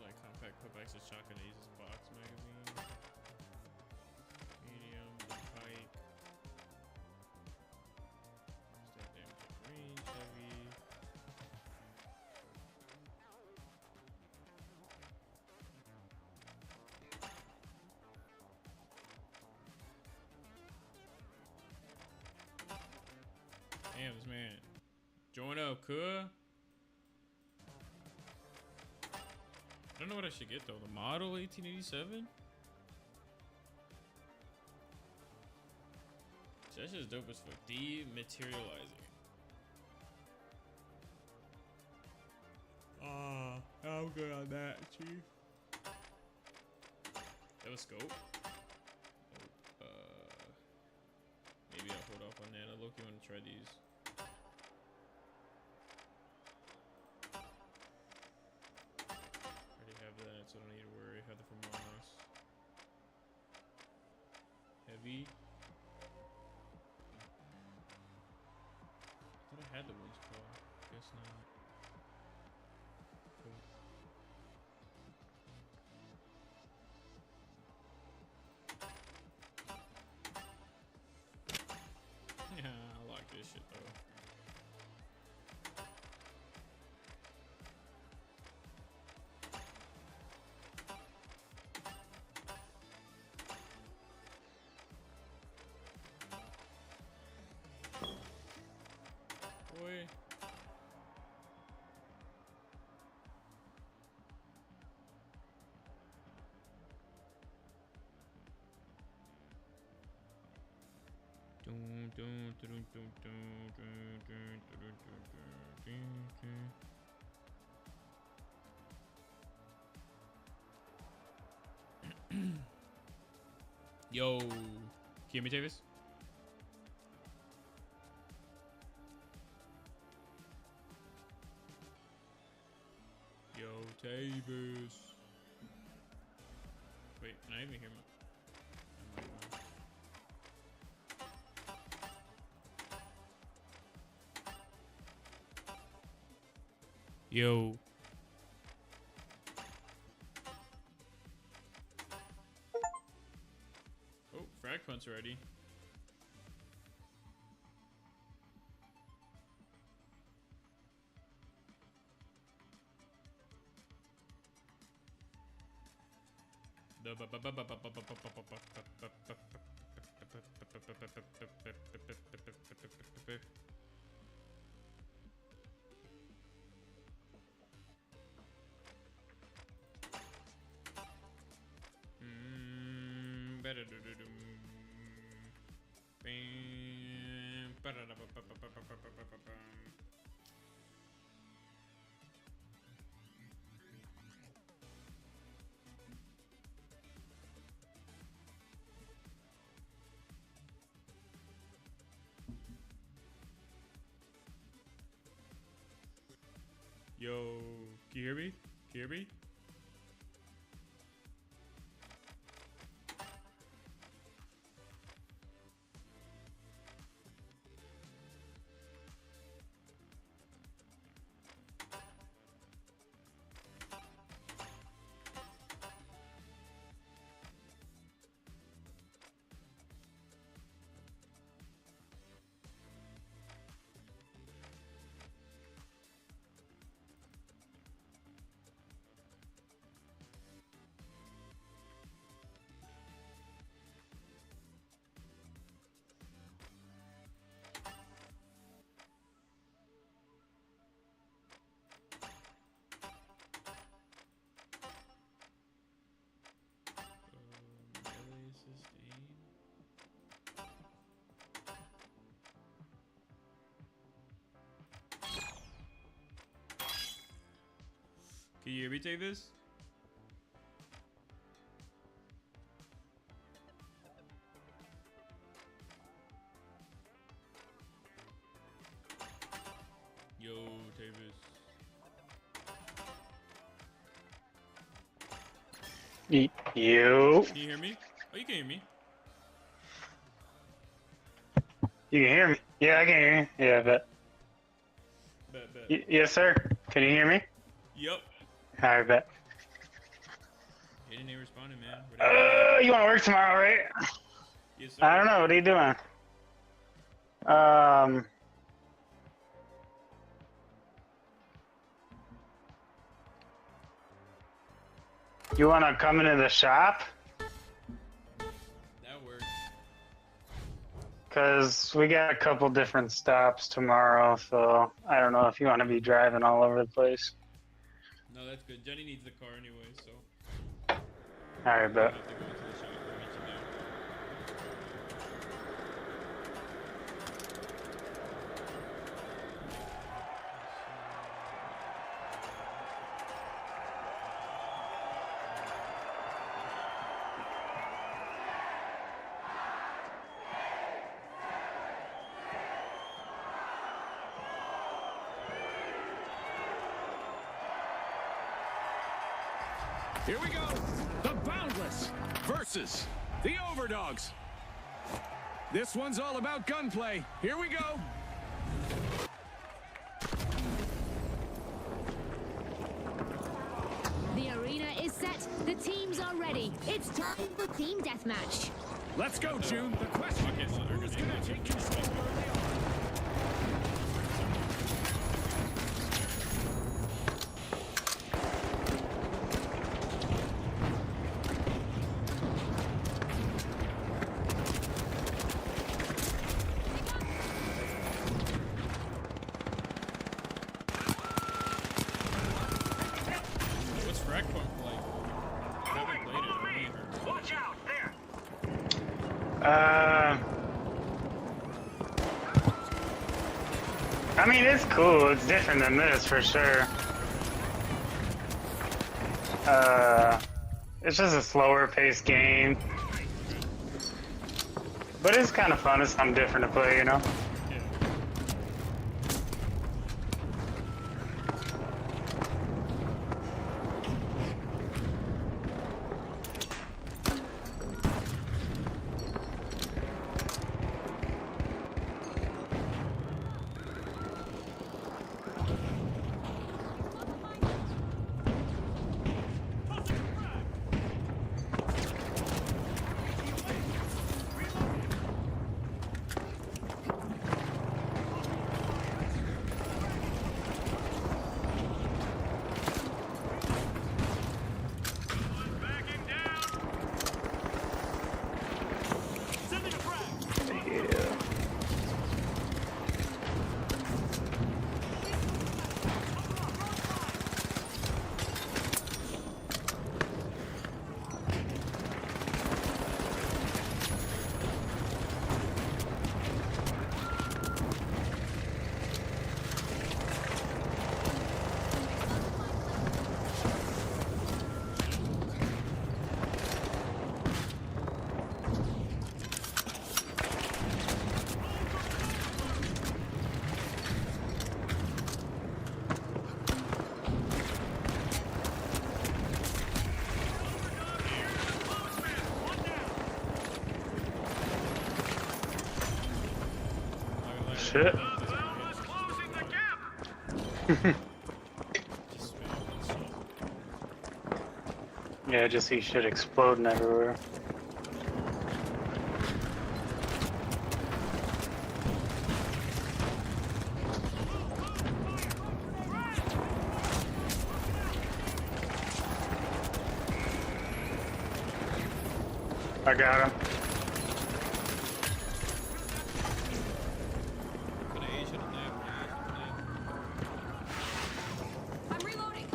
Like compact putbacks of shotgun aces box magazine. Medium, pike. Step damage at range, heavy. Damn, this man. Join up, cuh. I don't know what I should get though. The model 1887? That's just dope as fuck. Dematerializing. I'm good on that, chief. That was scope. Oh, maybe I'll hold off on that. I low-key want to try these. That, so I don't need to worry. Have the from Moss. Heavy. I thought I had the ones called. Guess not. Cool. Yeah, I like this shit though. Boy. Yo, can you hear me, Davis? Yo, Tavis. Wait, can I even hear my mic? Yo. Oh, frag punt's ready. Yo, can you hear me? Can you hear me? Can you hear me, Davis? Yo, Davis. You. Can you hear me? Oh, you can hear me. You can hear me? Yeah, I can hear you. Yeah, I bet. Bet. Yes, sir. Can you hear me? Yep. I bet. Hayden ain't responding, man. You want to work tomorrow, right? Yes, sir. I don't know. What are you doing? You want to come into the shop? That works. Because we got a couple different stops tomorrow, so I don't know if you want to be driving all over the place. No, that's good. Jenny needs the car anyway, so. All right, bet. I'll have to go into the shop and meet you there. Here we go. The Boundless versus the Overdogs. This one's all about gunplay. Here we go. The arena is set. The teams are ready. It's time for Team Deathmatch. Let's go, June. The question is, who's going to take control early on? What's Frag like? I haven't played it. I've only heard. Watch out there. I mean, it's cool. It's different than this for sure. It's just a slower paced game. But it's kind of fun. It's something different to play, you know? Shit. Yeah, I just see shit exploding everywhere. I got him. I'm reloading.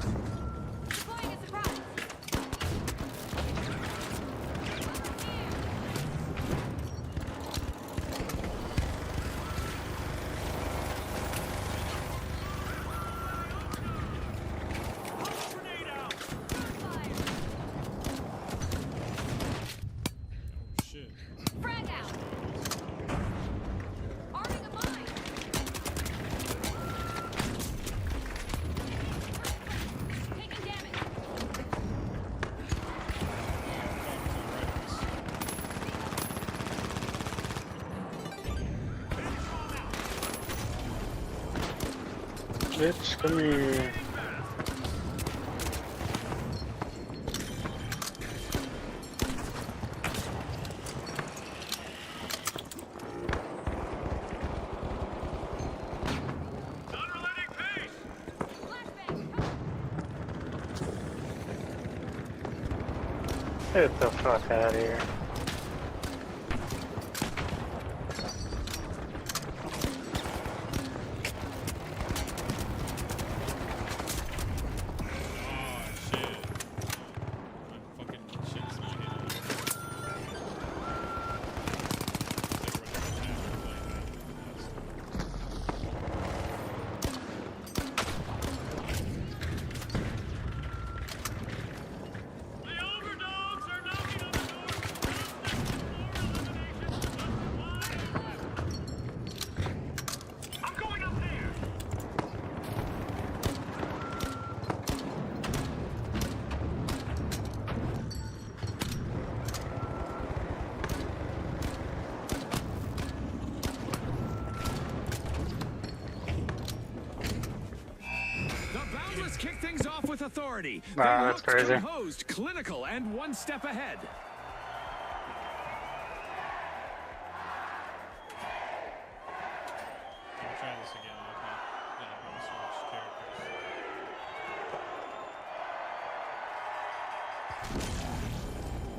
Deploying a surprise. Grenade bitch. Come here. Get the fuck out of here. Kick things off with authority. Wow, that's crazy. Composed, clinical, and one step ahead. I'll try this again.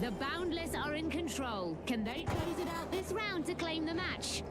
The Boundless are in control. Can they close it out this round to claim the match?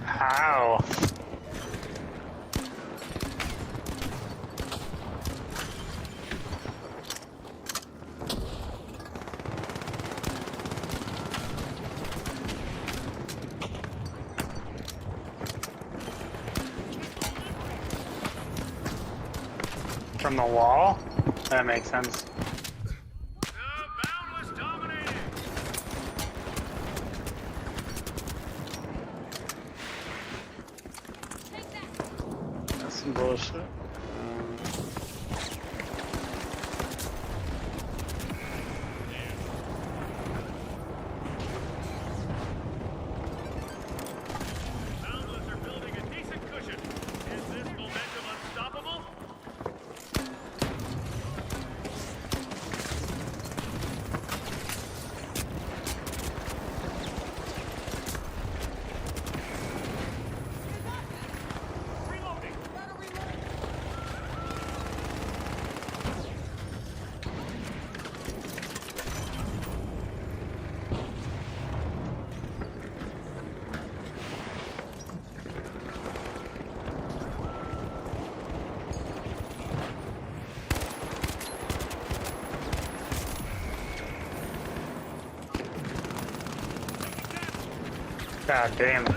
How? From the wall? That makes sense. That's some bullshit. God damn it.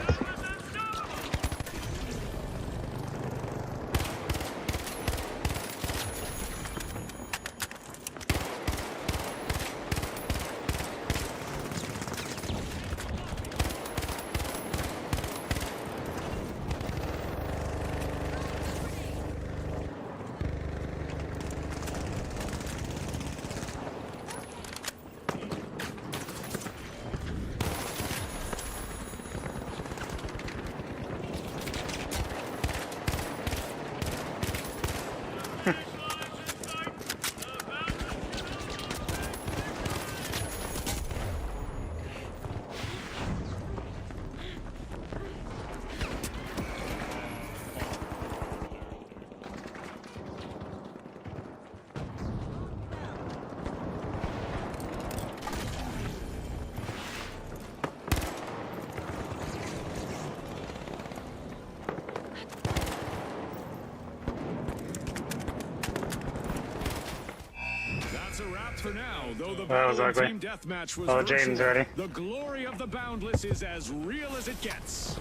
for now, though the That was Ballon ugly. Team Deathmatch was Oh, virtual. Jaden's ready. The glory of the Boundless is as real as it gets.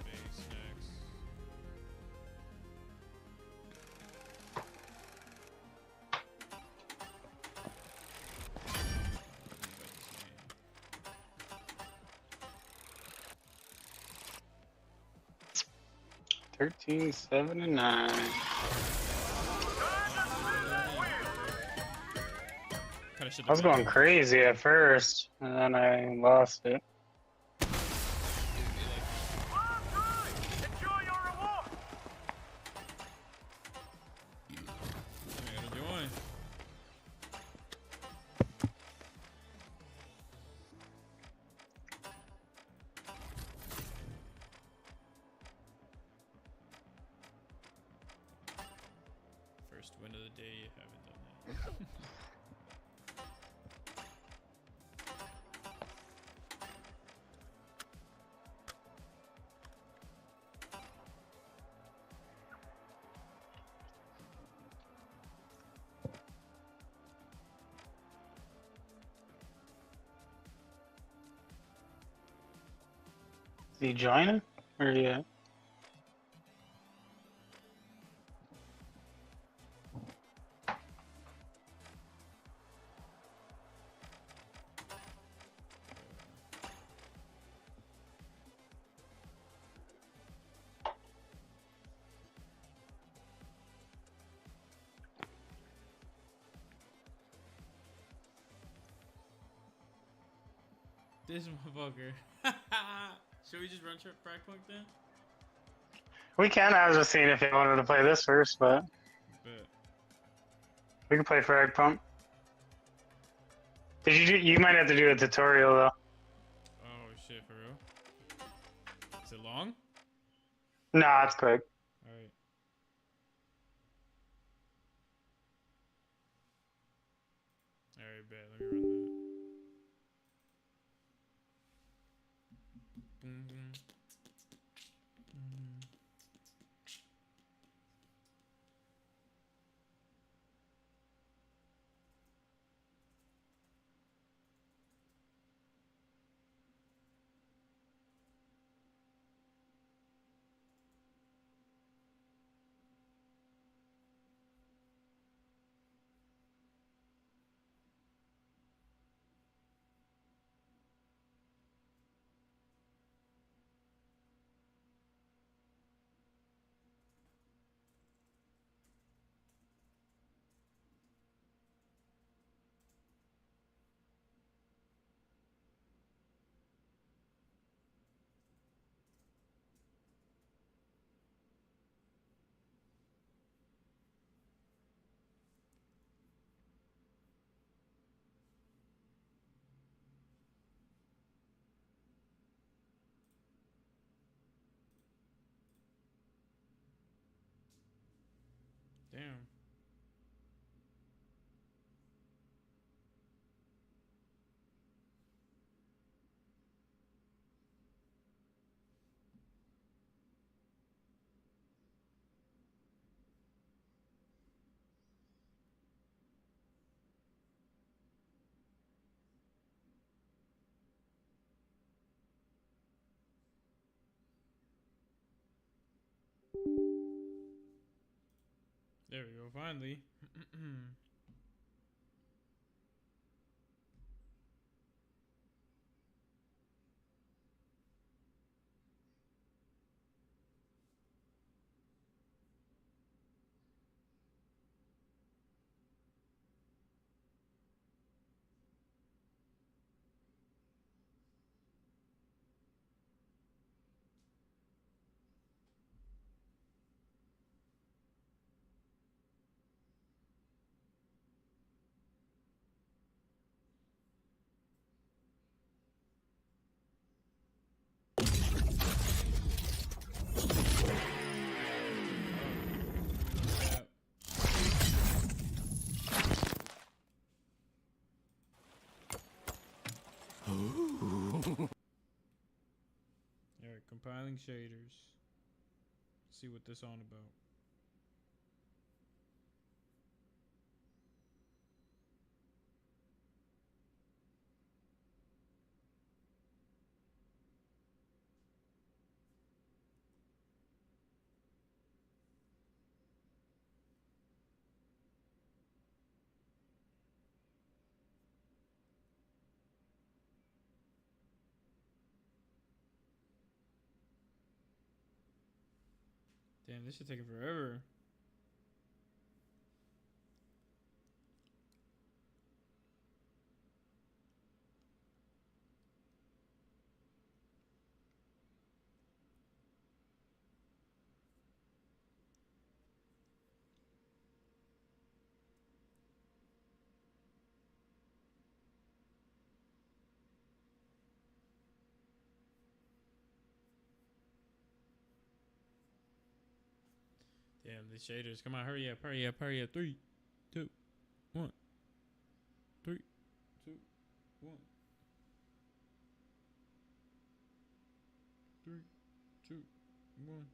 Base next. 13, 7, and 9. I was going crazy at first, and then I lost it. First win of the day, you haven't done that. Is he joining? Or yeah? This motherfucker. Should we just run Frag Punk then? We can. I was just seeing if you wanted to play this first, but we can play Frag Pump. Did you might have to do a tutorial though. Oh shit, for real? Is it long? Nah, it's quick. Alright. Alright, bet. Let me run that. Boom, boom. Damn. There we go, finally. Playing shaders. See what this on about. Damn, this should take forever. Damn, these shaders. Come on, hurry up, hurry up, hurry up. 3, 2, 1. 3, 2, 1. 3, 2, 1.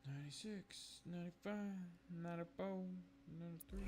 '96, '95, '94, '93.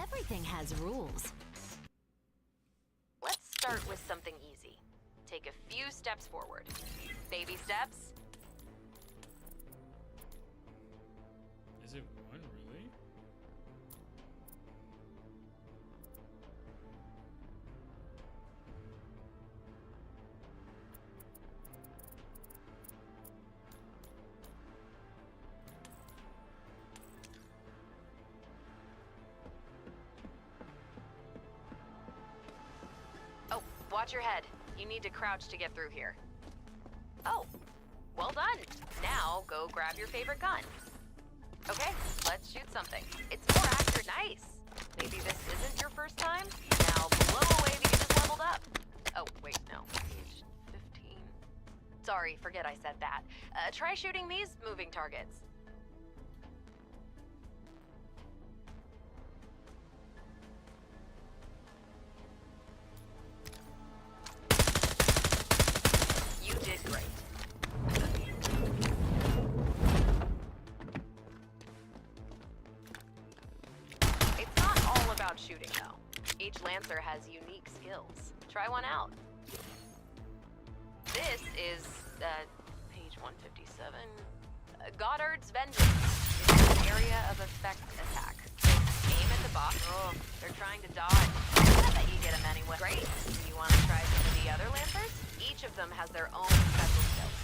Everything has rules. Let's take a few steps forward. Baby steps. Is it one, really? Oh, watch your head. You need to crouch to get through here. Oh, well done. Now go grab your favorite gun. Okay, let's shoot something. It's more accurate. Nice. Maybe this isn't your first time? Now blow away because you just leveled up. Oh, wait, no. Page 15. Sorry, forget I said that. Try shooting these moving targets. You did great. About shooting though. Each Lancer has unique skills. Try one out. This is page 157. Goddard's Vengeance. It's an area of effect attack. Aim at the box. Oh, they're trying to dodge. I bet you get them anyway. Great. You want to try some of the other Lancers? Each of them has their own special skills.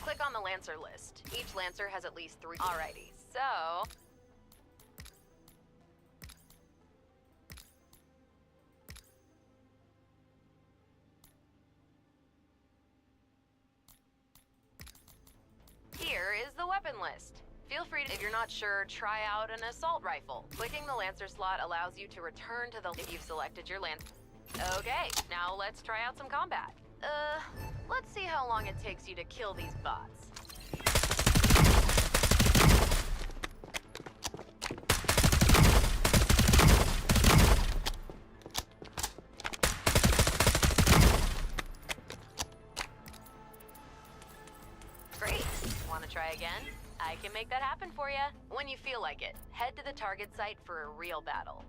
Click on the Lancer list. Each Lancer has at least 3. Alrighty, so here is the weapon list. Feel free to, if you're not sure, try out an assault rifle. Clicking the Lancer slot allows you to return to the if you've selected your Lancer. Okay, now let's try out some combat. Let's see how long it takes you to kill these bots. Great. Want to try again? I can make that happen for you. When you feel like it, head to the target site for a real battle.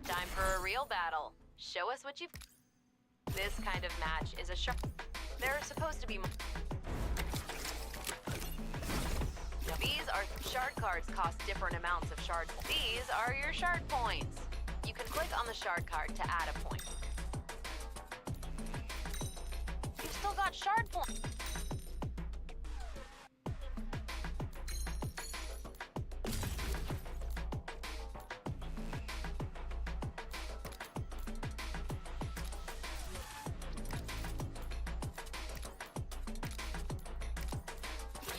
Time for a real battle. Show us what you've... This kind of match is a sharp... There are supposed to be... These are shard cards, cost different amounts of shard. These are your shard points. You can click on the shard card to add a point. You've still got shard points.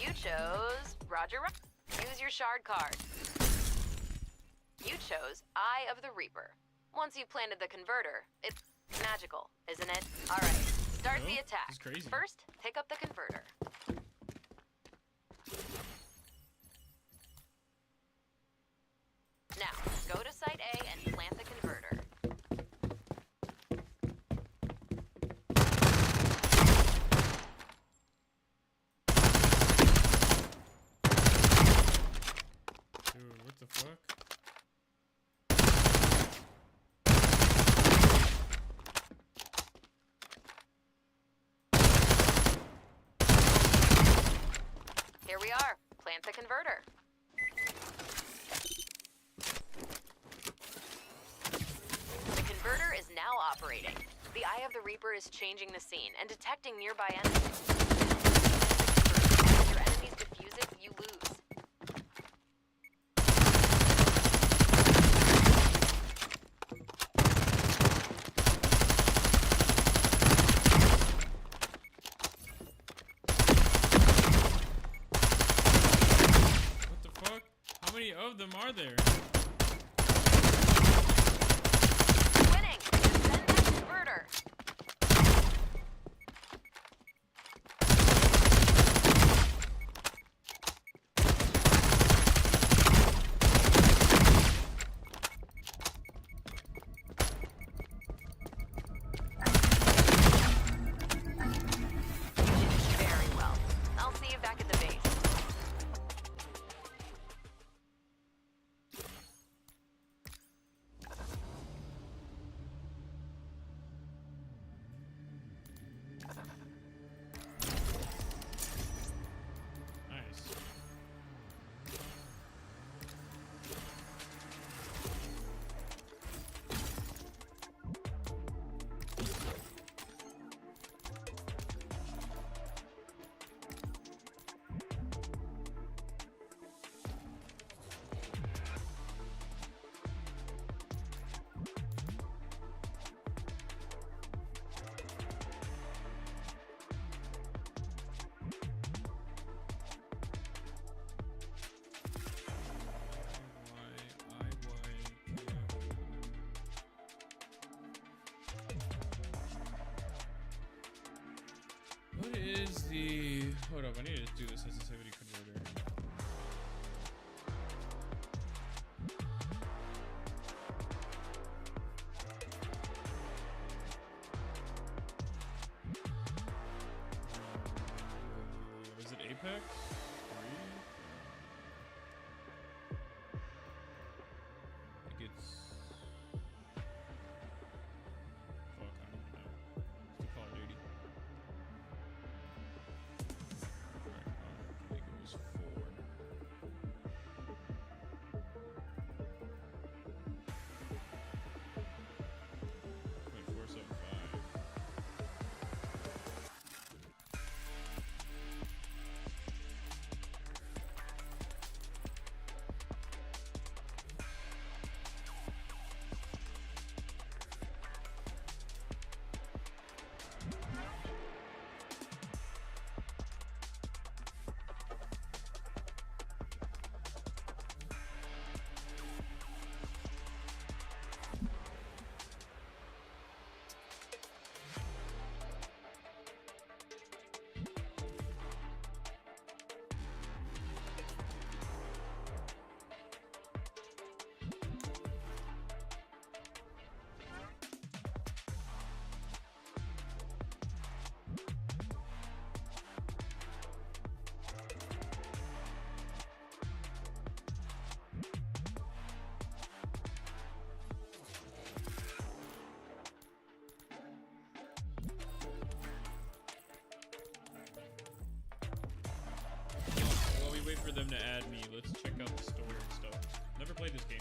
You chose Roger. Use your shard card. You chose Eye of the Reaper. Once you've planted the converter, it's magical, isn't it? All right, start the attack. First, pick up the converter. Now, go to Site A and plant the converter. Dude, what the fuck? Here we are. Plant the converter. The converter is now operating. The Eye of the Reaper is changing the scene and detecting nearby enemies. If your enemies defuse it, you lose. How many of them are there? Winning! Defend that converter! see. Hold up, I need to do the sensitivity converter. Is it Apex? 3? I think it's. Fuck, I don't know. It's the Call of Duty. I think it was 4. Wait, 475. While we wait for them to add me, let's check out the story and stuff. Never played this game.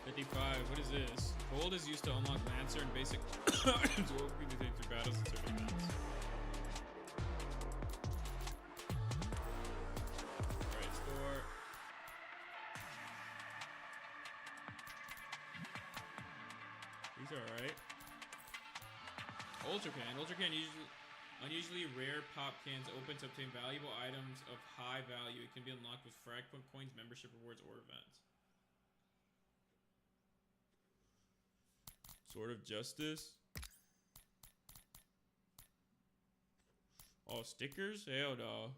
55, what is this? Gold is used to unlock Lancer and basic items will be detained through battles and certain events. Alright, store. These are alright. Ultra Can. Ultra Can unusually rare pop cans open to obtain valuable items of high value. It can be unlocked with Frag coins, membership rewards, or events. Sword of Justice. Oh, stickers? Hell no.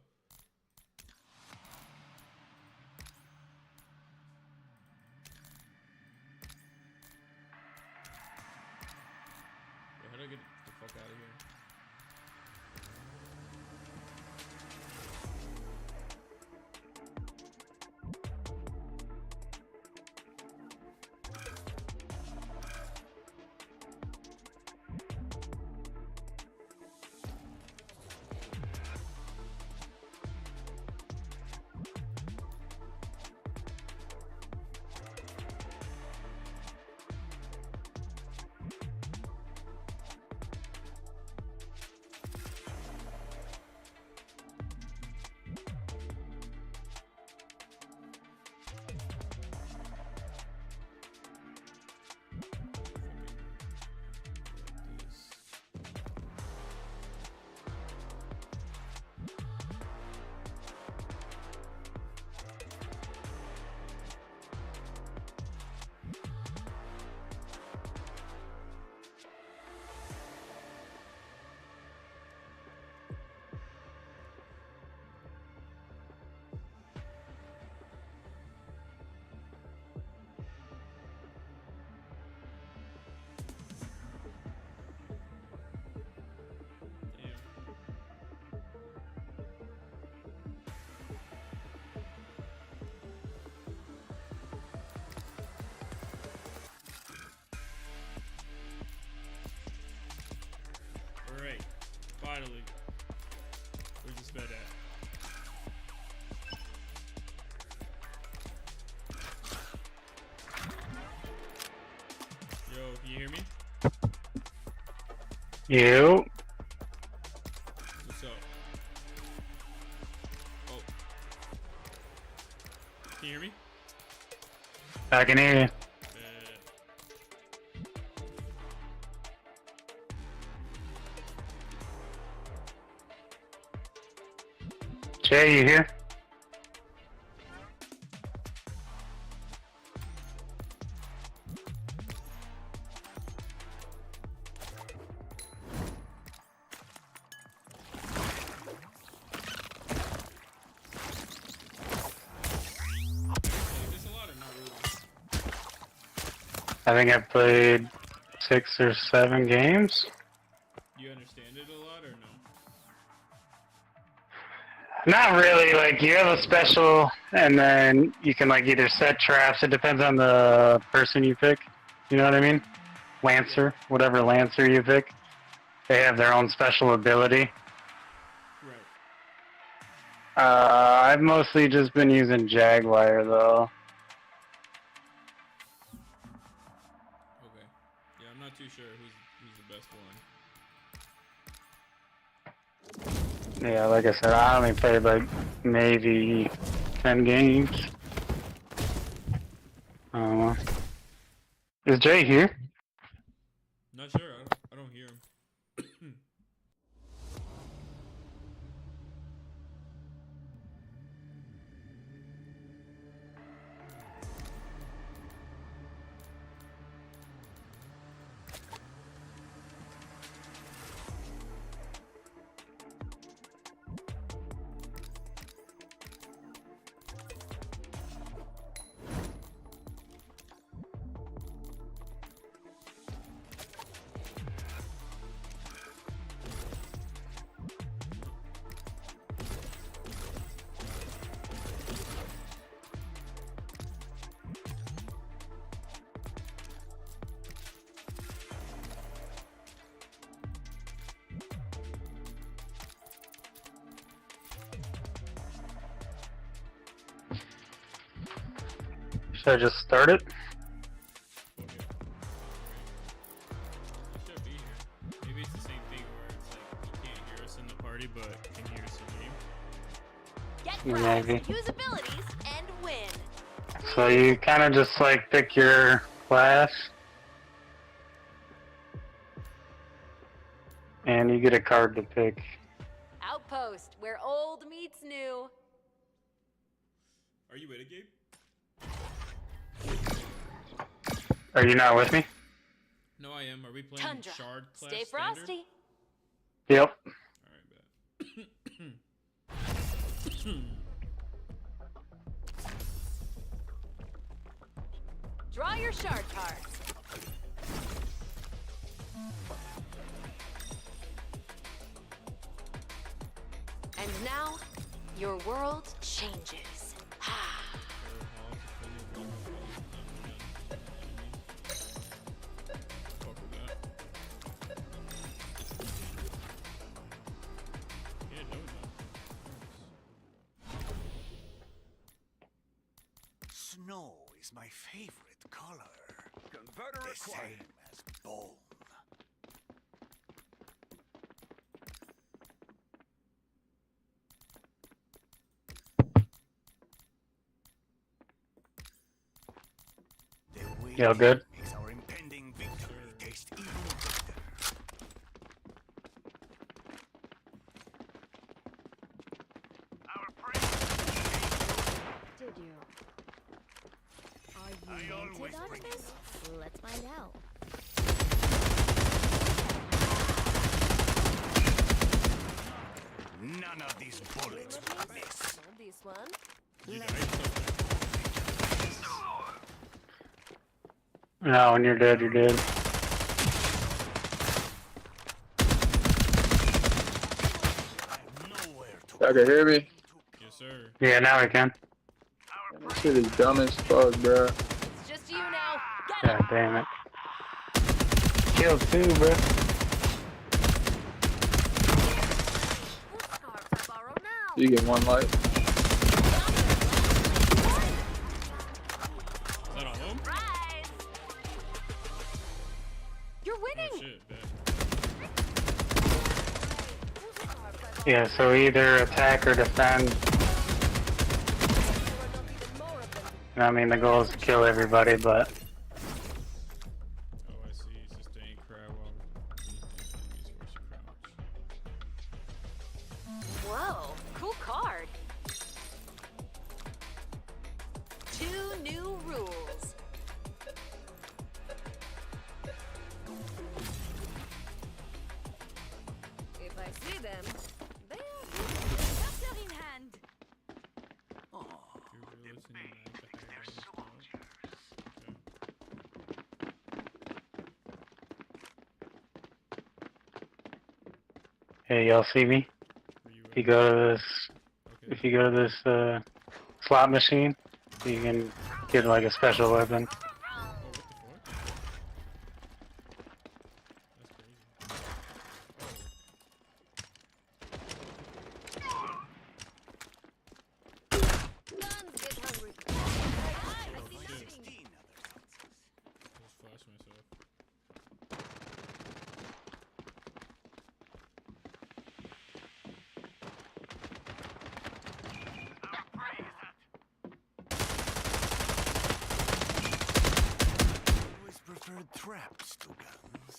How do I get the fuck out of here? Alright, finally. Where's this bed at? Yo, can you hear me? You. What's up? Oh. Can you hear me? I can hear you. Jay, you here? I think I played 6 or 7 games. You understand it a lot or no? Not really. Like, you have a special, and then you can like either set traps. It depends on the person you pick. You know what I mean? Lancer, whatever Lancer you pick, they have their own special ability. Right. I've mostly just been using Jaguar though. Okay. Yeah, I'm not too sure who's the best one. Yeah, like I said, I only played like maybe 10 games. Is Jay here? Not sure. I don't hear him. Should I just start it? It should be here. Maybe it's the same thing where it's like you can't hear us in the party, but you can hear us in game. Get Maybe. Frag, use abilities, and win. So you kind of just like pick your class, and you get a card to pick. Outpost, where old meets new. Are you with it, Gabe? Are you not with me? No, I am. Are we playing Tundra. Shard class Stay standard? frosty. Yep. Draw your shard cards. And now, your world changes. Snow is my favorite color. Converter The acquired. same as bone. Yeah, good. Makes our impending victory taste even better. Did you? Are you rented on this? Let's find out. None of these bullets will miss. This one. No, when you're dead, you're dead. Y'all can hear me? Yes, sir. Yeah, now we can. This shit is dumb as fuck, bro. It's just you now. God damn it. Kill 2, bro. You get 1 life. Is that all home? You're winning. Oh, shit, bet. Yeah, so either attack or defend. I mean, the goal is to kill everybody, but... Oh, I see. Sustain crowd while Whoa, cool card. 2 new rules. If I see them, they are capture in hand. Hey, y'all see me? If you go to this, slot machine, you can get like a special weapon. Preferred traps to guns.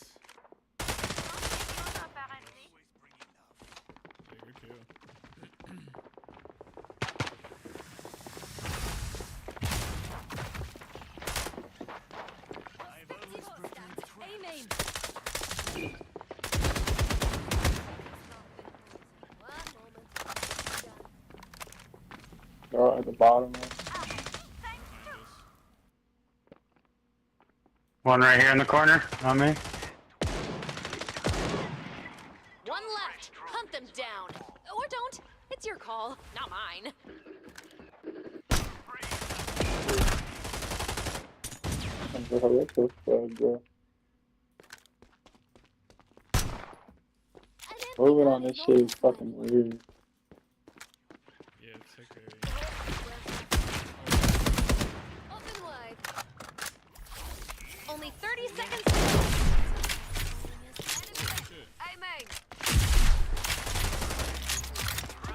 Good kill. I've always preferred Aiming. They're at the bottom. One right here in the corner on me. One left. Hunt them down. Or don't. It's your call, not mine. Moving on this shit is fucking weird. Yeah, it's okay. Open wide. Only 30 seconds. Aiming.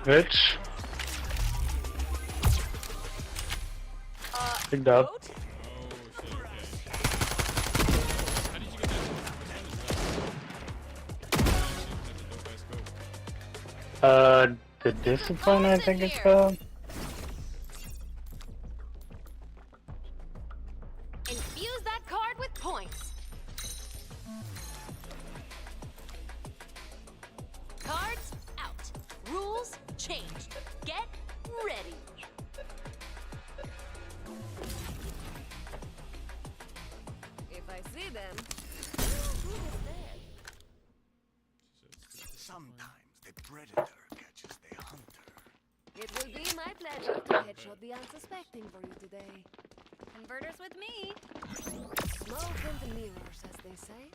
Bitch. Big dub. The discipline, I think it's called. Infuse that card with points. Cards out. Rules changed. Get ready. If I see them, who is there? Sometimes the predator catches the hunter. It will be my pleasure to headshot the unsuspecting for you today. Converters with me. Smoke and mirrors, as they say.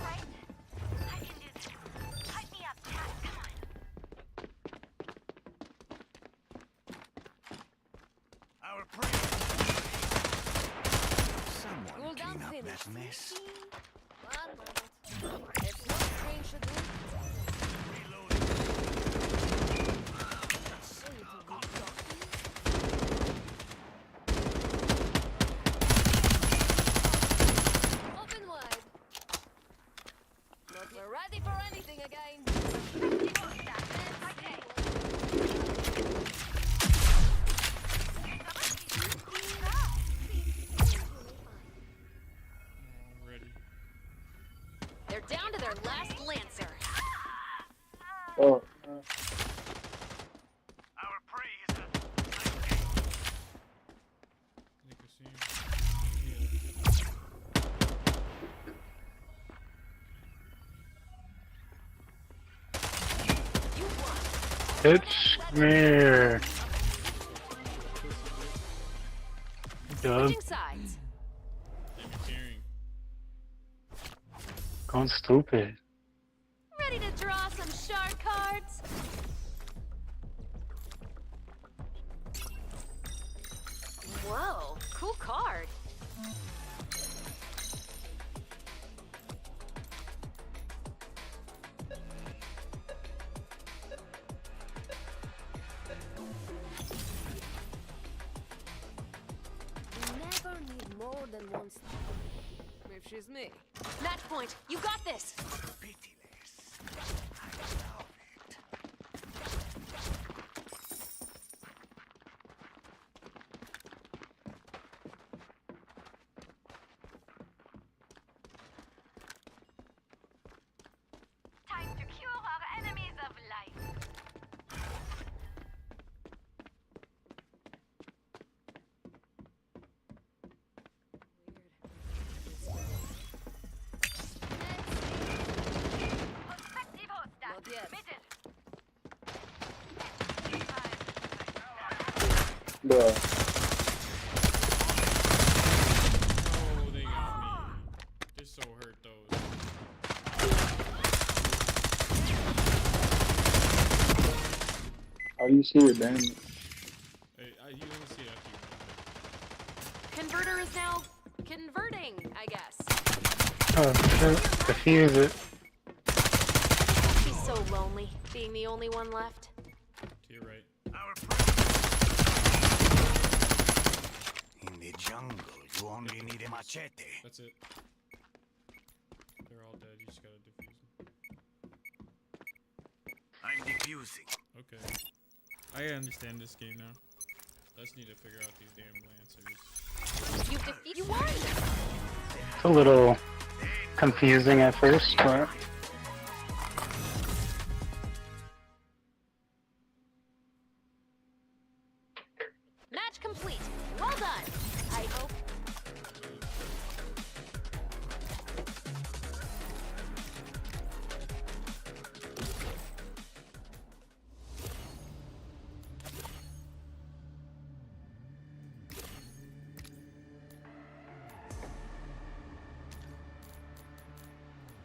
Right. I can do this. Hype me up, Cat. Come on. Our prey. Someone Cool down clean up finish. that mess. One moment. A small screen should do. So you can go open wide. Look, we're ready for anything again. Ready. They're down to their last Lancer. Oh. Our prey is a It's me. Dub. Switching sides. Going stupid. Ready to draw some shark cards? Whoa, cool card. We never need more than one star. If she's me. Match point, you got this. pitiless. I love it. Time to cure our enemies of life. Bruh. Oh, they got me. They're so hurt, those. How do you see your damage? Hey, you only see it after you. Converter is now converting, I guess. Oh shit. Defuse it. He's so lonely, being the only one left. To your right. In the jungle, you only need a machete. That's it. They're all dead. You just gotta defuse them. I'm defusing. Okay. I understand this game now. Let's need to figure out these damn lancers. You won! It's a little confusing at first, but Match complete. Well done. I hope.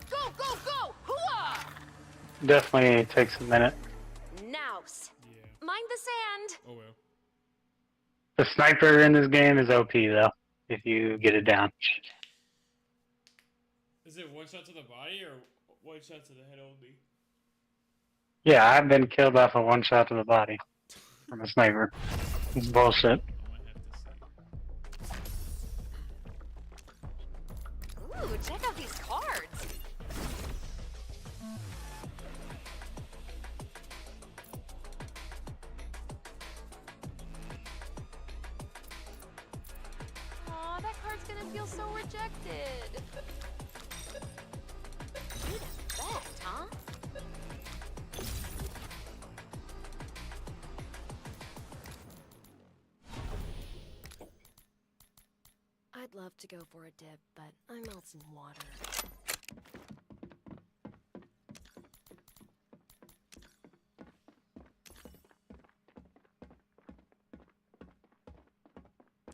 Go, go, go! Hooah! definitely takes a minute. Nouse. Mind the sand. Oh well. The sniper in this game is OP though, if you get it down. Is it one shot to the body or one shot to the head only? Yeah, I've been killed off of one shot to the body from a sniper. It's bullshit. Ooh, check out these cards. Aw, that card's gonna feel so rejected. Need effect, huh? I'd love to go for a dip, but I'm out in water.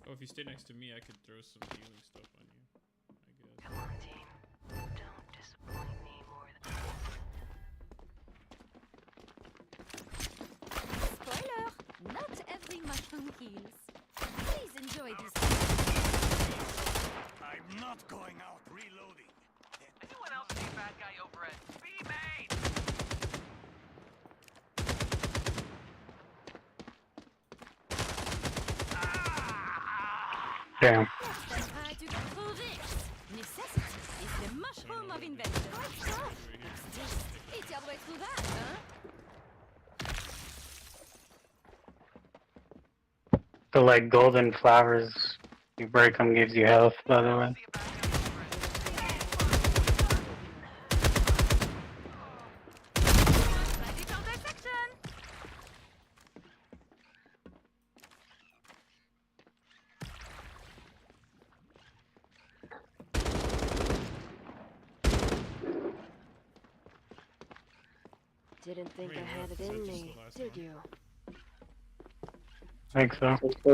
Oh, if you stay next to me, I could throw some healing stuff on you, I guess. Come on, team. Don't disappoint me more than... Spoiler! Not every mushroom heals. Please enjoy this. I'm not going out reloading. Anyone else see a bad guy over at B-Main? Damn. How to get through this? Necessity is the mushroom of invention. Great stuff. It's your way through that, huh? The like golden flowers, you break them, gives you health, by the way. Ready for dissection. Didn't think I had it in me, did you? I think so. It's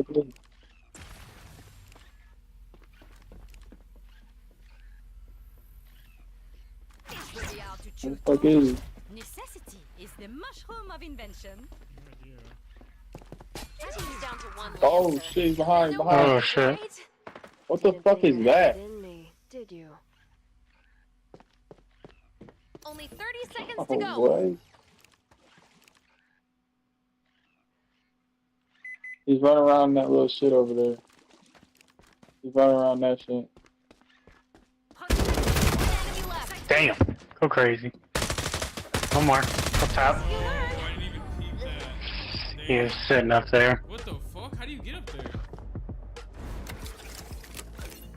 really hard to choose. What the fuck is it? Necessity is the mushroom of invention. Team's down to one Oh lancer. shit, behind. Oh shit. What the fuck is that? In me, did you? Only 30 seconds Oh, to go. boy. He's running around that little shit over there. He's running around that shit. Damn. Go crazy. One more. Up top. He is sitting up there. What the fuck? How do you get up there?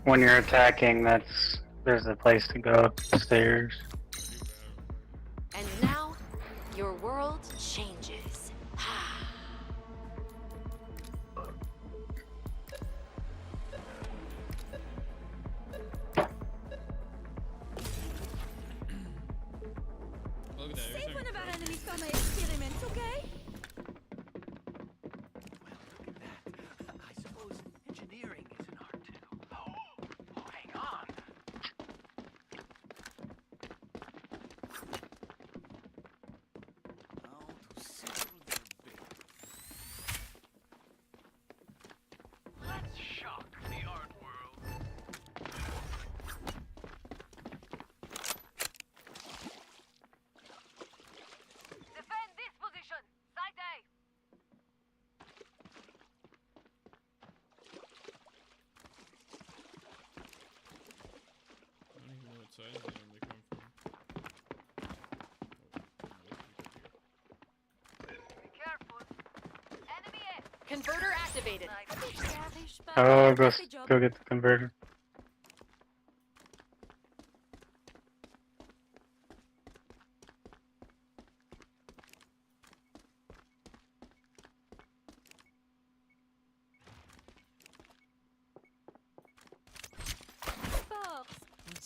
When you're attacking, there's a place to go upstairs. And now, your world changes. Look at that. Safe when our enemies come and experiment, okay? sides they normally come from. Converter activated. Oh, go get the converter.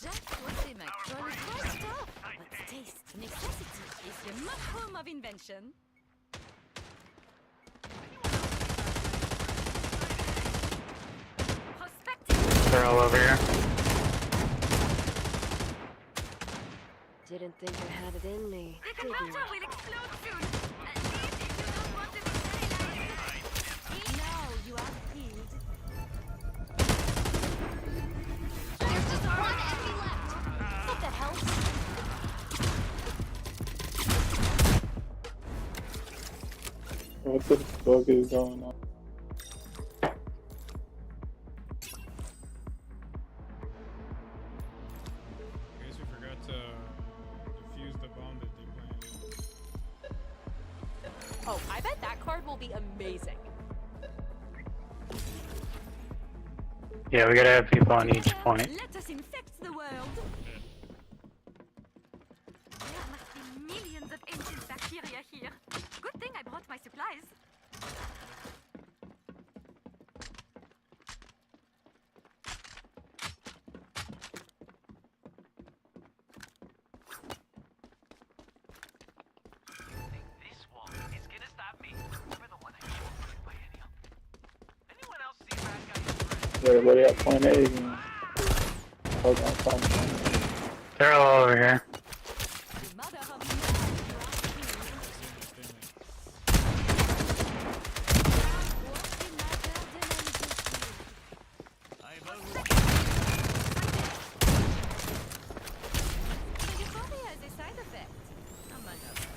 Just what they make. So it's right stuff. Let's taste. Necessity is the mushroom of invention. They're all over here. Didn't think I had it in me. The converter will explode soon. Leave if you don't want to be sterilized. Now you are healed. There's just one enemy left. Hope that helps. What the fuck is going on? I guess we forgot to defuse the bomb that they planted. Oh, I bet that card will be amazing. Yeah, we gotta have people on each point. Let us infect the world. There must be millions of ancient bacteria here. Good thing I brought my supplies. This wall is gonna stop me. Remember the one I showed you by Daniel? Anyone else see bad guys? Everybody at point A again. Hold on, They're all over here. Euphoria is a side effect, among others.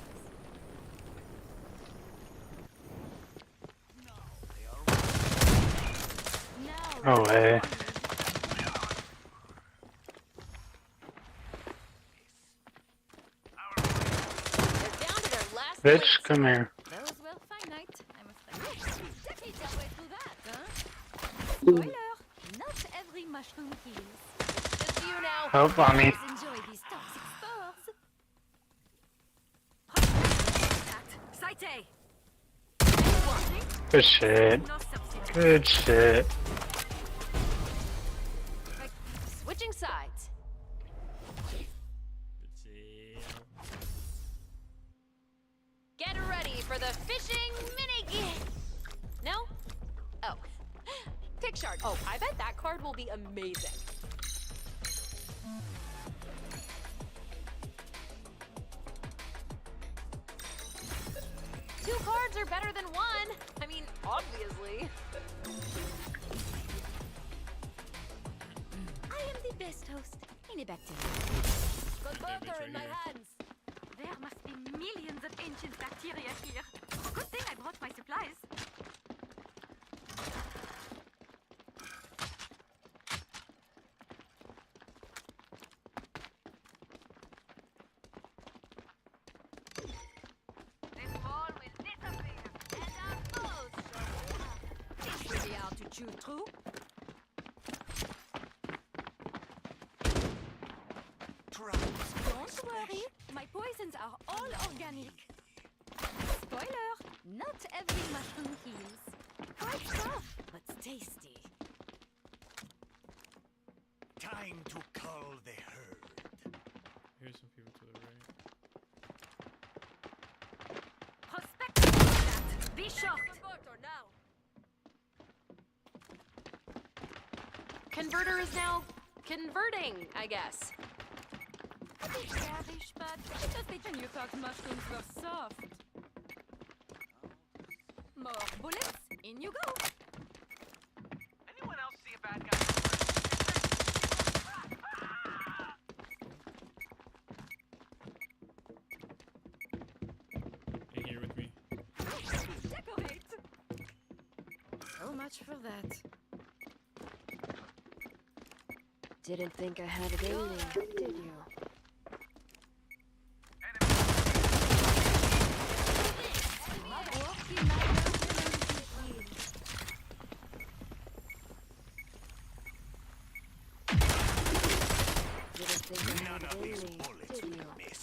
No way. Bitch, come here. That was well finite, I'm afraid. Defeat our way through that, huh? Spoiler, not every mushroom heals. Just you now. Oh, on me. Enjoy these toxic spores. Sight Good shit. Good shit. Switching sides. Get ready for the fishing mini-game. No? Oh. Pick shark. Oh, I bet that card will be amazing. Two cards are better than one. I mean, obviously. I am the best host in a bacteria. Converter in my hands. There must be millions of ancient bacteria here. Good thing I brought my supplies. This wall will disappear, and our foes shall this will be hard to chew through. Don't worry, my poisons are all organic. Spoiler, not every mushroom heals. Quite tough, but tasty. Time to cull the herd. Here's some people to the right. Prospect that. Be shocked. Converter is now converting, I guess. Garish, but because they you thought mushrooms were soft. More bullets, in you go. Anyone else see a bad guy? In here with me. Decorate. So much for that. Didn't think I had it in me, did you?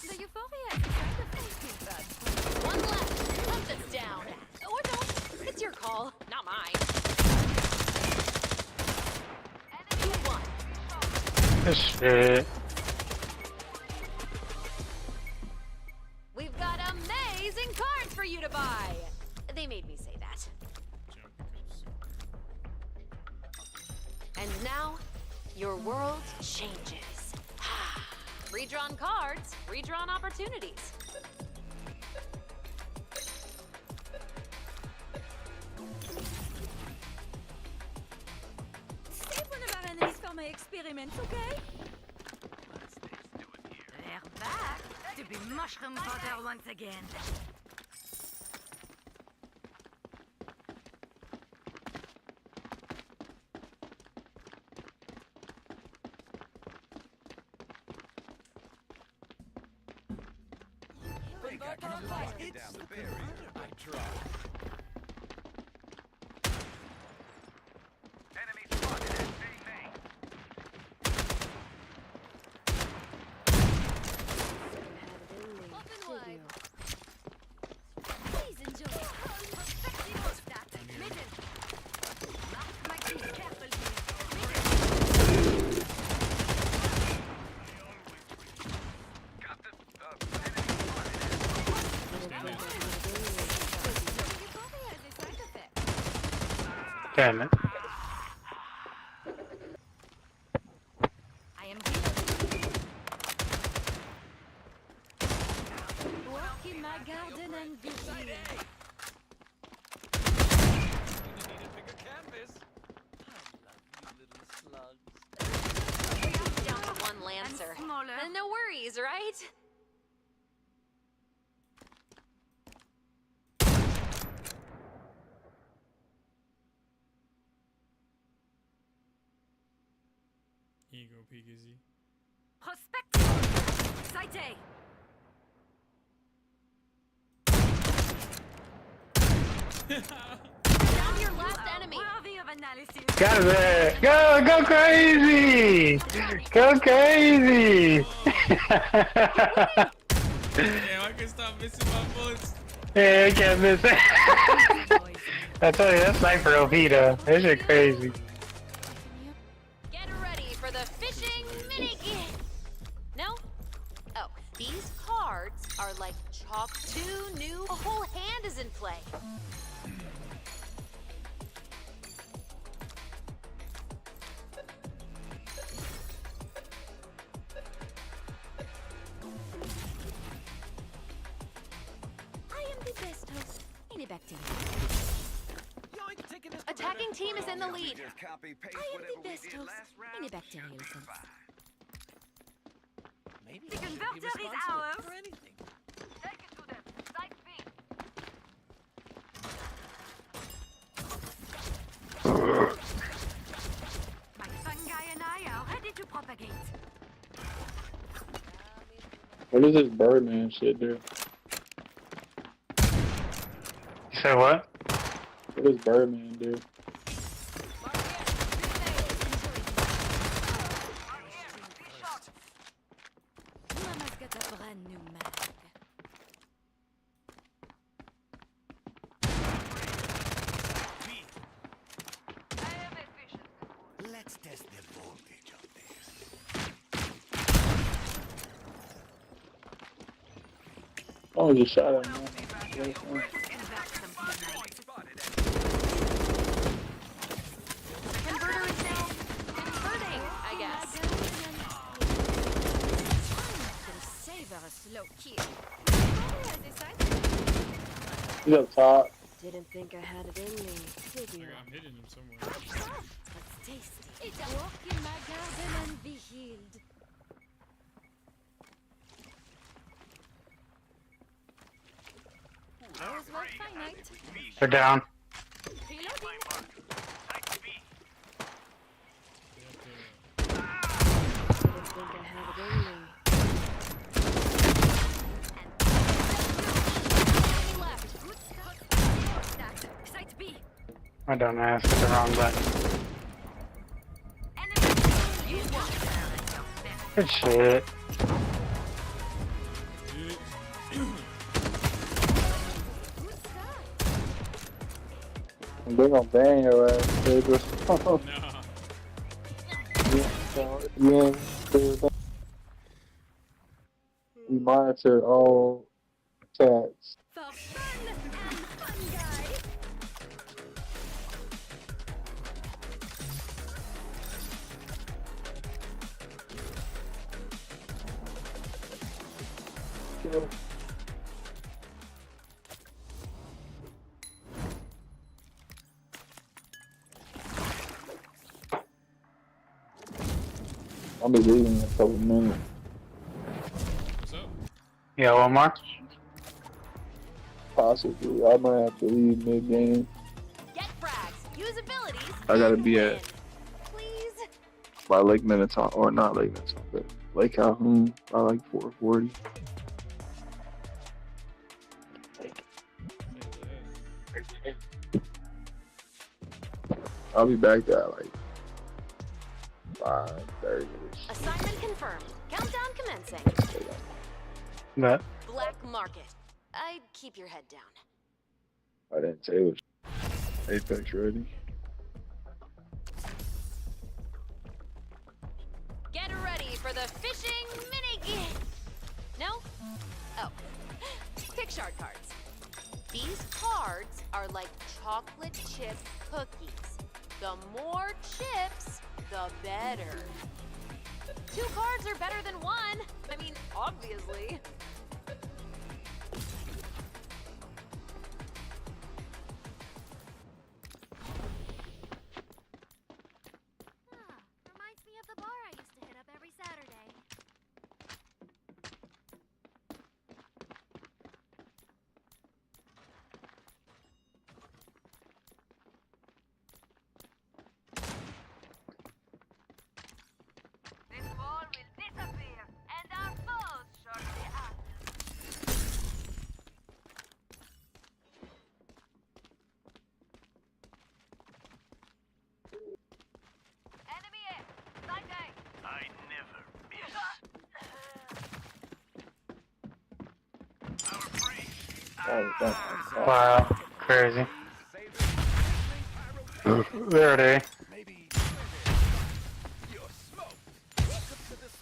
The euphoria is kind of tasty, but... One left. Hunt this down. Or don't. It's your call, not mine. 2-1. Shit. We've got amazing cards for you to buy. They made me say that. And now, your world changes. Redrawn cards, redrawn opportunities. Save one of our enemies for my experiments, okay? They're back to be mushroom fodder once again. Down the barrier. I try. Enemy spotted at B main. Open wide. Please enjoy. Perfectimos that. Middle. Mark my keys carefully. Got the enemy spotted. Damn it. I am here. Walk in my garden and be here. Down to one Lancer. No worries, right? Here you go, Piggy. Prospect. Sight A. Down your last enemy. Worthy of analysis. Got it. Go crazy. Go crazy. Damn, I can stop missing my bullets. Yeah, I can't miss it. I tell you, that sniper OP though. That shit crazy. Get ready for the fishing mini game. No? Oh, these cards are like chalk 2 new. A whole hand is in play. I am the best host. Any bacteria. Attacking team is in the lead. I am the best host. Any bacterial sense. The converter is ours. Take it to them. Site B. My fungi and I are ready to propagate. What does this Birdman shit do? You said what? What does Birdman do? Mama's got a brand new mag. Let's test the voltage of this. Oh, you shot at me. Converter is now converting, I guess. Gonna savor a slow kill. He's up top. Didn't think I had it in me, did you? I'm hitting him somewhere. That's tasty. Walk in my garden and be healed. Those were finite. They're down. Reloading. My dumb ass hit the wrong button. Good shit. They're gonna ban your ass. They just we monitor all chats. For fun and fun guys. I'll be leaving in a couple minutes. What's up? Yeah, one more. Possibly. I might have to leave mid-game. Get frags, use abilities. I gotta be at Please. by Lake Minnetonka, or not Lake Minnetonka, but Lake Calhoun by like 4:40. I'll be back there at like 5:30. Assignment confirmed. Countdown commencing. That. Black market. I'd keep your head down. I didn't say it was Apex ready. Get ready for the fishing mini. No? Oh. Pick shard cards. These cards are like chocolate chip cookies. The more chips, the better. 2 cards are better than 1. I mean, obviously. Reminds me of the bar I used to hit up every Saturday. This wall will disappear, and our foes shortly after. Enemy in. Sight A. I never miss. Wow, crazy. There they.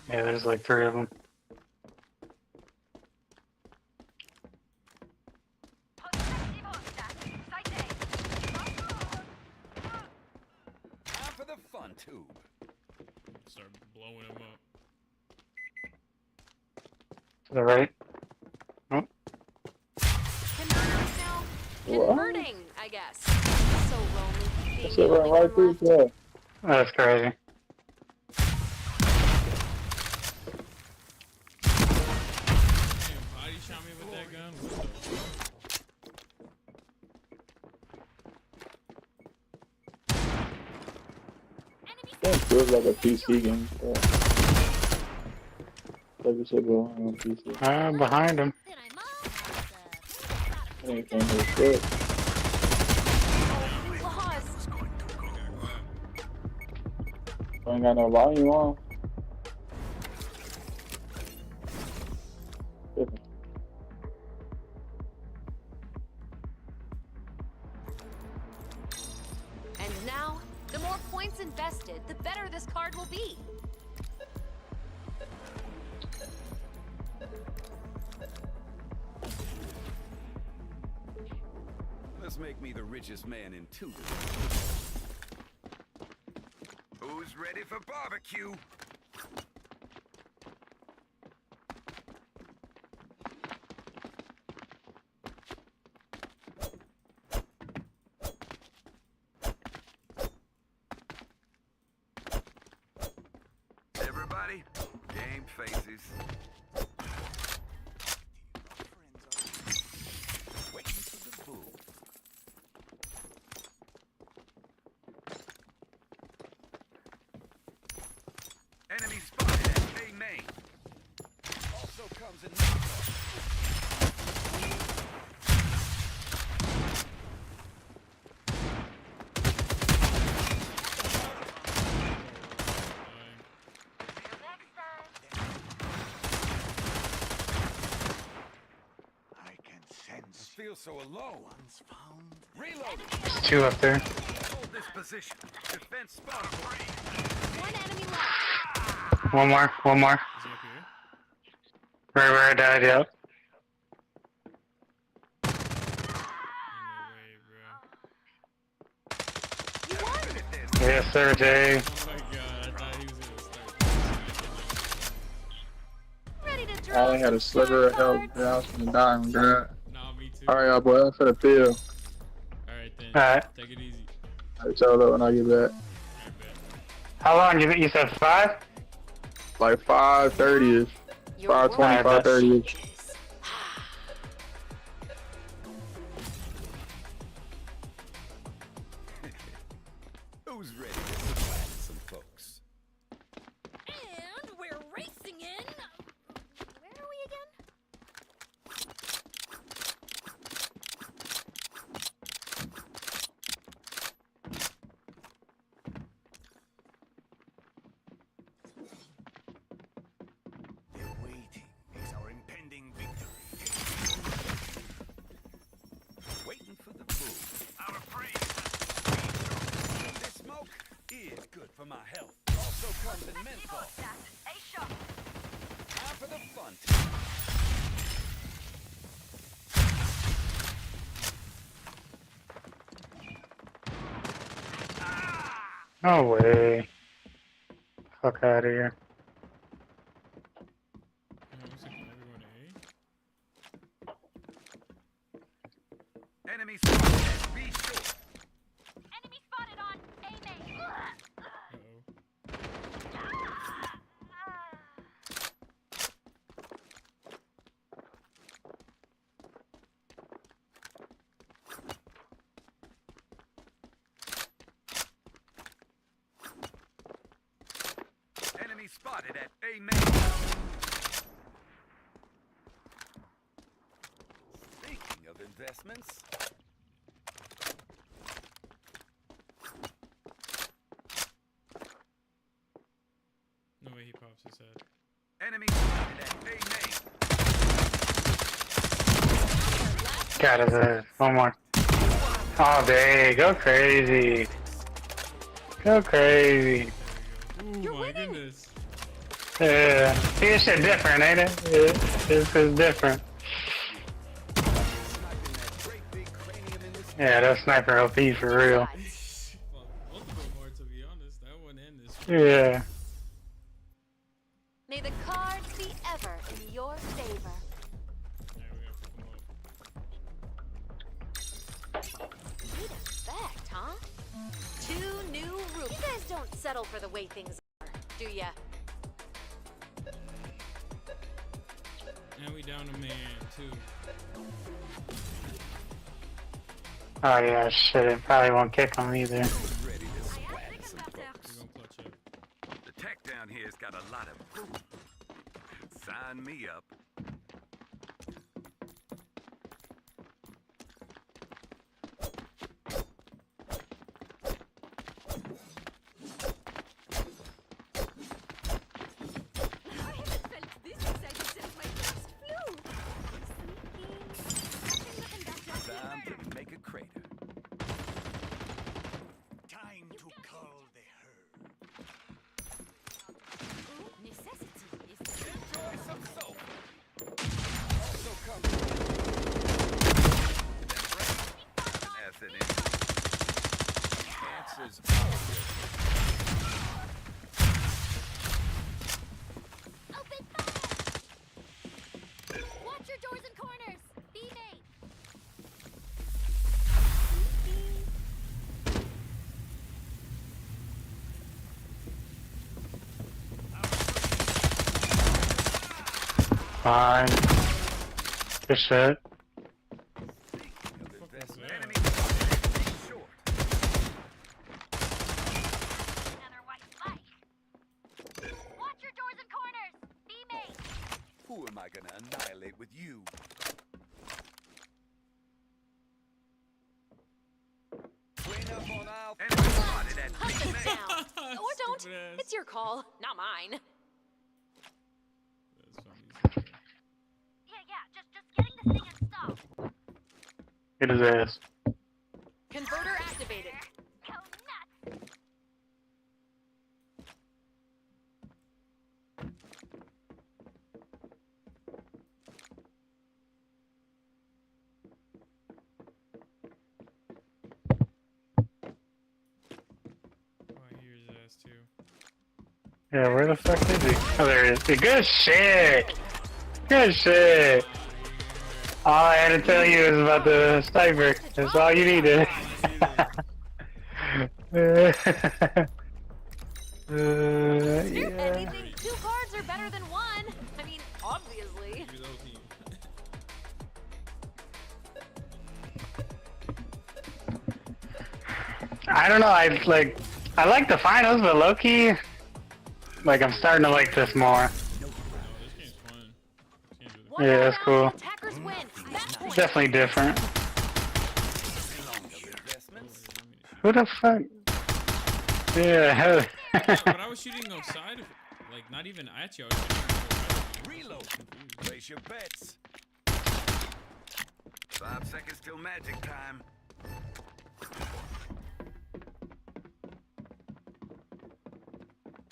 Yeah, there's like 3 of them. Time for the fun tube. Start blowing him up. To the right. Oh. Converters now. Converting, I guess. So lonely. Being That's the it, only right one through left. there. That's crazy. Damn, body shot me with that gun. What It feels like a PC game. Like you said, go on PC. Behind him. Anything is good. Lost. I ain't got no volume on. And now, the more points invested, the better this card will be. Let's make me the richest man in 2 dimensions. Who's ready for barbecue? Everybody, game faces. Waiting for the bull. Enemy spotted at A main. Also comes in feel so alone. Reload. There's 2 up there. Hold this position. Defense spot. One enemy left. One more. Is he up here? Right where I died, yep. Yes, sir, Jay. Oh my god, I thought he was gonna start. Ready to I draw only had a some sliver of sharp health, cards? and I was gonna die on that. Nah, me too. Alright, y'all, boy, I'm for the field. Alright then. Alright. Take it easy. Alright, y'all, though, when I get back. How long? You said 5? Like 5:30ish. Your 5:20, work 5:30ish. Who's ready to splat some folks? And we're racing in. Where are we again? The waiting makes our impending victory. Waiting for the move. Our praise. This smoke is good for my health. Also comes in menthol. Time for the fun. No way. Fuck out of here. Looks like we're going to A. Enemy spotted. Be sure. Enemy spotted on A main. Enemy spotted at A main. Speaking of investments. No way he pops his head. Enemy spotted at A main. Got his head. One more. Oh, dang. Go crazy. Go crazy. Oh my goodness. Yeah. This shit different, ain't it? This is different. Yeah, that sniper OP for real. Well, both of them are, to be honest. That one and this one. Yeah. May the cards be ever in your favor. Neat effect, huh? 2 new rooms. You guys don't settle for the way things are, do ya? And we down a man, too. Oh yeah, shit. It probably won't kick him either. Ready to splat some folks. We're gonna clutch up. The tech down here's got a lot of boom. Sign me up. I haven't felt this excited since my first flu. Sneaky. Nothing looking better. Time to make a crater. Time to cull the herd. Necessity is Enjoy some soap. Also comes as an answers open fire. Watch your doors and corners. Be made. Fine. Good shit. enemy short. Watch your doors and corners. Be made. Who am I gonna annihilate with you? Clean up on aisle. Enemy spotted at Hunt B them main. down. Or don't. It's your call, not mine. That's funny. Yeah, just getting this thing installed. Get his ass. Converter activated. Yeah, where the fuck is he? Oh, there he is. Good shit! Good shit! All I had to tell you is about the sniper. That's all you needed. If Yeah. anything, 2 cards are better than 1. I mean, obviously. I don't know, I like the finals, but low-key, like, I'm starting to like this more. Yeah, that's cool. Definitely different. Who the fuck? Yeah, hell. But I was shooting outside of, like, not even at you. I was shooting Reload. Place your bets. 5 seconds till magic time.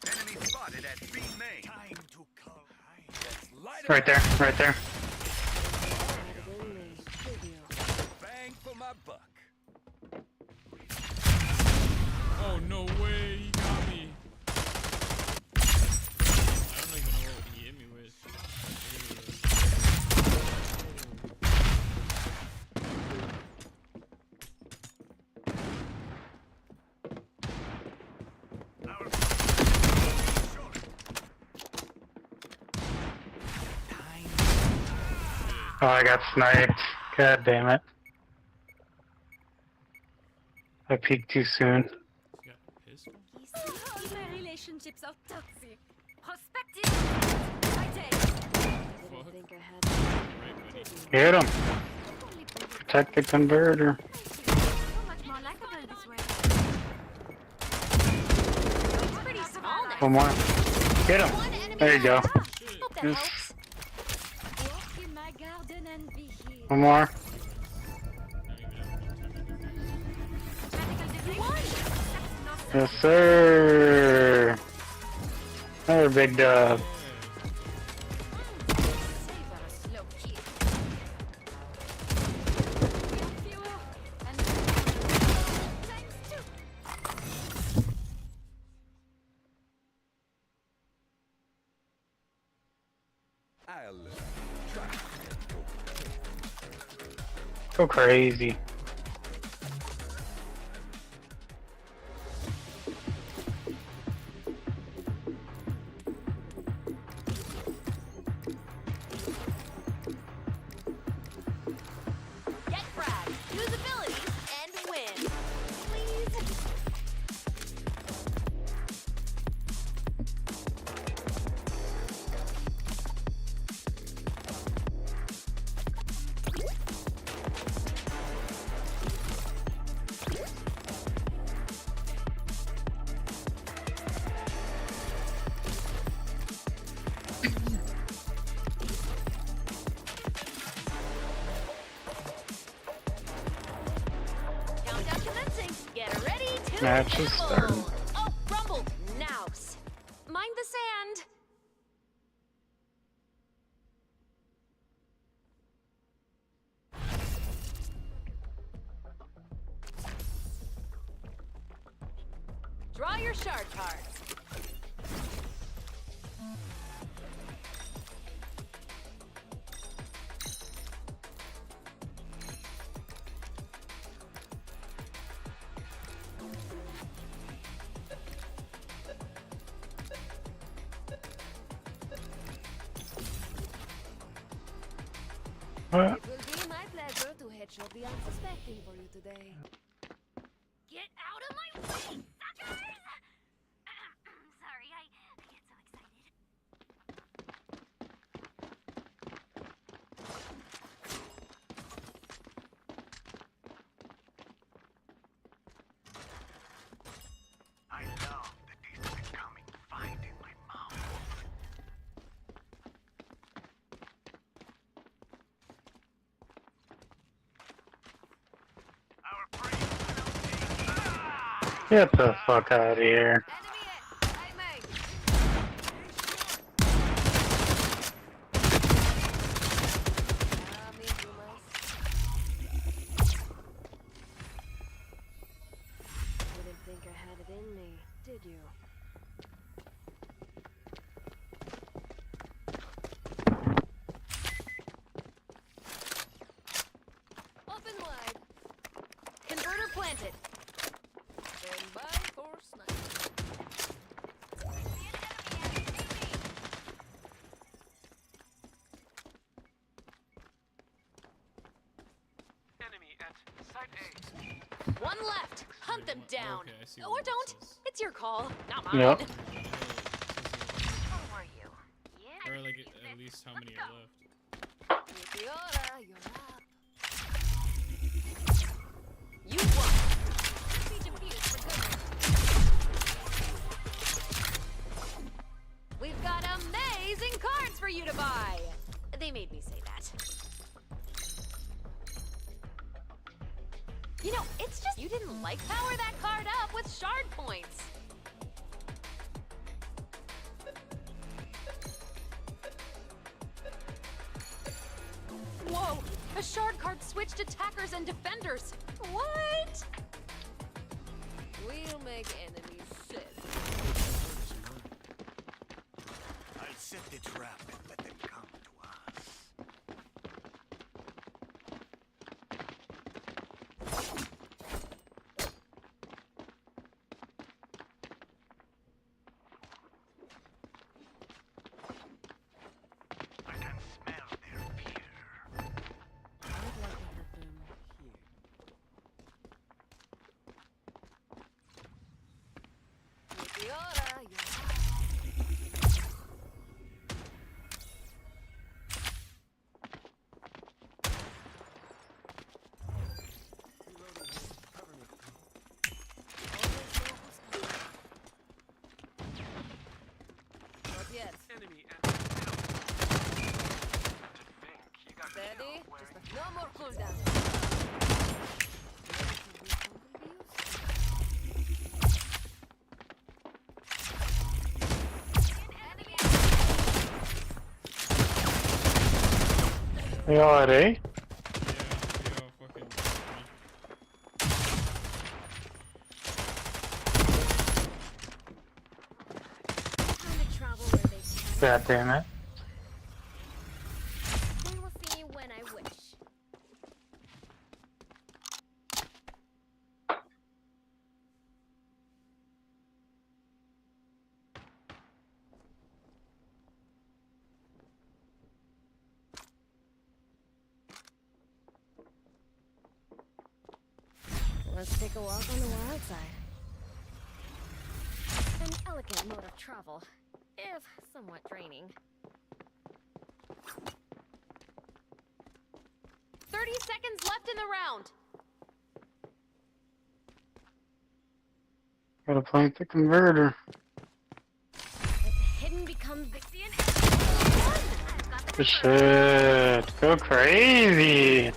Enemy spotted at B main. Time to call. Right there, right there. Bang for my buck. Oh, no way, he got me. I don't even know what he hit me with. Oh, I got sniped. God damn it. I peeked too soon. My relationships are toxic. Prospective. I take. Hit him. Protect the converter. So much more likable this way. It's pretty small now. One more. Get him. There you go. Hope that Yes. helps. Walk in my garden and be here. One more. Yes, sir. Another big dub. I'll Go crazy. Get Frag, use abilities, and win. Please. Countdown commencing. Get ready to Match is rumble. starting. Oh, rumble. Nouse. Mind the sand. Draw your shard cards. What? It will be my pleasure to headshot the unsuspecting for you today. Get out of my way, suckers! Sorry, I get so excited. I love the taste of it coming fine in my mouth. Get the fuck out of here. Didn't think I had it in me, did you? Open wide. Converter planted. Stand by for sniper. Enemy at site A. One left. Hunt them down. Okay, I see Or what it don't. says. It's your call, not mine. Yep. How are you? Yeah. Or like at least how many are left. Meteora, you're up. You won. Speech impeded for goodness. We've got amazing cards for you to buy. They made me say that. You know, it's just you didn't like power that card up with shard points. Whoa! A shard card switched attackers and defenders. What? We'll make enemies sick. I'll set the trap and let them come to us. I can smell their fear. I'd like to have them here. Meteora, you're up. Not yet. Enemy at middle. To think you got Steady. killed wearing Just no more cooldown. You all ready? Time to travel where they can. God damn it. They will see when I wish. Let's take a walk on the wild side. An elegant mode of travel, if somewhat draining. 30 seconds left in the round. Gotta plant the converter. Hidden becomes Vixian. Shit. Go crazy.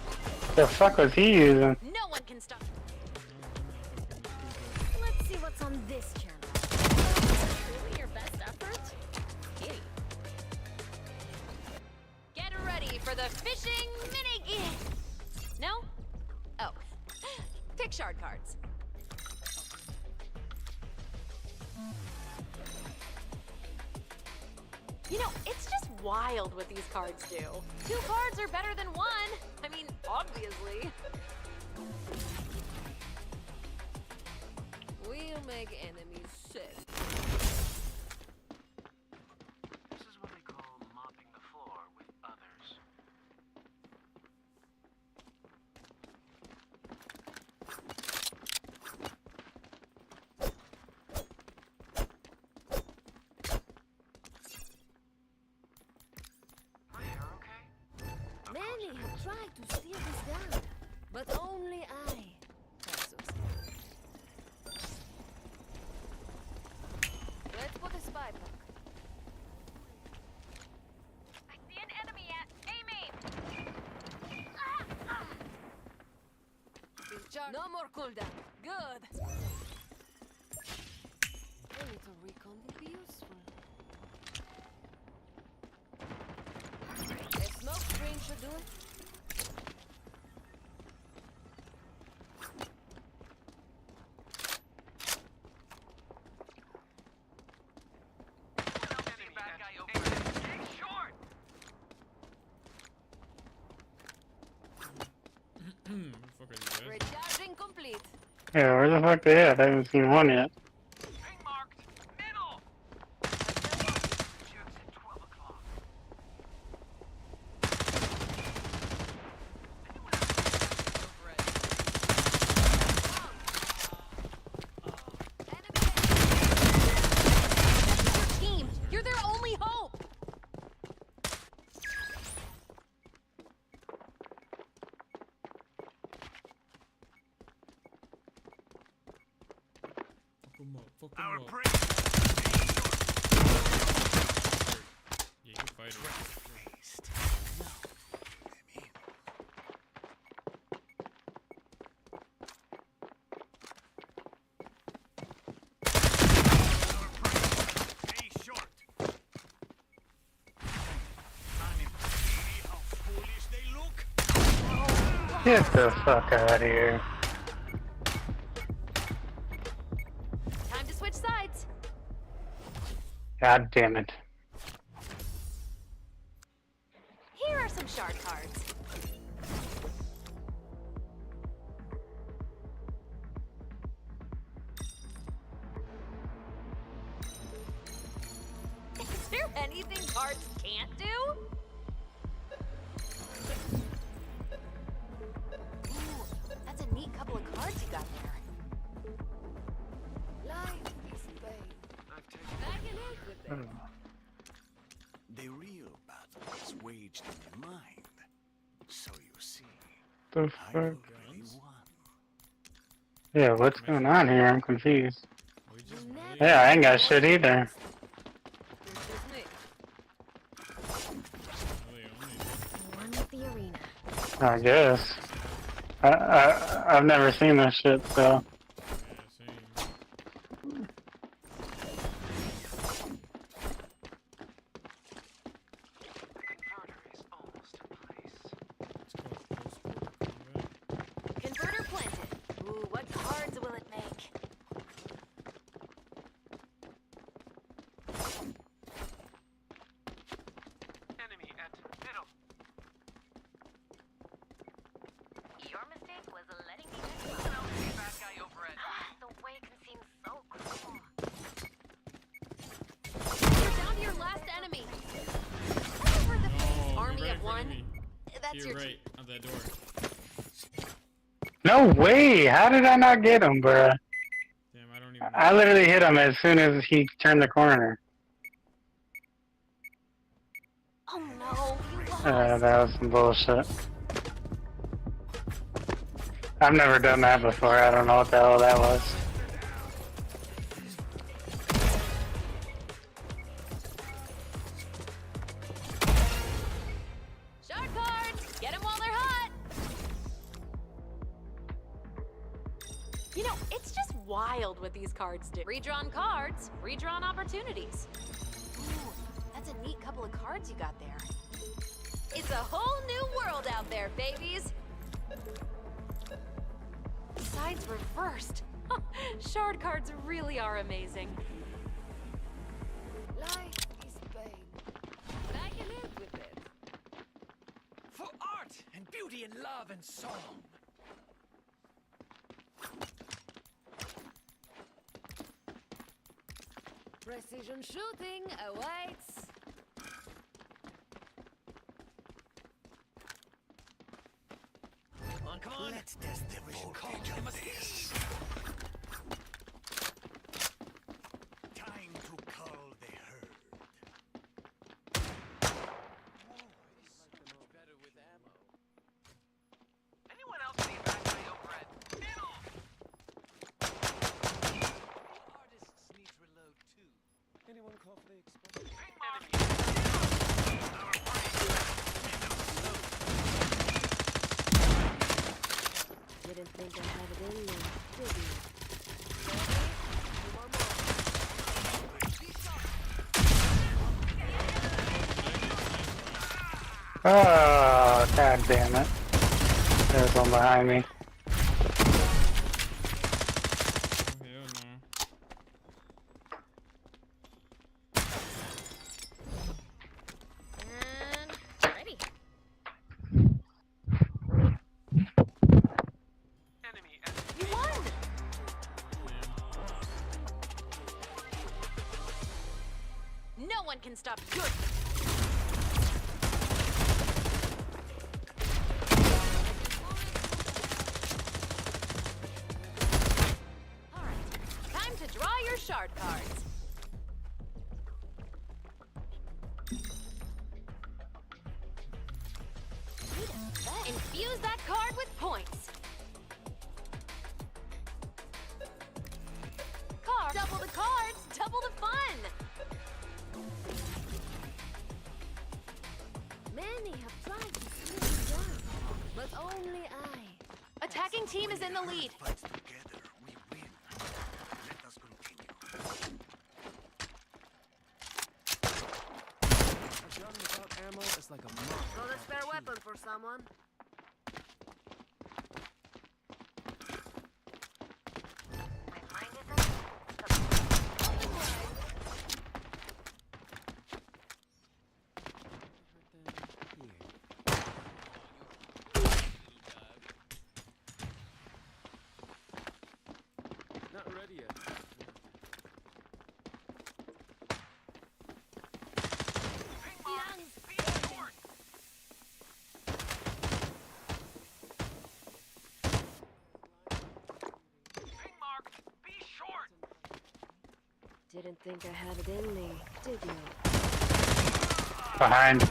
The fuck was he using? No one can stop. Let's see what's on this channel. Really your best effort? Kitty. Get ready for the fishing mini. No? Oh. Pick shard cards. You know, it's just wild what these cards do. 2 cards are better than 1. I mean, obviously. We'll make enemies sick. This is what they call mopping the floor with others. My hair okay? Many have tried to steal this down, but only I have succeeded. Let's put a spy block. I see an enemy at A-main. No more cooldown. Good. recon would be useful. A smoke screen should do it. Recharging complete. Yeah, where the fuck they at? I haven't seen one yet. Team, you're their only hope. Fuck 'em up. Yeah, you can fight it. Get the fuck out of here. Time to switch sides. God damn it. Here are some shard cards. Is there anything cards can't do? Ooh, that's a neat couple of cards you got there. Life is pain. I can live with it. The real battle is waged in the mind. So you see, The I fuck? really won. Yeah, what's going on here? I'm confused. Yeah, I ain't got shit either. One with the arena. I guess. I've never seen this shit, so. Converter planted. Ooh, what cards will it make? Enemy at middle. Your mistake was letting me Bad guy overhead. The Waken seems so cool. You're down to your last enemy. Over the face, army of one. That's You're your right on that door. No way! How did I not get him, bruh? Damn, I don't even. I literally hit him as soon as he turned the corner. Oh no, you lost. That was some bullshit. I've never done that before. I don't know what the hell that was. Shard cards! Get them while they're hot! You know, it's just wild what these cards do. Redrawn cards, redrawn opportunities. Ooh, that's a neat couple of cards you got there. It's a whole new world out there, babies! Sides reversed. Shard cards really are amazing. Life is pain. I can live with it. For art and beauty and love and song. Precision shooting awaits. Come on. Let's test the voltage of this. Time to cull the herd. Better with ammo. Anyone else need bad guy overhead? Middle. Artists need to reload too. Anyone call for the explosive? Didn't think I had it in me, did you? Oh, god damn it. There's one behind me. And ready. You won! No one can stop your... Alright, time to draw your shard cards. Infuse that card with points. Double the cards, double the fun. Many have tried to slow me down, but only I. Attacking team is in the lead. A gun without ammo is like a moth. Got a spare weapon for someone? Not ready yet. Didn't think I had it in me, did you? Behind.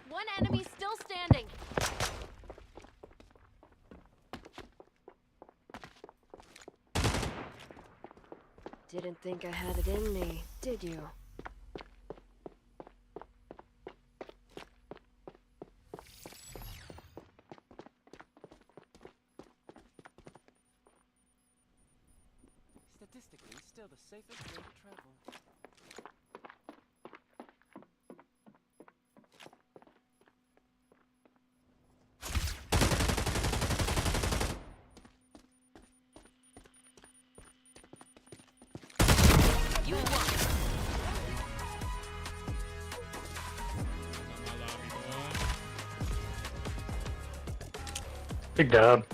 One enemy still standing. Didn't think I had it in me, did you? Statistically, still the safest way to travel. You won. Big dub.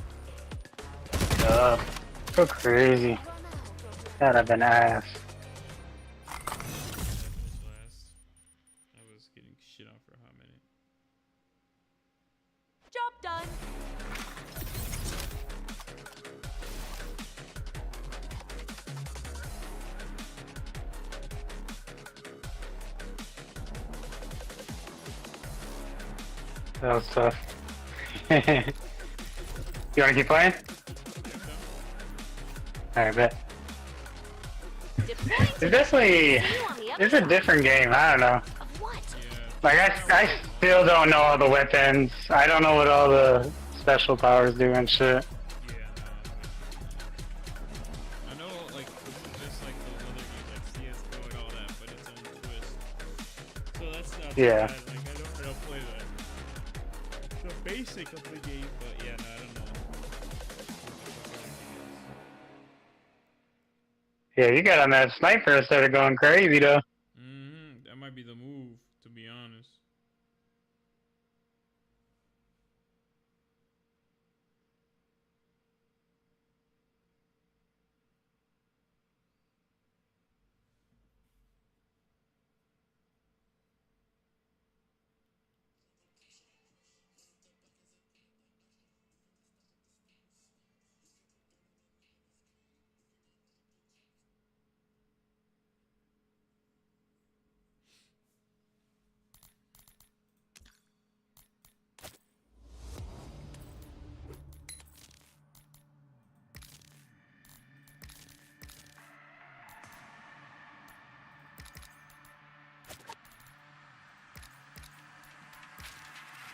So crazy. God, I've been ass. I was getting shit on for a hot minute. Job done. That was tough. You wanna keep playing? Alright, bet. It's a different game, I don't know. Like, I still don't know all the weapons. I don't know what all the special powers do and shit. I know, like, this is just like those other games, like CSGO and all that, but its own twist. So that's not Yeah. bad. Like, I don't play the basic of the game, but yeah, no, I don't know. Yeah, you got on that sniper and started going crazy, though. That might be the move, to be honest.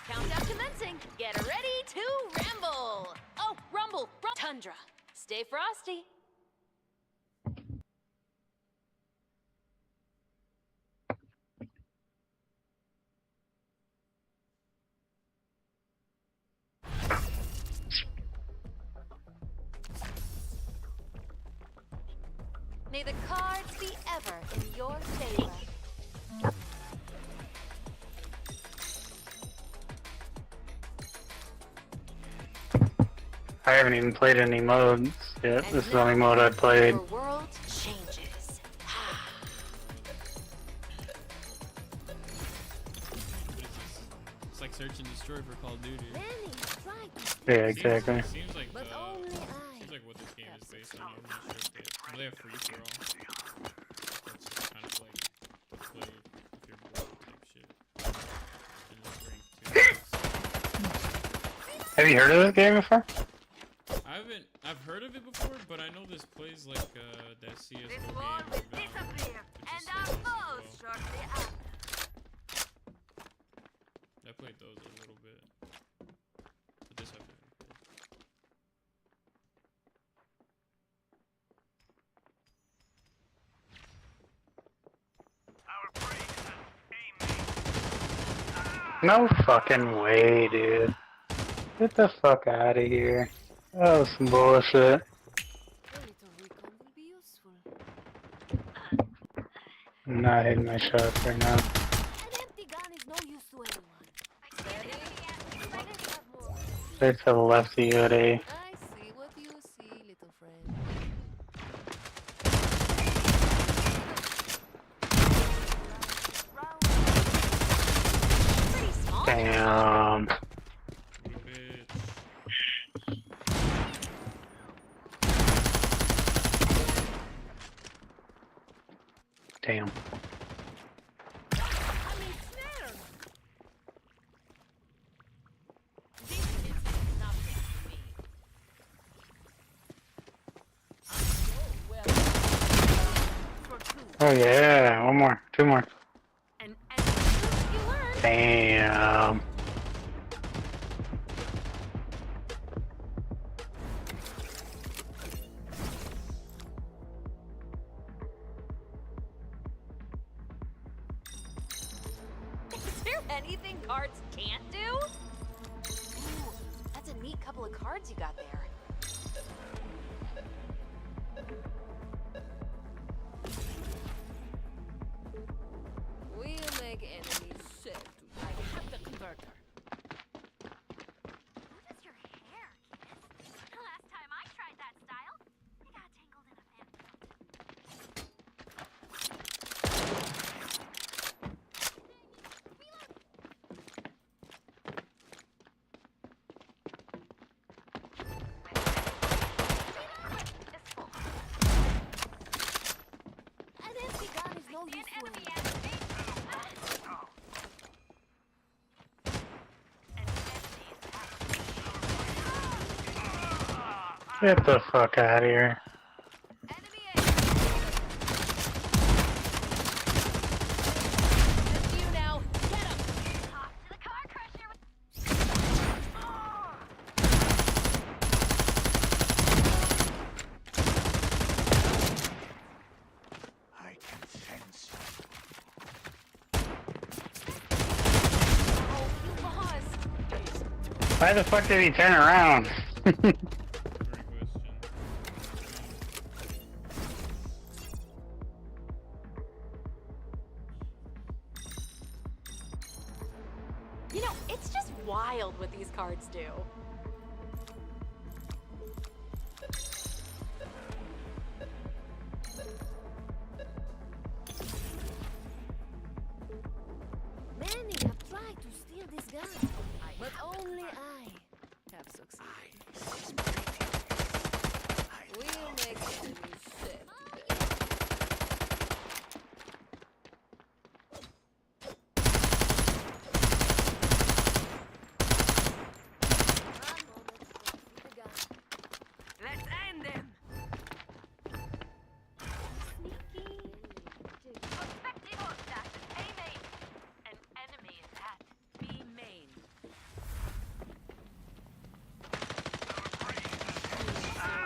Countdown commencing. Get ready to ramble. tundra. Stay frosty. May the cards be ever in your favor. I haven't even played any modes yet. This is the only mode I played. Your world changes. It's like search and destroy for Call of Duty. Yeah, exactly. Seems like what this game is based on. I'm not sure if they have free for all. It's just kind of like play if you're bored type shit. And just rank 2. Have you heard of this game before? I've heard of it before, but I know this plays like that CS:GO game. And our foes shortly after. I played those a little bit, but this I've never played. No fucking way, dude. Get the fuck out of here. That was some bullshit. I'm not hitting my shots right now. An empty gun is no use to anyone. Straight to the left of you at A. I see what you see, little friend. Damn. Damn. Oh yeah, one more, two more. Damn. Is there anything cards can't do? Ooh, that's a neat couple of cards you got there. We'll make enemies sad to I have the converter. What is your hair, kid? Last time I tried that style, it got tangled in a fan. An empty gun is no use to anyone. Get the fuck out of here. Just you now. Get him. Off to the car crusher. I can sense Oh, you lost. Why the fuck did he turn around? You know, it's just wild what these cards do. Many have tried to steal this gun, but only I have succeeded. We'll make enemies sad today.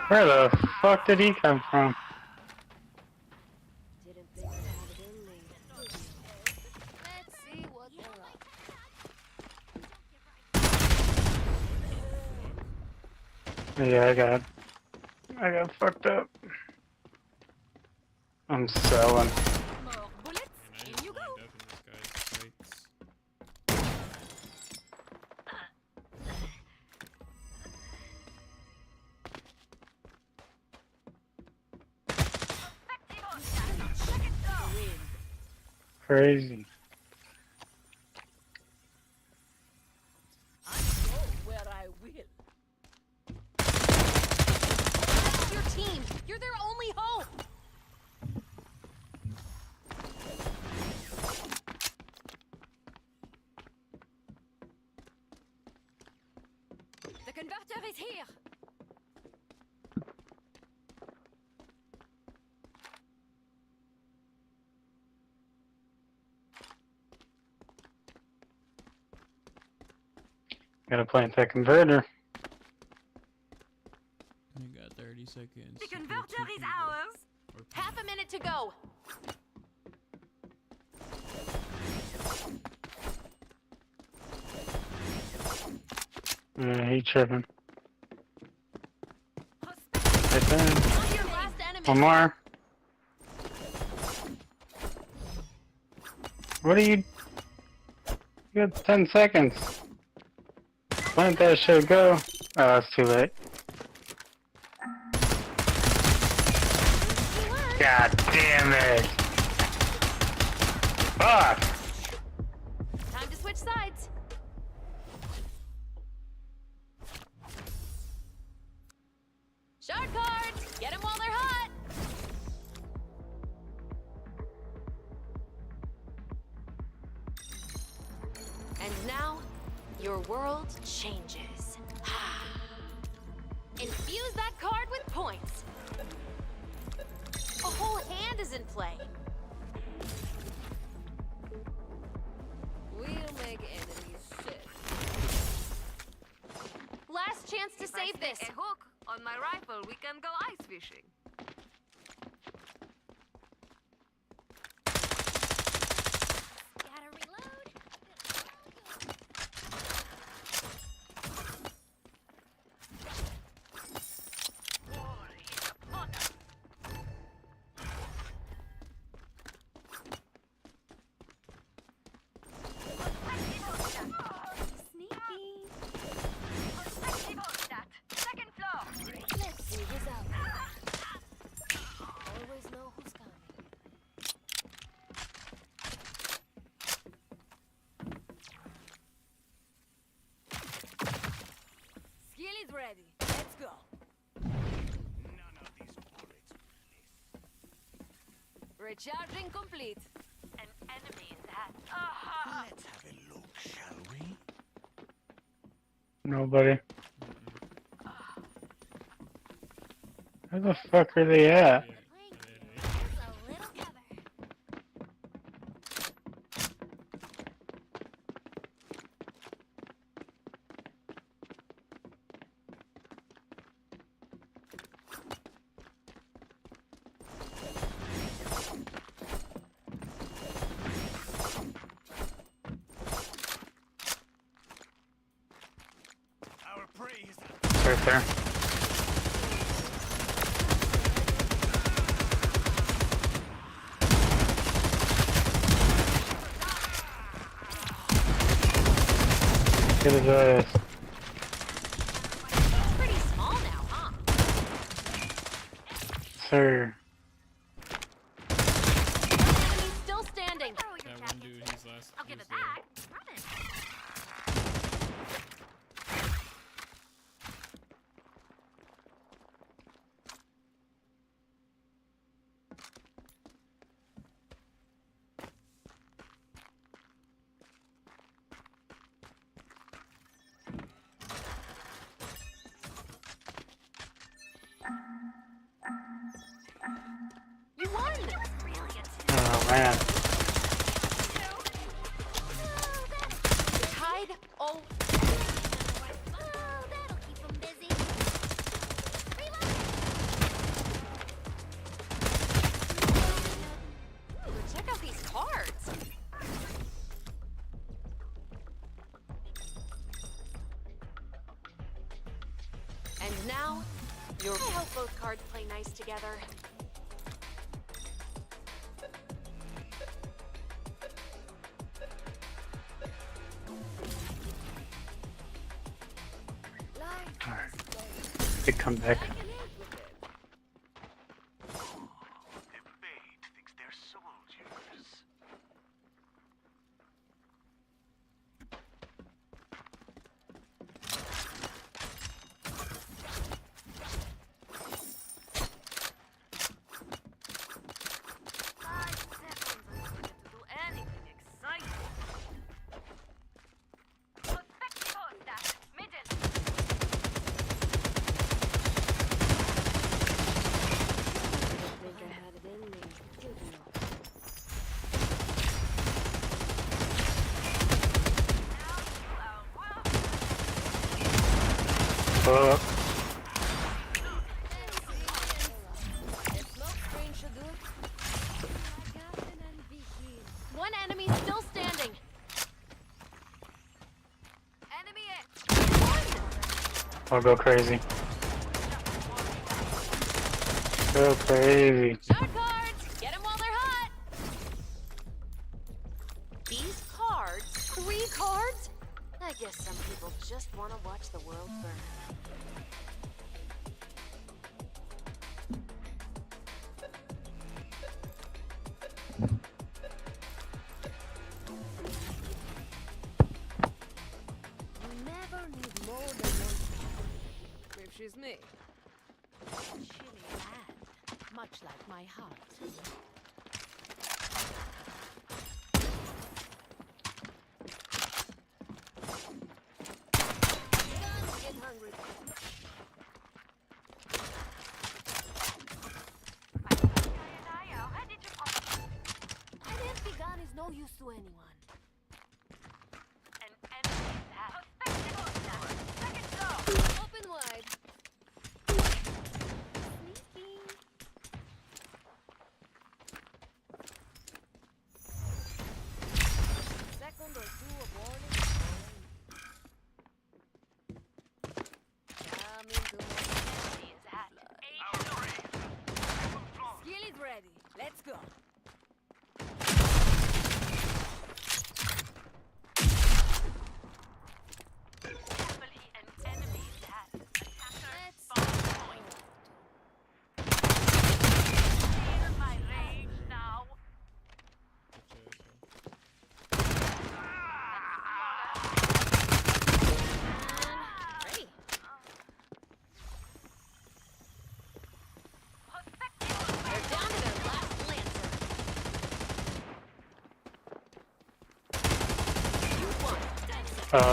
Where the fuck did he come from? Didn't think I'd have it in me. Let's see what they're up. Yeah, I got fucked up. I'm selling. More bullets. In you go. Crazy. Where I will. Your team. You're their only hope. The converter is here. Gotta plant that converter. You got 30 seconds. The converter is ours. Half a minute to go. He tripping. Right there. Your last enemy. One more. What are you? You got 10 seconds. Plant that shit, go. Oh, it's too late. God damn it. Fuck. Time to switch sides. Shark cards. Get them while they're hot. And now, your world changes. Infuse that card with points. A whole hand is in play. We'll make enemies sick. Last chance to save this. A hook on my rifle, we can go ice fishing. Gotta reload. Second floor. Let's see who's out there. Always know who's coming. Skill is ready. Let's go. Recharging complete. An enemy is at. Let's have a look, shall we? Nobody. Where the fuck are they at? Our prey is Right there. Get his ass. Pretty small now, huh? Sir. Enemy still standing. That one dude, he's last. I'll give it back. Run it. You won. Oh man. Tied. Oh. Oh, that'll keep them busy. Reload. And now, I hope both cards play nice together. Big comeback. The bait thinks they're soldiers. One enemy still standing. Enemy I'll go crazy. Go crazy. Shot cards! Get them while they're hot! These cards? 3 cards? I guess some people just want to watch the world burn. You never need more than one. If she's me. Chilly hand, much like my heart. Get hungry. An empty gun is no use to anyone. Open wide. Sneaky. Second or two of warning. Come into my skill is ready. Let's go.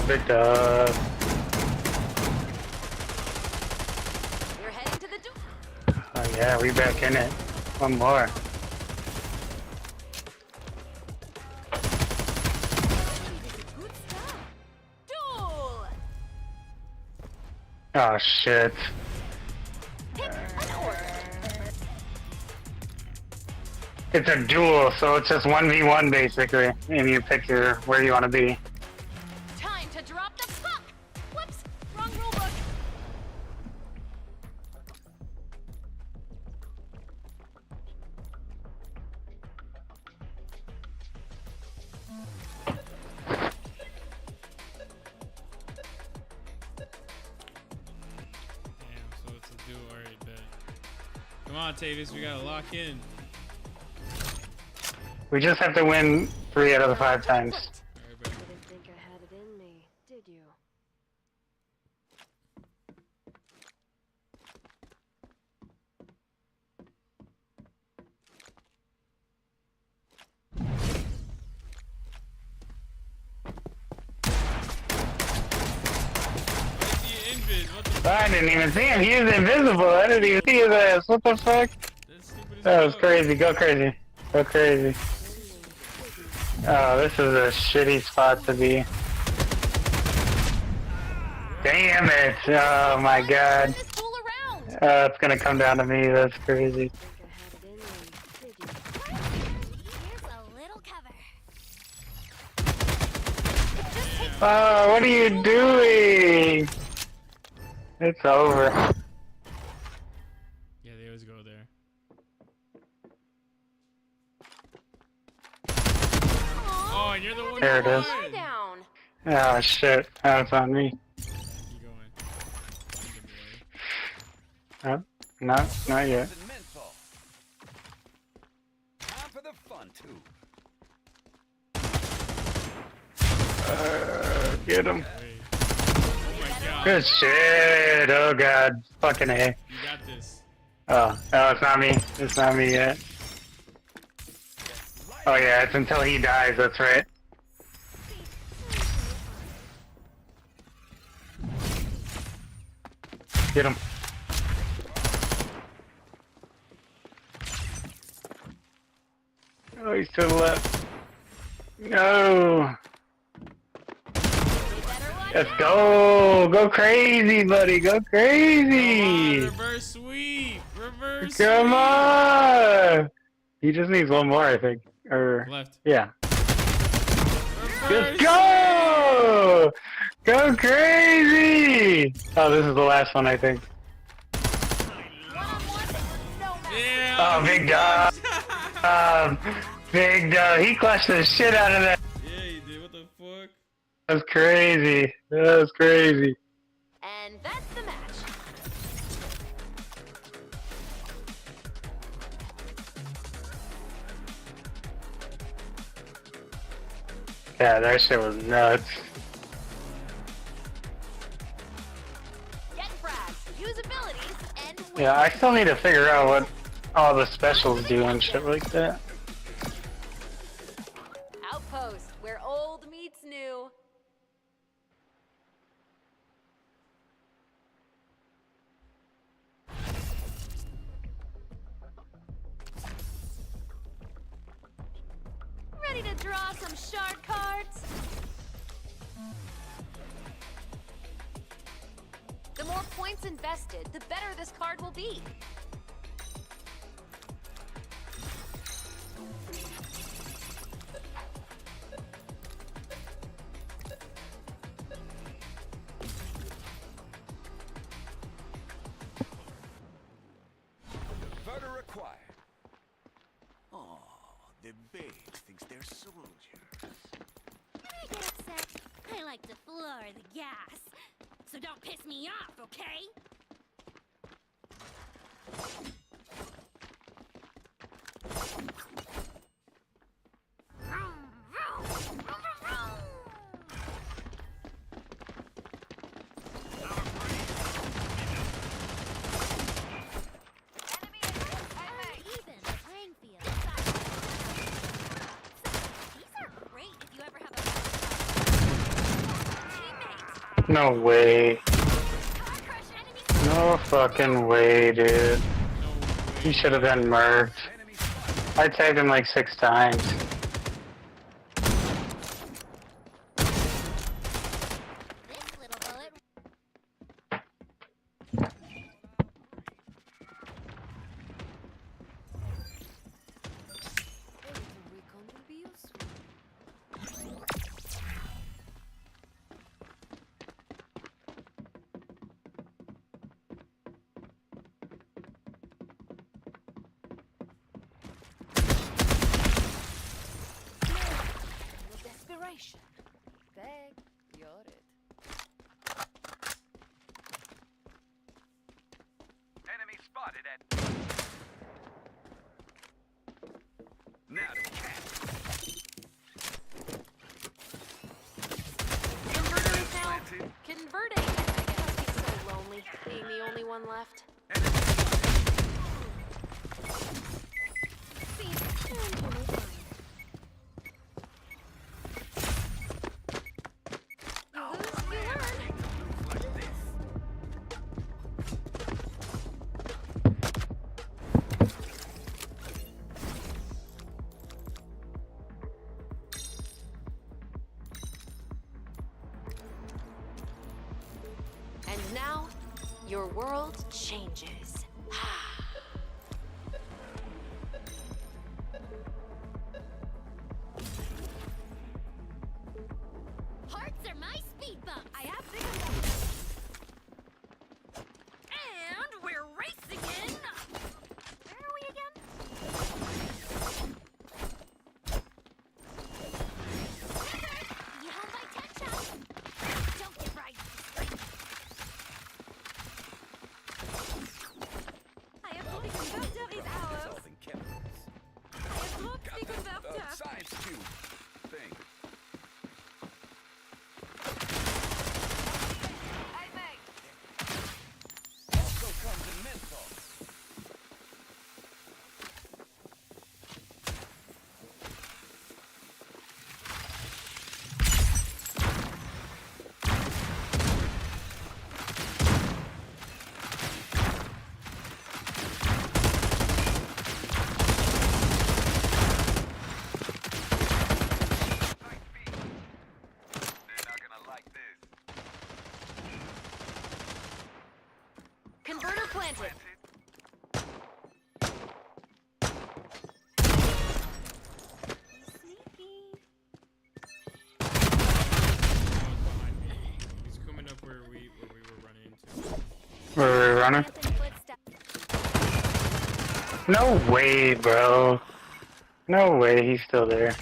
Big dub. We're heading to the door. Oh yeah, we back in it. One more. Duel! Oh shit. Pick an order. It's a duel, so it's just 1v1 basically, and you pick your where you want to be. Time to drop the puck! Whoops! Wrong rule book. Damn, so it's a duel. Alright, bet. Come on, Tavis, we gotta lock in. We just have to win 3 out of the 5 times. Didn't think I had it in me, did you? I didn't even see him. He was invisible. I didn't even see his ass. What the fuck? That was crazy. Go crazy. Go crazy. Oh, this is a shitty spot to be. Damn it. Oh my god. It's gonna come down to me. That's crazy. Oh, what are you doing? It's over. Yeah, they always go there. Oh, and you're the one. There it is. Lie down. Oh shit, that's on me. Keep going. Not yet. Menthol. Time for the fun too. Get him. Oh my god. Good shit. Oh god. Fucking A. You got this. Oh, it's not me. It's not me yet. Oh yeah, it's until he dies, that's right. Get him. Oh, he's to the left. No. Let's go. Go crazy, buddy. Go crazy. Come on, reverse sweep. Reverse Come sweep. on. He just needs one more, I think. Or Left. yeah. Reverse Let's go. Go crazy. Oh, this is the last one, I think. Yeah. Oh, big dog. Big dog. He clutched the shit out of that. Yeah, you did. What the fuck? That's crazy. That was crazy. And that's the match. Yeah, that shit was nuts. Get frags, use abilities, and win. Yeah, I still need to figure out what all the specials do and shit like that. Outpost, where old meets new. Ready to draw some shark cards? The more points invested, the better this card will be. Converter acquired. Oh, the bait thinks they're soldiers. When I get upset, I like to floor the gas. So don't piss me off, okay? Even the playing field. These are great if you ever have a teammate. No way. No fucking way, dude. He should have been murked. I tagged him like 6 times. This little bullet. Recon will be useful. No desperation. Beg, you're it. Enemy spotted at. Now to catch. Converter is now converting. I guess he's so lonely, being the only one left. See, and we'll find. You lose, you learn. And now, your world changes. Hearts are my speed bumps. I have bigger planted. He's coming up where we were running into. Where we running? No way, bro. No way he's still there.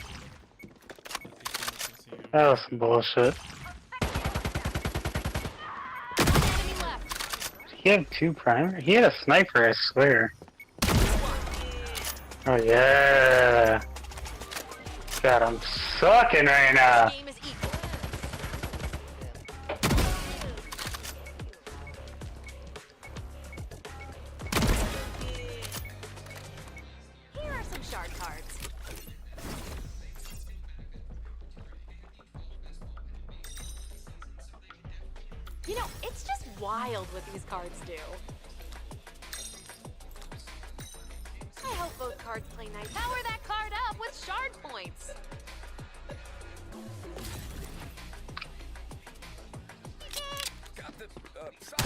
That was some bullshit. He had 2 primer? He had a sniper, I swear. Oh yeah. God, I'm sucking right now. Here are some shard cards. You know, it's just wild what these cards do. I hope both cards play nice. Power that card up with shard points. Got the side.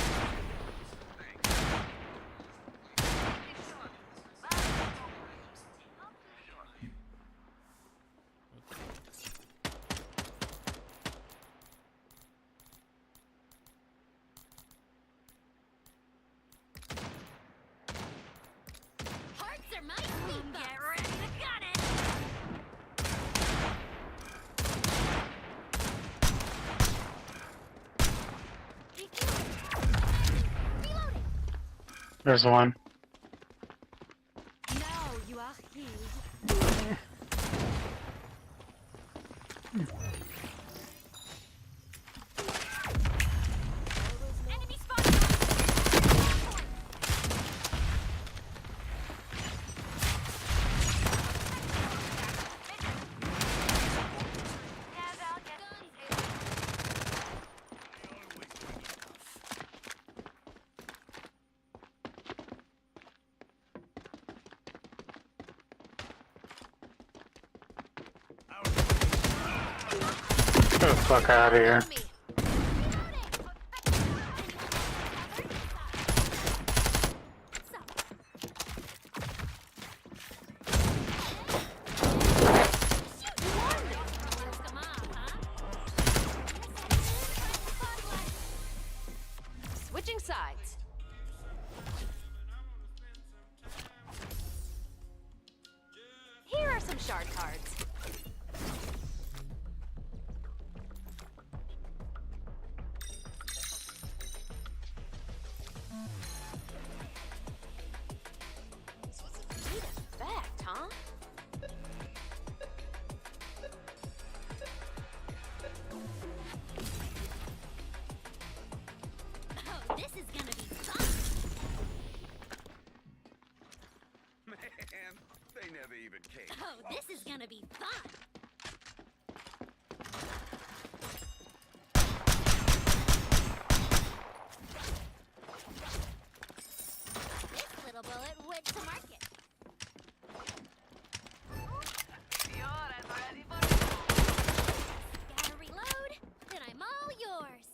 Hearts are my sweet. Get ready to gun it. There's one. Now you are healed. Enemy spotted. Get the fuck out of here. Switching sides. Here are some shard cards. Neat effect, huh? Oh, this is gonna be fun. Man, they never even came. Oh, this is gonna be fun. This little bullet went to market. Gotta reload, then I'm all yours.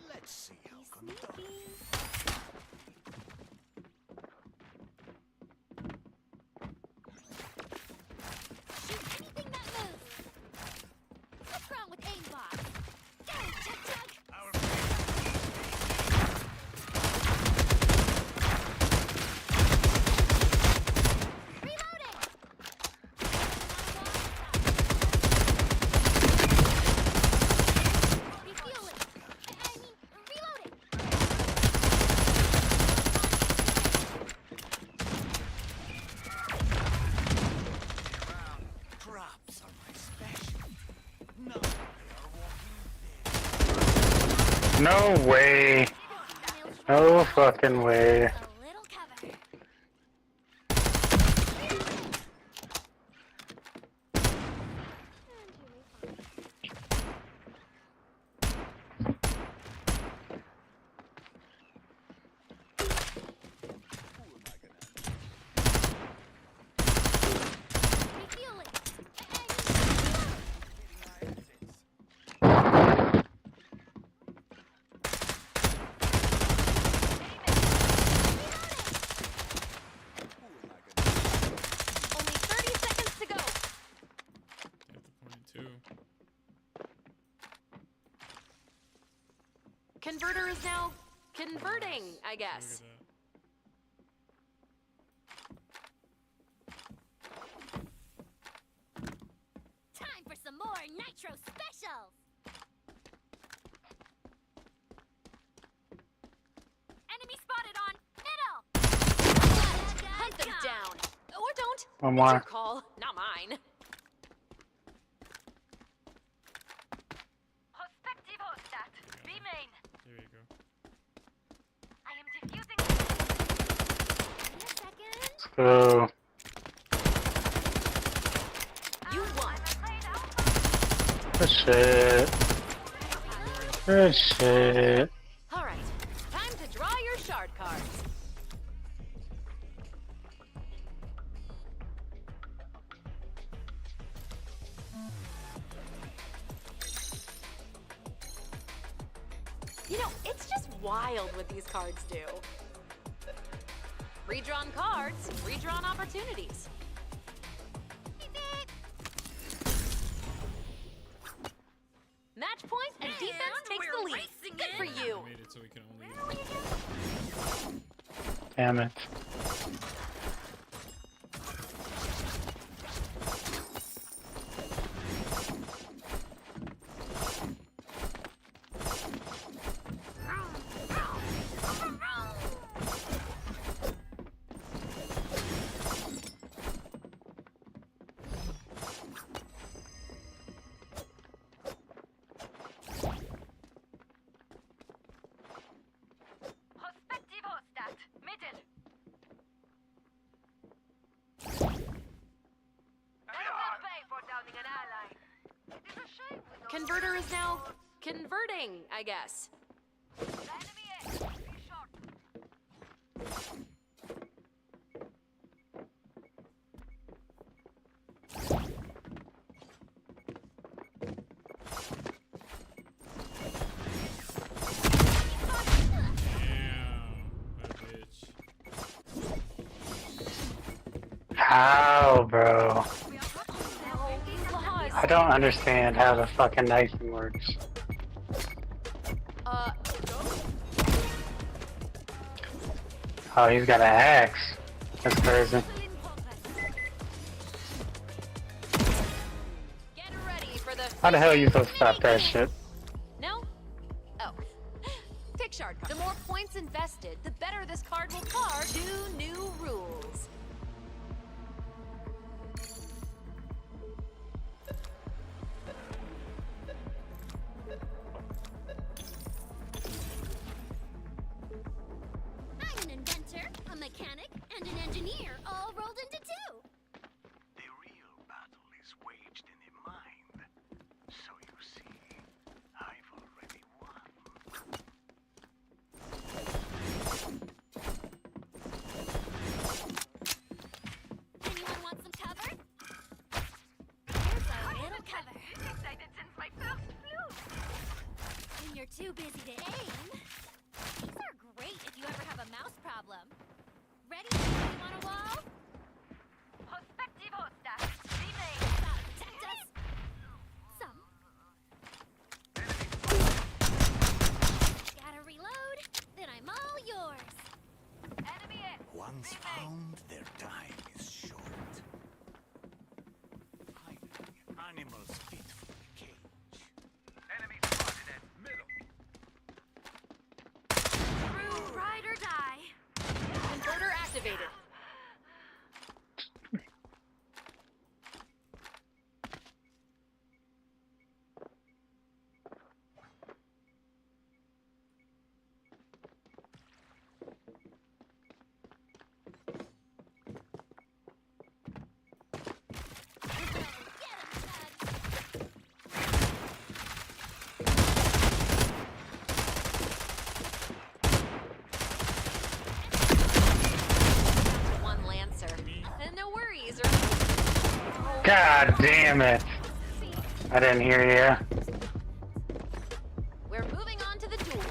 Let's see how come Sneaky. Shoot anything that moves. What's wrong with aimbot? Go, Chug Chug! Reloading! Refueling! I mean, reloading! Drops are my special. No, they are walking. No way. No fucking way. A little cover. Refueling! Converter is now converting, I guess. Time for some more Nitro Specials! Enemy spotted on middle! Hunt them down. Or don't. One It's more. your call, not mine. Prospectivo stat. B main. There you go. I am defusing. In a second. So You won. good shit. Good shit. All right, time to draw your shard cards. You know, it's just wild what these cards do. Redrawn cards, redrawn opportunities. Match point and defense takes the lead. Good for you. Made it so we can only. Damn it. Prospectivo stat. Middle. I will pay for downing an ally. It is a shame we don't Converter is now converting, I guess. enemy A. Be short. How, bro? I don't understand how the fucking knifing works. Oh, he's got an axe. That's crazy. Get ready for the How the hell are you supposed to stop that shit? No? Oh. Pick shard card. The more points invested, the better this card will card. 2 new rules. I'm an inventor, a mechanic, and an engineer all rolled into two. The real battle is waged in the mind. So you see, I've already won. Anyone want some cover? Here's a little cover. Excited since my first flu. When you're too busy to aim, these are great if you ever have a mouse problem. Ready? You want a wall? Prospectivo stat. B main. That'll protect us. Some. Gotta reload, then I'm all yours. Enemy A. Once found, their time is short. Hiding animals fit for the cage. Enemy spotted at middle. Ride or die. Converter activated. One Lancer. And no worries. God damn it. I didn't hear you. We're moving on to the duel.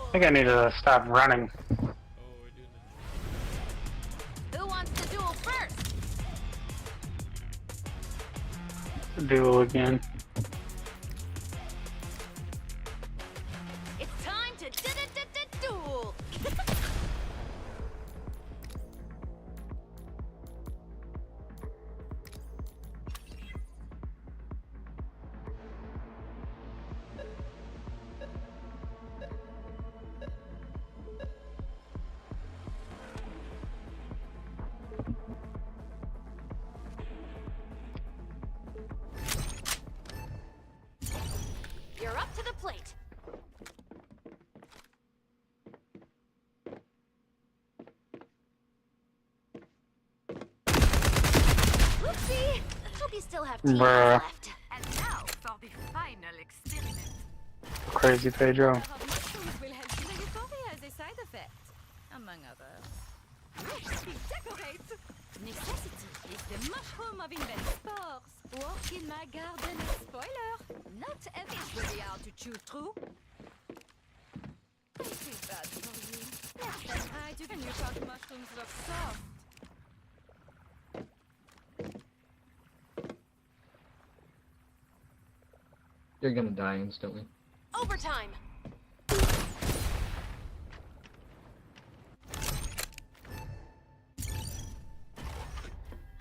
I think I need to stop running. Who wants to duel first? duel again. It's time to duel. You're up to the plate. Oopsie! Hope you still have teams Bruh. left. And now for the final experiment. Crazy Pedro. Mushrooms will help you euphoria as a side effect, among others. Decorate! Necessity is the mushroom of invent spores. Walk in my garden, spoiler. Not everybody are to chew through. I feel bad for you. Yes, that's right. You thought mushrooms look soft. You're gonna die instantly. Overtime.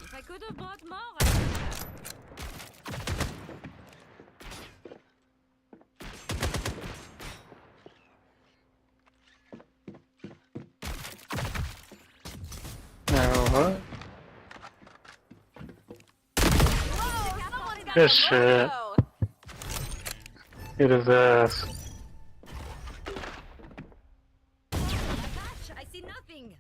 If I could have brought more, What? This shit. Get his ass. I see nothing.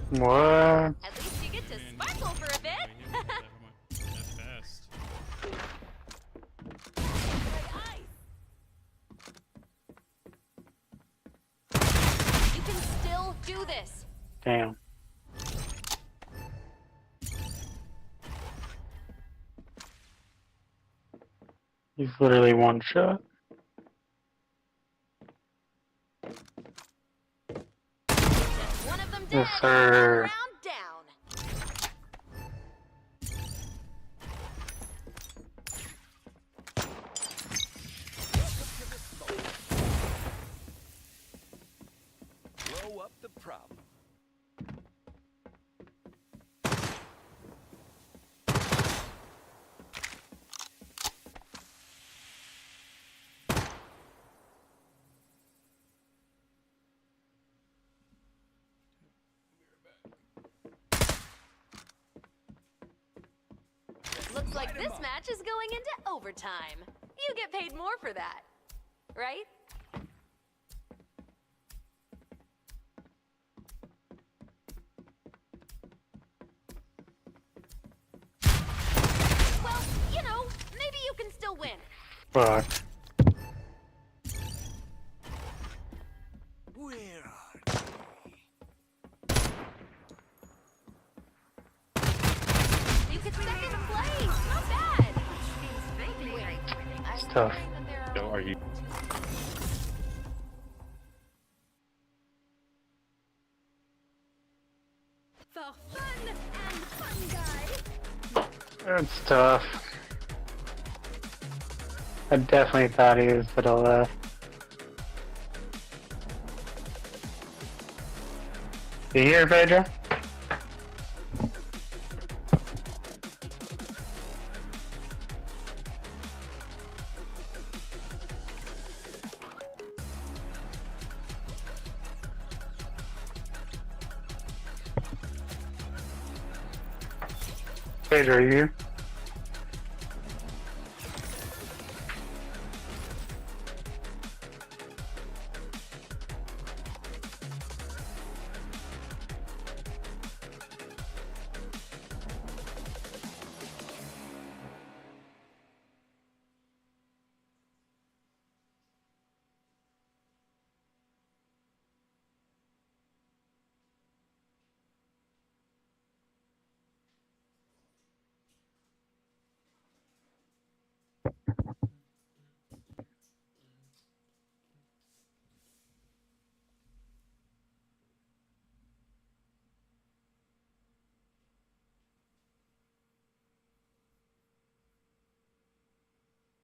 What? At least you get to sparkle for a bit. That's fast. You can still do this. Damn. He's literally one shot. One of them dead. Yes, sir. Round down. Blow up the problem. Looks like this match is going into overtime. You get paid more for that, right? Well, you know, maybe you can still win. Fuck. Where are You could second place. Not bad. It's tough. Don't argue. For fun and fun, guy. It's tough. I definitely thought he was to the left. You hear, Pedro? Pedro, are you here?